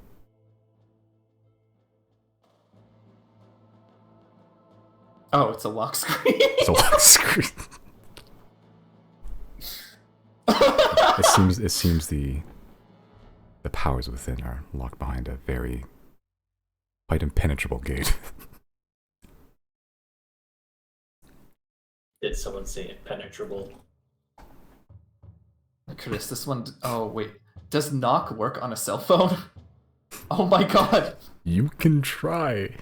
Speaker 2: Oh, it's a lock screen.
Speaker 1: It's a lock screen. It seems the powers within are locked behind a very quite impenetrable gate.
Speaker 3: Did someone say impenetrable?
Speaker 2: Chris, this one... Oh, wait. Does knock work on a cell phone? Oh my god.
Speaker 1: You can try.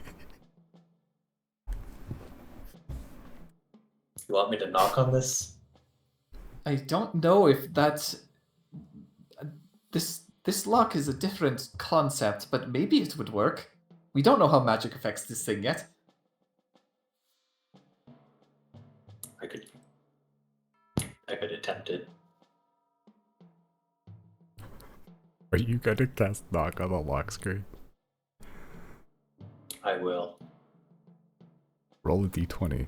Speaker 3: You want me to knock on this?
Speaker 2: I don't know if that's... This lock is a different concept, but maybe it would work. We don't know how magic affects this thing yet.
Speaker 3: I could attempt it.
Speaker 1: Are you going to cast knock on the lock screen?
Speaker 3: I will.
Speaker 1: Roll a d20.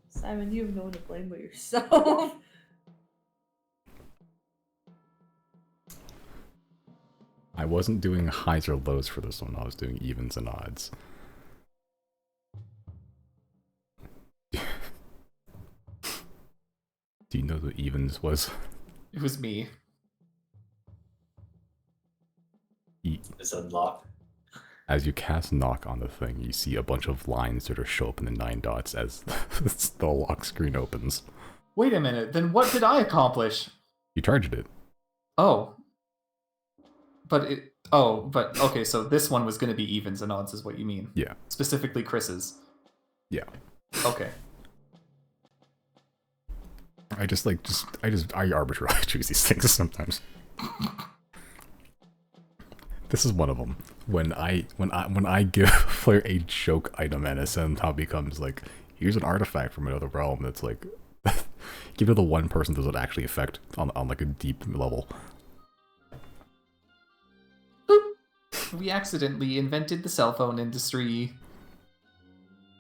Speaker 4: Simon, you have no one to blame but yourself.
Speaker 1: I wasn't doing highs or lows for this one. I was doing evens and odds. Do you know what evens was?
Speaker 2: It was me.
Speaker 3: It's unlocked.
Speaker 1: As you cast knock on the thing, you see a bunch of lines sort of show up in the 9 dots as the lock screen opens.
Speaker 2: Wait a minute, then what did I accomplish?
Speaker 1: You charged it.
Speaker 2: Oh. But okay, so this one was going to be evens and odds is what you mean.
Speaker 1: Yeah.
Speaker 2: Specifically Chris's.
Speaker 1: Yeah.
Speaker 2: Okay.
Speaker 1: I arbitrarily choose these things sometimes. This is one of them. When I give a player a joke item and it somehow becomes like, here's an artifact from another realm that's like, give it to the one person does it actually affect on like a deep level.
Speaker 2: We accidentally invented the cell phone industry.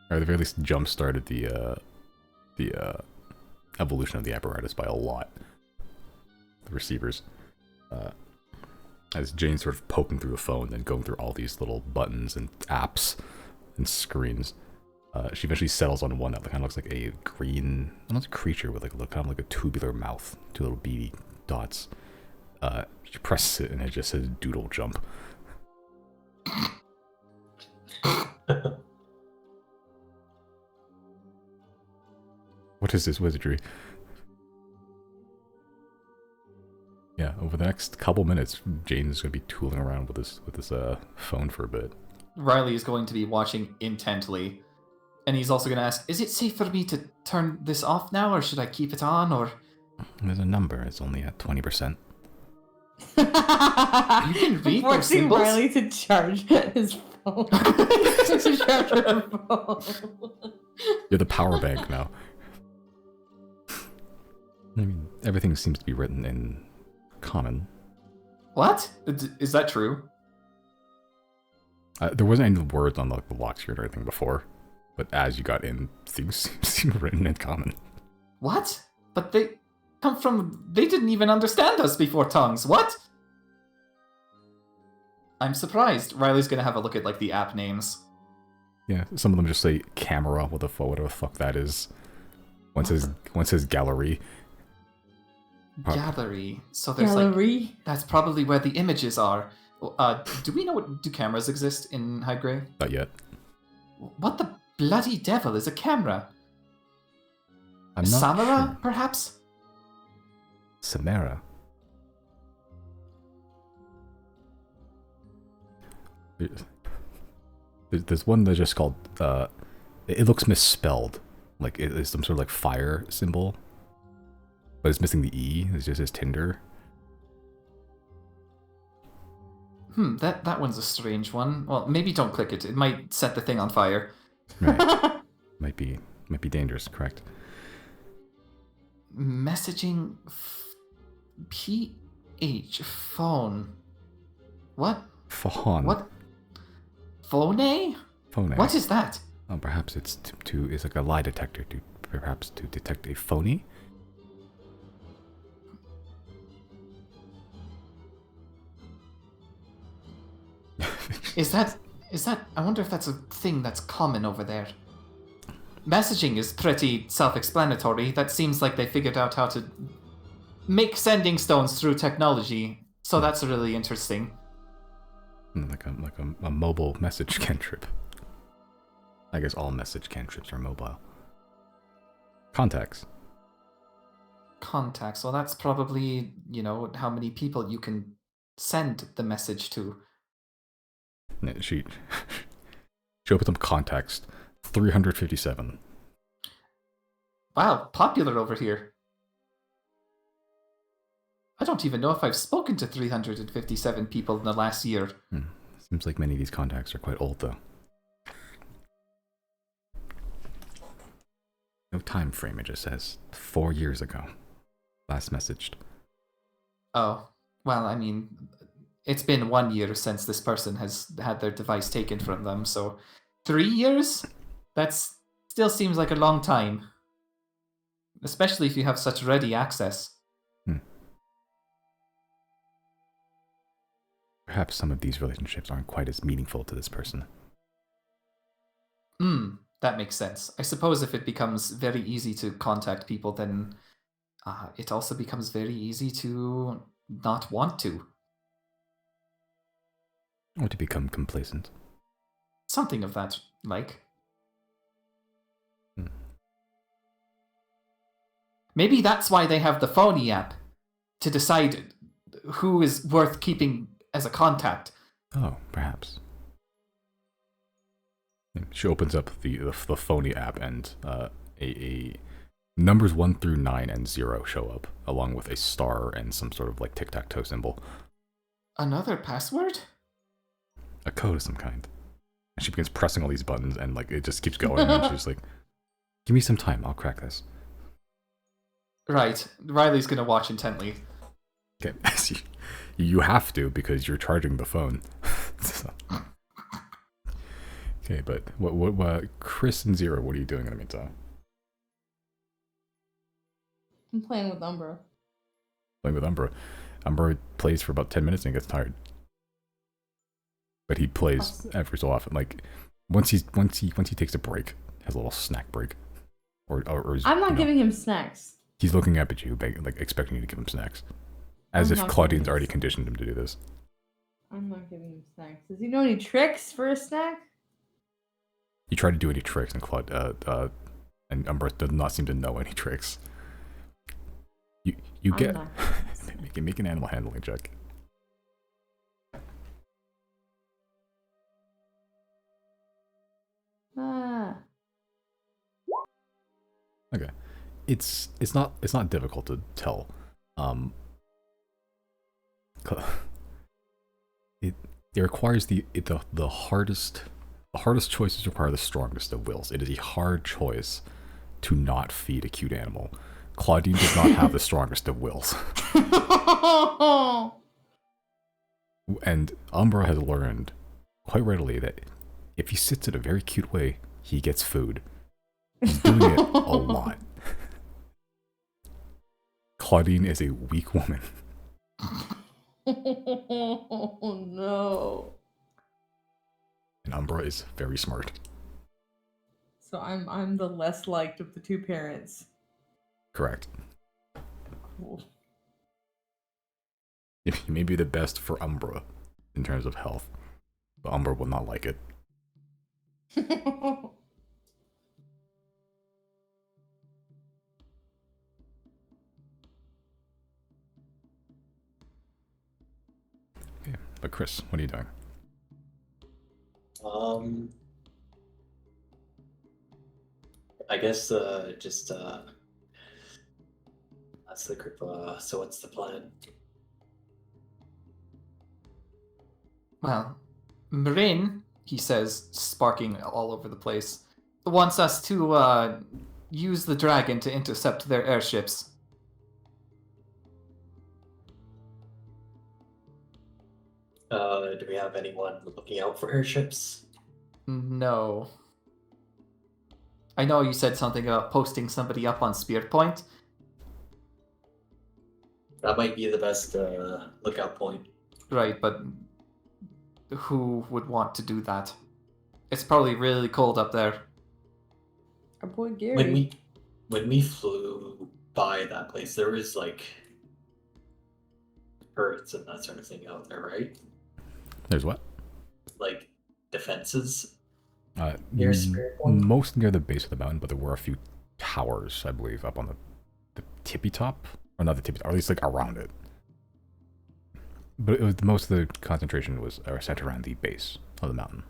Speaker 1: Or at the very least, jump-started the evolution of the apparatus by a lot. The receivers. As Jane's sort of poking through the phone and going through all these little buttons and apps and screens, she eventually settles on one that kind of looks like a green, not a creature with like kind of like a tubular mouth, two little beady dots. She presses it and it just says "Doodle Jump." What is this wizardry? Yeah, over the next couple minutes, Jane's gonna be tooling around with this phone for a bit.
Speaker 2: Riley is going to be watching intently, and he's also going to ask, "Is it safe for me to turn this off now, or should I keep it on?" Or
Speaker 1: there's a number. It's only at 20%.
Speaker 2: You can read those
Speaker 4: Forcing
Speaker 2: symbols.
Speaker 4: Riley to charge his phone. To charge her phone.
Speaker 1: You're the power bank now. I mean, everything seems to be written in common.
Speaker 2: What? Is that true?
Speaker 1: There wasn't any words on the lock screen or anything before, but as you got in, things seem written in common.
Speaker 2: What? But they come from... They didn't even understand us before tongues. What? I'm surprised. Riley's gonna have a look at, like, the app names.
Speaker 1: Yeah, some of them just say camera, whatever the fuck that is. One says gallery.
Speaker 2: Gallery. So there's like... That's probably where the images are. Do we know do cameras exist in High Grey?
Speaker 1: Not yet.
Speaker 2: What the bloody devil is a camera?
Speaker 1: I'm not
Speaker 2: Samara,
Speaker 1: sure.
Speaker 2: perhaps?
Speaker 1: Samara. There's one that's just called, it looks misspelled. Like, it is some sort of like fire symbol. But it's missing the E. It's just his Tinder.
Speaker 2: That one's a strange one. Well, maybe don't click it. It might set the thing on fire.
Speaker 1: Right. might be dangerous, correct.
Speaker 2: Messaging... PH. Phone. What?
Speaker 1: Phone.
Speaker 2: What? Phone?
Speaker 1: Phone.
Speaker 2: What is that?
Speaker 1: Oh, perhaps it's it's like a lie detector perhaps to detect a phony.
Speaker 2: Is that... I wonder if that's a thing that's common over there. Messaging is pretty self-explanatory. That seems like they figured out how to make sending stones through technology. So that's really interesting.
Speaker 1: Like a mobile message cantrip. I guess all message cantrips are mobile. Contacts.
Speaker 2: Contacts. Well, that's probably, how many people you can send the message to.
Speaker 1: She opens up contacts. 357.
Speaker 2: Wow, popular over here. I don't even know if I've spoken to 357 people in the last year.
Speaker 1: Seems like many of these contacts are quite old, though. No time frame, it just says. 4 years ago. Last messaged.
Speaker 2: Oh, well, I mean, it's been 1 year since this person has had their device taken from them, so 3 years? That still seems like a long time. Especially if you have such ready access.
Speaker 1: Perhaps some of these relationships aren't quite as meaningful to this person.
Speaker 2: That makes sense. I suppose if it becomes very easy to contact people, then it also becomes very easy to not want to.
Speaker 1: Or to become complacent.
Speaker 2: Something of that like. Maybe that's why they have the phony app, to decide who is worth keeping as a contact.
Speaker 1: Oh, perhaps. She opens up the phony app and a numbers 1 through 9 and 0 show up, along with a star and some sort of like tic-tac-toe symbol.
Speaker 2: Another password?
Speaker 1: A code of some kind. And she begins pressing all these buttons and like it just keeps going and she's like, give me some time, I'll crack this.
Speaker 2: Right. Riley's gonna watch intently.
Speaker 1: Okay, you have to because you're charging the phone. So- okay, but what, Chris and Zero, what are you doing in the meantime?
Speaker 4: I'm playing with Umbra.
Speaker 1: Playing with Umbra. Umbra plays for about 10 minutes and gets tired. But he plays every so often. Like once he takes a break, has a little snack break, or
Speaker 4: I'm not giving him snacks.
Speaker 1: He's looking up at you, like expecting you to give him snacks, as if Claudine's already conditioned him to do this.
Speaker 4: I'm not giving him snacks. Does he know any tricks for a snack?
Speaker 1: You try to do any tricks, and and Umbra does not seem to know any tricks. You get make an animal handling check. Okay, it's not difficult to tell. It requires the hardest choices require the strongest of wills. It is a hard choice to not feed a cute animal. Claudine does not have the strongest of wills. And Umbra has learned quite readily that if he sits in a very cute way, he gets food. He's doing it a lot. Claudine is a weak woman.
Speaker 4: Oh no.
Speaker 1: And Umbra is very smart.
Speaker 4: So I'm the less liked of the two parents.
Speaker 1: Correct.
Speaker 4: Cool.
Speaker 1: You may be the best for Umbra in terms of health, but Umbra will not like it. Okay, but Chris, what are you doing?
Speaker 3: I guess just that's the group. So what's the plan?
Speaker 2: Well, Marin, he says, sparking all over the place, wants us to use the dragon to intercept their airships.
Speaker 3: Do we have anyone looking out for airships?
Speaker 2: No. I know you said something about posting somebody up on Spear Point.
Speaker 3: That might be the best lookout point.
Speaker 2: Right, but who would want to do that? It's probably really cold up there.
Speaker 4: Our boy Gary.
Speaker 3: When we flew by that place, there was like turrets and that sort of thing out there, right?
Speaker 1: There's what?
Speaker 3: Like defenses.
Speaker 1: Near most near the base of the mountain, but there were a few towers, I believe, up on the tippy top, or not the tippy top, or at least like around it. But it was most of the concentration was set around the base of the mountain.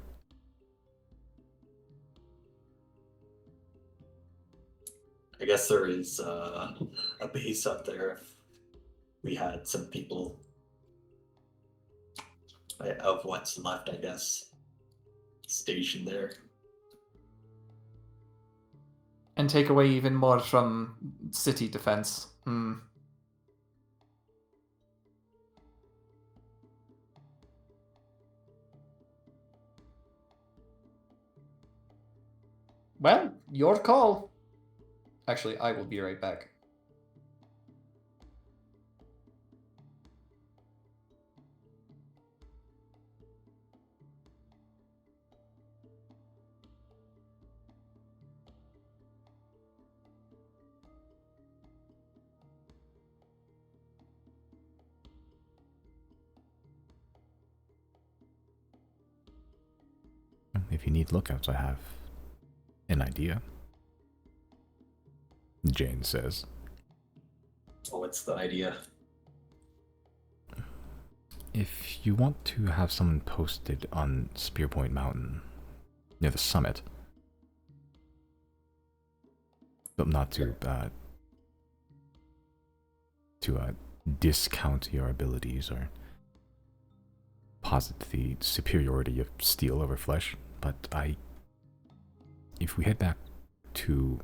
Speaker 3: I guess there is a base up there. If we had some people of what's left, I guess, stationed there.
Speaker 2: And take away even more from city defense. Well, your call. Actually, I will be right back.
Speaker 1: If you need lookouts, I have an idea. Jane says.
Speaker 3: Oh, what's the idea?
Speaker 1: If you want to have someone posted on Spearpoint Mountain, near the summit, but not to discount your abilities or posit the superiority of steel over flesh, but if we head back to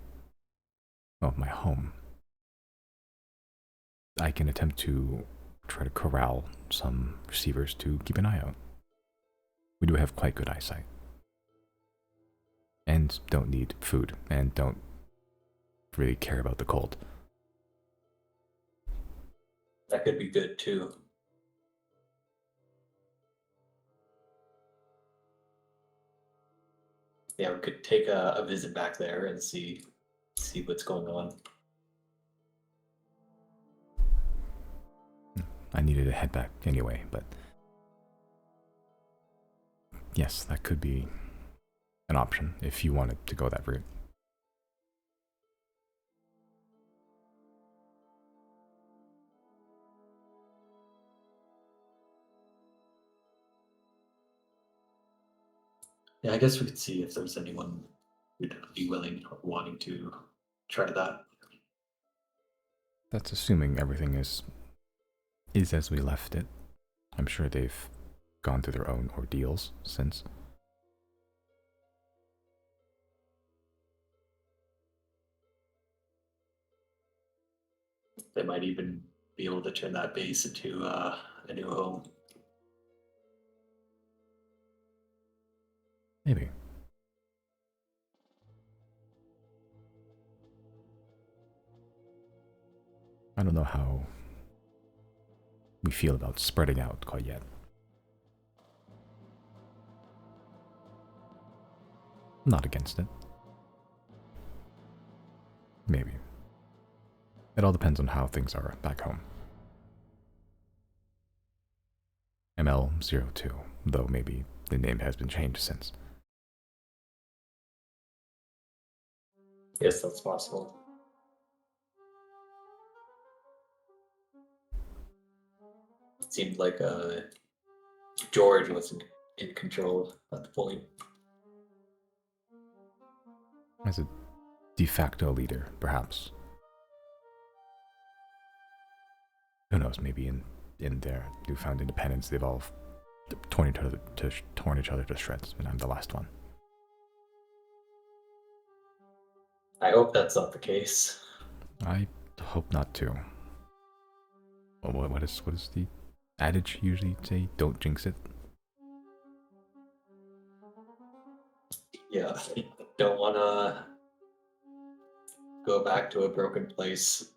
Speaker 1: my home, I can attempt to try to corral some receivers to keep an eye out. We do have quite good eyesight. And don't need food, and don't really care about the cold.
Speaker 3: That could be good too. Yeah, we could take a visit back there and see what's going on.
Speaker 1: I needed to head back anyway, but yes, that could be an option if you wanted to go that route.
Speaker 3: Yeah, I guess we could see if there's anyone who'd be willing or wanting to try that.
Speaker 1: That's assuming everything is as we left it. I'm sure they've gone through their own ordeals since.
Speaker 3: They might even be able to turn that base into a new home.
Speaker 1: Maybe. I don't know how we feel about spreading out quite yet. I'm not against it. Maybe. It all depends on how things are back home. ML02, though maybe the name has been changed since.
Speaker 3: Yes, that's possible. It seemed like George was in control at the point.
Speaker 1: As a de facto leader, perhaps. Who knows, maybe in their newfound independence, they've all torn each other to shreds, and I'm the last one.
Speaker 3: I hope that's not the case.
Speaker 1: I hope not too. Well, what is the adage usually say? Don't jinx it.
Speaker 3: Yeah, don't want to go back to a broken place.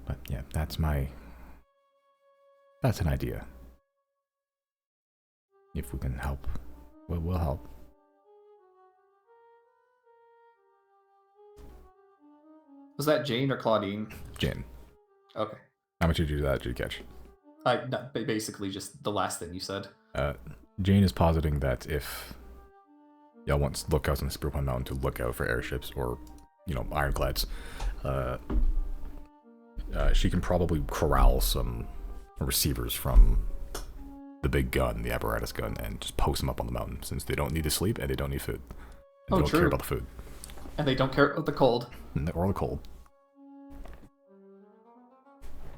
Speaker 1: But yeah, that's an idea. If we can help, we'll help.
Speaker 2: Was that Jane or Claudine?
Speaker 1: Jin,
Speaker 2: Okay.
Speaker 1: how much did you catch?
Speaker 2: Basically just the last thing you said.
Speaker 1: Jane is positing that if y'all want lookouts on Super One Mountain to look out for airships or, ironclads, she can probably corral some receivers from the big gun, the apparatus gun, and just post them up on the mountain, since they don't need to sleep and they don't need food. And they don't care about the food.
Speaker 2: And they don't care about the cold.
Speaker 1: Or the cold.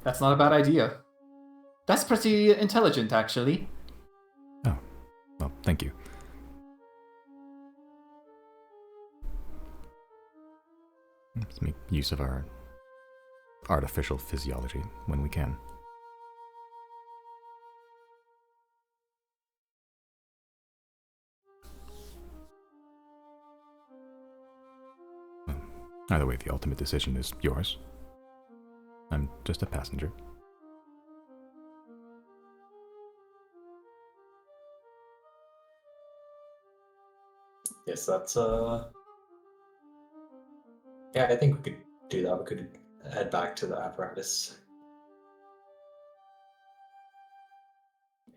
Speaker 2: That's not a bad idea. That's pretty intelligent, actually.
Speaker 1: Oh, well, thank you. Let's make use of our artificial physiology when we can. Either way, the ultimate decision is yours. I'm just a passenger.
Speaker 3: Yes, that's yeah, I think we could do that. We could head back to the apparatus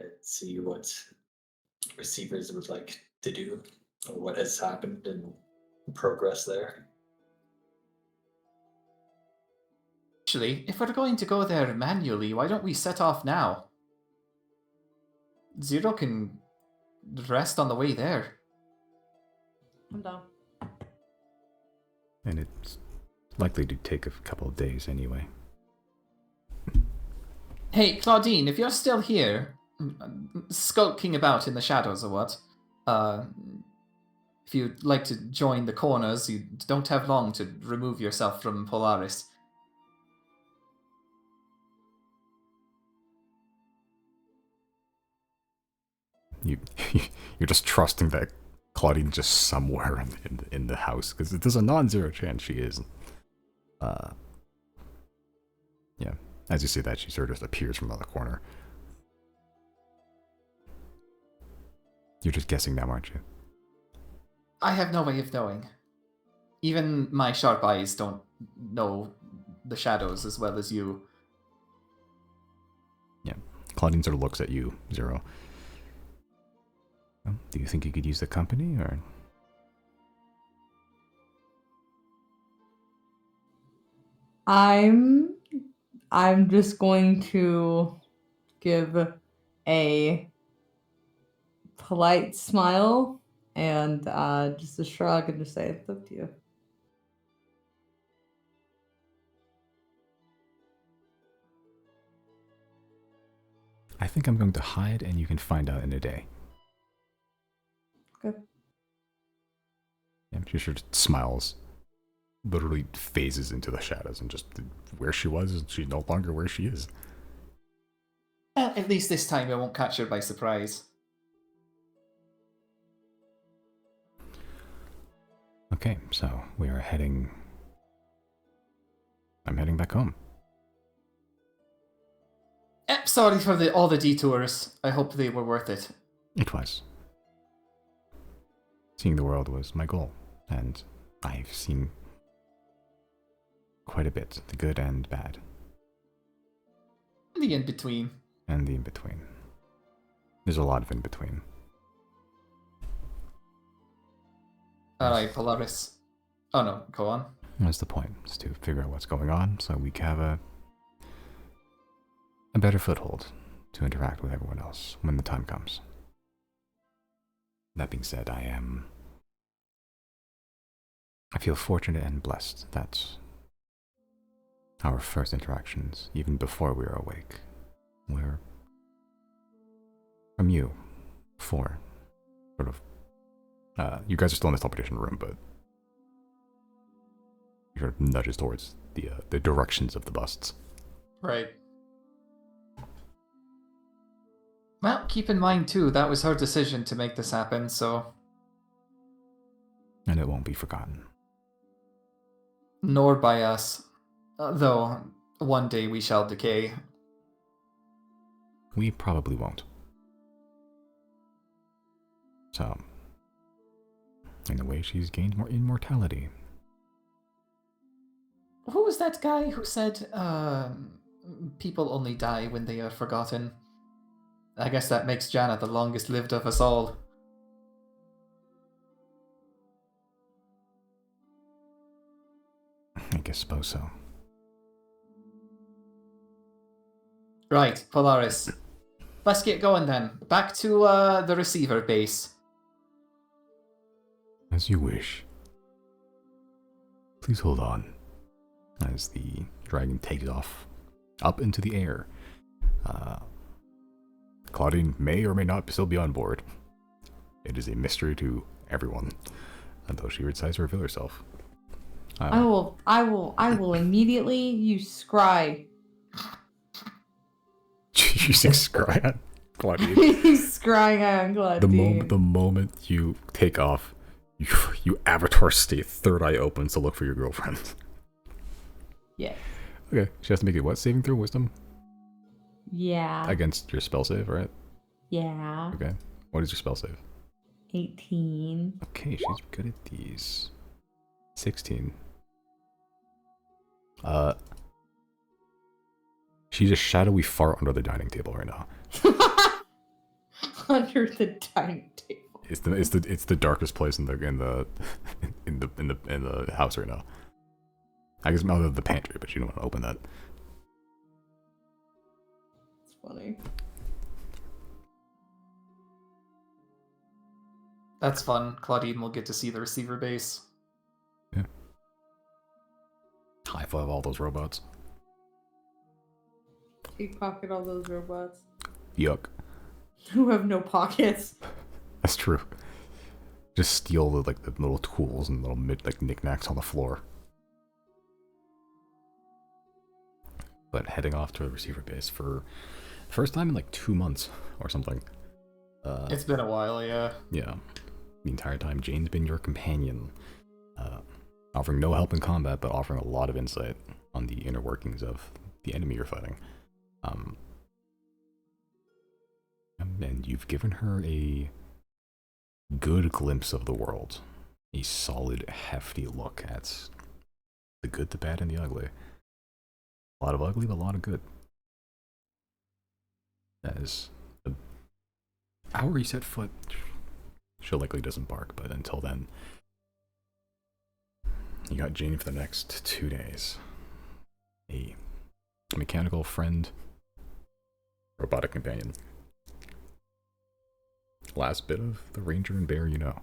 Speaker 3: and see what receivers would like to do or what has happened and progress there.
Speaker 2: Actually, if we're going to go there manually, why don't we set off now? Zero can rest on the way there.
Speaker 4: I'm down.
Speaker 1: And it's likely to take a couple of days anyway.
Speaker 2: Hey, Claudine, if you're still here, skulking about in the shadows or what, if you'd like to join the corners, you don't have long to remove yourself from Polaris.
Speaker 1: You you're just trusting that Claudine's just somewhere in the house because there's a non-zero chance she is. Yeah. As you say that, she sort of just appears from another corner. You're just guessing now, aren't you?
Speaker 2: I have no way of knowing. Even my sharp eyes don't know the shadows as well as you.
Speaker 1: Yeah. Claudine sort of looks at you, Zero. Well, do you think you could use the company, or?
Speaker 4: I'm just going to give a polite smile and just a shrug and just say it's up to you.
Speaker 1: I think I'm going to hide, and you can find out in a day.
Speaker 4: Okay.
Speaker 1: Yeah, she sort of smiles, literally phases into the shadows, and just where she was, she's no longer where she is.
Speaker 2: At least this time I won't catch her by surprise.
Speaker 1: Okay, so we are heading. I'm heading back home.
Speaker 2: Sorry for all the detours. I hope they were worth it.
Speaker 1: It was. Seeing the world was my goal, and I've seen quite a bit, the good and bad.
Speaker 2: The in-between.
Speaker 1: And the in-between. There's a lot of in-between.
Speaker 2: Alright, Polaris. Oh no, go on.
Speaker 1: That's the point, is to figure out what's going on so we can have a better foothold to interact with everyone else when the time comes. That being said, I feel fortunate and blessed that our first interactions, even before we were awake, were from you, for sort of, you guys are still in this teleportation room, but you sort of nudges towards the directions of the busts.
Speaker 2: Right. Well, keep in mind too, that was her decision to make this happen, so...
Speaker 1: And it won't be forgotten.
Speaker 2: Nor by us. Though, one day we shall decay.
Speaker 1: We probably won't. So, in a way, she's gained more immortality.
Speaker 2: Who was that guy who said, people only die when they are forgotten? I guess that makes Janna the longest lived of us all.
Speaker 1: I suppose so.
Speaker 2: Right, Polaris. Let's get going then. Back to the receiver base.
Speaker 1: As you wish. Please hold on. As the dragon takes off up into the air. Claudine may or may not still be on board. It is a mystery to everyone, until she decides to reveal herself.
Speaker 4: I will immediately use scry.
Speaker 1: Using scry on Claudine.
Speaker 4: Scrying on Claudine.
Speaker 1: The moment you take off, you avatar state, third eye opens to look for your girlfriend.
Speaker 4: Yeah.
Speaker 1: Okay, she has to make a what saving throw? Wisdom?
Speaker 4: Yeah.
Speaker 1: Against your spell save, right?
Speaker 4: Yeah.
Speaker 1: Okay. What is your spell save?
Speaker 4: 18.
Speaker 1: Okay, she's good at these. 16. She's a shadowy fart under the dining table right now.
Speaker 4: Under the dining table.
Speaker 1: It's the darkest place in the house right now. I guess other than the pantry, but you don't want to open that.
Speaker 4: It's funny.
Speaker 2: That's fun. Claudine will get to see the receiver base.
Speaker 1: Yeah. High five all those robots.
Speaker 4: Pickpocket all those robots.
Speaker 1: Yuck.
Speaker 4: Who have no pockets.
Speaker 1: That's true. Just steal the little tools and little knickknacks on the floor. But heading off to the receiver base for the first time in 2 months or something.
Speaker 2: It's been a while, yeah.
Speaker 1: Yeah. The entire time, Jane's been your companion, offering no help in combat, but offering a lot of insight on the inner workings of the enemy you're fighting. And you've given her a good glimpse of the world. A solid, hefty look at the good, the bad, and the ugly. A lot of ugly, but a lot of good. As the hour you set foot, she'll likely disembark, but until then, you got Jane for the next 2 days. A mechanical friend, robotic companion. Last bit of the ranger and bear you know.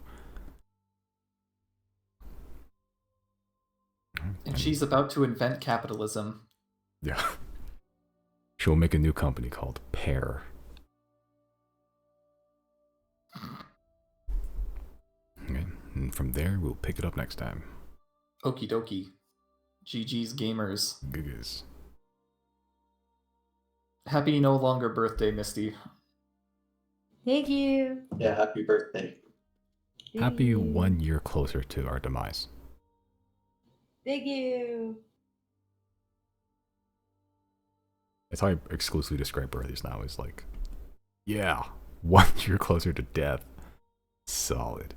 Speaker 2: And she's about to invent capitalism.
Speaker 1: Yeah. She'll make a new company called Pear. Okay. And from there, we'll pick it up next time.
Speaker 2: Okie dokie. GG's gamers.
Speaker 1: Gigas.
Speaker 2: Happy no longer birthday, Misty.
Speaker 4: Thank you.
Speaker 3: Yeah, happy birthday.
Speaker 1: Happy 1 year closer to our demise.
Speaker 4: Thank you.
Speaker 1: That's how I exclusively describe birthdays now, is like, yeah, 1 year closer to death. Solid.